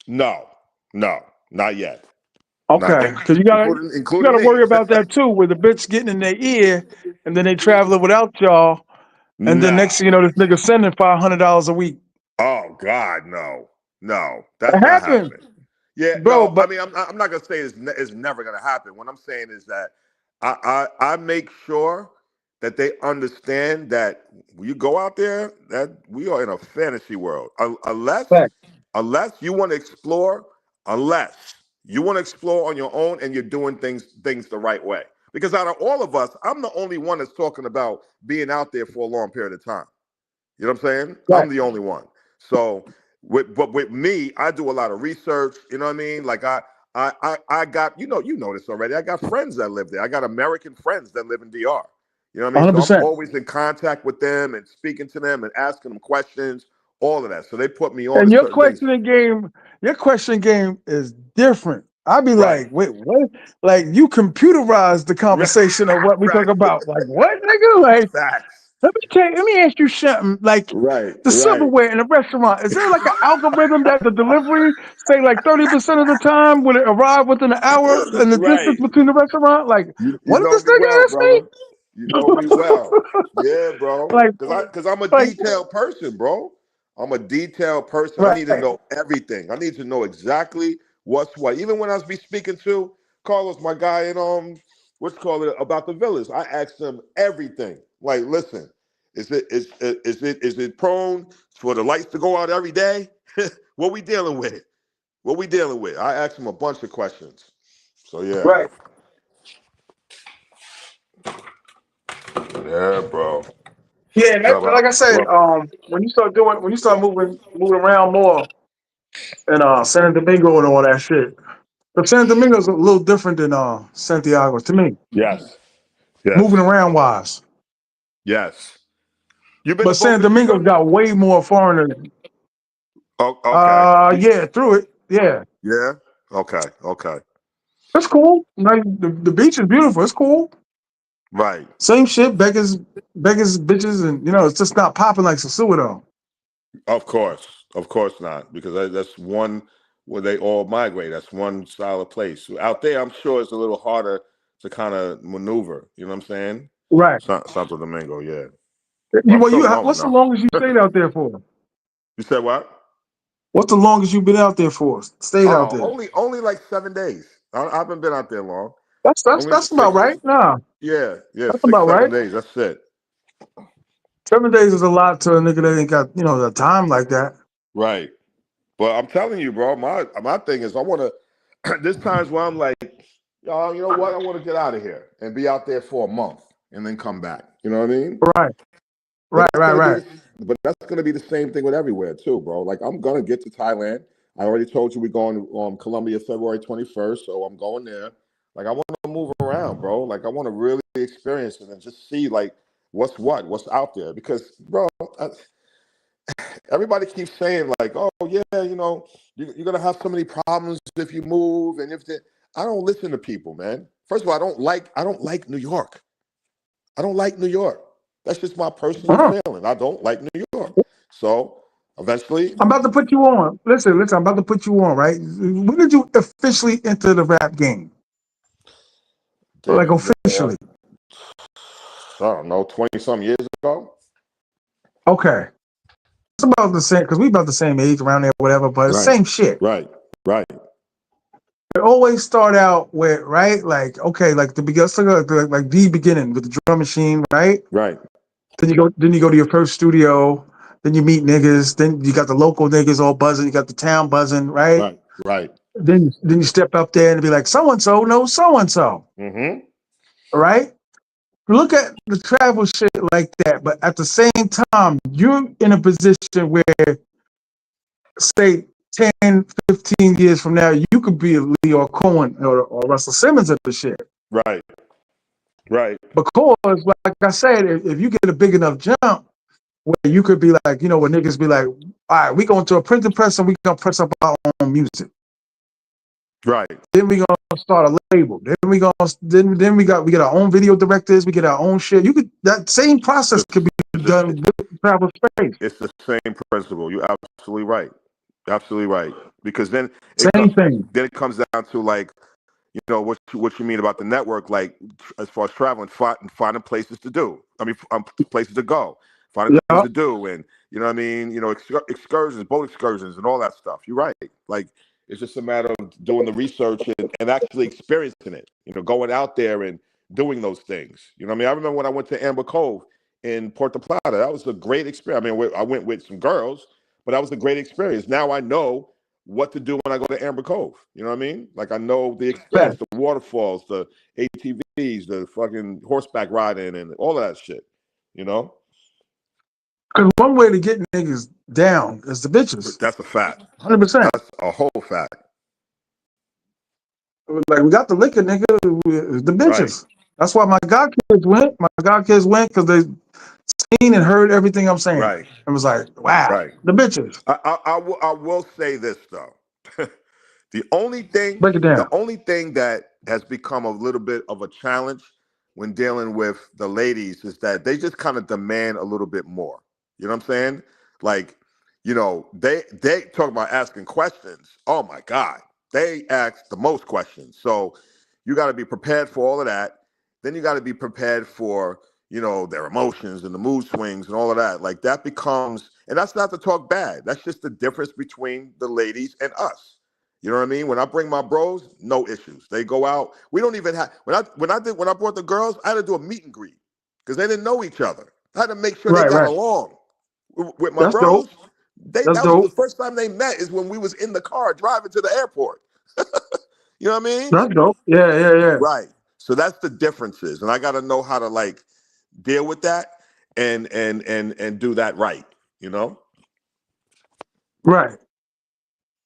No, no, not yet. Not Okay. Because you gotta you including gotta me. worry about that too, where the bitch getting in their ear and then they traveling without y'all. And then next No. thing you know, this nigga sending $500 a week. Oh God, no, no, It that's not happens, happening. Yeah, bro. no, I But mean, I'm not gonna say it's never gonna happen. What I'm saying is that I make sure that they understand that when you go out there, that we are in a fantasy world. fact, Unless you want to explore, unless you want to explore on your own and you're doing things the right way. Because out of all of us, I'm the only one that's talking about being out there for a long period of time. You know what I'm saying? right. I'm the only one. So, but with me, I do a lot of research. You know what I mean? Like I got you know this already. I got friends that live there. I got American friends that live in DR. You know what I mean? So I'm 100%. always in contact with them and speaking to them and asking them questions, all of that. So they put me on to And certain things. your question game is different. I'd be Right. like, wait, what? Like you computerized the conversation of what we talk Right. about. Like what, nigga? Like Facts. let me ask you something. Like Right. the Right. silverware in a restaurant, is there like an algorithm that the delivery say like 30% of the time will it arrive within an hour and the Right. distance between the restaurant? Like, You what did know this me well, nigga ask brother. You know me me? well. Yeah, bro. like, Cause I'm a like, detailed person, bro. I'm a detailed person. I need to right. know everything. I need to know exactly what's what. Even when I was be speaking to Carlos, my guy in what's called it about the villas, I asked him everything. Like, listen, is it prone for the lights to go out every day? What we dealing with? What we dealing with? I asked him a bunch of questions. So yeah. Right. Yeah, bro. Yeah, Yeah, like I said, well, when you start moving around more in San Domingo and all that shit. But San Domingo's a little different than Santiago to me, yes, moving yes, around wise. yes. You been to But San Boca Chica? Domingo's got way more foreigners. Oh, okay. Yeah, through it. Yeah, Yeah. Okay. Okay. it's cool. Like the beach is beautiful. It's cool. Right. Same shit. Beggars, bitches, and it's just not popping like SOSUA though. Of course not, because that's one where they all migrate. That's one style of place. Out there, I'm sure it's a little harder to kind of maneuver. You know what I'm saying? Right. Santo Domingo, yeah. But I'm still going What's the though. longest you stayed out there for? You said what? What's the longest you've been out there for? Stayed out Oh, there. only like 7 days. I haven't been out there long. That's that's Only that's about six. right. Nah, Yeah, yeah, that's six, about seven right. days. That's it. 7 days is a lot to a nigga that ain't got the time like that. Right. But I'm telling you, bro, my thing is I want to. There's times where I'm like, y'all, you know what? I want to get out of here and be out there for a month and then come back. You know what I mean? Right, But right, that's right, gonna be right. the, but that's gonna be the same thing with everywhere too, bro. Like I'm gonna get to Thailand. I already told you we're going to Colombia February 21st, so I'm going there. Like I want to move around, bro. Like I want to really experience it and just see like what's out there. Because, bro, everybody keeps saying like, oh yeah, you're gonna have so many problems if you move, and I don't listen to people, man. First of all, I don't like New York. I don't like New York. That's just my personal Uh-huh. feeling. I don't like New York. So eventually, I'm about to put you on. Listen. I'm about to put you on. Right? When did you officially enter the rap game? Like damn, officially? I don't know, 20 some years ago. Okay. It's about the same because we about the same age around there, whatever. But it's Right, same shit. right, right, It always start out with right, like okay, like the beginning, like the beginning with the drum machine, right? right, Then you go to your first studio. Then you meet niggas. Then you got the local niggas all buzzing. You got the town buzzing, right? right, right. Then you step up there and be like, so and so knows so and so, Mm-hmm. right? Look at the travel shit like that, but at the same time, you're in a position where, say, 10, 15 years from now, you could be a Leo Cohen or Russell Simmons of the shit. Right, right. Because, like I said, if you get a big enough jump, where you could be like, where niggas be like, all right, we going to a printing press and we gonna press up our own music. Right. Then we gonna start a label. Then we get our own video directors. We get our own shit. That same process could be It's, done with travel space. it's the same principle. You're absolutely right. Absolutely right. Because Same thing. then it comes down to like, what you mean about the network, like as far as traveling, finding places to do. I mean, places to go, finding things Yeah. to do, and you know what I mean. Excursions, boat excursions, and all that stuff. You're right. Like it's just a matter of doing the research and actually experiencing it. Going out there and doing those things. You know what I mean? I remember when I went to Amber Cove in Puerto Plata. That was a great experience. I mean, I went with some girls, but that was a great experience. Now I know what to do when I go to Amber Cove. You know what I mean? Like I know the experience, Fact. the waterfalls, the ATVs, the fucking horseback riding, and all of that shit. You know, Because one way to get niggas down is the bitches. that's a fact. 100%. That's a whole fact. Like we got the liquor, nigga. The Right, bitches. That's why my god kids went. My god kids went because they seen and heard everything I'm saying. right, It was like, wow, right. the bitches. I will say this though. The only thing, Break it down. that has become a little bit of a challenge when dealing with the ladies is that they just kind of demand a little bit more. You know what I'm saying? Like, they talk about asking questions. Oh my God, they ask the most questions. So you got to be prepared for all of that. Then you got to be prepared for their emotions and the mood swings and all of that. Like that becomes, and that's not to talk bad. That's just the difference between the ladies and us. You know what I mean? When I bring my bros, no issues. They go out. We don't even have when I brought the girls, I had to do a meet and greet because they didn't know each other. I had to make sure they Right, got right. along with my That's dope. bros. That's That was the dope. first time they met is when we was in the car driving to the airport. You know what I mean? That's dope. Yeah, yeah, yeah. Right. So that's the differences, and I got to know how to like deal with that and do that right. You know? Right.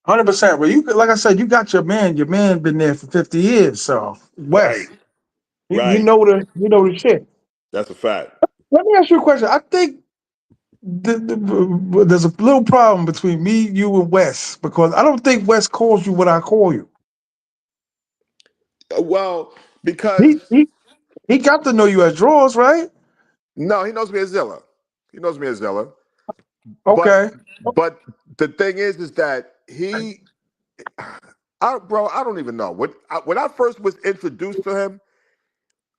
100%. Well, like I said, you got your man. Your man been there for 50 years. So Right. Wes, he Right. know the shit. That's a fact. Let me ask you a question. I think there's a little problem between me, you, and Wes because I don't think Wes calls you what I call you. Well, He because he he got to know you as Draws, right? no, he knows me as Zilla. He knows me as Zilla. But Okay. but the thing is that bro, I don't even know when I first was introduced to him.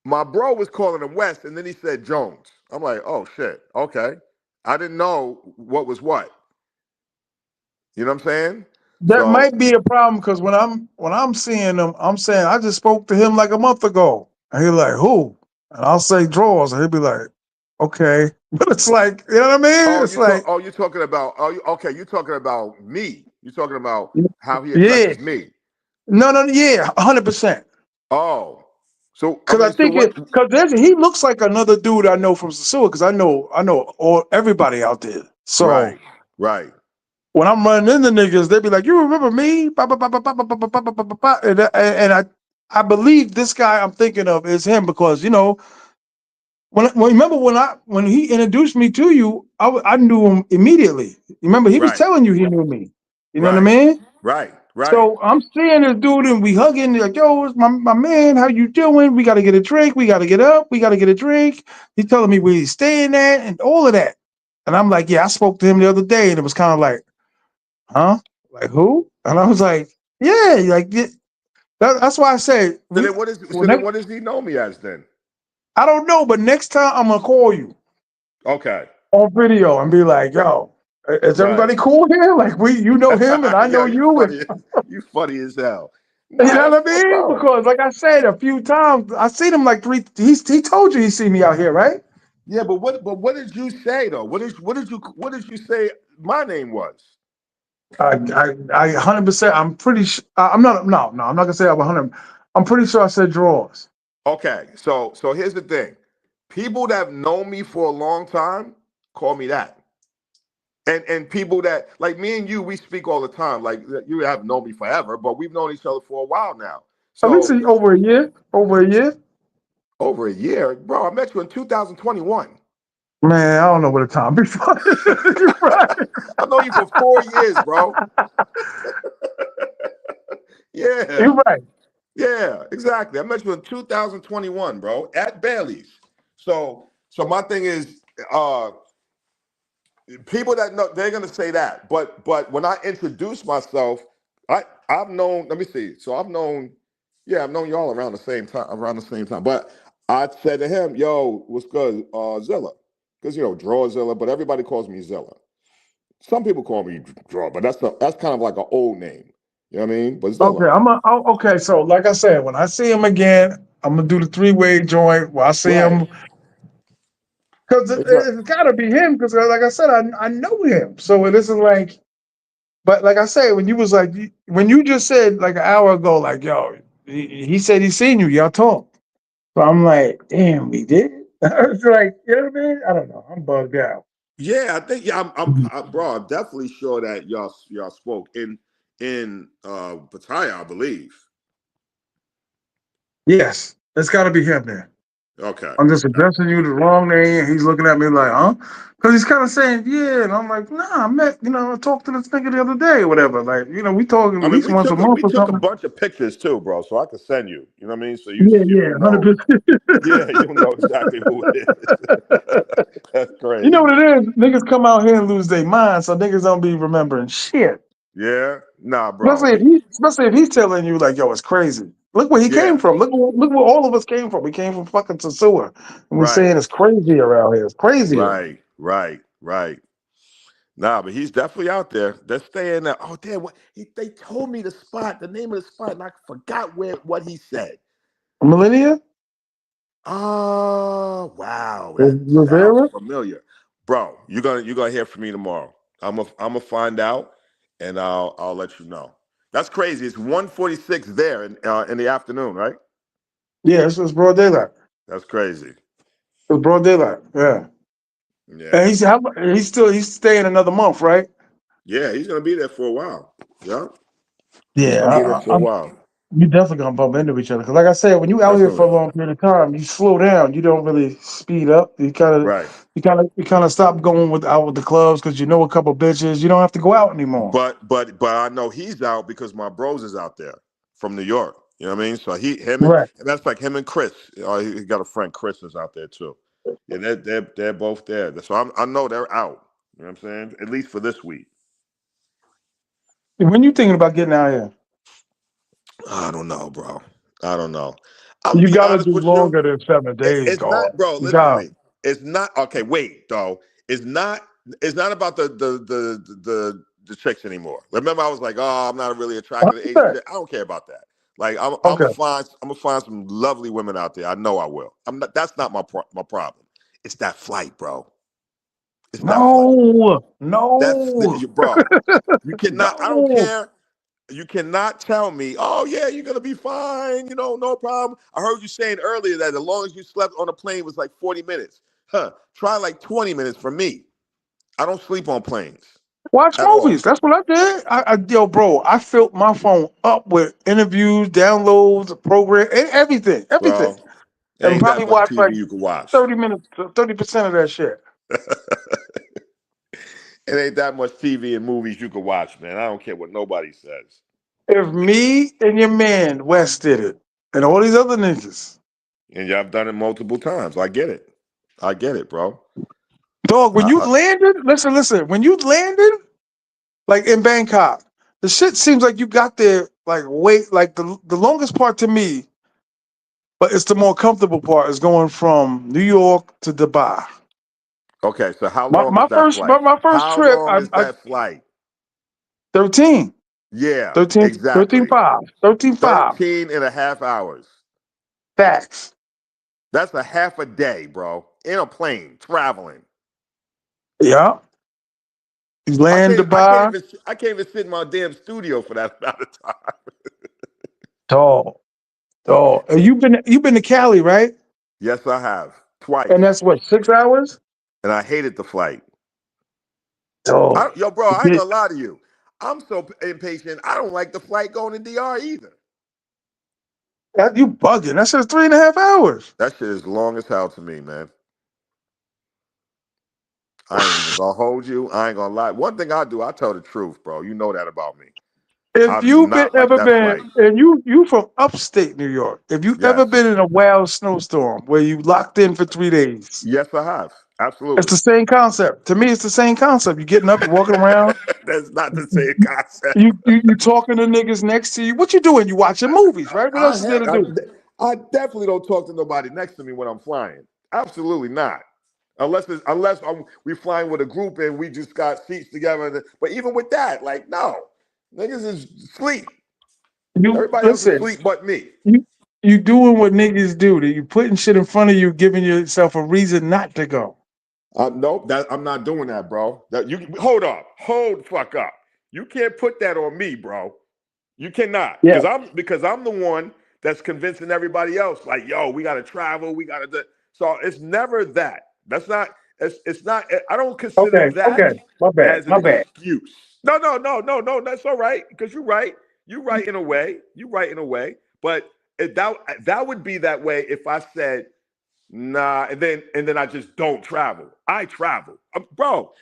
My bro was calling him West, and then he said Jones. I'm like, oh shit, okay. I didn't know what was what. You know what I'm saying? That So might be a problem because when I'm seeing him, I'm saying I just spoke to him like a month ago, and he's like, "Who?" And I'll say Draws, and he'll be like, "Okay," but it's like, you know what I mean? It's like, you're talking about you're talking about me. You're talking about how he yeah, addresses me. no, yeah, 100%. Oh. So I Because I mean, so think what? he looks like another dude I know from SOSUA because I know all everybody out there. So Right, right. when I'm running into niggas, they be like, "You remember me?" Ba, ba, ba, ba, ba, ba, ba, ba, ba, ba, ba, ba. And I believe this guy I'm thinking of is him because when he introduced me to you, I knew him immediately. Remember he was Right, telling you he knew me. You know what I right, mean? right, right. So I'm seeing this dude and we hugging like, "Yo, it's my man, how you doing? We got to get a drink. We got to get up. We got to get a drink." He's telling me where he's staying at and all of that. And I'm like, "Yeah, I spoke to him the other day," and it was kind of like, "Huh? Like who?" And I was like, "Yeah, like that's why I say So we. then what is Well, so then what does he know me as then? I don't know, but next time I'm gonna call you Okay. on video and be like, "Yo, is Right. everybody cool here? Like you know him and I know Yo, you, and you funny as hell. you Nah, know that's what I what's mean?" up. Because like I said a few times, I seen him like three. He told you he see me out here, right? Yeah, but what did you say though? What did you say my name was? I 100%. I'm pretty. I'm not. No, I'm not gonna say I'm 100. I'm pretty sure I said draws. Okay, so here's the thing. People that have known me for a long time call me that. And people that like me and you, we speak all the time. Like you have known me forever, but we've known each other for a while now. At least So over a year. Over a year. over a year, bro. I met you in 2021. Man, I don't know what the time before. You're right. I've known you for 4 years, bro. You're Yeah, right. yeah, exactly. I met you in 2021, bro, at Bailey's. So my thing is, people that know they're gonna say that, but when I introduce myself, I've known. Let me see. So I've known y'all around the same time. But I said to him, "Yo, what's good, Zilla?" Because Draw Zilla, but everybody calls me Zilla. Some people call me Draw, but that's kind of like an old name. You know what I mean? But Okay, Zilla, okay. So, like I said, when I see him again, I'm gonna do the three-way joint where I see right? him because it's got to be him. Because, like I said, I know him, so it isn't like. But like I say, when you just said like an hour ago, like yo, he said he seen you, y'all talked. So I'm like, damn, we did. It's like, you know what I mean? I don't know. I'm bugged out. Yeah, I think bro. I'm definitely sure that y'all spoke in Pattaya, I believe. Yes, it's got to be him there. Okay. I'm just addressing you the wrong name. And he's looking at me like, huh? Because he's kind of saying, yeah. And I'm like, nah, I talked to this nigga the other day or whatever. Like, we talking I at mean, least we once a took a month we or took a something. bunch of pictures too, bro. So I could send you. You know what I mean? So Yeah, you'll know. 100%. Yeah, you'll know exactly who it is. That's You know crazy. what it is? Niggas come out here and lose their mind, so niggas don't be remembering shit. Yeah, nah, bro. Especially if he's telling you like, yo, it's crazy. Look where he came Yeah, from. Look where all of us came from. We came from fucking SOSUA. And we right, saying it's crazy around here. It's crazy around here. right. Nah, but he's definitely out there. They're staying there. Oh, damn! They told me the name of the spot, and I forgot what he said. Millennia? Oh, wow, that sounds Rivera? familiar, bro. You're gonna hear from me tomorrow. I'm gonna find out, and I'll let you know. That's crazy. It's 1:46 there in the afternoon, right? Yeah, it's broad daylight. That's crazy. It's broad daylight. Yeah. And Yeah, he's staying another month, right? yeah. He's gonna be there for a while. Yeah, he's Yeah, gonna be there for a I'm while. You definitely gonna bump into each other. Cause like I said, when you out here for a Definitely. long period of time, you slow down. You don't really speed up. Right. You kind of stop going out with the clubs because you know a couple bitches. You don't have to go out anymore. But I know he's out because my bros is out there from New York. You know what I mean? So Right. and that's like him and Chris. He got a friend Chris is out there too. Yeah, they're both there. So I know they're out. You know what I'm saying? At least for this week. When you thinking about getting out here, I don't know, bro. I don't know. I'm you being gotta honest do with you. longer than 7 days, It's not, dog. bro. You Listen to got me. It's not okay. Wait, though. It's not. It's not about the chicks anymore. Remember, I was like, oh, I'm not really attracted to Asian chick. I don't care about that. Like, I'm Okay. gonna find some lovely women out there. I know I will. I'm not. That's not my problem. It's that flight, bro. It's that flight. No, That's no, bro. You cannot. I don't no. care. You cannot tell me, oh yeah, you're gonna be fine, no problem. I heard you saying earlier that as long as you slept on a plane was like 40 minutes. Huh. Try like 20 minutes for me. I don't sleep on planes Watch at all. movies. That's what I did. Yo, bro, I filled my phone up with interviews, downloads, program, everything, everything, Bro, it and ain't probably that much watch like TV you can watch. 30 minutes, 30% of that shit. It ain't that much TV and movies you can watch, man. I don't care what nobody says. If me and your man West did it, and all these other niggas, And y'all have done it multiple times. I get it. I get it, bro. dog, when you I, landed, listen, when you landed, like in Bangkok, the shit seems like you got there like wait, like the longest part to me, but it's the more comfortable part is going from New York to Dubai. okay, so how My long is my that first flight? my, my first How trip, long is I that flight? 13, Yeah, 13, 13 exactly. 5, 13 5. 13 and a half hours. Facts. That's a half a day, bro, in a plane traveling. Yeah. You land Dubai, I can't even sit in my damn studio for that amount of time. dog, dog. And you've been to Cali, right? Yes, I have twice, And that's what, 6 hours? and I hated the flight. Dog. Yo, bro, You I ain't get gonna lie to you. I'm so impatient. I don't like the flight going to DR either. that you bugging. That says 3.5 hours. That shit is long as hell to me, man. I ain't even gonna hold you. I ain't gonna lie. One thing I do, I tell the truth, bro. You know that about me. I If do you've been not like ever that been, flight. and you from upstate New York, if you ever Yes. been in a wild snowstorm where you locked in for 3 days, Yes, I have. it's Absolutely. the same concept. To me, it's the same concept. You getting up, you walking around, That's not the same concept. you talking to niggas next to you. What you doing? You watching movies, right? What else is there to do? I definitely don't talk to nobody next to me when I'm flying. Absolutely not. We flying with a group and we just got seats together. But even with that, like no, niggas is asleep. You Everybody else is listen. asleep but me. You you doing what niggas do. That you putting shit in front of you, giving yourself a reason not to go. Nope, I'm not doing that, bro. That you hold fuck up. You can't put that on me, bro. You cannot, Yeah. because I'm the one that's convincing everybody else. Like, yo, we got to travel. We got to do. So it's never that. That's not. It's not. I don't consider Okay. Okay. that My bad. as an My bad. excuse. No. That's all right because you're right. You're right in a way. You're right in a way. But that would be that way if I said nah, and then I just don't travel. I travel, bro.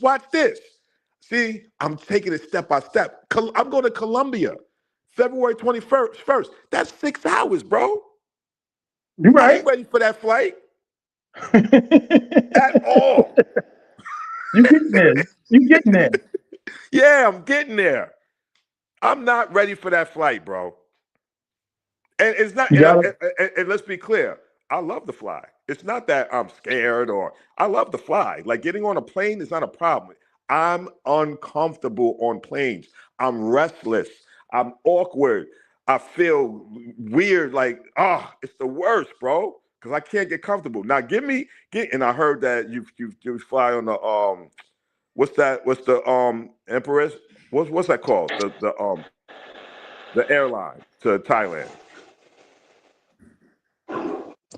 Watch this. See, I'm taking it step by step. I'm going to Colombia, February 21st. First, that's 6 hours, bro. You I right. ain't ready for that flight at all. You getting there. You getting there. Yeah, I'm getting there. I'm not ready for that flight, bro. And it's not. You gotta. And let's be clear. I love to fly. It's not that I'm scared or I love to fly. Like getting on a plane is not a problem. I'm uncomfortable on planes. I'm restless. I'm awkward. I feel weird. Like it's the worst, bro. Because I can't get comfortable. Now, And I heard that you fly on the what's that? What's the Empress? What's that called? The airline to Thailand.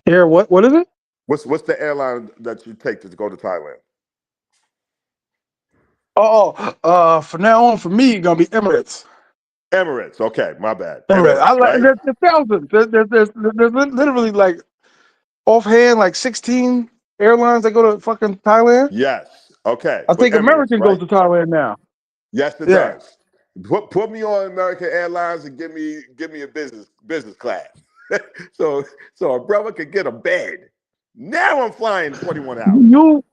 Here, what is it? What's the airline that you take to go to Thailand? For now on, for me, gonna be Emirates. Emirates. Okay, my bad. Emirates. I Emirates, like right? there's thousands. There's literally like offhand like 16 airlines that go to fucking Thailand. Yes. Okay, I with think Emirates, American goes right? to Thailand now. Yes, it Yeah. does. Put me on American Airlines and give me a business class, so a brother could get a bed. Now I'm flying 21 hours. You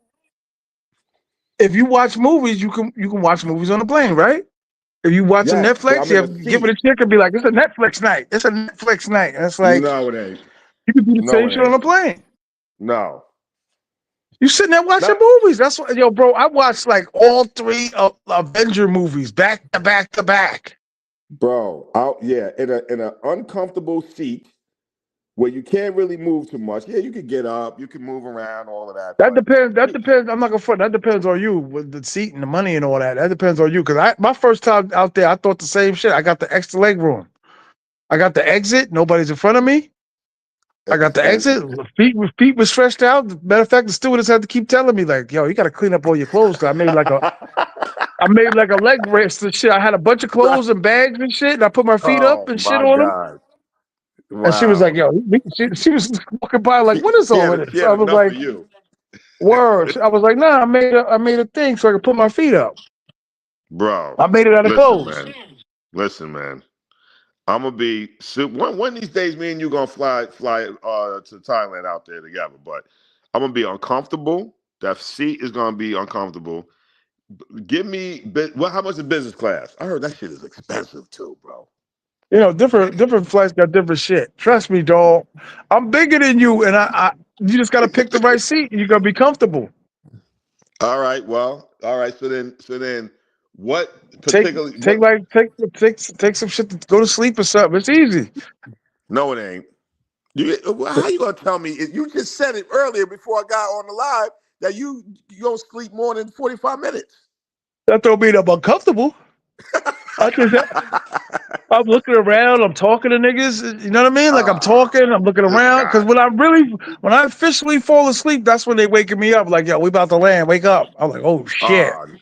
if you watch movies, you can watch movies on the plane, right? If you watching Yes, but Netflix, I'm you in a have to give it a seat. chick and be like, it's a Netflix night. It's a Netflix night. And it's like No, it ain't. you can do the No, same it shit on a ain't. plane. No. You sitting there watching Not, movies. That's what, yo, bro. I watched like all three Avenger movies back to back to back. bro. Out, yeah, in a uncomfortable seat where you can't really move too much. Yeah, you can get up, you can move around, all of that, That but depends. That depends. I'm not gonna front. That depends on you with the seat and the money and all that. That depends on you. Cause my first time out there, I thought the same shit. I got the extra leg room. I got the exit. Nobody's in front of me. I got the and exit. Feet was stretched out. Matter of fact, the stewardess had to keep telling me like, "Yo, you got to clean up all your clothes." Cause I made like a leg rest and shit. I had a bunch of bro. clothes and bags and shit, and I put my feet up Oh and shit my on them. God. And she was like, Wow. "Yo," she was walking by like, "What is She all had, of she this?" had I was enough like, of you. "Word." I was like, "Nah, I made a thing so I could put my feet up. Bro, I made it out of listen, clothes." man. Listen, man. I'm gonna be one of these days. Me and you gonna fly to Thailand out there together. But I'm gonna be uncomfortable. That seat is gonna be uncomfortable. Give me how much is business class? I heard that shit is expensive too, bro. You know, different flights got different shit. Trust me, dog. I'm bigger than you, and I you just gotta pick the right seat. And you're gonna be comfortable. All right, well, all right. So then, what Take particularly? take What? like take some shit to go to sleep or something. It's easy. No, it ain't. How you gonna tell me? You just said it earlier before I got on the live that you don't sleep more than 45 minutes. That don't mean I'm uncomfortable. I just I'm looking around. I'm talking to niggas. You know what I mean? Like I'm Ah, talking. I'm looking this around because guy. when I officially fall asleep, that's when they waking me up. Like, yo, we about to land. Wake up. I'm like, oh shit. Ah, no.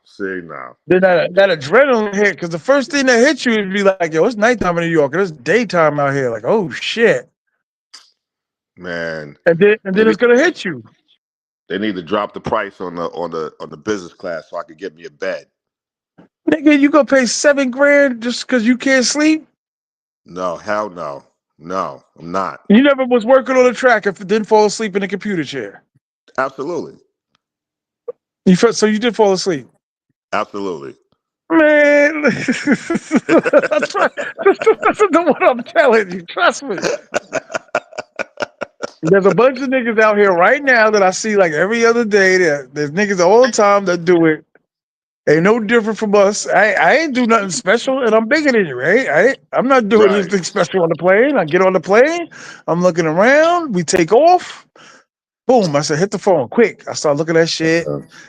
See now. Then that adrenaline hit because the first thing that hits you is be like, yo, it's nighttime in New York. It's daytime out here. Like, oh shit. Man, And they then it's need gonna hit you. they need to drop the price on the business class so I could get me a bed. Nigga, you gonna pay $7 grand just because you can't sleep? No, hell no. No, I'm not. You never was working on a track if it didn't fall asleep in a computer chair. Absolutely. So you did fall asleep. Absolutely. Man, just listen to what I'm telling you. Trust me. There's a bunch of niggas out here right now that I see like every other day. There's niggas all the time that do it. Ain't no different from us. I ain't do nothing special, and I'm bigger than you, right? I'm not doing Right. anything special on the plane. I get on the plane. I'm looking around. We take off. Boom! I said, hit the phone quick. I start looking at shit.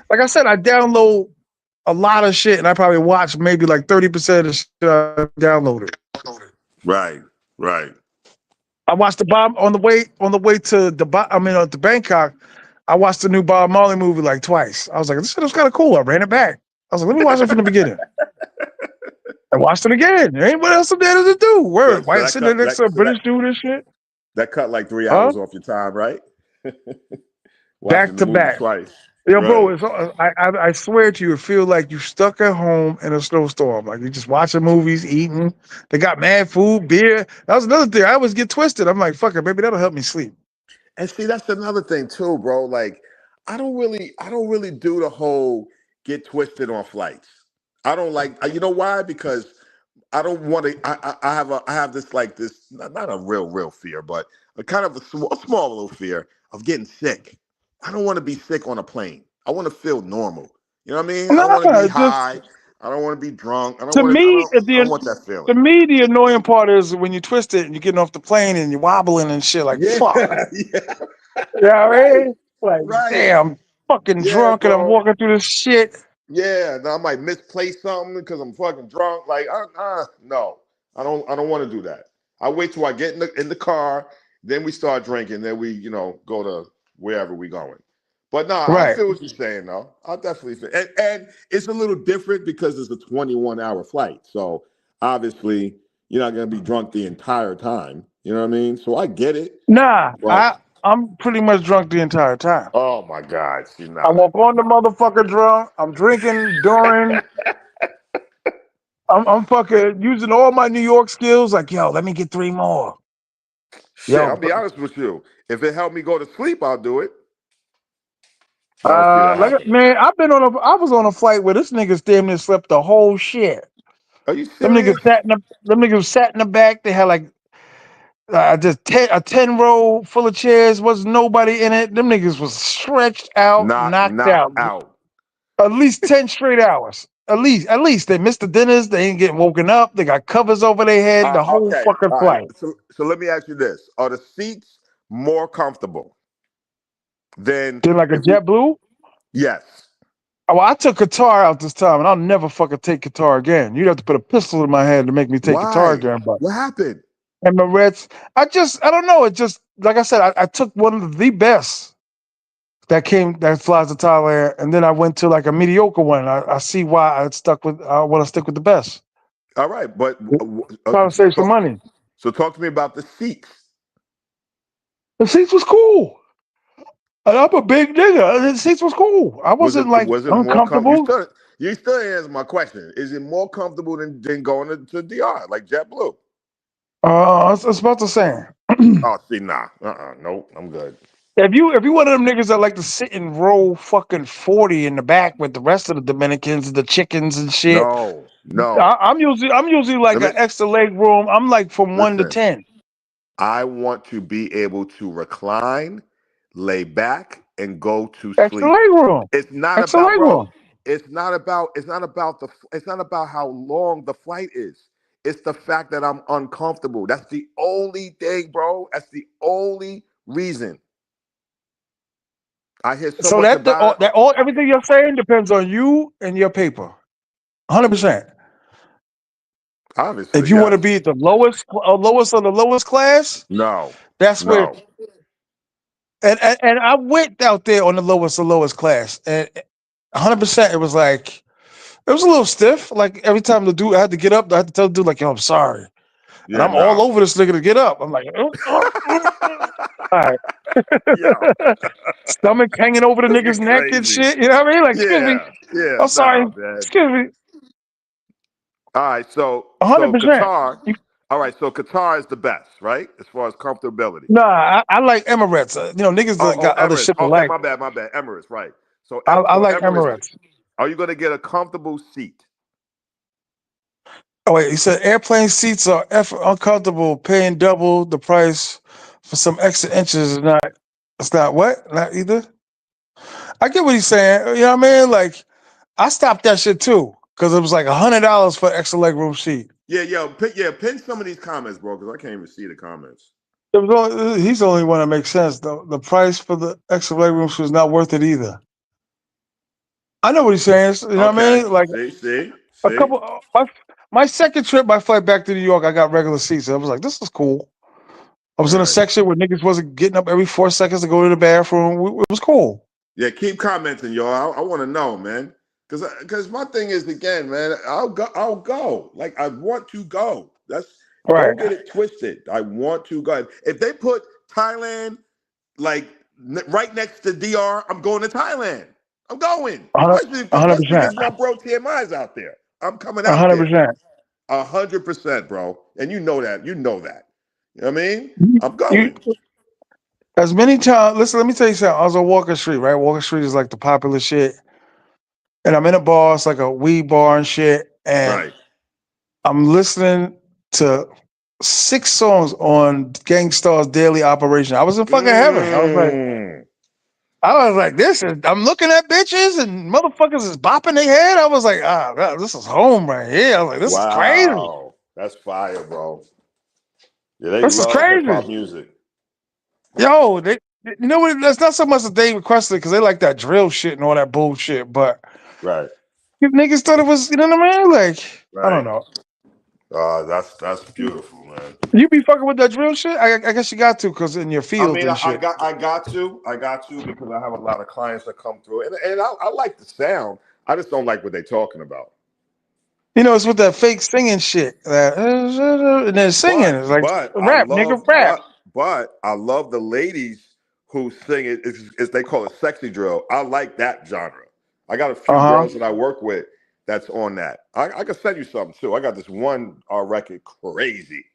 Like I said, I download a lot of shit, and I probably watch maybe like 30% of the shit I downloaded. Right. Right. I watched the Bob on the way to to Bangkok. I watched the new Bob Marley movie like twice. I was like, this shit was kind of cool. I ran it back. I was like, let me watch it from the beginning. I watched it again. There ain't what else there to do. Word. So Why that sitting there cut next to a that so that British dude and shit? that cut like three Huh? hours off your time, right? Watching Back the to movie back. twice. Yo, bro, Right. I swear to you, it feel like you stuck at home in a snowstorm. Like you just watching movies, eating. They got mad food, beer. That was another thing. I always get twisted. I'm like, fuck it, maybe that'll help me sleep. And see, that's another thing too, bro. Like, I don't really do the whole get twisted on flights. I don't like, you know why? Because I don't want to. I have this like this not a real fear, but a kind of a small little fear of getting sick. I don't want to be sick on a plane. I want to feel normal. You know what I mean? I don't want to Nah, be just high. I don't want to be drunk. I don't to want to. I me, don't. at I the don't end, want that to feeling. me, the annoying part is when you twist it and you're getting off the plane and you're wobbling and shit. Like Yeah, fuck. yeah, Yeah, right, right. Like right. damn, fucking Yeah, drunk and I'm bro. walking through this shit. Yeah, now I might misplace something because I'm fucking drunk. Like, no, I don't want to do that. I wait till I get in the car, then we start drinking, then we, go to wherever we going. But no, I Right. feel what you're saying, though. I definitely feel, and it's a little different because it's a 21-hour flight. So obviously you're not gonna be drunk the entire time. You know what I mean? So I get it. Nah, But I'm pretty much drunk the entire time. oh my God, see I nah. walk on the motherfucker drunk. I'm drinking during. I'm fucking using all my New York skills. Like, yo, let me get 3 more. Shit, I'll Yo, be honest with you. If it helped me go to sleep, I'll do it. I don't see that happening. man, I was on a flight where this niggas damn near slept the whole shit. Are you Them serious? niggas sat in the back. They had like just a 10 row full of chairs. Was nobody in it. Them niggas was stretched out, knocked Knocked out. out. At least 10 straight hours. At least they missed the dinners. They ain't getting woken up. They got covers over their head. The whole Okay. fucking All right. flight. So let me ask you this: are the seats more comfortable than Then like a if you? JetBlue. Yes. Oh, I took Qatar out this time, and I'll never fucking take Qatar again. You'd have to put a pistol in my head to make me take Qatar Why? again. But What happened? Emirates, I don't know. It just like I said, I took one of the best that flies to Thailand, and then I went to like a mediocre one. I see why I want to stick with the best. All right, but Trying to save some money. so talk to me about the seats. The seats was cool. And I'm a big nigga. The seats was cool. I wasn't like Was it more uncomfortable. you still didn't answer my question. Is it more comfortable than going to DR like JetBlue? It's about the same. Oh, see, nah, nope, I'm good. If you one of them niggas that like to sit and roll fucking 40 in the back with the rest of the Dominicans and the chickens and shit, No. I'm usually like Let me an extra leg room. I'm like from 1 to listen. 10. I want to be able to recline, lay back, and go to Extra sleep. leg room. It's not Extra about, leg bro. room. It's not about how long the flight is. It's the fact that I'm uncomfortable. That's the only thing, bro. That's the only reason. I hear so So much about it. everything you're saying depends on you and your paper. 100%. If Obviously, you want to yes. be at the lowest of the lowest class, No. that's where. No. And I went out there on the lowest class, and 100%. It was like it was a little stiff. Like every time the dude I had to get up, I had to tell the dude like, "Yo, I'm sorry," and Yeah, I'm all no. over this nigga to get up. I'm like, all right, Yo, stomach hanging over the you're nigga's neck and crazy. shit. You know what I mean? Like, excuse me, Yeah, I'm sorry, no, man. excuse me, All right, so 100%. Qatar. All right, so Qatar is the best, right? As far as comfortability. Nah, I like Emirates. Niggas that Oh, got other Emirates. shit to Okay, like. my bad, my bad. Emirates, right? So, I so like Emirates, Emirates. are you going to get a comfortable seat? Oh wait, he said airplane seats are uncomfortable. Paying double the price for some extra inches is not. It's not what? Not either. I get what he's saying. You know what I mean? Like I stopped that shit too because it was like $100 for an extra leg room seat. Pin some of these comments, bro, because I can't even see the comments. He's the only one that makes sense. The price for the extra leg room was not worth it either. I know what he's saying. You know what I Okay, mean? Like a see. couple. My second trip, my flight back to New York, I got regular seats. I was like, this is cool. I All was in a right. section where niggas wasn't getting up every 4 seconds to go to the bathroom. It was cool. Yeah, keep commenting, y'all. I want to know, man. Because my thing is again, man. I'll go. I'll go. Like I want to go. Right. Don't get it twisted. I want to go. If they put Thailand like right next to DR, I'm going to Thailand. I'm going, 100 especially percent. because my bro T.M.I is out there. I'm coming out there. 100%. 100%, bro. And you know that. You know that. You know what I mean? You, I'm you going. as many times. Listen, let me tell you something. I was on Walker Street, right? Walker Street is like the popular shit, and I'm in a bar. It's like a weed bar and shit, and Right. I'm listening to 6 songs on Gangstar's Daily Operation. I was in fucking heaven. Mm. I was like, this is. I'm looking at bitches and motherfuckers is bopping their head. I was like, God, this is home right here. I was like, this is crazy. Wow. That's fire, bro. Yeah, they This is love hip crazy. hop music. Yo, you know what? That's not so much that they requested because they like that drill shit and all that bullshit. But Right. you niggas thought it was, you know what I mean? Like, I don't Right. know. That's beautiful, man. You be fucking with that drill shit? I guess you got to because in your I field mean, and shit. I got to because I have a lot of clients that come through, and I like the sound. I just don't like what they're talking about. You know, it's with that fake singing shit. And then singing. It's like rap, nigga, rap. But I love the ladies who sing it. It's they call it sexy drill. I like that genre. I got a few Uh-huh. girls that I work with that's on that. I can send you something too. I got this one record, crazy.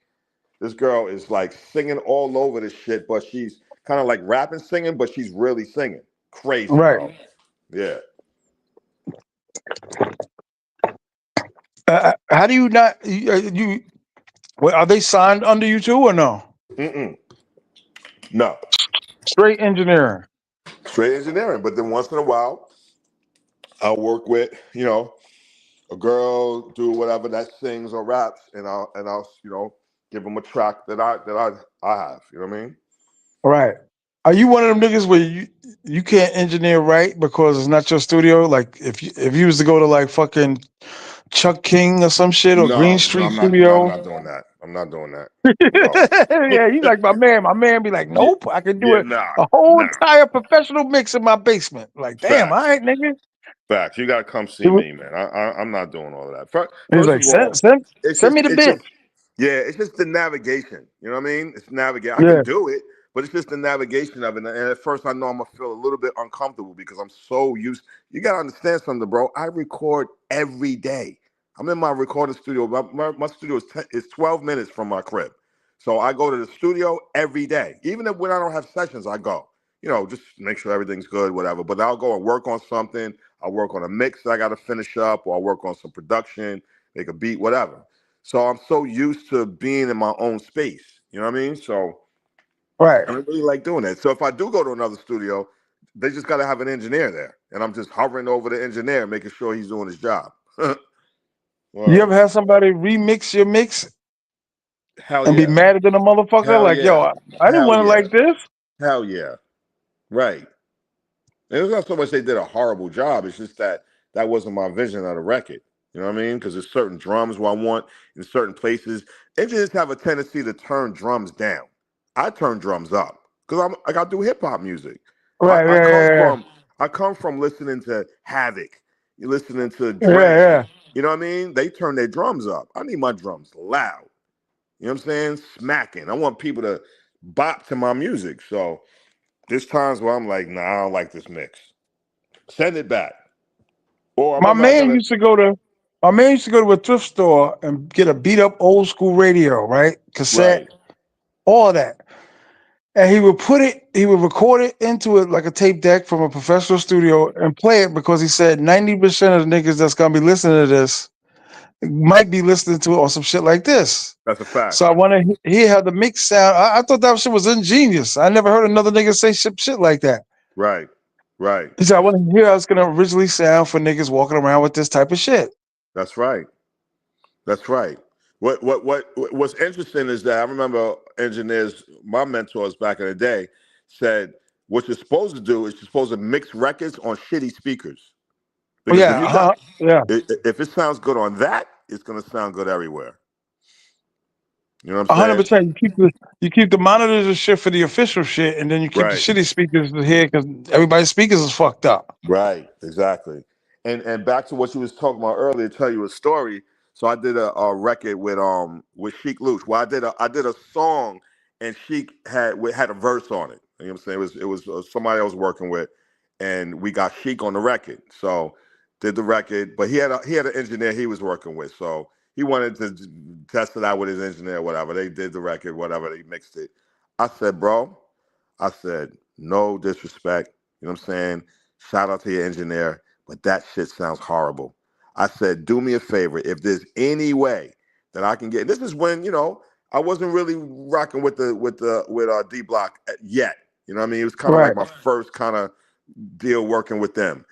This girl is like singing all over this shit, but she's kind of like rapping, singing, but she's really singing. Crazy, Right. bro. Yeah. How do you not you well, are they signed under you too or no? Mm-mm. No. Straight engineering. Straight engineering. But then once in a while, I'll work with, a girl, do whatever that sings or raps, and I'll give them a track that I have. You know what I mean? Right. Are you one of them niggas where you can't engineer right because it's not your studio? Like if you was to go to like fucking Chuck King or some shit or Green No, Street I'm not. No, I'm Studio. not doing that. I'm not doing that. No. Yeah, you like my man. My man be like, Yeah, nope, I can do yeah, it nah, a whole nah. entire professional mix in my basement. Like, damn, all Facts, right, nigga. facts. You gotta come see He was me, man. I'm not doing all of that. First, he was first like, of all, it's send just, me the it's bit. just, yeah, it's just the navigation. You know what I mean? It's navigate. I can Yeah, do it, but it's just the navigation of it. And at first, I know I'm gonna feel a little bit uncomfortable because I'm so used. You gotta understand something, bro. I record every day. I'm in my recording studio. My studio is 12 minutes from my crib, so I go to the studio every day. Even if when I don't have sessions, I go. Just make sure everything's good, whatever. But I'll go and work on something. I'll work on a mix that I got to finish up, or I'll work on some production, make a beat, whatever. So I'm so used to being in my own space. You know what I mean? So right. I don't really like doing that. So if I do go to another studio, they just got to have an engineer there. And I'm just hovering over the engineer, making sure he's doing his job. You ever Word. had somebody remix your mix Hell and be yeah. madder than a motherfucker? Hell Like, yo, yeah. I didn't Hell want it yeah. like this. Hell yeah. Right. And it's not so much they did a horrible job. It's just that that wasn't my vision of the record. You know what I mean? Because there's certain drums where I want in certain places. Engineers have a tendency to turn drums down. I turn drums up because I'm like I do hip hop music. I, Right, I come yeah, from I come from listening to Havoc. You're listening to yeah, yeah, Dre. yeah. You know what I mean? They turn their drums up. I need my drums loud. You know what I'm saying? Smacking. I want people to bop to my music. So there's times where I'm like, nah, I don't like this mix. Send it back. Or I My remember I got man a used to go to my man used to go to a thrift store and get a beat up old school radio, right? Cassette, right. all of that. And he would record it into it like a tape deck from a professional studio and play it because he said 90% of the niggas that's gonna be listening to this might be listening to it or some shit like this. That's a fact. So I want to hear how the mix sound. I thought that shit was ingenious. I never heard another nigga say shit like that. Right. Right. He said, I want to hear how it's gonna originally sound for niggas walking around with this type of shit. That's right. That's right. What's interesting is that I remember engineers, my mentors back in the day, said what you're supposed to do is you're supposed to mix records on shitty speakers Oh because if yeah, you got yeah. if it sounds good on that, it's gonna sound good everywhere. You know what I'm saying? 100%. You keep the monitors and shit for the official shit, and then you keep the Right. shitty speakers here because everybody's speakers is fucked up. Right, exactly. And back to what you was talking about earlier, tell you a story. So I did a record with Sheik Luch. Well, I did a song and Sheik had a verse on it. You know what I'm saying? It was somebody I was working with, and we got Sheik on the record. So did the record, but he had an engineer he was working with. So he wanted to test it out with his engineer, whatever. They did the record, whatever. They mixed it. I said, bro, I said, no disrespect. You know what I'm saying? Shout out to your engineer, but that shit sounds horrible. I said, do me a favor. If there's any way that I can get, this is when, I wasn't really rocking with D Block yet. You know what I mean? It was kind of Right. like my first kind of deal working with them.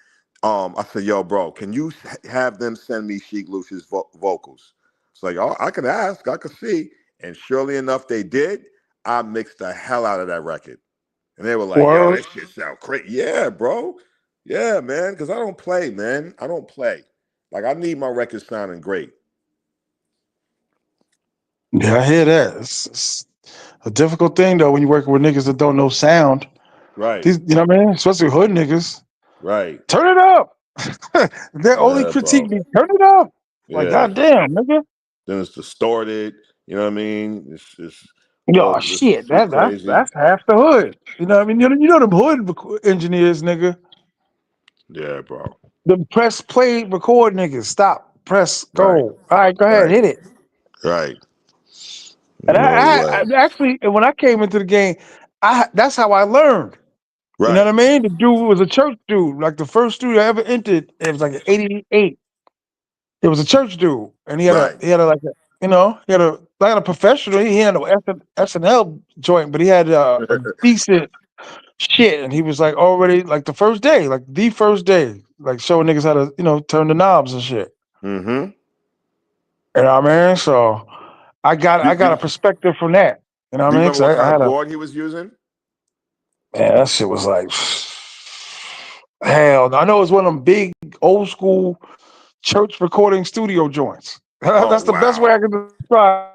I said, yo, bro, can you have them send me Sheik Lucia's vocals? It's like, oh, I can ask, I can see. And surely enough, they did. I mixed the hell out of that record. And they were like, yo, Word. that shit sound crazy. Yeah, bro. Yeah, man. Because I don't play, man. I don't play. Like, I need my records sounding great. Yeah, I hear that. It's a difficult thing though when you're working with niggas that don't know sound. Right. These, you know what I mean? Especially hood niggas. Right. Turn it up. Their only Yeah, critique bro. be turn it up. Like, Yeah. goddamn, nigga. Then it's distorted. You know what I mean? It's Yo, all this shit, shit crazy. that's half the hood. You know what I mean? You know them hood engineers, nigga. Yeah, bro. The press, play, record niggas. Stop, press, Right. go. All right, go ahead, Right. hit it. Right. And No I way. actually, when I came into the game, that's how I learned. You know Right. what I mean? The dude was a church dude. Like the first dude I ever entered, it was like an '88. It was a church dude, and Right. he had a like a he had a not a professional. He had no SNL joint, but he had a decent shit. And he was like already like the first day, like showing niggas how to turn the knobs and shit. Mm-hmm. You know what I mean? So I got You a perspective from that. You know do what I you mean? remember Because what I kind of had a board he was using? man, that shit was like hell. No. I know it was one of them big old school church recording studio joints. Oh That's the best way wow. I can describe.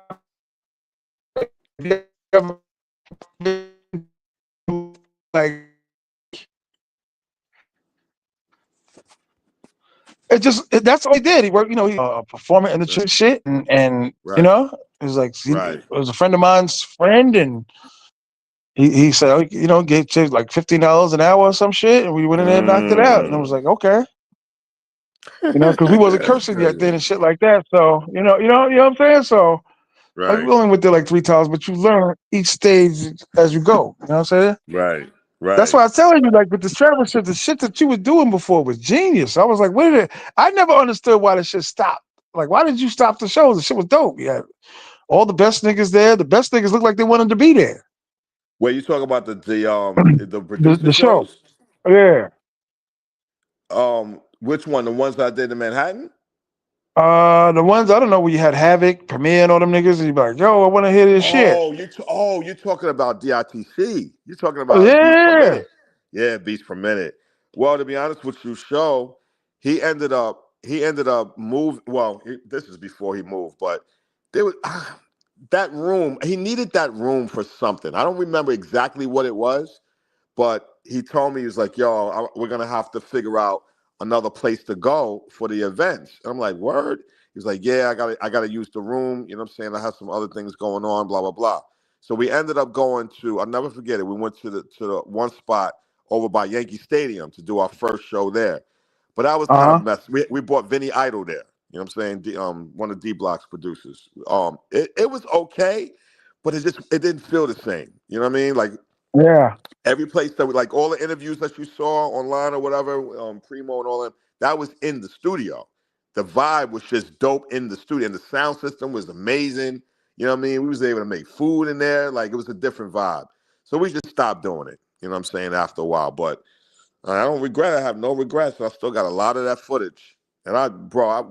If you ever been to, like that's all he did. He worked, he performing in the church shit, and Right. it was like Right. it was a friend of mine's friend, and he said, gave to like $15 an hour or some shit, and we went in there and knocked it out, and I was Mm. like, okay, because we wasn't That's cursing yet then crazy. and shit like that, so you know what I'm saying, so. Like we Right. only went there like 3 times, but you learn each stage as you go. You know what I'm saying? Right. That's Right. why I was telling you, like with the travel shit, the shit that you were doing before was genius. I was like, wait a minute. I never understood why the shit stopped. Like, why did you stop the shows? The shit was dope. Yeah. All the best niggas there. The best niggas looked like they wanted to be there. Wait, you talk about the producer The show. shows? Yeah. Which one? The ones that I did in Manhattan? The ones I don't know where you had Havoc, Premier, and all them niggas, and you be like, yo, I want to hear this shit. You're talking about DITC. You're talking Oh, about Beats Per yeah. Minute. Yeah, Beats Per Minute. Well, to be honest with you, Show, he ended up move. Well, this is before he moved, but there was that room. He needed that room for something. I don't remember exactly what it was, but he told me, he was like, yo, we're going to have to figure out another place to go for the events. And I'm like, word? He's like, yeah, I gotta use the room. You know what I'm saying? I have some other things going on, blah, blah, blah. So we ended up going to, I'll never forget it. We went to the one spot over by Yankee Stadium to do our first show there. But that was kind of Uh-huh. messy. We brought Vinny Idol there. You know what I'm saying? One of D Block's producers. It was okay, but it didn't feel the same. You know what I mean? Like Yeah. every place that like all the interviews that you saw online or whatever, Primo and all that was in the studio. The vibe was just dope in the studio, and the sound system was amazing. You know what I mean? We was able to make food in there, like it was a different vibe. So we just stopped doing it. You know what I'm saying? After a while, but I don't regret it. I have no regrets. I still got a lot of that footage, and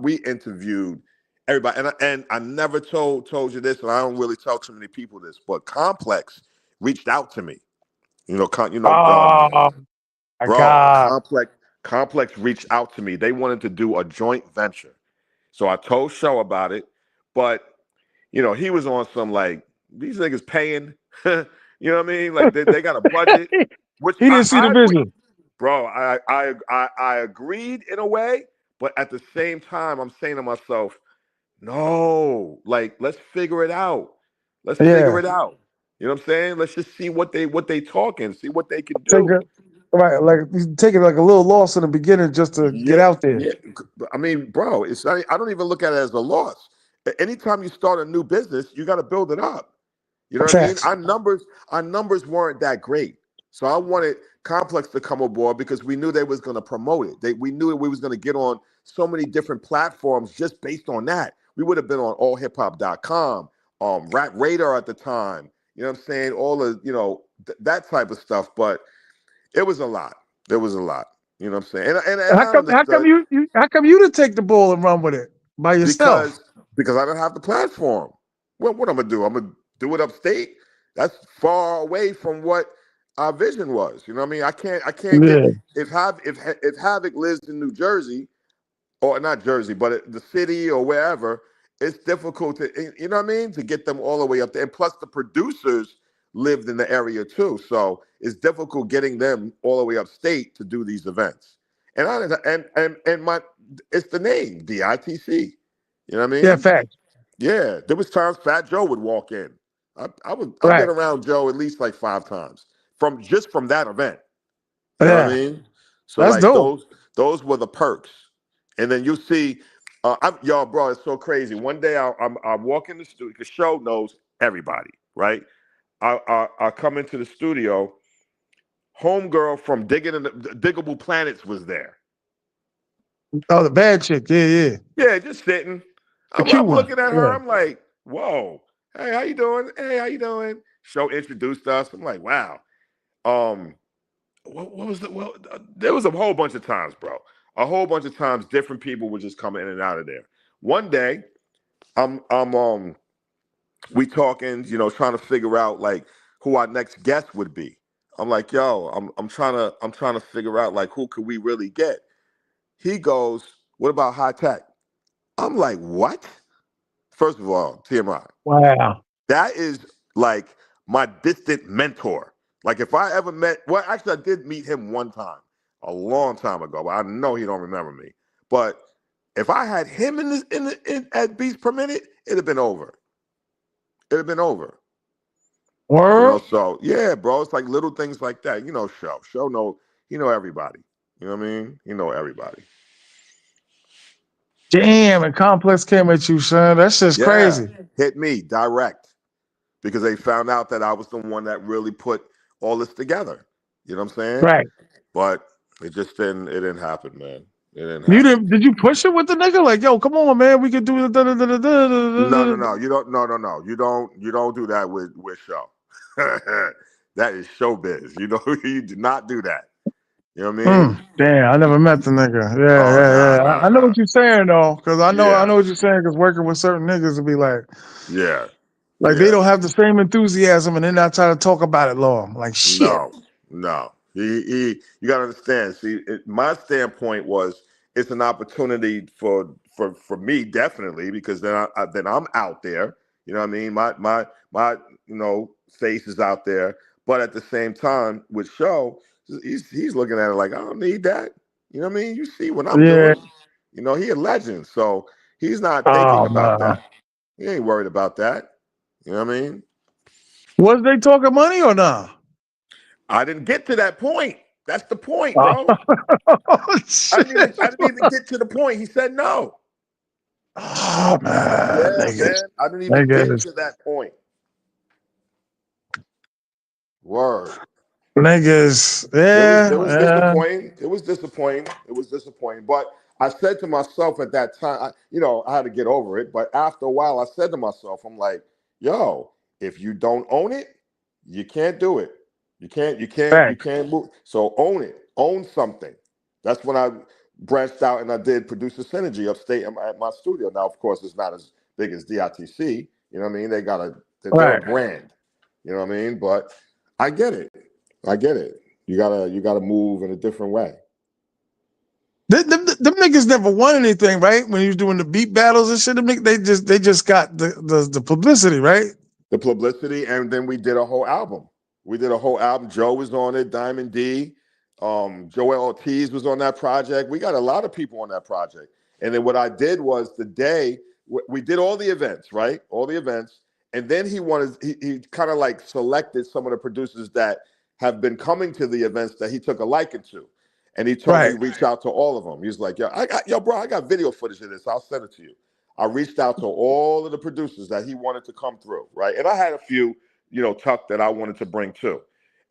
we interviewed everybody, and I never told you this, and I don't really tell too many people this, but Complex reached out to me. You know, Oh my bro, God. Complex reached out to me. They wanted to do a joint venture. So I told Show about it, but he was on some like these niggas paying. You know what I mean? Like they got a budget, which He didn't see the I agree, vision. bro. I agreed in a way, but at the same time, I'm saying to myself, no, like let's figure it out. Let's figure Yeah. it out. You know what I'm saying? Let's just see what they talking, see what they can Take do. it right, like you taking like a little loss in the beginning just to get Yeah, out there. yeah. I mean, bro, it's not, I don't even look at it as a loss. Anytime you start a new business, you got to build it up. You know what I mean? Facts. Our numbers weren't that great, so I wanted Complex to come aboard because we knew they was going to promote it. We knew that we was going to get on so many different platforms just based on that. We would have been on allhiphop.com, Rap Radar at the time. You know what I'm saying? All the that type of stuff, but it was a lot. There was a lot. You know what I'm saying? And I How come understood how come you didn't take the ball and run with it by yourself? because I don't have the platform. What I'm gonna do? I'm gonna do it upstate. That's far away from what our vision was. You know what I mean? I can't get Yeah. if Havoc lives in New Jersey or not Jersey, but the city or wherever. It's difficult you know what I mean, to get them all the way up there. And plus, the producers lived in the area too, so it's difficult getting them all the way upstate to do these events. And my it's the name DITC. You know what I Yeah, mean? fact. Yeah, there was times Fat Joe would walk in. I've been Right. around Joe at least like 5 times from that event. You know what I Yeah. mean? So That's like dope. those were the perks. And then you see, y'all, bro, it's so crazy. One day I walk in the studio. The show knows everybody, right? I come into the studio. Homegirl from Diggable Planets was there. Oh, the bad chick. Yeah, yeah. Yeah, just sitting. The cute I'm one. looking at her. Yeah. I'm like, whoa. Hey, how you doing? Hey, how you doing? Show introduced us. I'm like, wow. Um, what was the well? There was a whole bunch of times, bro. A whole bunch of times, different people would just come in and out of there. One day, I'm we talking, trying to figure out like who our next guest would be. I'm like, yo, I'm trying to figure out like who could we really get. He goes, what about high tech? I'm like, what? First of all, T.M.I. Wow. That is like my distant mentor. Like if I ever met, well, actually, I did meet him one time, a long time ago. But I know he don't remember me. But if I had him at beats per minute, it'd have been over. It'd have been over. Word. So yeah, bro, it's like little things like that. Show know he know everybody. You know what I mean? He know everybody. Damn, and Complex came at you, son. That's just Yeah, crazy. hit me direct because they found out that I was the one that really put all this together. You know what I'm saying? Right. But it just didn't. It didn't happen, man. It didn't You happen. didn't? Did you push it with the nigga? Like, yo, come on, man, we could do the da da da da da No, da no, da. no. You don't. No, no, no. You don't do that with show. That is showbiz. You do not do that. You know what I mean? Damn, I never met the nigga. Yeah, Oh, yeah, nah, yeah. nah, I know nah. what you're saying though, because I Yeah, know what you're saying. Because working with certain niggas would be yeah, like they yeah. don't have the same enthusiasm, and they're not trying to talk about it long. Like shit. No, no. You got to understand. See, my standpoint was it's an opportunity for me definitely because then I'm out there. You know what I mean? My face is out there. But at the same time, with show, he's looking at it like I don't need that. You know what I mean? You see what I'm Yeah. doing. He a legend, so he's not thinking Oh about man. that. He ain't worried about that. You know what I mean? Was they talking money or not? I didn't get to that point. That's the point, Oh, bro. I shit. didn't even I didn't even get to the point. He said no. Oh man, Yeah, niggas, man. I didn't even get niggas, to that point. Word. niggas. It was Yeah. disappointing. It was disappointing. It was disappointing. But I said to myself at that time, I had to get over it. But after a while, I said to myself, I'm like, yo, if you don't own it, you can't do it. You Facts. can't move. So own it. Own something. That's when I branched out and I did Producer Synergy upstate at my studio. Now, of course, it's not as big as DITC. You know what I mean? They're a Right. brand. You know what I mean? But I get it. I get it. You gotta move in a different way. Them niggas never won anything, right? When he was doing the beat battles and shit, they just got the publicity, right? The publicity, and then we did a whole album. We did a whole album. Joe was on it, Diamond D, Joel Ortiz was on that project. We got a lot of people on that project. And then what I did was the day we did all the events, right? All the events, and then he kind of like selected some of the producers that have been coming to the events that he took a liking to. And he told me Right. reach out to all of them. He's like, bro, I got video footage of this. I'll send it to you. I reached out to all of the producers that he wanted to come through, right? And I had a few, tucked that I wanted to bring too.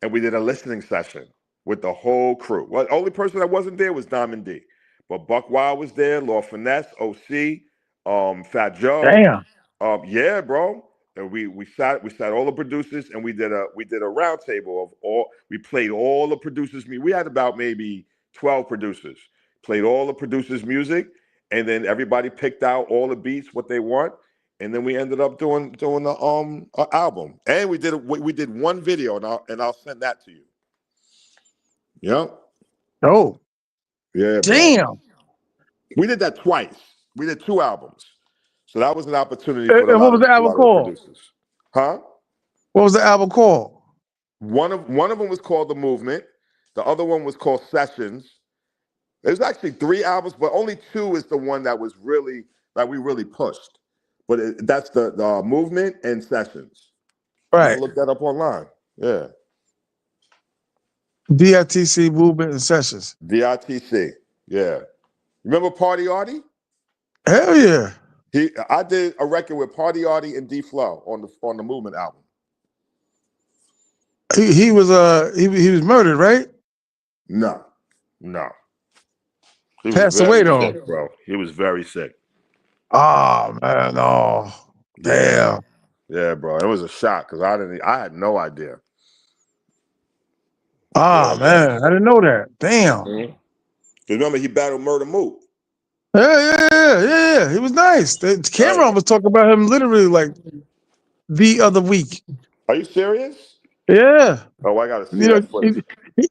And we did a listening session with the whole crew. Well, the only person that wasn't there was Diamond D. But Buck Wild was there, Law Finesse, OC, Fat Joe. Damn. Yeah, bro. And we sat all the producers and we did a round table of all we played all the producers' music. We had about maybe 12 producers. Played all the producers' music and then everybody picked out all the beats what they want, and then we ended up doing the album, and we did one video, and I'll send that to you. Yep, Oh, yeah, bro. damn. We did that twice. We did two albums, so that was an opportunity for a And what lot was of the a album lot of the called? producers, huh? What was the album called? One of them was called The Movement. The other one was called Sessions. There's actually three albums, but only two is the one that was really Like we really pushed. But that's the movement and sessions. You can Right. look that up online. Yeah. DITC movement and sessions. DITC. Yeah. Remember Party Artie? Hell yeah. I did a record with Party Artie and D Flow on the Movement album. He was he was murdered, right? No. No. He was Passed away very though. sick, bro. He was very sick. Oh man, oh Yeah. damn. Yeah, bro. It was a shock because I had no idea. Ah Yeah, man. man, I didn't know that. Damn. Mm-hmm. Remember he battled Murder Mook. Yeah. He was nice. Right. Cameron was talking about him literally like the other week. Are you serious? Yeah. Oh, I gotta see You know, that footage.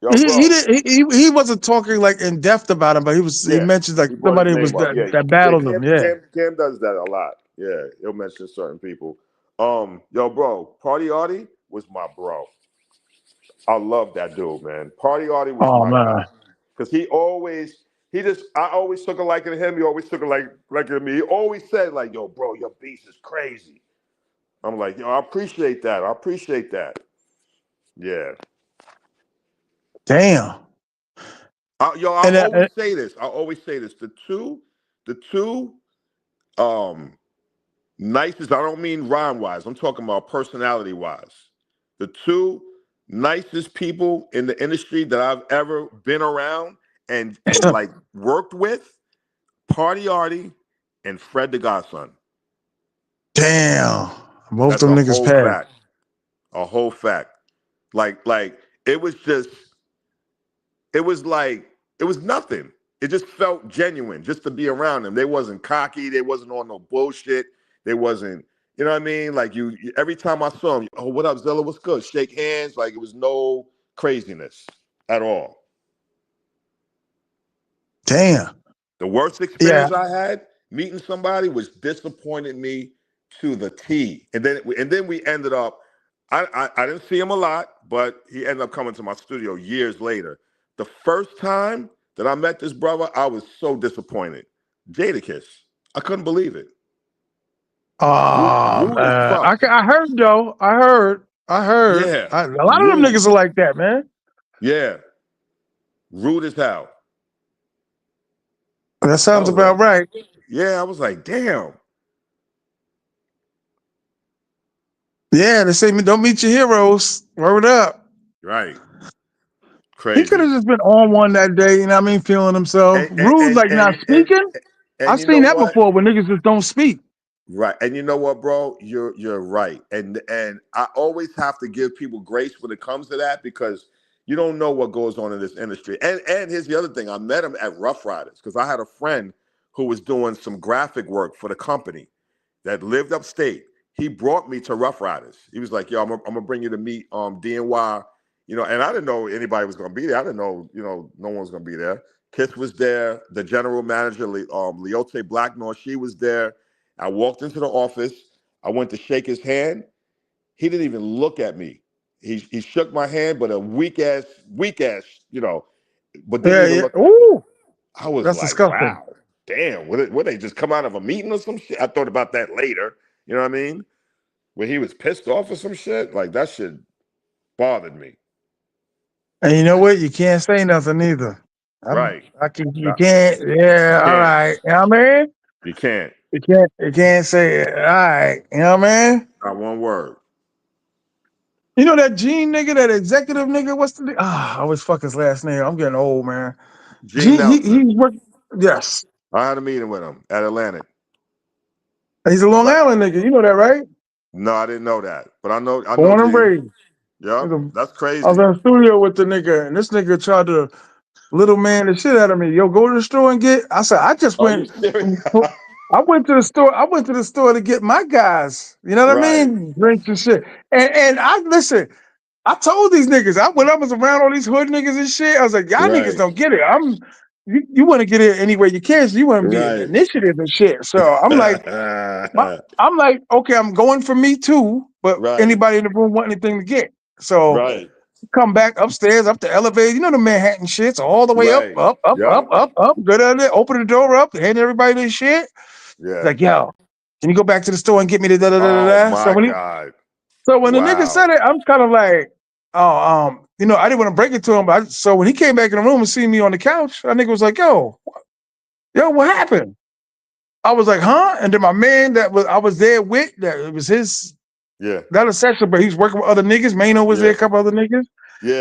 Yo, bro. he wasn't talking like in depth about him, but he Yeah. mentioned like He brought his somebody was name up. Yeah. that Yeah, battled him. Cam, Yeah. Cam, Cam does that a lot. Yeah. He'll mention certain people. Yo, bro, Party Artie was my bro. I love that dude, man. Party Artie was Oh my man. guy. Because I always took a liking to him. He always took a liking to me. He always said, like, yo, bro, your beats is crazy. I'm like, yo, I appreciate that. I appreciate that. Yeah. Damn. I And always say this. I always say this. The two nicest, I don't mean rhyme wise, I'm talking about personality wise. The two nicest people in the industry that I've ever been around and like worked with, Party Artie and Fred the Godson. damn. Both That's them a niggas whole passed. fact. A whole fact. Like it was just, it was nothing. It just felt genuine just to be around them. They wasn't cocky. They wasn't on no bullshit. They wasn't, you know what I mean? Like every time I saw them, oh, what up, Zilla? What's good? Shake hands. Like it was no craziness at all. Damn. The worst Yeah. experience I had meeting somebody was disappointed me to the T. And then we ended up. I didn't see him a lot, but he ended up coming to my studio years later. The first time that I met this brother, I was so disappointed. Jadakiss. I couldn't believe it. Oh Rude as man. fuck. I heard though. I heard. Yeah. A lot of them Rude. niggas are like that, man. Yeah. Rude as hell. That I sounds was about like, right. yeah, I was like, damn. Yeah, they say don't meet your heroes. Word up. Right. He could Crazy. have just been on one that day, you know what I mean, feeling himself. And and Rude, and like not and and, speaking. and I've you seen know that what? before when niggas just don't speak. Right. And you know what, bro? You're right. And I always have to give people grace when it comes to that because you don't know what goes on in this industry. And here's the other thing. I met him at Rough Riders because I had a friend who was doing some graphic work for the company that lived upstate. He brought me to Rough Riders. He was like, yo, I'm gonna bring you to meet DNY, and I didn't know anybody was gonna be there. I didn't know, no one was gonna be there. Kiss was there, the general manager, Leote Blacknor, she was there. I walked into the office. I went to shake his hand. He didn't even look at me. He shook my hand, but a weak ass, but didn't even Yeah. look at me. Ooh, I was that's like, disgusting. wow, damn, would they just come out of a meeting or some shit? I thought about that later. You know what I mean? When he was pissed off or some shit, like that shit bothered me. And you know what? You can't say nothing either. Right. You No, can't. you Yeah. All can't. right. You know what I mean? You can't. You can't say it. All right. You know what I mean? Not one word. You know that Gene nigga, that executive nigga. What's the? I always fuck his last name. I'm getting old, man. Gene Nelson. He's work. Yes. I had a meeting with him at Atlantic. He's a Long Like, Island nigga. You know that, right? no, I didn't know that. But I know Born and Gene. raised. Yep. That's I was crazy. in the studio with the nigga, and this nigga tried to little man the shit out of me. Yo, go to the store and get. I said, I just Are you went. serious? I went to the store. I went to the store to get my guys. You know what I Right. mean? Drinks and shit. And I listen. I told these niggas. When I was around all these hood niggas and shit, I was like, y'all niggas Right. don't get it. You want to get it any way you can. So you want to be an Right. initiative and shit. So I'm like, okay, I'm going for me too. But Right. anybody in the room want anything to get? So Right. come back upstairs, up the elevator. You know the Manhattan shits all the way up, Right. up, up, up, Yep. up, up. Go down there, open the door up, hand everybody their shit. He's Yeah. like, yo, can you go back to the store and get me the da da da da Oh da? my God. So when the nigga Wow. said it, I'm kind of like, oh, I didn't want to break it to him, but so when he came back in the room and see me on the couch, that nigga was like, yo, what happened? I was like, huh? And then my man I was there with, that it was his, Yeah. not a session, but he's working with other niggas. Mano was there, Yeah. a couple other niggas.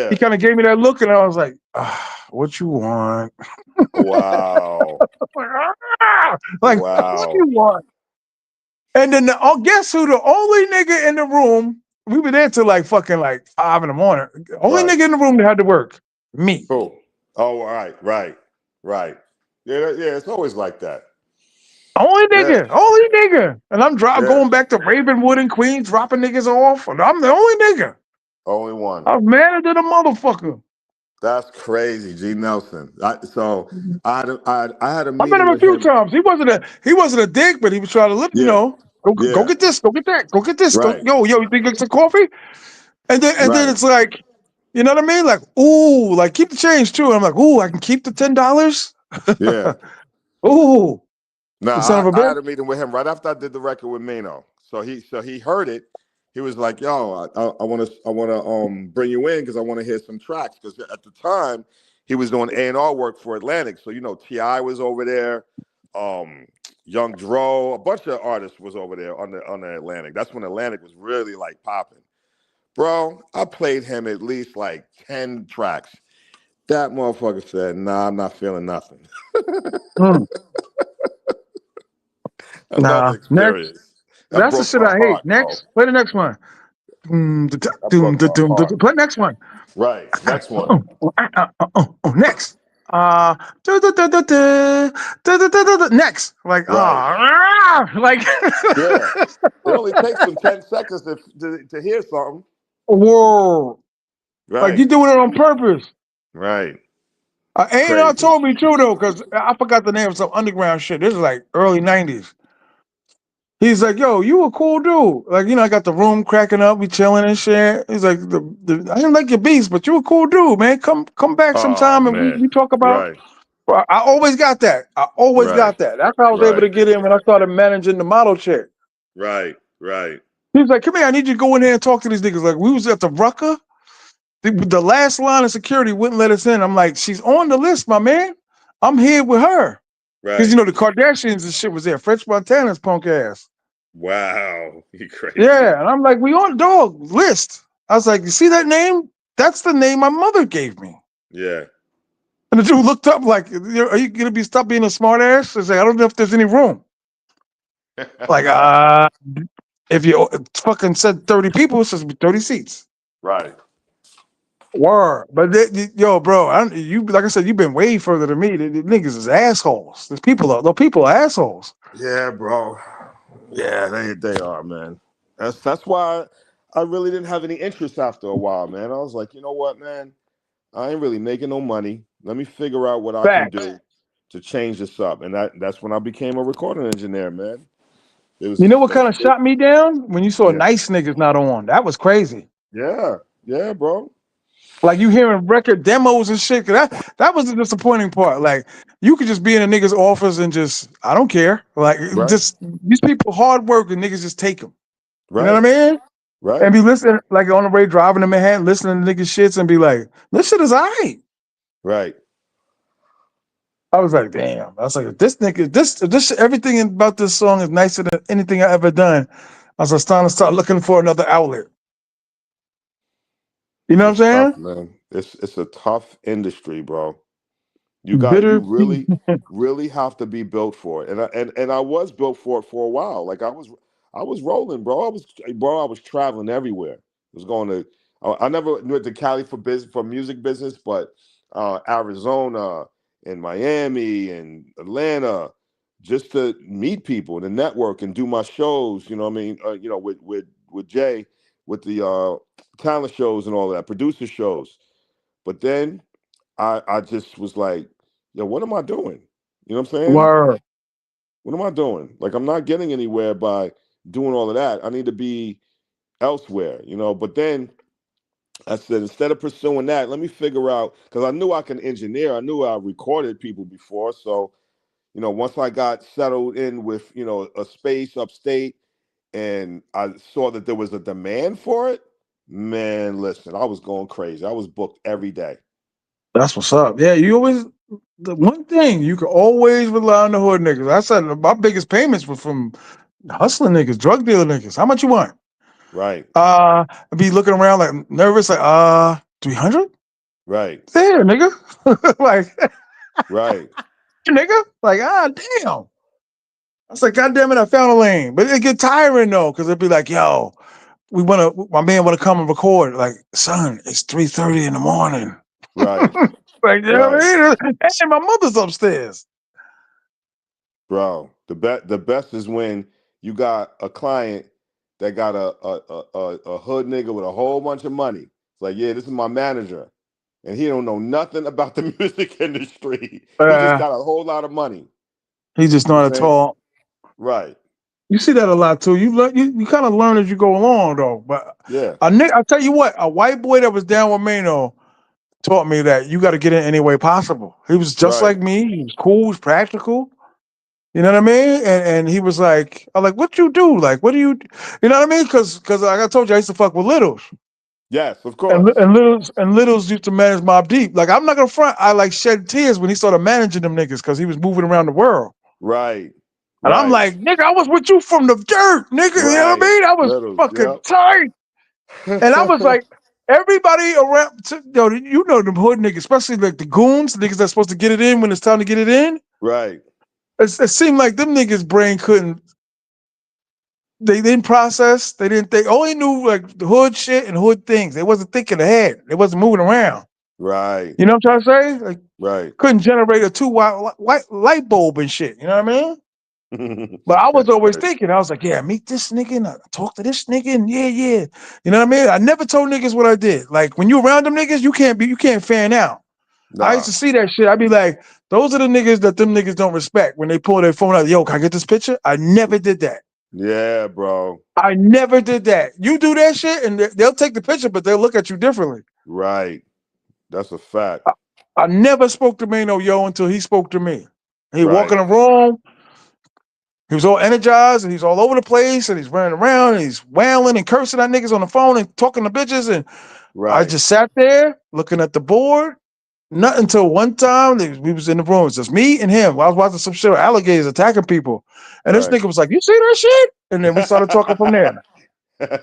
He Yeah. kind of gave me that look, and I was like, what you want? Wow. Like, what Wow. you want? And then guess who? The only nigga in the room. We were there till like fucking like 5 in the morning. The only Right. nigga in the room that had to work, me. Cool. Oh, right. Yeah, it's always like that. Yeah. Only nigga. And I'm Yeah. going back to Ravenwood and Queens, dropping niggas off. And I'm the only nigga. Only one. I'm madder than a motherfucker. That's crazy, G. Nelson. I had a I met meeting him a with few him. times. He wasn't a dick, but he was trying to look, Yeah. go Yeah. get this, go get that, go get this, go, Right. yo, you think it's a coffee? And then Right. it's like, you know what I mean? Like, ooh, like keep the change too. And I'm like, ooh, I can keep the $10. Yeah. Ooh, Now the son of a I bitch. had a meeting with him right after I did the record with Mano. So he heard it. He was like, "Yo, I want to bring you in because I want to hear some tracks." Because at the time he was doing A&R work for Atlantic, so T.I. was over there, um, Young Dro, a bunch of artists was over there on the Atlantic. That's when Atlantic was really like popping, bro. I played him at least like 10 tracks. That motherfucker said, "Nah, I'm not feeling nothing." Mm, Another nah, next. experience. That That's the broke shit my I hate. heart, bro. Next, play the next one. That broke my heart. Play the next one. Right. Next one. Next. Next. Like, Right. like, Yeah. It only takes them 10 seconds to hear something. whoa. Like, you Right. doing it on purpose. Right. A&R Crazy. told me too, though, because I forgot the name of some underground shit. This is like early 90s. He's like, yo, you a cool dude. Like, I got the room cracking up, we chilling and shit. He's like, I didn't like your beats, but you a cool dude, man. Come back Oh sometime and we, man. we talk about. Right. Well, I always got that. I always Right. got that. That's how I was able Right. to get in when I started managing the model chick. Right. Right. He was like, come here, I need you to go in there and talk to these niggas. Like, we was at the Rucker. The last line of security wouldn't let us in. I'm like, she's on the list, my man. I'm here with her. Because, Right. the Kardashians and shit was there. French Montana's punk ass. Wow. You crazy. Yeah. And I'm like, we on dog list. I was like, you see that name? That's the name my mother gave me. Yeah. And the dude looked up like, are you going to stop being a smart ass? I was like, I don't know if there's any room. Like, if you fucking said 30 people, it's supposed to be 30 seats. Right. Word. But yo, bro, you like I said, you've been way further than me. The niggas is assholes. The people are assholes. Yeah, bro. Yeah, they are, man. That's why I really didn't have any interest after a while, man. I was like, you know what, man? I ain't really making no money. Let me figure out what I can Facts. do to change this up. And that's when I became a recording engineer, man. It You know was what kind of shot me down? When you saw yeah. nice niggas not on. That was crazy. Yeah. Yeah, bro. Like you hearing record demos and shit. That was the disappointing part. Like you could just be in a nigga's office and just, I don't care. Like Right. just these people hard work and niggas just take them. You know what Right. I mean? And Right. be listening, like on the way driving to Manhattan, listening to niggas shits and be like, this shit is alright. Right. I was like, damn. I was like, this nigga, this everything about this song is nicer than anything I ever done. I was starting to start looking for another outlet. You know what It's I'm tough, man. It's a tough industry, bro. saying? You Bitter. really have to be built for it. And I was built for it for a while. Like I was rolling, bro. I was traveling everywhere. I was going to I never went to Cali for music business, but Arizona and Miami and Atlanta just to meet people and to network and do my shows, you know what I mean? With Jay with the talent shows and all that, producer shows. But then I just was like, yo, what am I doing? You know what I'm saying? Word. What am I doing? Like, I'm not getting anywhere by doing all of that. I need to be elsewhere, But then I said, instead of pursuing that, let me figure out, because I knew I can engineer. I knew I recorded people before. So, once I got settled in with, a space upstate and I saw that there was a demand for it, man, listen, I was going crazy. I was booked every day. That's what's up. Yeah, you always the one thing you can always rely on the hood niggas. I said my biggest payments were from hustling niggas, drug dealer niggas. How much you want? Right. I'd be looking around like nervous, like 300? Right. There, nigga. Like Right. nigga. Like, damn. I was like, God damn it, I found a lane. But it get tiring though, because it'd be like, yo, my man wanna come and record. Like, son, it's 3:30 in the morning. Right. Like, you know what Right. I mean? Hey, my mother's upstairs. Bro, the best is when you got a client that got a hood nigga with a whole bunch of money. It's like, yeah, this is my manager, and he don't know nothing about the music industry. He just got a whole lot of money. He's just You know not what at I'm saying? all. Right. You see that a lot too. You kind of learn as you go along though. But Yeah. I tell you what, a white boy that was down with Mano taught me that you got to get in any way possible. He was just Right. like me. He was cool, he was practical. You know what I mean? And he was like, I'm like, what you do? Like, what do you know what I mean? Because like I told you, I used to fuck with Littles. Yes, of And, course. Littles used to manage Mob Deep. Like, I'm not gonna front. I like shed tears when he started managing them niggas because he was moving around the world. Right. And I'm Right. like, nigga, I was with you from the dirt, nigga. You know what I Right. mean? I was Littles. fucking Yep. tight. And I was like, everybody around, you know them hood niggas, especially like the goons, the niggas that's supposed to get it in when it's time to get it in. Right. It seemed like them niggas' brain couldn't. They didn't process. They didn't. They only knew like the hood shit and hood things. They wasn't thinking ahead. They wasn't moving around. Right. You know what I'm trying to say? Like, Right. couldn't generate a 2 watt white light bulb and shit. You know what I mean? But I was That's always crazy. thinking, I was like, yeah, meet this nigga and talk to this nigga and yeah. You know what I mean? I never told niggas what I did. Like when you around them niggas, you can't fan out. I used Nah. to see that shit. I'd be like, those are the niggas that them niggas don't respect when they pull their phone out. Yo, can I get this picture? I never did that. Yeah, bro. I never did that. You do that shit and they'll take the picture, but they'll look at you differently. Right. That's a fact. I never spoke to Mano Yo until he spoke to me. He walk Right. in the room. He was all energized and he's all over the place and he's running around and he's wailing and cursing at niggas on the phone and talking to bitches. And I Right. just sat there looking at the board. Not until one time we was in the room. It was just me and him. I was watching some shit with alligators attacking people. And this Right. nigga was like, you see that shit? And then we started talking from there.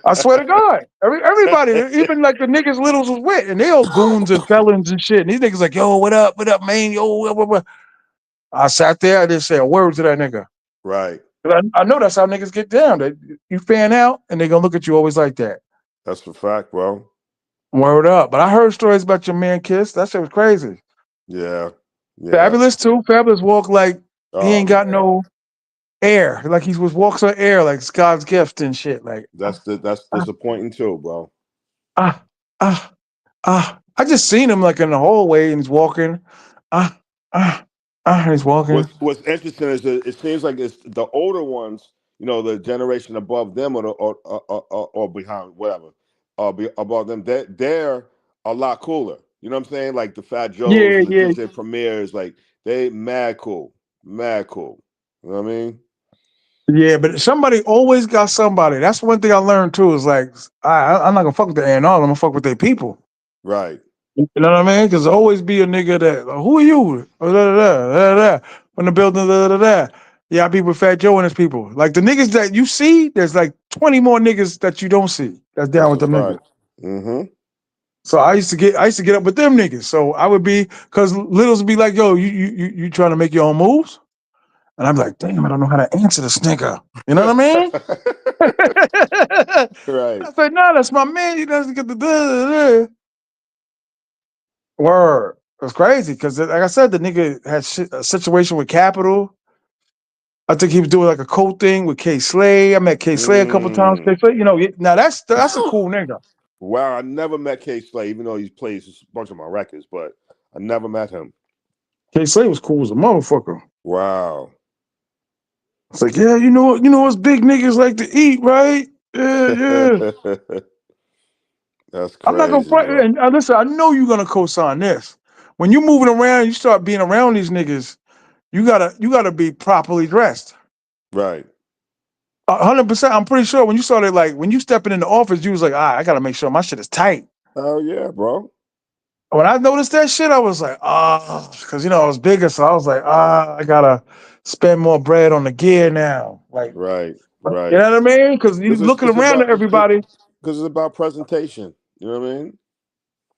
I swear to God. Everybody, even like the niggas Littles was with, and they all goons and felons and shit. And these niggas like, yo, what up, man? Yo, what? I sat there, I didn't say a word to that nigga. Right. I know that's how niggas get down. You fan out, and they gonna look at you always like that. That's a fact, bro. Word up. But I heard stories about your man Kiss. That shit was crazy. Yeah. Yeah. Fabulous too. Fabulous walk like he Oh ain't got man. no air. Like he walks on air like it's God's gift and shit. Like That's ah disappointing too, bro. ah ah I just seen him like in the hallway and he's walking. Ah ah he's walking. What's interesting is that it seems like it's the older ones, the generation above them or behind whatever, above them, they're a lot cooler. You know what I'm saying? Like the Fat Joes Yeah, and the yeah, DJ Premiers, like they mad cool, mad cool. You know what I mean? yeah. But somebody always got somebody. That's one thing I learned too. Is like I'm not gonna fuck with the A&R. I'm gonna fuck with their people. Right, You know what I mean? Because always be a nigga that who are you? From the building. Yeah, I be with Fat Joe and his people. Like the niggas that you see, there's like 20 more niggas that you don't see that's down that's with a them niggas. fact. Mm-hmm. So I used to get up with them niggas. So I would be because Littles would be like, yo, you trying to make your own moves? And I'm like, damn, I don't know how to answer this nigga. You know what I mean? Right. I said, nah, that's my man. He doesn't get the word. It's crazy because, like I said, the nigga had a situation with Capital. I think he was doing like a cold thing with K Slay. I met K Slay a couple times. K Mm. Slay, now that's a cool nigga. Wow, I never met K Slay, even though he plays a bunch of my records, but I never met him. K Slay was cool as a motherfucker. Wow. It's like, yeah, you know us big niggas like to eat, right? Yeah. That's I'm not gonna crazy, front. bro. And listen, I know you're gonna co-sign this. When you moving around, you start being around these niggas. you gotta be properly dressed. Right. 100%. I'm pretty sure when you started, like, when you stepping in the office, you was like, I gotta make sure my shit is tight. Oh yeah, bro. When I noticed that shit, I was like, because I was bigger, so I was like, I gotta spend more bread on the gear now. Like, Right. you Right. know what I mean? Because you Because looking it's around about at everybody. because it's about presentation. You know what I mean?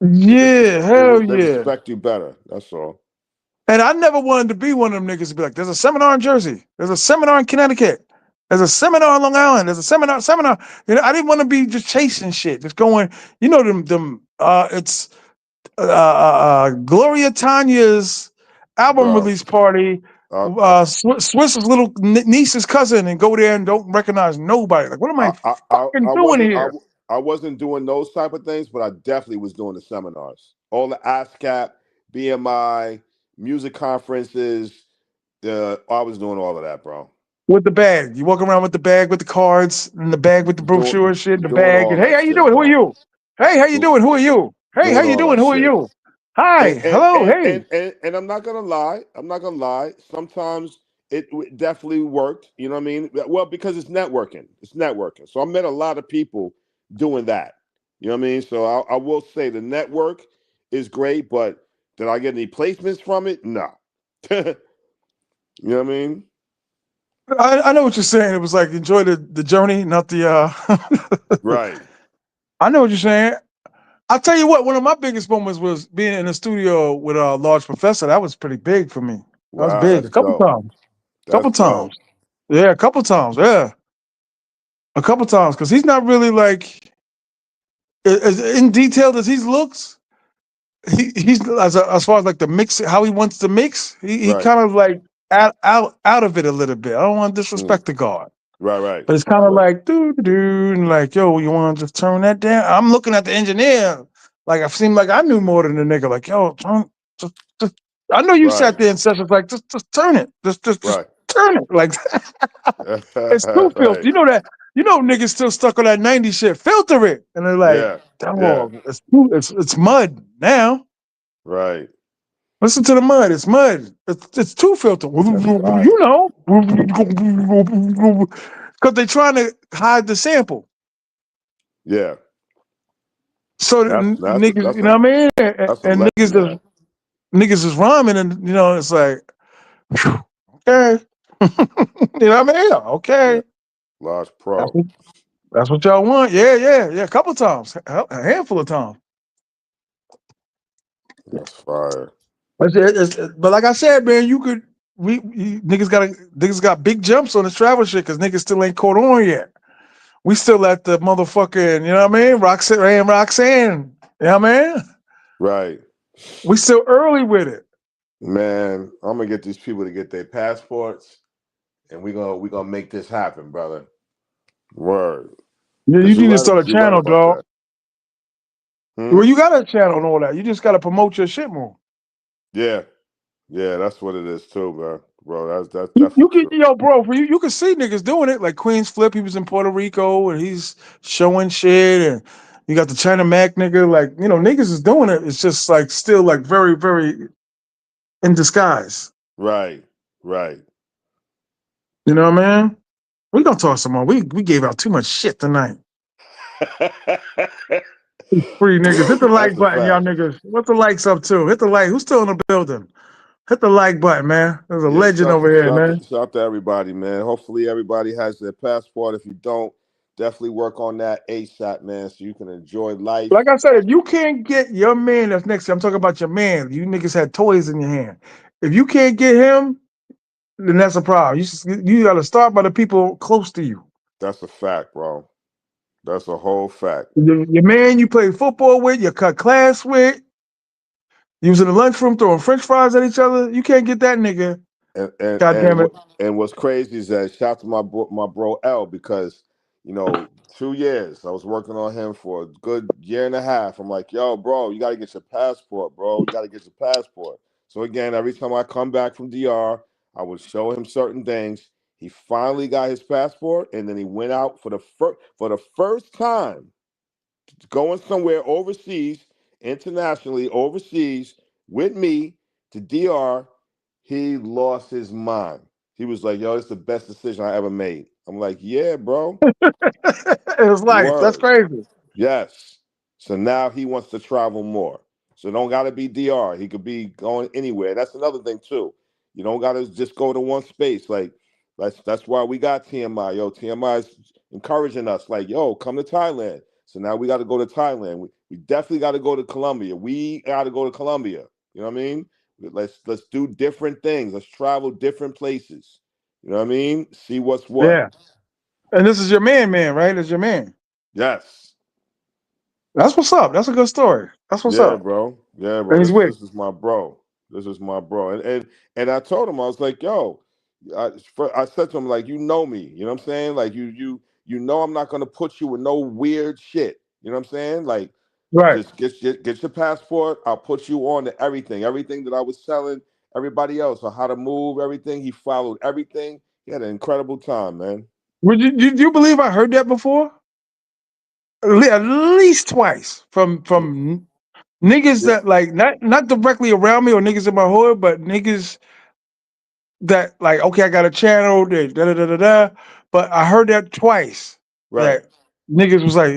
Yeah, hell They yeah. respect you better. That's all. And I never wanted to be one of them niggas to be like, there's a seminar in Jersey, there's a seminar in Connecticut, there's a seminar in Long Island, there's a seminar. I didn't want to be just chasing shit, just going, it's Gloria Tanya's album Bro, release party, I Swiss's little niece's cousin, and go there and don't recognize nobody. Like, what am I fucking doing here? I wasn't doing those type of things, but I definitely was doing the seminars. All the ASCAP, BMI, music conferences. I was doing all of that, bro. With the bag. You walk around with the bag with the cards and the bag with the brochure and shit, the Doing bag. all And hey, that how you shit, doing? Who are bro. you? Hey, how you doing? Who are you? Hey, how Doing you all doing? that Who are shit. you? Hi, hello, hey. And I'm not gonna lie. I'm not gonna lie. Sometimes it definitely worked. You know what I mean? Well, because it's networking. It's networking. So I met a lot of people doing that. You know what I mean? So I will say the network is great, but did I get any placements from it? No. You know what I mean? I know what you're saying. It was like enjoy the journey, not the Right. I know what you're saying. I'll tell you what, one of my biggest moments was being in the studio with a large professor. That was pretty big for me. That was Wow, big. A that's couple dope. times. Couple That's dope. times. Yeah, a couple times. Yeah. A couple times. Because he's not really like as in detailed as he looks. He's as far as like the mix, how he wants to mix. He Right. kind of like out of it a little bit. I don't want to Mm. disrespect the God, Right, right. but it's kind of like dude, and like yo, you want to just turn that down? I'm looking at the engineer, like I seemed like I knew more than the nigga. Like yo, just. I know you Right. sat there in sessions like just turn it, just Right. turn it. Like it's too filthy. Right. You know that. You know niggas still stuck on that 90s shit. Filter it, and they're like, Yeah. Yeah. dog, it's mud now. Right. Listen to the mud. It's mud. It's too filtered. That's You facts. know, because they're trying to hide the sample. Yeah. So That's that's a, niggas, that's you a know what I mean? And, that's a and lesson there. niggas is rhyming, and it's like, okay, you know what I mean? Yeah. Okay, Large that's pro. what, that's what y'all want. Yeah. A couple times, a handful of times. That's fire. But like I said, man, niggas got big jumps on this travel shit because niggas still ain't caught on yet. We still at the motherfucking, you know what I mean? Roxanne. You know what I mean? Right. We still early with it. Man, I'm gonna get these people to get their passports and we gonna make this happen, brother. Word. You, Cause you need to start a you right channel, about dog. that. Hmm? Well, you got a channel and all that. You just got to promote your shit more. Yeah. Yeah, that's what it is too, man. Bro, that's You definitely can, true. bro, for you can see niggas doing it. Like Queen's Flip, he was in Puerto Rico and he's showing shit. And you got the China Mac nigga. Like, niggas is doing it. It's just like still like very, very in disguise. Right. Right. You know what I mean? We gonna talk some more. We gave out too much shit tonight. Free niggas. Hit the like That's a button, y'all fact. niggas. What the likes up to? Hit the like. Who's still in the building? Hit the like button, man. There's a Yeah, legend over here, man. shout out to everybody, man. Hopefully everybody has their passport. If you don't, definitely work on that ASAP, man, so you can enjoy life. Like I said, if you can't get your man that's next to you, I'm talking about your man. You niggas had toys in your hand. If you can't get him, then that's a problem. You got to start by the people close to you. That's a fact, bro. That's a whole fact. Your man you play football with, you cut class with, you was in the lunchroom throwing French fries at each other. You can't get that nigga. And and God and damn it. what and what's crazy is that shout out to my bro L because 2 years I was working on him for a good year and a half. I'm like, yo, bro, you gotta get your passport, bro. You gotta get your passport. So again, every time I come back from DR, I would show him certain things. He finally got his passport, and then he went out for the first time going somewhere overseas, internationally overseas with me to DR. he lost his mind. He was like, "Yo, it's the best decision I ever made." I'm like, "Yeah, bro, It was life. That's word." crazy. Yes. So now he wants to travel more. So don't got to be DR. He could be going anywhere. That's another thing too. You don't got to just go to one space. Like that's why we got TMI. Yo, TMI is encouraging us. Like, yo, come to Thailand. So now we got to go to Thailand. We definitely got to go to Colombia. We got to go to Colombia. You know what I mean? Let's do different things. Let's travel different places. You know what I mean? See what's what. Yeah. And this is your man, right? It's your man. Yes. That's what's up. That's a good story. That's what's Yeah, up. bro. Yeah, bro. And he's This with this is my bro. This is my bro. And I told him I was like, yo, I said to him like, you know me. You know what I'm saying? Like you know I'm not gonna put you with no weird shit. You know what I'm saying? Like you. Right. just get your passport. I'll put you on to everything that I was telling everybody else on how to move, everything. He followed everything. He had an incredible time, man. Would you believe I heard that before? At least twice from niggas Yeah, that like not directly around me or niggas in my hood, but niggas that like okay, I got a channel, da da da da da. But I heard that twice. right, That niggas was like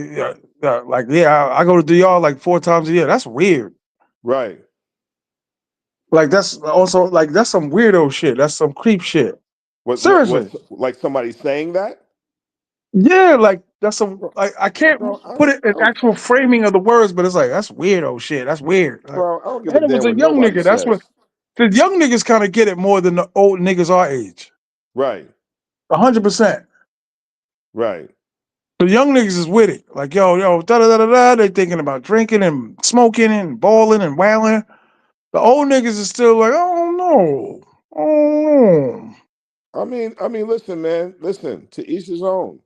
yeah, I go to DR like 4 times a year. That's weird. right. Like that's also like that's some weirdo shit. That's some creep shit. What Seriously. like somebody saying that? Yeah, like that's some like I can't Bro, put it in actual framing of the words, but it's like that's weirdo shit. That's weird. Like, bro, I don't give a and it was damn a what young nobody nigga. That's what says. the young niggas kind of get it more than the old niggas our age. Right, 100%. right. The young niggas is with it. Like yo, da da da da da. They thinking about drinking and smoking and balling and wailing. The old niggas is still like, oh no, oh. I mean, listen, man. Listen, to each his own.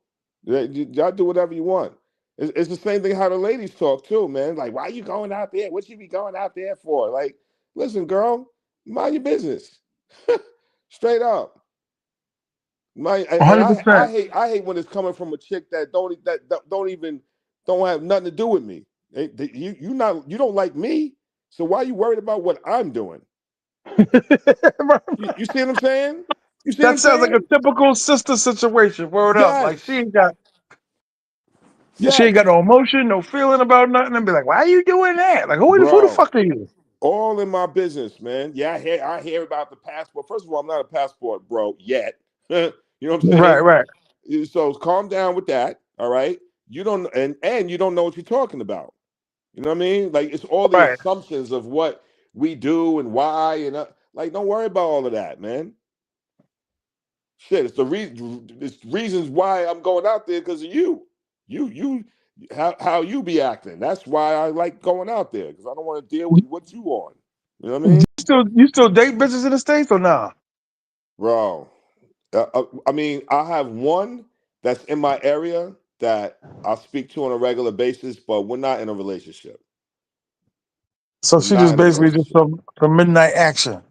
Y'all do whatever you want. It's the same thing how the ladies talk too, man. Like, why you going out there? What you be going out there for? Like, listen, girl, mind your business. Straight up. And I 100%. hate when it's coming from a chick that don't even don't have nothing to do with me. You don't like me, so why are you worried about what I'm doing? You see what I'm saying? You see what That I'm sounds like a saying? typical sister situation. Word up. Like Yes, she ain't got yes, no emotion, no feeling about nothing, and be like, "Why are you doing that? Like, who the bro. fuck are you?" All in my business, man. Yeah, I hear about the passport. First of all, I'm not a passport bro yet. You know what I'm Right, saying? right, So calm down with that. All right. You don't and you don't know what you're talking about. You know what I mean? Like it's all the right. assumptions of what we do and why and like don't worry about all of that, man. Shit, it's the reason. It's reasons why I'm going out there because of you. You, how you be acting. That's why I like going out there because I don't want to deal with what you on. You know what I mean, You still date bitches in the states or nah? bro? I mean, I have one that's in my area that I speak to on a regular basis, but we're not in a relationship. So We're she not just in a basically just relationship. some midnight action.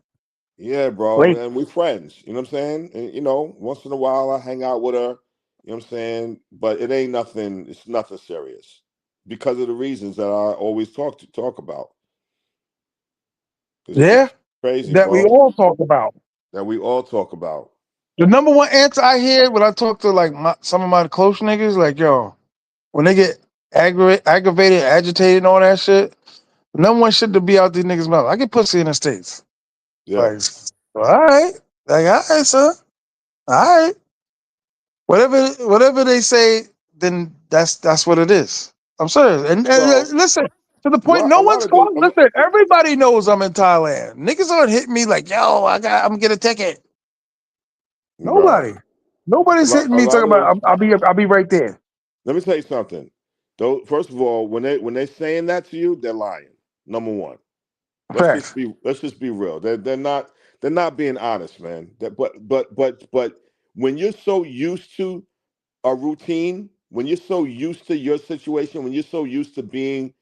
Yeah, bro, Late. and we friends. You know what I'm saying? And, once in a while I hang out with her. You know what I'm saying? But it ain't nothing. It's nothing serious because of the reasons that I always talk about. Yeah, It's crazy, that we bro. all talk about. That we all talk about. The number one answer I hear when I talk to like some of my close niggas, like yo, when they get aggravated, agitated, and all that shit, the number one shit to be out these niggas' mouth. I get pussy in the states. Yeah, Like, all right, like all right, son, all right. Whatever they say, then that's what it is. I'm serious. And bro. listen, to the point, A no lot one's of dudes. calling. Listen, everybody knows I'm in Thailand. Niggas aren't hitting me like, yo, I'm gonna get a ticket. Bro, Nobody. Nobody's hitting a me lot talking of about those. I'll be right there. Let me tell you something. Though, first of all, when they saying that to you, they're lying. Number one. Facts. Let's just be real. They're not being honest, man. But when you're so used to a routine, when you're so used to your situation, when you're so used to being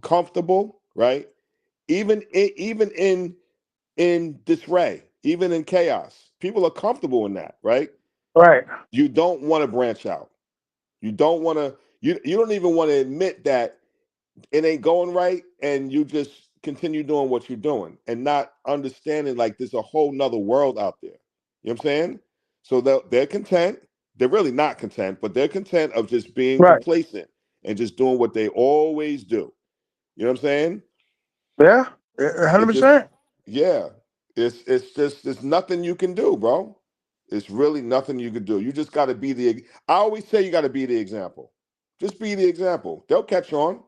comfortable, right? Even in disarray, even in chaos, people are comfortable in that, right? Right. You don't want to branch out. You don't want to. You don't even want to admit that it ain't going right, and you just continue doing what you're doing and not understanding like there's a whole nother world out there. You know what I'm saying? So they're content. They're really not content, but they're content of just being Right. complacent and just doing what they always do. You know what I'm saying? Yeah. It just 100%. yeah. It's just there's nothing you can do, bro. It's really nothing you can do. You just got to be the. I always say you got to be the example. Just be the example. They'll catch on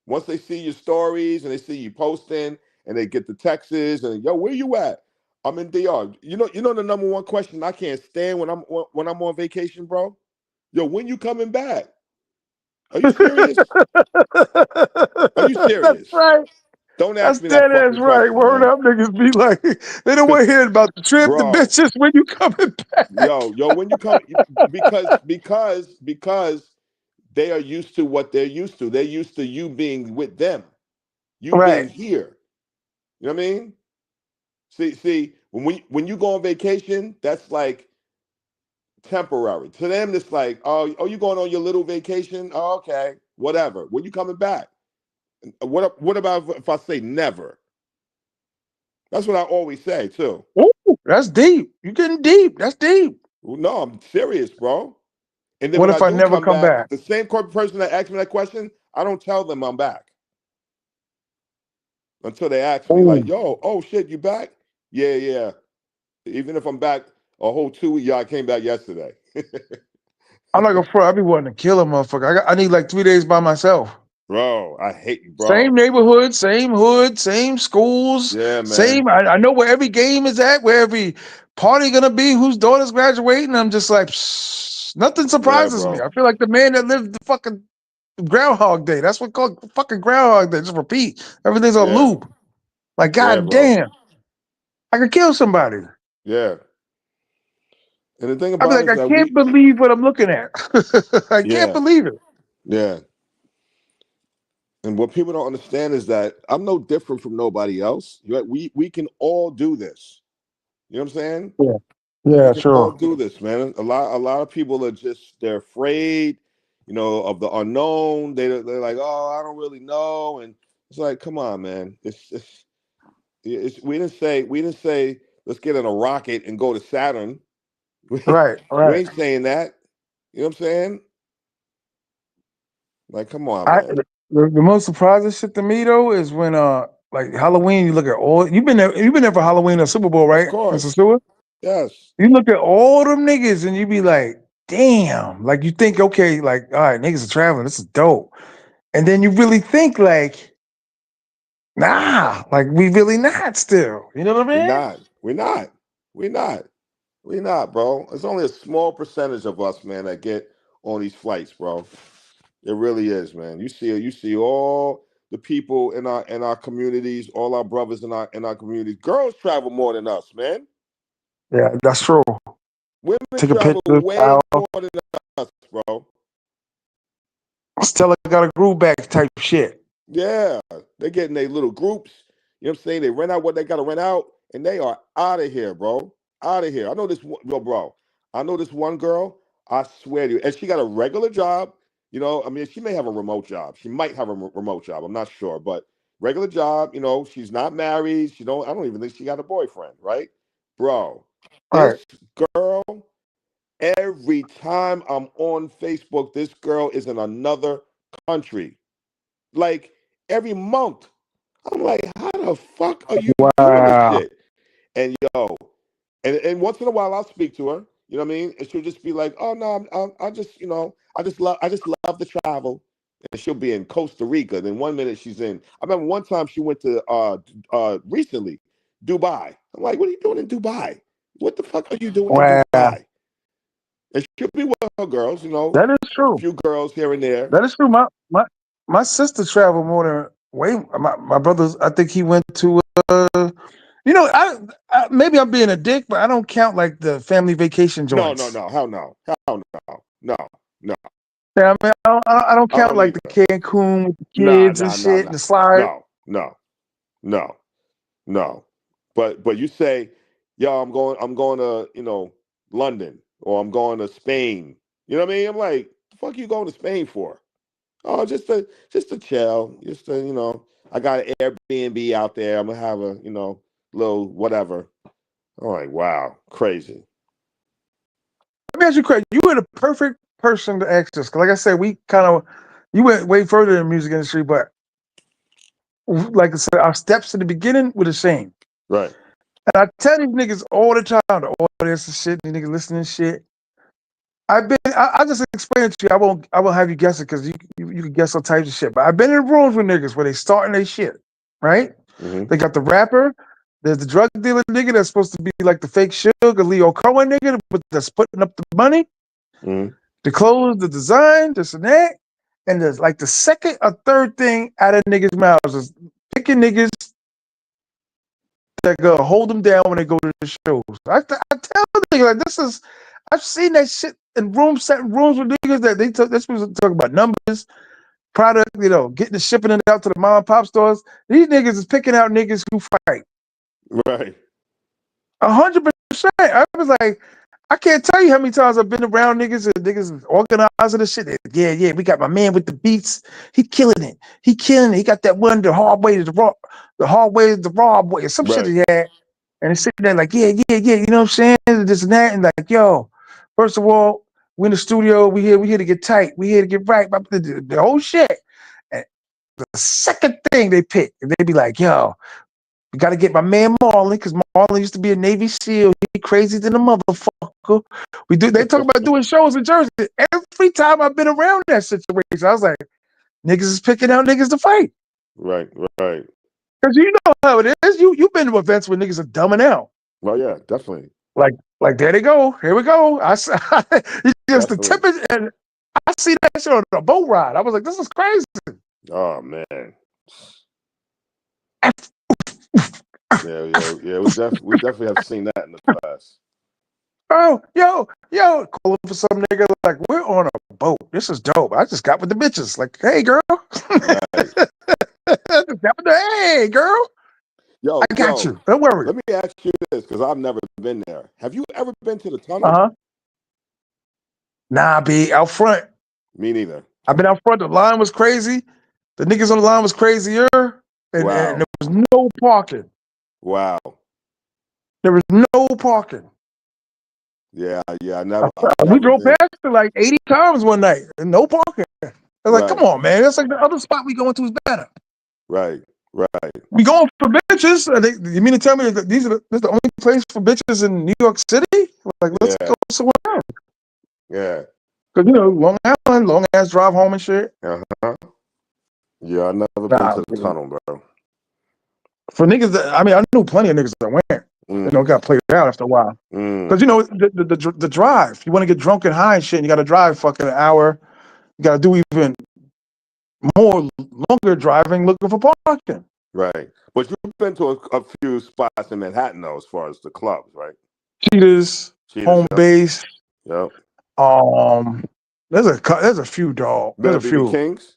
once they see your stories and they see you posting and they get the texts and yo, where you at? I'm in DR. You know the number one question I can't stand when I'm on vacation, bro. Yo, when you coming back? Are you serious? Are you That's serious? right. Don't That's ask me that dead ass fucking right. question, Word man. up, niggas be like, they don't want to hear about the trip, the Bro, bitches, when you coming back. yo, when you come because they are used to what they're used to. They're used to you being with them, you Right. being here. You know what I mean? See, when you go on vacation, that's like temporary. To them, it's like, oh, you going on your little vacation? Oh, okay, whatever. When you coming back? What about if I say never? That's what I always say too. Ooh, that's deep. You getting deep. That's deep. No, I'm serious, bro. And then What when I if I do never come come back, back? the same person that asked me that question, I don't tell them I'm back until they ask me, like, Ooh. yo, oh shit, you back? Yeah, yeah. Even if I'm back a whole 2 weeks, yeah, I came back yesterday. I'm not gonna front. I be wanting to kill a motherfucker. I need like 3 days by myself. Bro, I hate you, Same bro. neighborhood, same hood, same schools, Yeah, man. same. I know where every game is at, where every party gonna be, whose daughter's graduating. I'm just like, nothing Yeah, surprises me. bro. I feel like the man that lived the fucking Groundhog Day. That's what called fucking Groundhog Day. Just repeat. Everything's on Yeah. loop. Like, Yeah, god bro. damn, I could kill somebody. Yeah. And the thing I'd be about it like, is I that can't believe what I'm looking at. I can't yeah, believe it. yeah. And what people don't understand is that I'm no different from nobody else. We can all do this. You know what I'm saying? Yeah, We yeah, can all sure. do this, man. A lot of people are just they're afraid, of the unknown. They're like, oh, I don't really know, and it's like, come on, man. It's we didn't say let's get in a rocket and go to Saturn. Right, We right. ain't saying that. You know what I'm saying? Like, come on, I man. the most surprising shit to me though is when like Halloween, you look at all you've been there for Halloween or Super Bowl, Of right, Mr. course. Stewart? Yes. You look at all them niggas and you be like, damn. Like you think, okay, like, all right, niggas are traveling, this is dope. And then you really think like, nah, like we really not still. You know what We're I mean? not. We're not. We're not. We're not, bro. It's only a small percentage of us, man, that get on these flights, bro. It really is, man. You see all the people in our communities, all our brothers in our communities. Girls travel more than us, man. Yeah, that's true. Women Take a travel picture, way style. more than us, bro. Stella got a groove back type shit. Yeah, they get in their little groups. You know what I'm saying? They rent out what they got to rent out, and they are out of here, bro. Out of here. I know this one, bro. I know this one girl. I swear to you, and she got a regular job. I mean, she may have a remote job. She might have a remote job. I'm not sure, but regular job. She's not married. She don't. I don't even think she got a boyfriend, right, bro? All right. This girl. Every time I'm on Facebook, this girl is in another country. Like every month. I'm like, how the fuck are you doing this Wow. shit? And yo, and once in a while I'll speak to her. You know what I mean? And she'll just be like, "Oh no, I just, I just love the travel." And she'll be in Costa Rica. Then one minute she's in. I remember one time she went to recently Dubai. I'm like, "What are you doing in Dubai? What the fuck are you doing in Wow. Dubai?" And she'll be with her girls. That is A true. few girls here and there. That is true. My sister traveled more than way. My brother's. I think he went to. Maybe I'm being a dick, but I don't count like the family vacation No, no, joints. no, hell no, hell no, no, no. Yeah, I mean, I don't I count don't like the either. Cancun with the Nah, kids and nah, nah, shit and nah. the slide. No, no, no, no. But you say, yo, I'm going to, London or I'm going to Spain. You know what I mean? I'm like, the fuck you going to Spain for? Oh, just to chill, just to. I got an Airbnb out there. I'm gonna have a little whatever. I'm like, wow, crazy. Let me ask you a question. You were the perfect person to ask this. 'Cause like I said, you went way further in the music industry, but like I said, our steps to the beginning were the same. Right. And I tell these niggas all the time, the audience and shit, these niggas listening to shit. I just explain it to you. I won't have you guess it because you can guess all types of shit. But I've been in rooms with niggas where they starting their shit, right? Mm-hmm. They got the rapper, there's the drug dealer nigga that's supposed to be like the fake Suge, Leo Cohen nigga, but that's putting up the money, Mm-hmm. the clothes, the design, this and that. And there's like the second or third thing out of niggas' mouths is picking niggas that go hold them down when they go to the shows. I tell niggas like this is. I've seen that shit in certain rooms with niggas that they're supposed to talk about numbers, product, getting the shipping it out to the mom and pop stores. These niggas is picking out niggas who fight. Right. 100%. I was like, I can't tell you how many times I've been around niggas and niggas organizing the shit. Yeah, we got my man with the beats. He killing it. He got that one, the hard way to the hard way to the raw way, or some shit Right. he had. And it's sitting there like, yeah, you know what I'm saying? This and that. And like, yo, first of all, we in the studio, we here to get tight. We here to get right. The whole shit. And the second thing they pick, and they be like, yo, we got to get my man Marlon, because Marlon used to be a Navy SEAL. He crazy than a motherfucker. They talk about doing shows in Jersey. Every time I've been around that situation, I was like, niggas is picking out niggas to fight. Right. Right. Because you know how it is. You've been to events where niggas are dumbing out. Well, yeah, definitely. Like there they go. Here we go. It's just the tip Definitely. and I see that shit on a boat ride. I was like, this is crazy. Oh man. Yeah. We definitely have seen that in the past. Oh, yo, calling for some nigga like we're on a boat. This is dope. I just got with the bitches. Like, hey girl. Right. Hey girl. Yo, I got you. Don't worry. let me ask you this, because I've never been there. Have you ever been to the tunnel? Uh-huh. Nah, B, out front. Me neither. I've been out front. The line was crazy. The niggas on the line was crazier. And Wow. there was no parking. Wow. There was no parking. Yeah, I've We never drove been. past it like 80 times one night and no parking. I was like, come Right. on, man. That's like the other spot we going to is better. Right. We going for bitches. You mean to tell me that this is the only place for bitches in New York City? Like, let's Yeah. go somewhere else. Yeah. Because, Long Island, long ass drive home and shit. Uh-huh. Yeah, I've never been Nah, to the tunnel, bro. for niggas, I knew plenty of niggas that went. Got played out after a while. Because, the drive, you want to get drunk and high and shit, and you got to drive fucking an hour. You got to do even more longer driving looking for parking. Right. But you've been to a few spots in Manhattan, though, as far as the clubs, right? Cheetahs, home Yep. base. Yep. There's a few, dog. There's Been a to BB few. King's?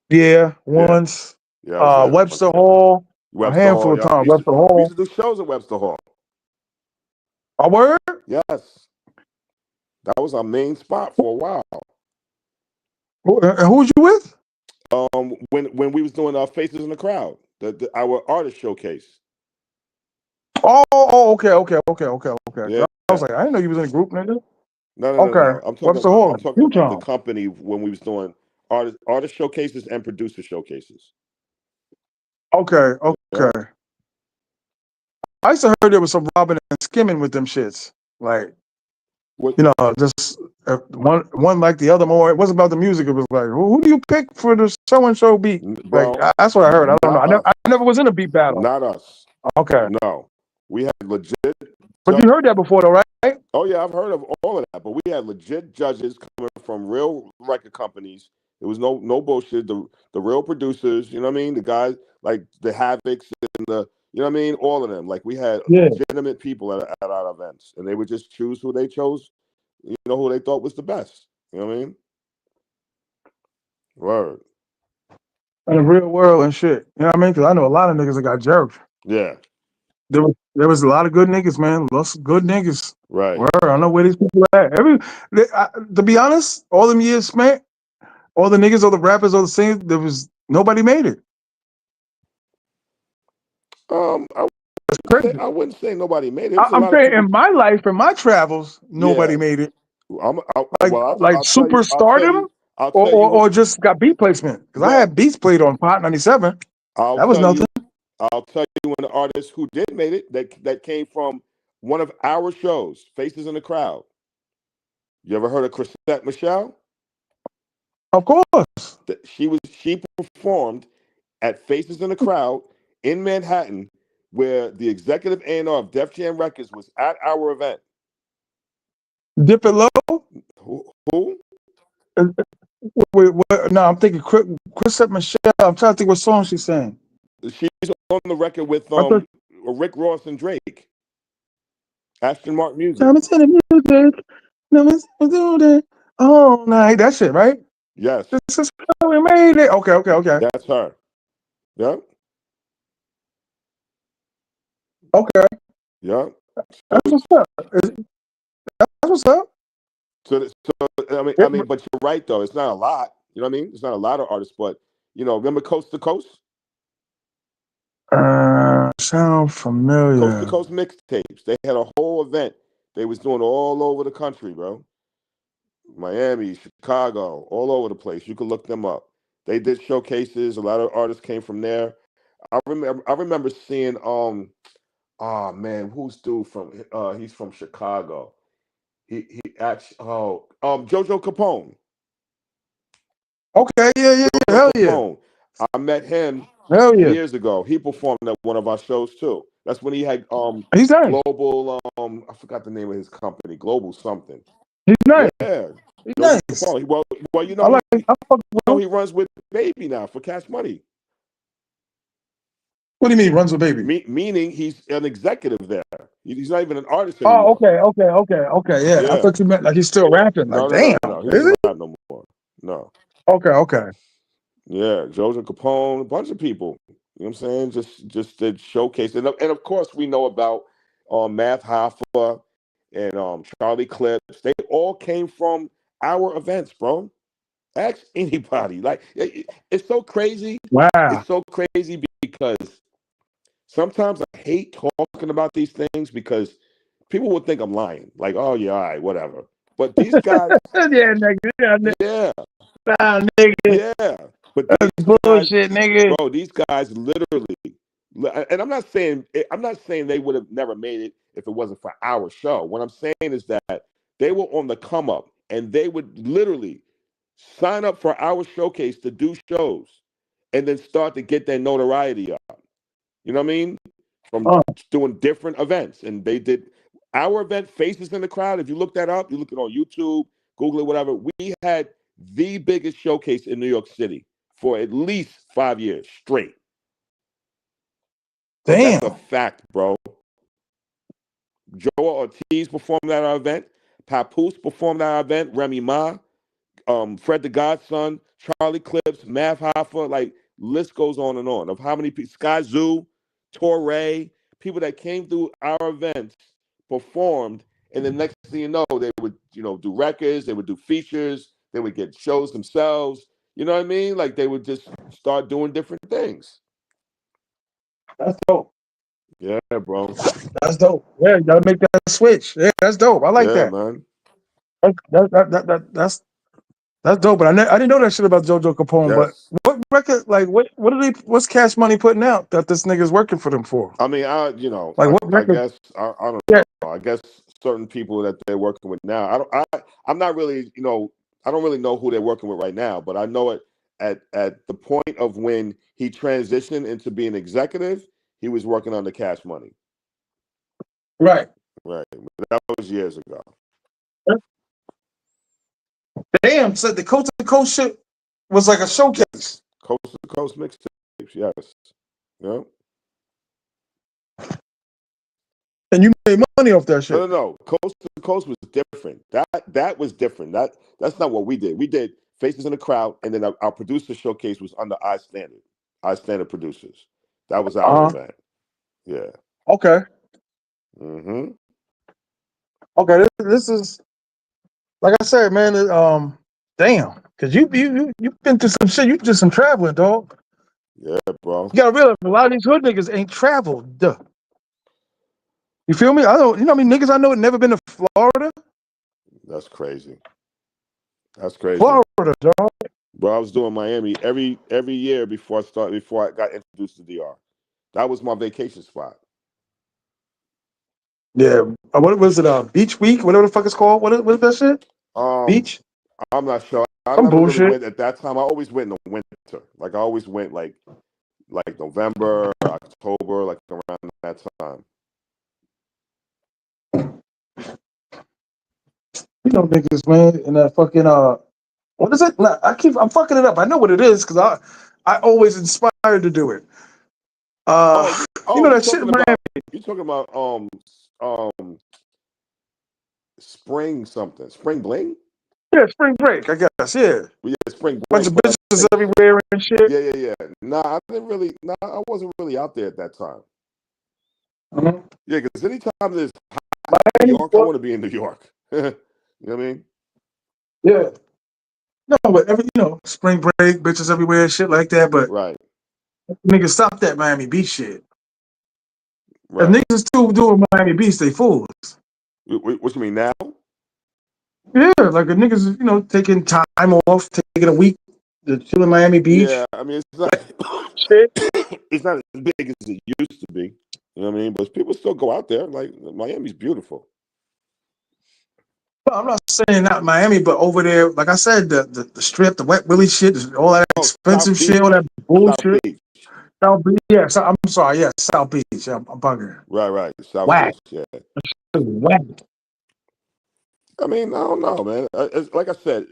Yeah, once. Yeah, I was there Webster once. Hall. A Webster handful Hall, of yeah. times. Webster We Hall. used to do shows at Webster Hall. A word? Yes. That was our main spot for a while. Who was you with? When we was doing our Faces in the Crowd, our artist showcase. Okay. Yeah. I was like, I didn't know you was in a group, nigga. No. Okay. I'm Webster Hall. talking about the company when we was doing artist showcases and producer showcases. Okay. Yeah. I used to heard there was some robbing and skimming with them shits. Like, What? just one like the other more. It wasn't about the music. It was like, who do you pick for the so and so beat? Bro, Like, that's what I heard. I don't know. not I never was in a beat battle. Not us. Okay. No. We had legit. But you heard that before, though, right? Oh yeah, I've heard of all of that. But we had legit judges coming from real record companies. It was no bullshit. The real producers, you know what I mean? The guys like the Havocs and the, you know what I mean? All of them. Like we had legitimate people at our events, and they would just choose who they chose. You know, who they thought was the best. You know what I mean? Word. In the real world and shit. You know what I mean? Because I know a lot of niggas that got jerked. Yeah. There was a lot of good niggas, man. Lots of good niggas. Right. Word. I don't know where these people at. To be honest, all them years spent, all the niggas, all the rappers, all the singers, nobody made it. I That's crazy. I wouldn't say nobody made it. It was a I'm lot of saying people. in my life, in my travels, Yeah. nobody made it. Like Well, like super stardom, I'll or tell you what. or just got beat placement. Because I Well, had beats played on Pot 97. I'll That was tell you. nothing. I'll tell you an artist who did made it that came from one of our shows, Faces in the Crowd. You ever heard of Chrisette Michelle? Of course. She performed at Faces in the Crowd in Manhattan, where the executive A&R of Def Jam Records was at our event. Dip it low. Who? Uh, Wait, what? No, I'm thinking Chris Michelle. I'm trying to think what song she's saying. She's on the record with I thought Rick Ross and Drake. Aston Martin Music. time to the music. Let me do that all night. That shit, right? Yes, This is how we made it. Okay. that's her. Yep. Okay. Yep. That's what's up. That's what's up. I mean, but you're right though. It's not a lot. You know what I mean? It's not a lot of artists, but remember Coast to Coast? Sound Coast to familiar. Coast mixtapes. They had a whole event. They was doing all over the country, bro. Miami, Chicago, all over the place. You could look them up. They did showcases. A lot of artists came from there. I remember seeing oh man, who's dude from he's from Chicago. He actually Jojo Capone. Okay, yeah. Jojo Hell yeah. Capone. I met him Hell yeah. years ago. He performed at one of our shows too. That's when he had He's nice. Global I forgot the name of his company, Global something. He's nice. Yeah. He's Jojo nice. Capone. Well, I like I fuck with him. he runs with Baby now for Cash Money. What do you mean runs with baby? Meaning he's an executive there. He's not even an artist Oh, anymore. okay. Yeah. I Yeah. thought you meant like he's still rapping. Like, damn. No. He Is doesn't he? rap no more. No. Okay. Yeah. Jojo Capone, a bunch of people. You know what I'm saying? Just did showcase. And of course we know about Math Hoffa and Charlie Clips. They all came from our events, bro. Ask anybody. Like it's so crazy. Wow. It's so crazy because sometimes I hate talking about these things because people would think I'm lying. Like, oh yeah, all right, whatever. But these guys, Yeah, nigga. yeah, Nah, nigga. yeah. But That's these guys, bullshit, nigga. bro, these guys literally, and I'm not saying they would have never made it if it wasn't for our show. What I'm saying is that they were on the come up and they would literally sign up for our showcase to do shows and then start to get their notoriety up. You know what I mean? From Oh, doing different events. And they did our event, Faces in the Crowd. If you look that up, you look it on YouTube, Google it, whatever. We had the biggest showcase in New York City for at least 5 years straight. That's a damn. fact, bro. Joe Ortiz performed at our event. Papoose performed at our event. Remy Ma, Fred the Godson, Charlie Clips, Math Hoffa, like list goes on of how many people, Sky Zoo, Torre, people that came through our events, performed, and the next thing you know, they would, do records, they would do features, they would get shows themselves. You know what I mean? Like they would just start doing different things. That's dope. Yeah, bro. That's dope. Yeah, you gotta make that switch. Yeah, that's dope. I like Yeah, that. man. That's dope. But I didn't know that shit about JoJo Capone. But Yes. what record? Like, what's Cash Money putting out that this nigga's working for them for? I mean, Like, what I record? guess I don't Yeah. know. I guess certain people that they're working with now. I'm not really, I don't really know who they're working with right now, but I know it at the point of when he transitioned into being executive, he was working under Cash Money. Right. Right. That was years ago. Damn. So the coast to coast shit was like a showcase. Coast to coast mixtapes, yes. Yeah. And you made money off that shit. No. Coast to Coast was different. That was different. That's not what we did. We did Faces in the Crowd, and then our producer showcase was under I Standard Producers. That was our Uh huh. event. Yeah. Okay. Mm-hmm. Okay. This is like I said, man. Damn. Cause you've been through some shit. You did some traveling, dog. Yeah, bro. You gotta realize a lot of these hood niggas ain't traveled. Duh. You feel me? I don't. You know, what I mean, niggas I know had never been to Florida. That's crazy. That's crazy. Florida, dog. Bro, I was doing Miami every year before I got introduced to DR. That was my vacation spot. Yeah. What was it? Beach week, whatever the fuck it's called. What is that shit? Um, Beach. I'm not sure. I Some never really bullshit. went at that time. I always went in the winter. Like I always went like November, October, like around that time. You know, niggas, man, and that fucking what is it? Nah, I'm fucking it up. I know what it is because I always inspired to do it. Oh, You know you that shit in talking Miami. about um spring something, spring bling? Yeah, spring break, I guess. Yeah, Yeah, spring bunch break. of But I bitches think everywhere and shit. yeah. Nah, I didn't really. Nah, I wasn't really out there at that time. Mhm. Yeah, because anytime there's hot in New Miami, York, I want to be in New York. You know what I mean? yeah. No, but spring break, bitches everywhere, shit like that. But Right, niggas, stop that Miami Beach shit. If right. niggas is still doing Miami Beach, they fools. What you mean now? Yeah, like the niggas, taking time off, taking a week to chill in Miami Yeah, Beach. I mean it's not Shit. it's not as big as it used to be. You know what I mean? But people still go out there. Like Miami's beautiful. No, I'm not saying not Miami, but over there, like I said, the strip, the wet willy shit, all that Oh, South expensive Beach, shit, all that South bullshit. Beach. South Beach, yeah. I'm sorry, yeah, South Beach. Yeah, I'm bugging. Right. South Whack, Beach. Yeah. whack. I mean, I don't know, man. Like I said,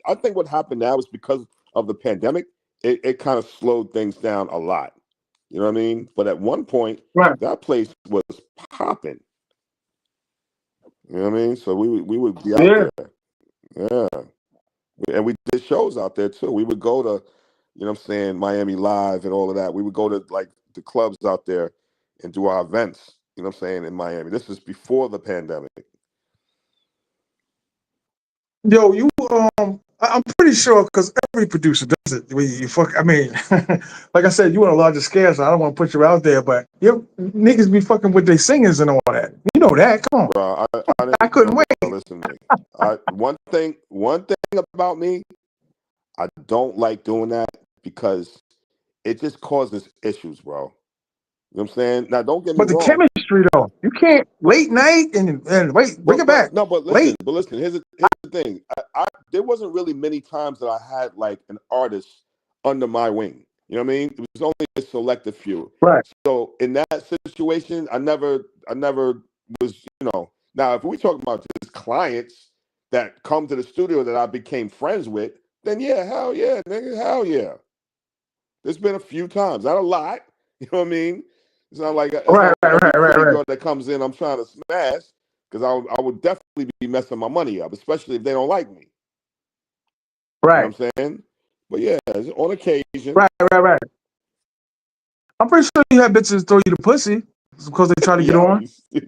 I think what happened now is because of the pandemic. It kind of slowed things down a lot. You know what I mean? But at one point, Right. that place was popping. You know what I mean? So we would be out Yeah. there. Yeah. And we did shows out there too. We would go to, you know what I'm saying, Miami Live and all of that. We would go to like the clubs out there and do our events, you know what I'm saying, in Miami. This is before the pandemic. Yo, I'm pretty sure because every producer does it. When you fuck, I mean, like I said, you on a larger scale, so I don't want to put you out there, but you niggas be fucking with their singers and all that. You know that. Come on, Bro, I I didn't, couldn't bro, wait. listen to me. One thing about me, I don't like doing that because it just causes issues, bro. You know what I'm saying? Now, don't get me But the wrong. chemistry though, you can't late night and wait, bring it back. Late. But listen. Here's the thing. There wasn't really many times that I had like an artist under my wing. You know what I mean? It was only a selective few. Right. So in that situation, I never was. Now if we talking about just clients that come to the studio that I became friends with, then yeah, hell yeah, nigga, hell yeah. There's been a few times, not a lot. You know what I mean? It's not Right, like right, every right, right, pretty right, girl that comes in I'm trying to smash because I would definitely be messing my money up, especially if they don't like me. You know right, what I'm saying? But yeah, on occasion. right, right, right. I'm pretty sure you had bitches throw you the pussy because they try to get Yo, on. They,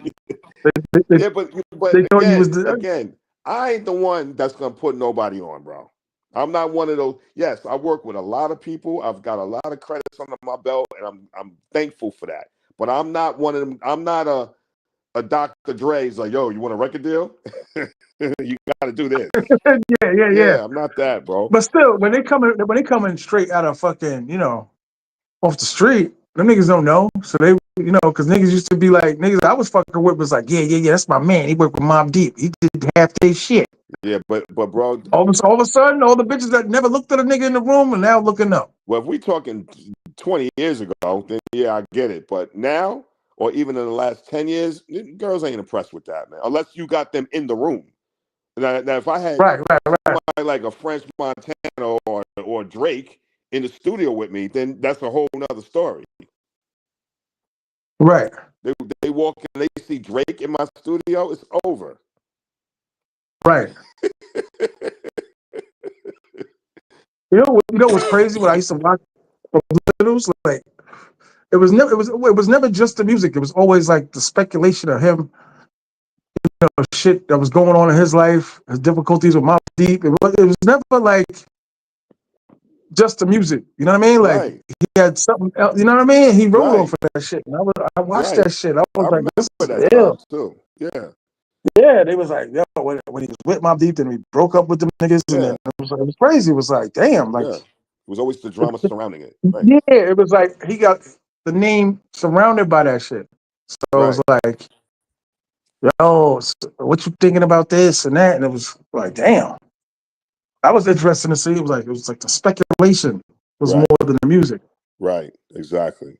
they, yeah, but they thought you was again, I ain't the one that's gonna put nobody on, bro. I'm not one of those. Yes, I work with a lot of people. I've got a lot of credits under my belt, and I'm thankful for that. But I'm not one of them. I'm not a Dr. Dre's like, yo, you want a record deal? You got to do this. yeah. Yeah, I'm not that, bro. But still, when they coming straight out of fucking, off the street, them niggas don't know. So they, because niggas used to be like, niggas I was fucking with was like, yeah, that's my man. He worked with Mob Deep. He did half day shit. Yeah, but bro, All of a sudden, all the bitches that never looked at a nigga in the room are now looking up. well, if we talking 20 years ago, then yeah, I get it. But now, or even in the last 10 years, girls ain't impressed with that, man. Unless you got them in the room. Now if I had Right, somebody like a French Montana or Drake in the studio with me, then that's a whole nother story. right. They walk in, they see Drake in my studio, it's over. Right. You know what's crazy? When I used to watch Littles, like it was never just the music. It was always like the speculation of him, shit that was going on in his life, his difficulties with Mobb Deep. It was never like just the music. You know what I mean? Like Right, he had something else. You know what I mean? He wrote right, off of that shit. And I watched right. that shit. I I was like, remember this is that ill. time too. Yeah, Yeah, they was like, yo, when he was with Mob Deep, then he broke up with them niggas, and then yeah, it was crazy. It was like, damn, like, yeah. It was always the drama surrounding it. Right, yeah, it was like he got the name surrounded by that shit. So it was right, like, yo, what you thinking about this and that? And it was like, damn, that was interesting to see. It was like the speculation was more right, than the music. right. Exactly.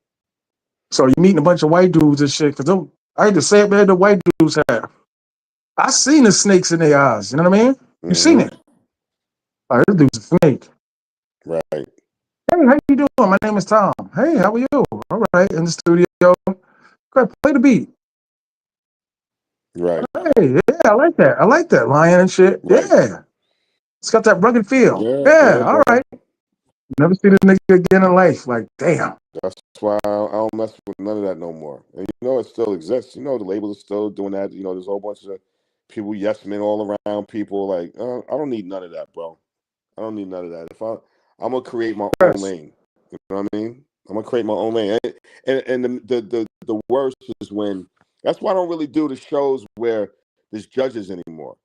So you meeting a bunch of white dudes and shit. Cause I hate to say it, man, the white dudes have. I seen the snakes in their eyes. You know what I mean? You seen Mm-hmm. it. Like, this dude's a snake. Right, Hey, how you doing? My name is Tom. Hey, how are you? All right, in the studio. Go play the beat. right, Hey, yeah, I like that. I like that lion and shit. right. Yeah, it's got that rugged feel. Yeah, Yeah, yeah, all bro. right. Never seen this nigga again in life. Like, damn. That's why I don't mess with none of that no more. And you know it still exists. You know the labels are still doing that. You know there's a whole bunch of people, yes men all around. People like I don't need none of that, bro. I don't need none of that. I'm gonna create my own Yes. lane. You know what I mean? I'm gonna create my own lane. And the worst is when that's why I don't really do the shows where there's judges anymore.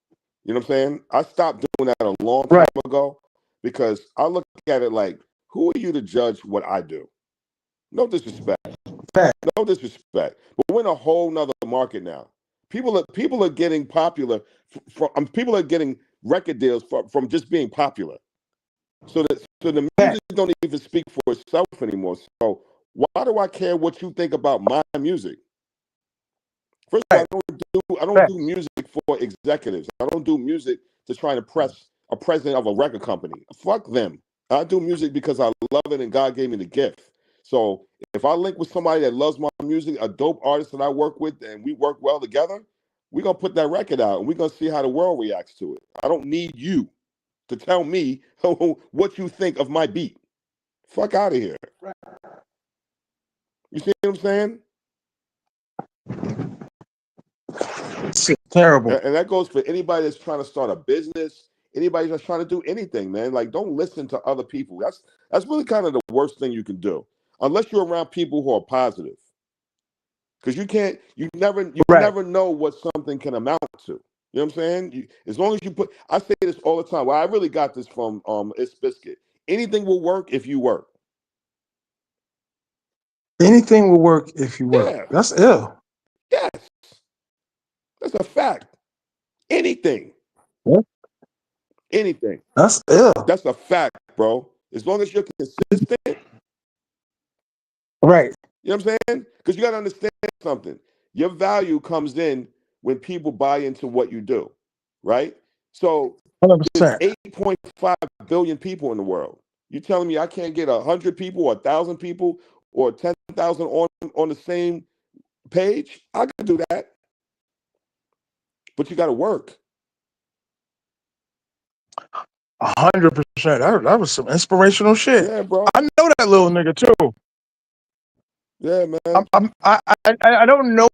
You know what I'm saying? I stopped doing that a long time Right. ago because I look at it like, who are you to judge what I do? No disrespect. Fact. No disrespect. But we're in a whole nother market now. People are getting popular from people are getting record deals from just being popular. So the Fact. music don't even speak for itself anymore. So why do I care what you think about my music? First of all, Right. I don't Fact. do music for executives. I don't do music to try to press a president of a record company. Fuck them. I do music because I love it and God gave me the gift. So if I link with somebody that loves my music, a dope artist that I work with, and we work well together, we're gonna put that record out and we're gonna see how the world reacts to it. I don't need you to tell me what you think of my beat. Fuck out of here. You see what I'm saying? Shit, terrible. And that goes for anybody that's trying to start a business, anybody that's trying to do anything, man. Like, don't listen to other people. That's really kind of the worst thing you can do, unless you're around people who are positive, because you Right. never know what something can amount to. You know what I'm saying? As long as you put, I say this all the time. Well, I really got this from It's Biscuit. Anything will work if you work. Anything will work if you work. Yeah, That's ill. yes, that's a fact. Anything, Yeah, anything. that's ill. That's a fact, bro. As long as you're consistent, Right. you know what I'm saying? Because you got to understand something. Your value comes in when people buy into what you do, right? So there's 100%. 8.5 billion people in the world. You telling me I can't get 100 people or 1,000 people or 10,000 on the same page? I can do that, but you got to work. 100%. That was some inspirational shit. Yeah, bro. I know that little nigga too. Yeah, man. I don't know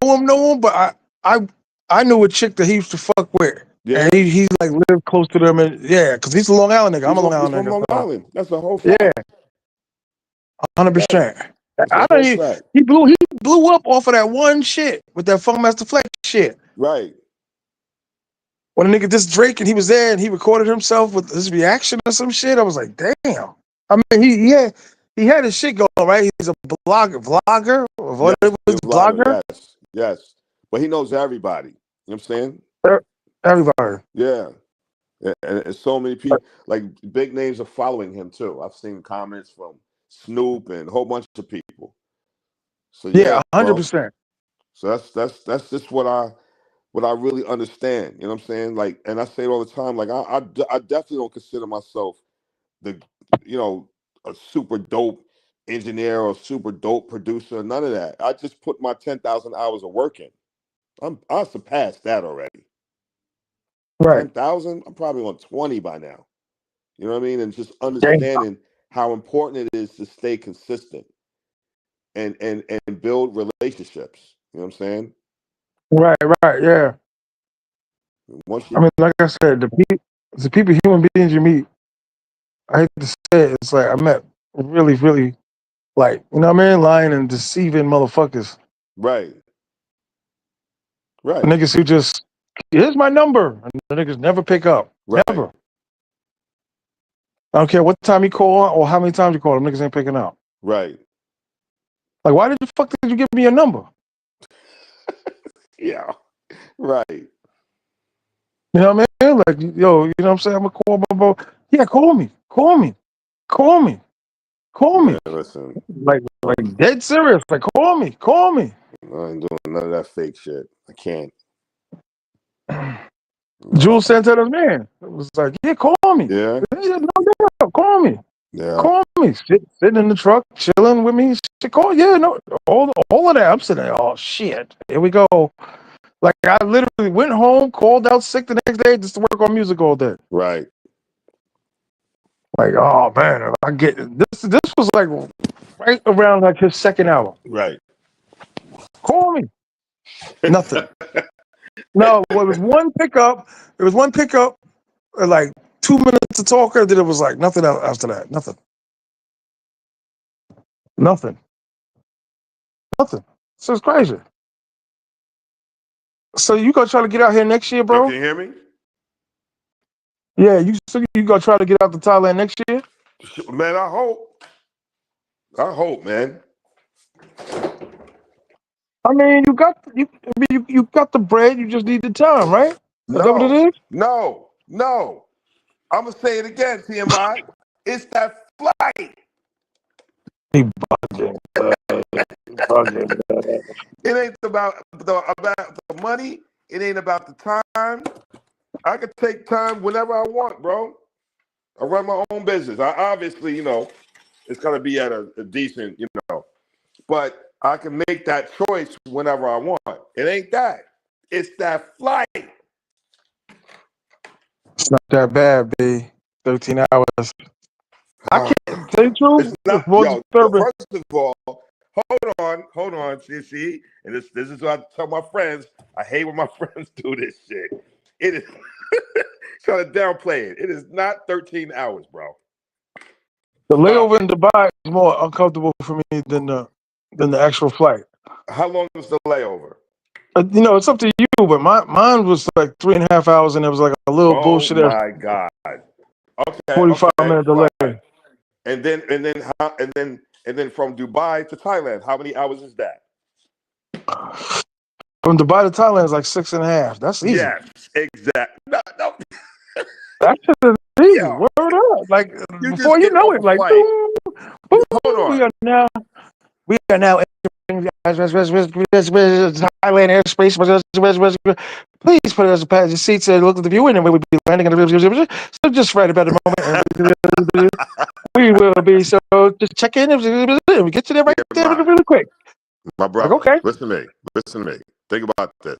him, but I I knew a chick that he used to fuck with, and Yeah. he like lived close to them, and yeah, because he's a Long Island nigga. I'm a Long He's Island from nigga, Long so Island. That's a whole yeah, fact. Yes, 100%. that's a I don't whole even, fact. he blew up off of that one shit with that Funk Master Flex shit. Right. When a nigga just Drake and he was there and he recorded himself with his reaction or some shit, I was like, damn. I mean, he had his shit going right. He's a vlogger, or what Yes, it he's was, a vlogger. blogger. Yes, yes. But he knows everybody. You know what I'm saying? Everybody. Yeah. And so many people, like big names, are following him too. I've seen comments from Snoop and a whole bunch of people. So Yeah, yeah, bro. 100%. So that's just what I really understand. You know what I'm saying? Like, and I say it all the time. Like, I definitely don't consider myself the you know a super dope engineer or super dope producer. None of that. I just put my 10,000 hours of work in. I surpassed that already. Right. 10,000. I'm probably on 20 by now. You know what I mean? And just Damn. understanding how important it is to stay consistent and build relationships. You know what I'm saying? Right, right, yeah. Once I you mean, like I said, the people, human beings you meet, I hate to say it, it's like I met really, really, like, you know what I mean, lying and deceiving motherfuckers. Right. Right. Niggas who just, here's my number, and the niggas never pick up. Right. Never. I don't care what time you call or how many times you call them, niggas ain't picking up. Right. Like, why did the fuck did you give me your number? Yeah. Right. You know what I mean? Like, yo, you know what I'm saying? I'm gonna call, blah, blah. Yeah, call me. Man, listen. Like dead serious. Like, call me. I ain't doing none of that fake shit. I can't. No. Jules Santana's man. It was like, yeah, call me. Yeah. Yeah, no doubt. Call me. Yeah. Call me. Sitting in the truck, chilling with me. Shit, call. Yeah, no, all of that. I'm sitting there. Oh shit. Here we go. Like, I literally went home, called out sick the next day just to work on music all day. Right. Like, oh man, I get this. This was like right around like his second album. Right. Call me. Nothing. No, well, it was one pickup. It was one pickup, like 2 minutes to talk. Then it was like nothing else after that. Nothing. So it's crazy. So you gonna try to get out here next year, Yo, bro? can you hear me? Yeah, you gonna try to get out to Thailand next year? Man, I hope. Man. I mean, you got the bread. You just need the time, right? Is that what it is? No. I'm gonna say it again, T.M.I. It's that flight. He bugging. Bugging. It ain't about the money. It ain't about the time. I could take time whenever I want, bro. I run my own business. I obviously, it's gonna be at a decent, but I can make that choice whenever I want. It ain't that. It's that flight. It's not that bad, B. 13 hours. I can't tell you the truth. It's not, It's more disturbing. first of all, hold on, see, and this is what I tell my friends. I hate when my friends do this shit. It is trying to downplay it. It is not 13 hours, bro. The layover in Dubai is more uncomfortable for me than the actual flight. How long is the layover? It's up to you, but mine was like 3.5 hours, and it was like a little Oh bullshit. my God. Okay. 45-minute delay. Fine. And then from Dubai to Thailand, how many hours is that? From Dubai to Thailand is like 6.5. That's easy. Yes, exactly. No. That shit is easy. Yo, Word up. Like, you before just you get know off it, a like, flight. boom, Hold on. We are now entering Thailand airspace. Please put us in the seats and look at the view, and we will be landing. So just right about the moment, we will be. So just check in, and we get you there there really quick. My brother, Like, okay. listen to me. Think about this.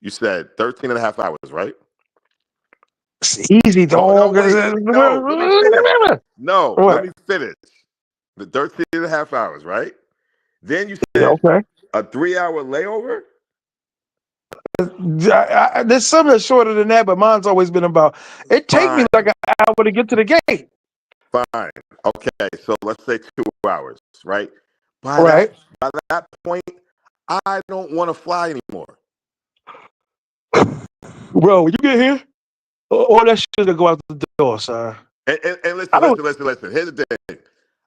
You said 13 and a half hours, right? It's easy, dog. No, let me finish. Let me finish. The 13 and a half hours, right? Then you said okay. a 3-hour layover? There's some that's shorter than that, but mine's always been about. It take me like an hour to get to the gate. Fine. Okay, so let's say 2 hours, right? Right. By that point, I don't want to fly anymore. Bro, when you get here, all that shit gonna go out the door, sir. And listen. Here's the thing.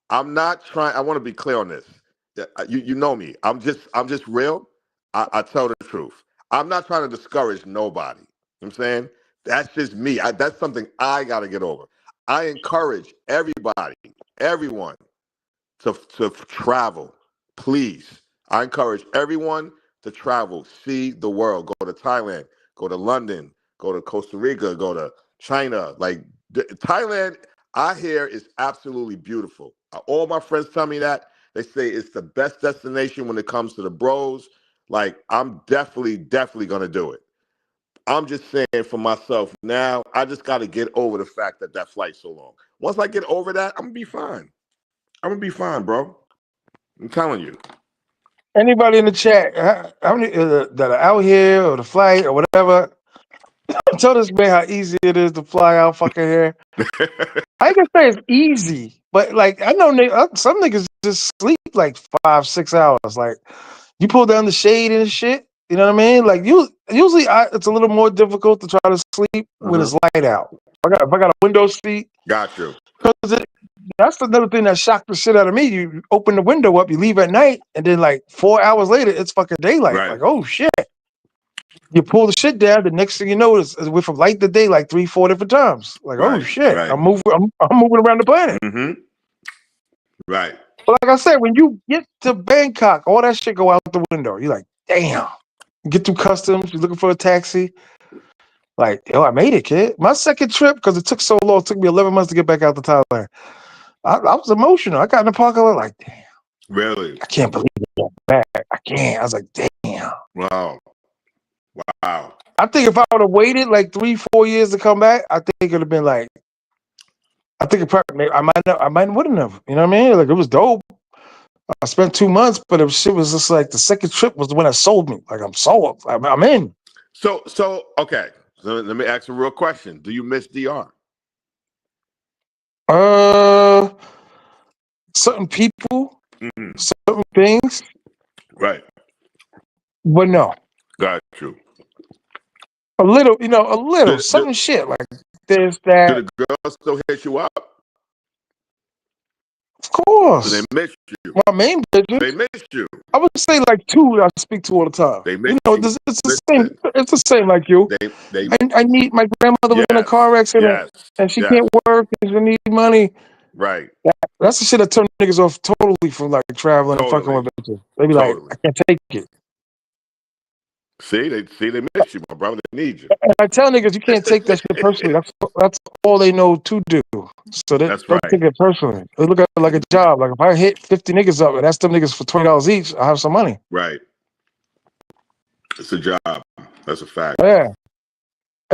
I'm not trying. I want to be clear on this. You know me. I'm just real. I tell the truth. I'm not trying to discourage nobody. You know what I'm saying? That's just me. That's something I got to get over. I encourage everyone to travel. Please. I encourage everyone to travel, see the world, go to Thailand, go to London, go to Costa Rica, go to China. Like Thailand, I hear is absolutely beautiful. All my friends tell me that. They say it's the best destination when it comes to the bros. Like I'm definitely going to do it. I'm just saying for myself now, I just got to get over the fact that flight's so long. Once I get over that, I'm going to be fine. I'm going to be fine, bro. I'm telling you. Anybody in the chat, how many that are out here or the flight or whatever, tell this man how easy it is to fly out fucking here. I ain't gonna say it's easy, but like I know some niggas just sleep like 5-6 hours. Like you pull down the shade and shit. You know what I mean? Like usually it's a little more difficult to try to sleep when it's light out. If I got a window seat, Got you. because that's another thing that shocked the shit out of me. You open the window up, you leave at night, and then like 4 hours later, it's fucking daylight. Right. Like, oh shit. You pull the shit down, the next thing you know is we're from light to day like 3-4 different times. Like, oh Right, shit. right. I'm moving around the planet. Mm-hmm. Right. But like I said, when you get to Bangkok, all that shit go out the window. You're like, damn. You get through customs, you're looking for a taxi. Like, yo, I made it, kid. My second trip, because it took so long, it took me 11 months to get back out to Thailand. I was emotional. I got in the parking lot like, damn. Really? I can't believe it. Back. I can't. I was like, damn. Wow. I think if I would have waited like 3-4 years to come back, I think it would have been like, I think it probably, I might wouldn't have. You know what I mean? Like it was dope. I spent 2 months, but it shit was just like the second trip was the one that sold me. Like I'm sold. I'm in. So okay. So let me ask a real question. Do you miss DR? Certain people, certain things, Right. but no. Got you. A little, certain shit like this, that. Do the girls still hit you up? Of course. Do they miss you? My main bitches. They miss you. I would say like 2 that I speak to all the time. They miss You know, you. it's the same. It's the same like you. I need my grandmother was in a car accident and she can't work and she needs money. Right. That's the shit that turned niggas off totally from like traveling and fucking with bitches. They be like, I can't take it. See, they miss you, my brother. They need you. And I tell niggas you can't take that shit personally. That's all they know to do. So That's don't right. take it personally. They look at it like a job. Like if I hit 50 niggas up and that's them niggas for $20 each, I have some money. Right. It's a job. That's a fact. Yeah. And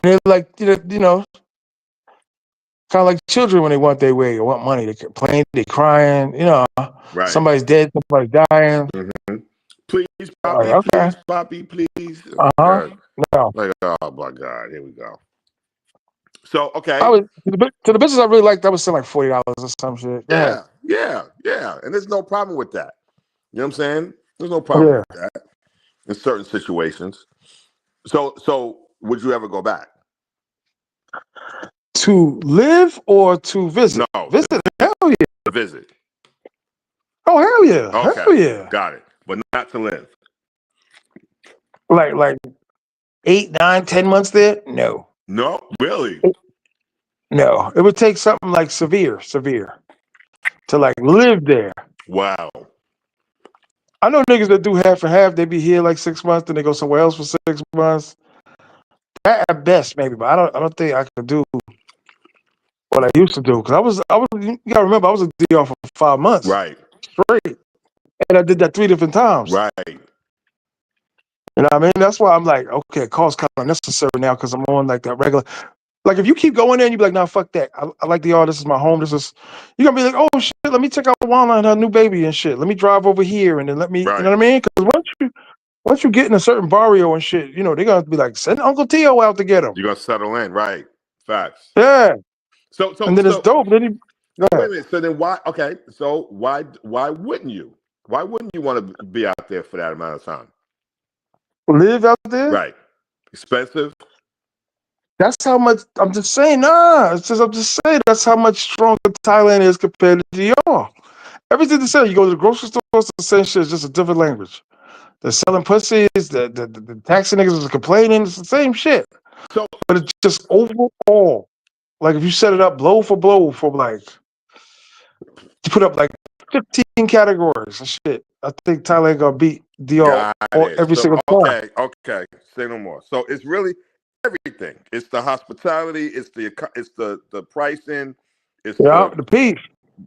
they're like, you know, kind of like children when they want their way or want money. They complain, they crying, you know. Right. Somebody's dead, somebody's dying. Mm-hmm. Please, Poppy, Like, okay. please, Poppy, please. No. Like, oh my God, here we go. So, okay. To the business I really liked, I was selling like $40 or some shit. Yeah. And there's no problem with that. You know what I'm saying? There's no problem with that in certain situations. So would you ever go back? To live or to visit? No. Visit, hell yeah. To visit. Oh, hell yeah. Okay. Hell yeah. Got it. But not to live. Like 8, 9, 10 months there? No. No, really? No. It would take something like severe to like live there. Wow. I know niggas that do half and half. They be here like 6 months, then they go somewhere else for 6 months. That at best, maybe, but I don't think I could do what I used to do. Because I was. You gotta remember, I was a DR for 5 months. Right. Straight. And I did that 3 different times. Right. You know what I mean? That's why I'm like, okay, it costs kind of necessary now because I'm on like that regular. Like if you keep going in, you be like, nah, fuck that. I like DR. This is my home. You're gonna be like, oh shit, let me check out Wanda and her new baby and shit. Let me drive over here and then let me, you know what I mean? Because once you get in a certain barrio and shit, you know, they're gonna be like, send Uncle Tio out to get him. You're gonna settle in, right? Facts. Yeah. So and then it's dope. Then wait a minute. So then why? Okay. So why wouldn't you? Why wouldn't you want to be out there for that amount of time? Live out there? Right. Expensive. That's how much. I'm just saying. I'm just saying. That's how much stronger Thailand is compared to DR. Everything the same. You go to the grocery store, it's the same shit. It's just a different language. They're selling pussies. The taxi niggas are complaining. It's the same shit. So, but it's just overall. Like if you set it up blow for blow for like, you put up like 15 categories and shit. I think Thailand gonna beat DR every single time. Okay. Say no more. So it's really everything. It's the hospitality. It's the pricing. It's the peace.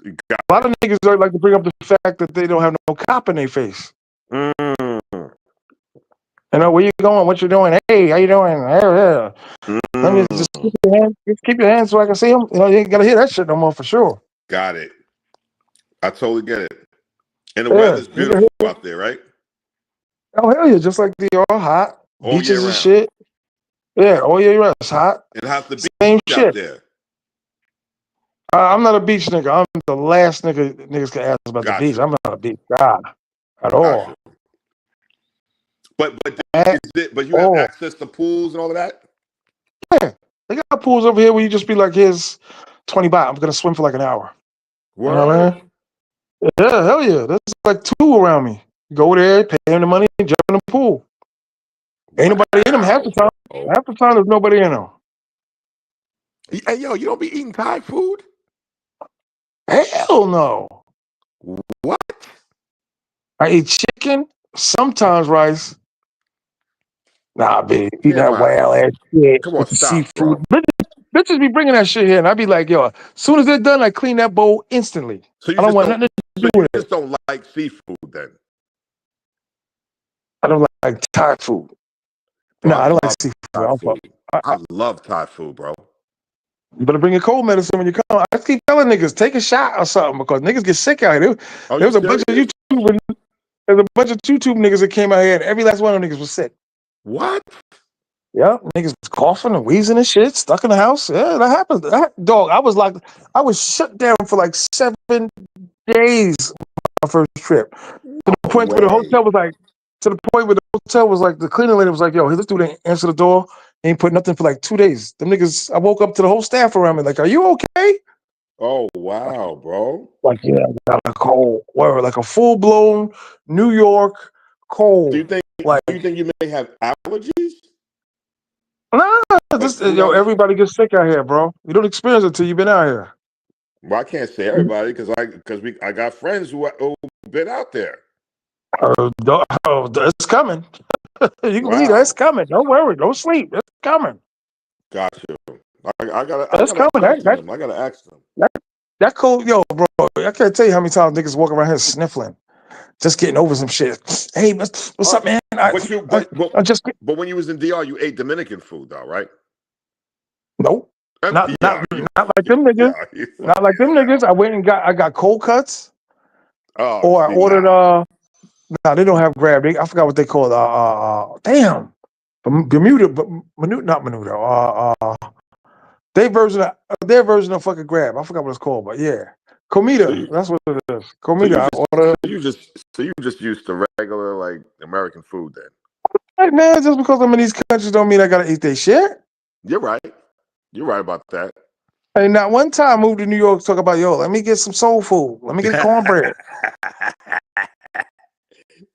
A lot of niggas like to bring up the fact that they don't have no cop in their face. You know, where you going? What you doing? Hey, how you doing? Let me just keep your hands so I can see them. You know, you ain't gotta hear that shit no more for sure. Got it. I totally get it. And the weather's beautiful out there, right? Oh hell yeah, just like they are hot. All Beaches year and shit. Yeah, all year round. It's hot. And how's the Same beach out shit. there? I'm not a beach nigga. I'm the last niggas can ask about the Got beach. you. I'm not a beach guy at Got all. you. But At but you have all. access to pools and all of that? Yeah. They got pools over here where you just be like, here's 20 baht. I'm gonna swim for like an hour. You know what I Word? mean? Yeah, hell yeah. There's like 2 around me. Go there, pay them the money, and jump in the pool. Ain't nobody in them half the Wow, time. bro. Half the time there's nobody in them. Hey, yo, you don't be eating Thai food? Hell no. What? I eat chicken, sometimes rice. Nah, baby, eating that TMI. wild ass shit Come on, with the stop, seafood. bro. Bitches be bringing that shit here, and I be like, yo, as soon as they're done, I clean that bowl instantly. So you I don't just want don't nothing to so do you with it. just don't like seafood then? I don't like Thai food. Bro, No, I I don't like love seafood. I Thai don't fuck. food. I love Thai food, bro. You better bring your cold medicine when you come. I keep telling niggas, take a shot or something because niggas get sick out here. Are There you was a bunch of serious? there's a bunch of YouTube niggas that came out here, and every last one of them niggas was sick. What? Yeah, niggas was coughing and wheezing and shit, stuck in the house. Yeah, that happened. Dog, I was shut down for like 7 days my first trip. To the No point where the way. hotel was like, the cleaning lady was like, yo, this dude ain't answer the door. He ain't put nothing for like 2 days. Them niggas, I woke up to the whole staff around me like, are you okay? Oh wow, bro. Like, yeah, I got a cold. Word, like a full blown New York Do you cold. think Like, you may have allergies? nah, Like this, food yo, allergies? everybody gets sick out here, bro. You don't experience it till you've been out here. Well, I can't say everybody because I got friends who been out there. It's coming. You can believe that. It's Wow. coming. Don't worry. Don't sleep. It's coming. Got you. I It's gotta coming. talk to them. I gotta ask them. That cold, yo, bro. I can't tell you how many times niggas walk around here sniffling, just getting over some shit. Hey, what's All up, right. man? But I just but when you was in DR, you ate Dominican food though, right? nope. Not not Yeah, not like them niggas. yeah, you Not like funny them as niggas. hell. I got cold cuts, Oh, or I see, ordered nah. nah, they don't have grab. I forgot what they call it. Damn, Bermuda, but not Menudo. Their version of fucking grab. I forgot what it's called, but yeah, So comida. you That's what it is. so you Comida. I just order. used to regular like American food then. Hey man, just because I'm in these countries don't mean I gotta eat their shit. You're right. You're right about that. Hey, not one time I moved to New York talk about yo, let me get some soul food. Let me get cornbread.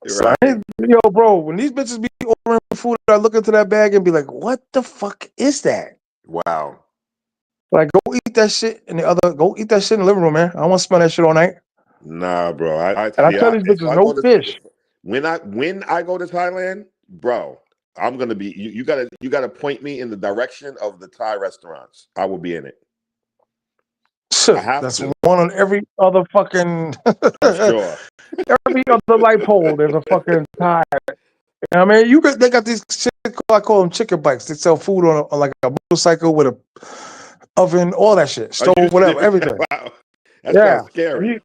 You're So right. yo, bro, when these bitches be ordering food, I look into that bag and be like, what the fuck is that? Wow. Like, go eat that shit go eat that shit in the living room, man. I don't want to smell that shit all night. Nah, bro. I And I see. tell these If bitches, I no go to fish. if when I go to Thailand, bro, I'm gonna be. You gotta point me in the direction of the Thai restaurants. I will be in it. I have That's to. one on every other fucking I'm sure. every other light pole. There's a fucking Thai. You know what I mean, they got these shit, I call them chicken bikes. They sell food on like a motorcycle with a oven, all that shit, Are you stove, whatever, serious? everything. Wow. That Yeah, sounds and scary.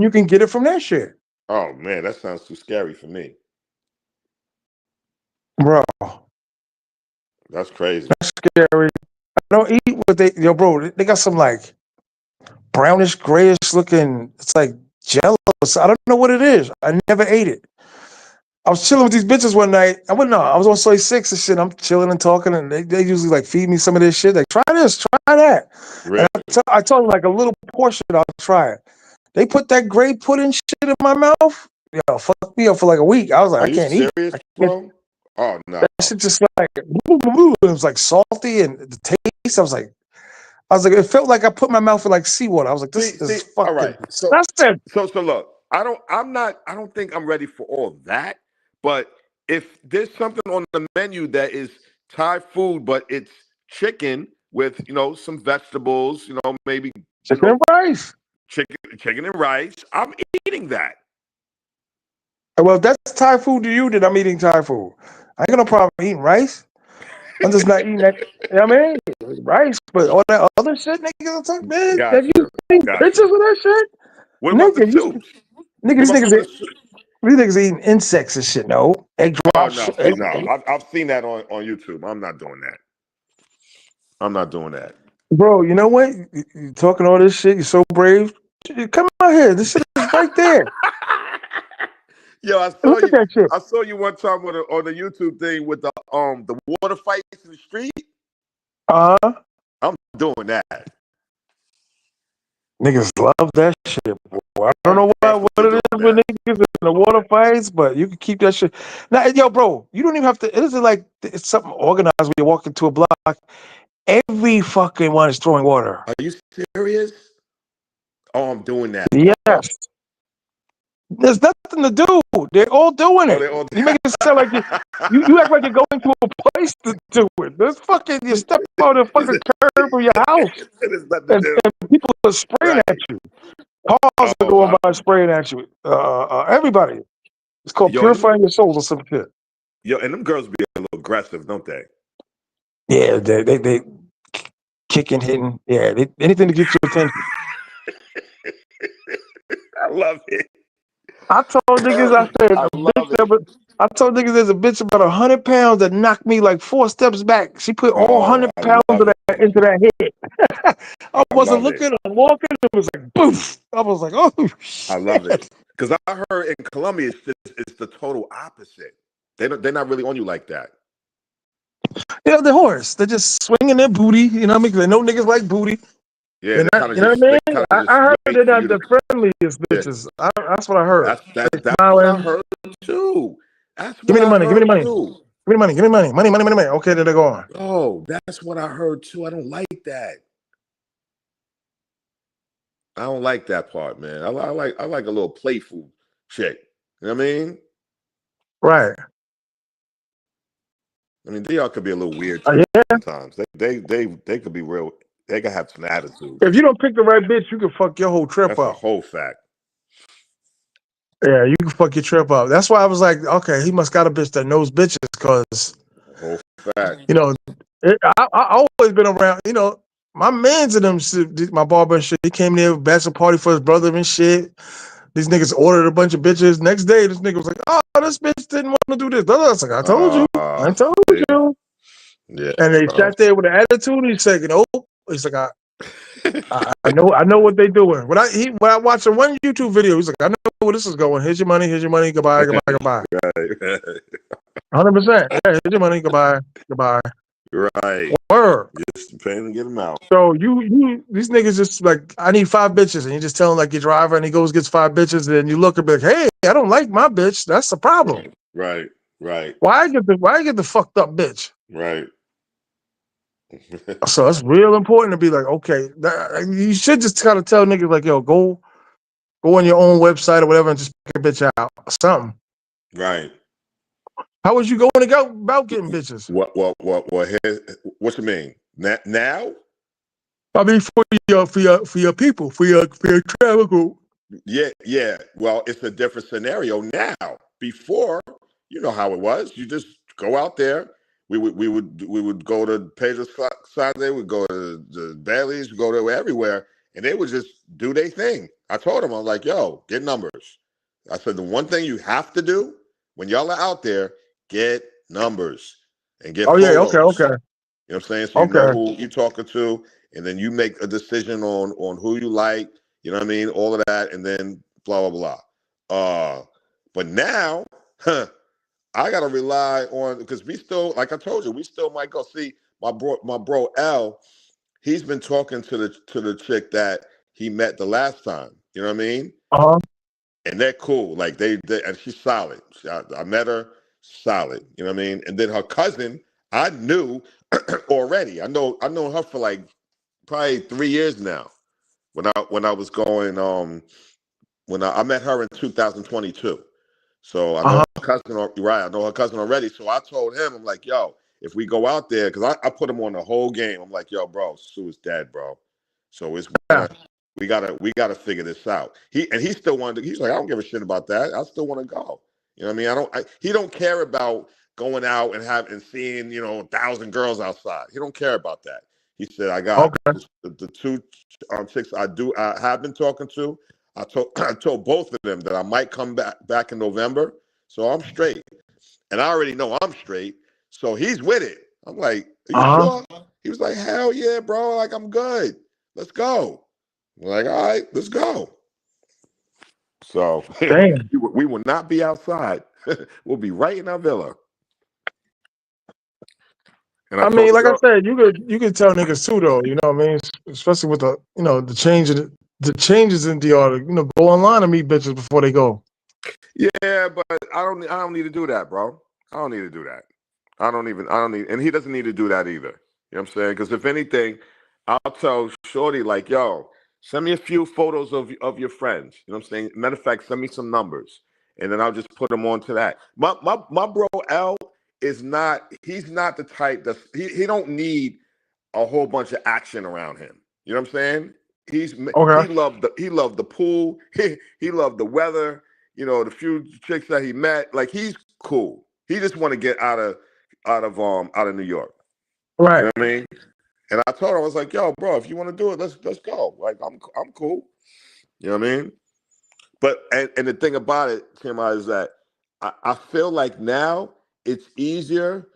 you can get it from that shit, Oh man, that sounds too scary for me. bro. That's crazy. Scary. I don't eat what yo, bro. They got some like brownish, grayish looking. It's like Jello. So I don't know what it is. I never ate it. I was chilling with these bitches one night. I was on Soy 6 and shit. I'm chilling and talking, and they usually like feed me some of this shit. Like, try this, try that. Really? And I told them like a little portion, I'll try it. They put that gray pudding shit in my mouth. Yo, fuck me up for like a week. I was like, Are I you can't eat. serious, I can't. bro? Oh no. That shit just like, it was like salty and the taste. It felt like I put my mouth in like seawater. I was like, this See. is All right. fucking disgusting. So look. I don't think I'm ready for all that. But if there's something on the menu that is Thai food, but it's chicken with some vegetables, maybe Chicken and rice. chicken and rice, I'm eating that. Well, if that's Thai food to you, then I'm eating Thai food. I ain't got no problem eating rice. I'm just not eating that. You know what I mean? Rice, but all that other shit, niggas, man, have Got you you. seen Got pictures you. of that shit? What about the Nigga, soups? nigga, What these about niggas, some of the soup? These niggas eating insects and shit. No egg Oh drops. no, see, no, I've seen that on YouTube. I'm not doing that. I'm not doing that. Bro, you know what? You talking all this shit. You're so brave. Come out here. This shit is right there. Yo, Look at that shit. I saw you one time on the YouTube thing with the water fights in the street. I'm doing that. Niggas love that shit, boy. I don't I'm know what definitely it doing is with that. niggas in the water fights, but you can keep that shit. Now, yo, bro, you don't even have to. It isn't like it's something organized when you walk into a block. Every fucking one is throwing water. Are you serious? Oh, I'm doing that. Yes. There's nothing to do. They're all doing Oh, it. they all. You make it sound like you act like you're going to a place to do it. There's fucking you step on the fucking curb of your house There's nothing to and do. people are spraying Right. at you. Cars are Oh, going wow. by spraying at you. Everybody. It's called Yo, purifying your soul or some shit. yo, and them girls be a little aggressive, don't they? Yeah, they kicking, hitting. Yeah, anything to get your attention. I love it. I told niggas, I said, I love it. I told niggas there's a bitch about 100 pounds that knocked me like 4 steps back. She put all Oh, 100 I pounds of love it. that into that hit. I I wasn't love it. looking, I'm walking, it was like, boof. I was like, oh, I love it. shit. Because I heard in Colombia, it's the total opposite. They're not really on you like that. You know, the horse, they're just swinging their booty. You know what I mean? 'Cause they know niggas like booty. Yeah, They're they not, kind of you know just what I they mean? kind of just I heard wait they're for not you to. the friendliest Yeah, bitches. That's what I heard. They that's what I smiling. heard too. That's Give what me the I money. Give me the heard money. too. Give me the money. Give me money. Money, money, money, money. Okay, there they go on. Oh, that's what I heard too. I don't like that. I don't like that part, man. I like a little playful chick. You know what I mean? Right. I mean, they all could be a little weird Yeah. sometimes. They could be real. They could have some attitude. If you don't pick the right bitch, you can fuck your whole trip That's a up. whole fact. Yeah, you can fuck your trip up. That's why I was like, okay, he must got a bitch that knows bitches, because Whole fact. you know, I always been around. You know, my man's in them. Shit, my barber and shit. He came there, bachelor party for his brother and shit. These niggas ordered a bunch of bitches. Next day, this nigga was like, "Oh, this bitch didn't want to do this." I was like, "I told you, I told See, you." yeah. And they sat there with an attitude. He's like, "No," he's like, I know what they doing." When I watched one YouTube video, he's like, "I know where this is going. Here's your money. Here's your money. Goodbye. Goodbye. Goodbye." Right. 100%. Yeah, here's your money. Goodbye. Goodbye. Right. Word. Just paying to get them out. So these niggas just like, I need 5 bitches, and you just tell him like your driver, and he goes gets 5 bitches, and then you look and be like, hey, I don't like my bitch. That's the problem. Right. Right. Why I get the fucked up bitch? Right. So it's real important to be like, okay, you should just kind of tell niggas like, yo, go on your own website or whatever and just pick a bitch out or something. Right. How was you going to go about getting bitches? What you mean? Now? I mean, for your people, for your travel group. Yeah. Well, it's a different scenario now. Before, you know how it was. You just go out there. We would go to Pedro Sunday. We'd go to the Bailey's. We go to everywhere, and they would just do their thing. I told them, I'm like, yo, get numbers. I said the one thing you have to do when y'all are out there, get numbers and get Oh yeah, photos. okay. You know what I'm saying? So you know Okay. who you're talking to, and then you make a decision on who you like. You know what I mean? All of that, and then blah blah blah. But now, I gotta rely on, because we still, like I told you, we still might go see my bro L. He's been talking to the chick that he met the last time. You know what I mean? Uh-huh. And they're cool. Like they and she's solid. I met her, solid. You know what I mean? And then her cousin, I knew already. I know her for like probably 3 years now. When I was going, when I met her in 2022. So I know Uh-huh. her cousin, right? I know her cousin already. So I told him, I'm like, yo, if we go out there, because I put him on the whole game. I'm like, yo, bro, Sue's dead, bro. So Yeah. we gotta figure this out. He still wanted to, he's like, I don't give a shit about that. I still want to go. You know what I mean? He don't care about going out and seeing, 1,000 girls outside. He don't care about that. He said, I got Okay. the two chicks I have been talking to. I told I told both of them that I might come back in November, so I'm straight, and I already know I'm straight. So he's with it. I'm like, "Are you sure?" He was like, "Hell yeah, bro! Like I'm good. Let's go." I'm like, "All right, let's go." So Damn. we will not be outside. We'll be right in our villa. And I I told mean, the like I girl, said, you could tell niggas too, though. You know what I mean? Especially with the changes in DR. Go online and meet bitches before they go. yeah, but I don't need to do that, bro. I don't need to do that. I don't need, and he doesn't need to do that either. You know what I'm saying? Because if anything, I'll tell Shorty like, yo, send me a few photos of your friends. You know what I'm saying? Matter of fact, send me some numbers, and then I'll just put them onto that. My bro L is not. He's not the type that he don't need a whole bunch of action around him. You know what I'm saying? Okay. He loved the pool. He loved the weather. The few chicks that he met, like he's cool. He just want to get out of New York. You Right. know what I mean? And I told her, I was like, yo, bro, if you want to do it, let's go. Like I'm cool. You know what I mean? But and the thing about it, T.M.I, is that I feel like now it's easier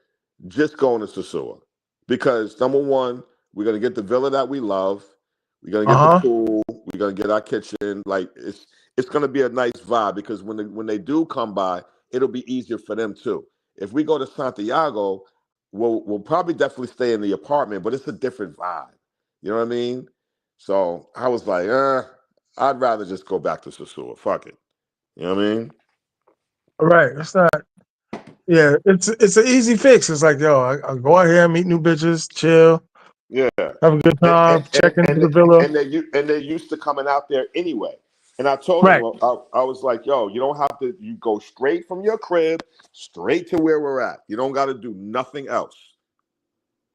just going to SOSUA. Because number one, we're gonna get the villa that we love, we're gonna get the pool, we're gonna get our kitchen. Like it's gonna be a nice vibe because when they do come by, it'll be easier for them too. If we go to Santiago, we'll probably definitely stay in the apartment, but it's a different vibe. You know what I mean? So I was like, I'd rather just go back to SOSUA. Fuck it. You know what I mean? Right. It's not. Yeah. It's an easy fix. It's like, yo, I go out here, meet new bitches, chill, Yeah. have a good And time, check into the villa. they're used to coming out there anyway. And I told him, Right. I was like, yo, you don't have to. You go straight from your crib straight to where we're at. You don't got to do nothing else.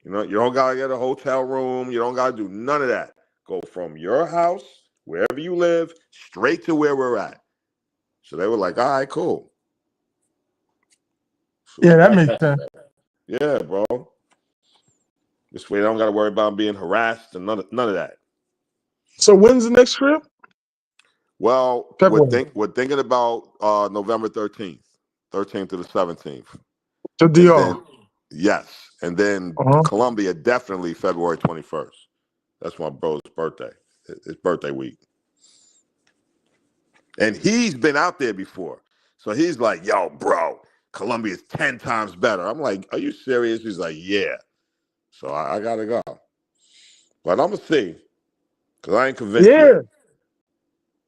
You don't got to get a hotel room. You don't got to do none of that. Go from your house, wherever you live, straight to where we're at. So they were like, all right, cool. So we Yeah, that got makes that sense. set. Yeah, bro. This way, I don't got to worry about being harassed and none of that. So when's the next trip? Well, February. we're thinking about November 13th to the 17th. To And DR. then, yes. And then Uh-huh. Colombia, definitely February 21st. That's my bro's birthday. His birthday week. And he's been out there before. So he's like, yo, bro, Colombia's 10 times better. I'm like, are you serious? He's like, yeah. So I got to go. But I'm going to see. Because I ain't convinced yet. Yeah.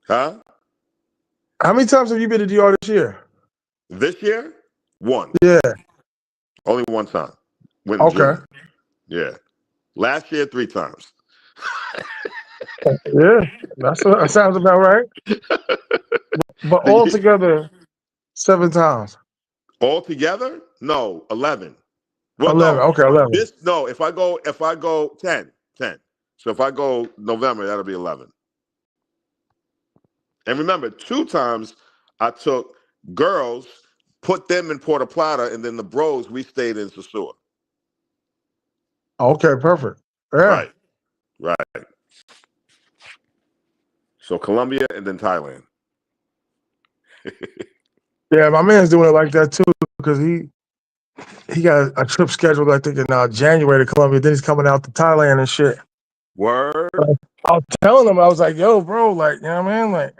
Huh? How many times have you been to DR this year? This year? One. Yeah. Only one time. Went in Okay. June. Yeah. Last year, 3 times. Yeah. That sounds about right. But altogether, 7 times. Altogether? No, 11. Well, 11. no. Okay, 11. If I go 10. So if I go November, that'll be 11. And remember, 2 times I took girls, put them in Puerto Plata, and then the bros, we stayed in Sosua. Okay, perfect. Yeah. Right. Right. So Colombia and then Thailand. Yeah, my man's doing it like that too because he got a trip scheduled, I think, in January to Colombia. Then he's coming out to Thailand and shit. Word. I was telling him, I was like, yo, bro, like, you know what I mean? Like,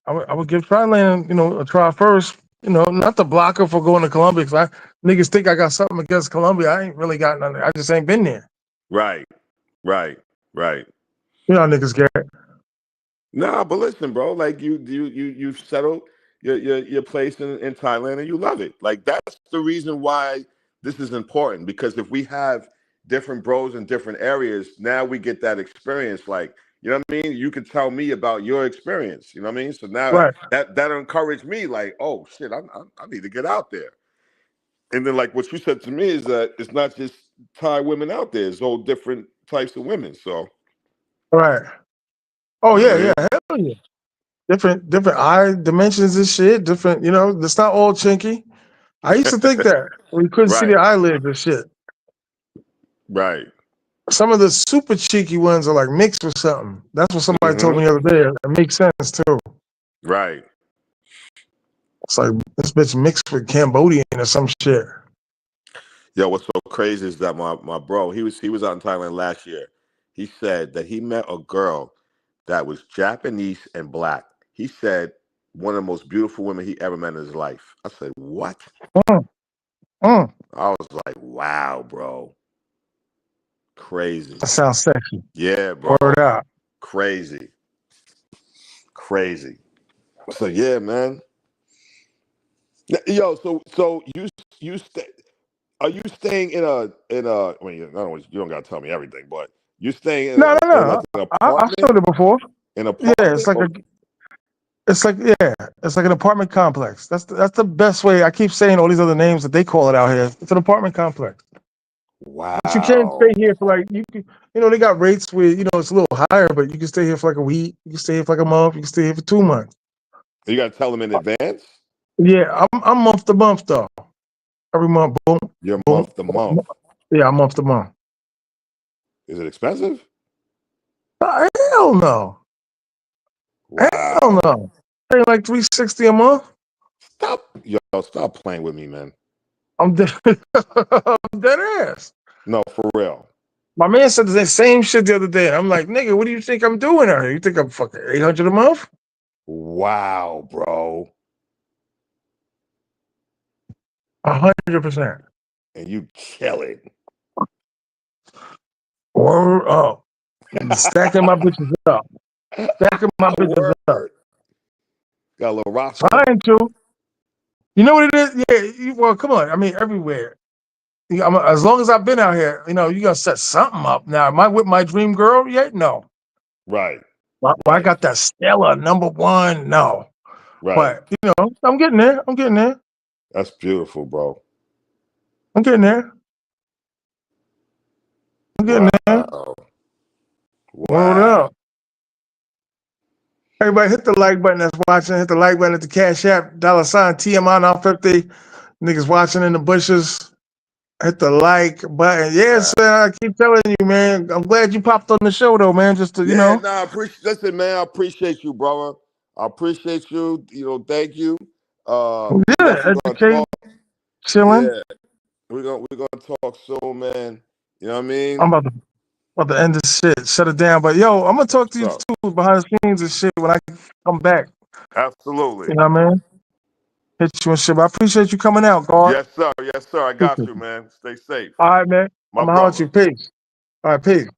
I would give Thailand, a try first. Not the blocker for going to Colombia because niggas think I got something against Colombia. I ain't really got nothing. I just ain't been there. Right. Right. Right. You know how niggas get. Nah, but listen, bro. Like you've settled your place in Thailand and you love it. Like that's the reason why this is important because if we have different bros in different areas, now we get that experience. Like you know what I mean. You can tell me about your experience. You know what I mean. So now Right. that'll encourage me. Like oh shit, I need to get out there. And then like what you said to me is that it's not just Thai women out there. It's all different types of women. So Right. Oh, you know yeah, what I yeah. mean. Hell yeah. Different eye dimensions and shit. Different, it's not all chinky. I used to think that. We couldn't see Right. the eyelids and shit. Right. Some of the super cheeky ones are like mixed with something. That's what somebody told Hmm. me the other day. It makes sense too. Right. It's like this bitch mixed with Cambodian or some shit. Yo, what's so crazy is that my bro, he was out in Thailand last year. He said that he met a girl that was Japanese and black. He said one of the most beautiful women he ever met in his life. I said, what? Mm, mm. I was like, wow, bro. Crazy. That sounds sexy. Yeah, bro. Word out. Crazy. So yeah, man. Yo, so you stay. Are you staying in a? I mean, you don't gotta tell me everything, but you staying No. in like an I've apartment? showed it before. An Yeah, apartment? it's like an apartment complex. That's the best way. I keep saying all these other names that they call it out here. It's an apartment complex. But you can't Wow. stay here for like they got rates where it's a little higher, but you can stay here for like a week. You can stay here for like a month. You can stay here for 2 months. You gotta tell them in advance. Yeah, I'm month to month though. Every month, boom, You're boom. month to month. Yeah, I'm month to month. Is it expensive? Hell no. Wow. Hell no. Paying like $360 a month. Stop playing with me, man. I'm dead. I'm dead ass. No, for real. My man said the same shit the other day. I'm like, nigga, what do you think I'm doing out here? You think I'm fucking 800 a month? Wow, bro. 100%. And you killing. Word up. Stacking my bitches up. Stacking my bitches up. Word. Got a little roster. Trying to. You know what it is? Yeah. Well, come on. I mean, everywhere. As long as I've been out here, you gotta set something up. Now, am I with my dream girl yet? No. Right. Well, I got that Stella #1. No. Right. But I'm getting there. That's beautiful, bro. I'm getting there. Wow. Word Wow. up. Everybody hit the like button that's watching. Hit the like button at the Cash App, $ T.M.I now 50. Niggas watching in the bushes. Hit the like button. Yes, I keep telling you, man. I'm glad you popped on the show, though, man. Just to, Yeah, listen, man, I appreciate you, brother. I appreciate you. Thank you. We definitely gonna educate, talk. chilling. Yeah, we're gonna talk soon, man. You know what I mean? I'm about to end this shit. Shut it down. But yo, I'm gonna talk to you too behind the scenes and shit when I come back. Absolutely. You know what I mean? Hit you and shit. But I appreciate you coming out, God. Yes, sir. I got you, man. Stay safe. All right, man. My I'm gonna holler at brother. you. Peace. All right, peace.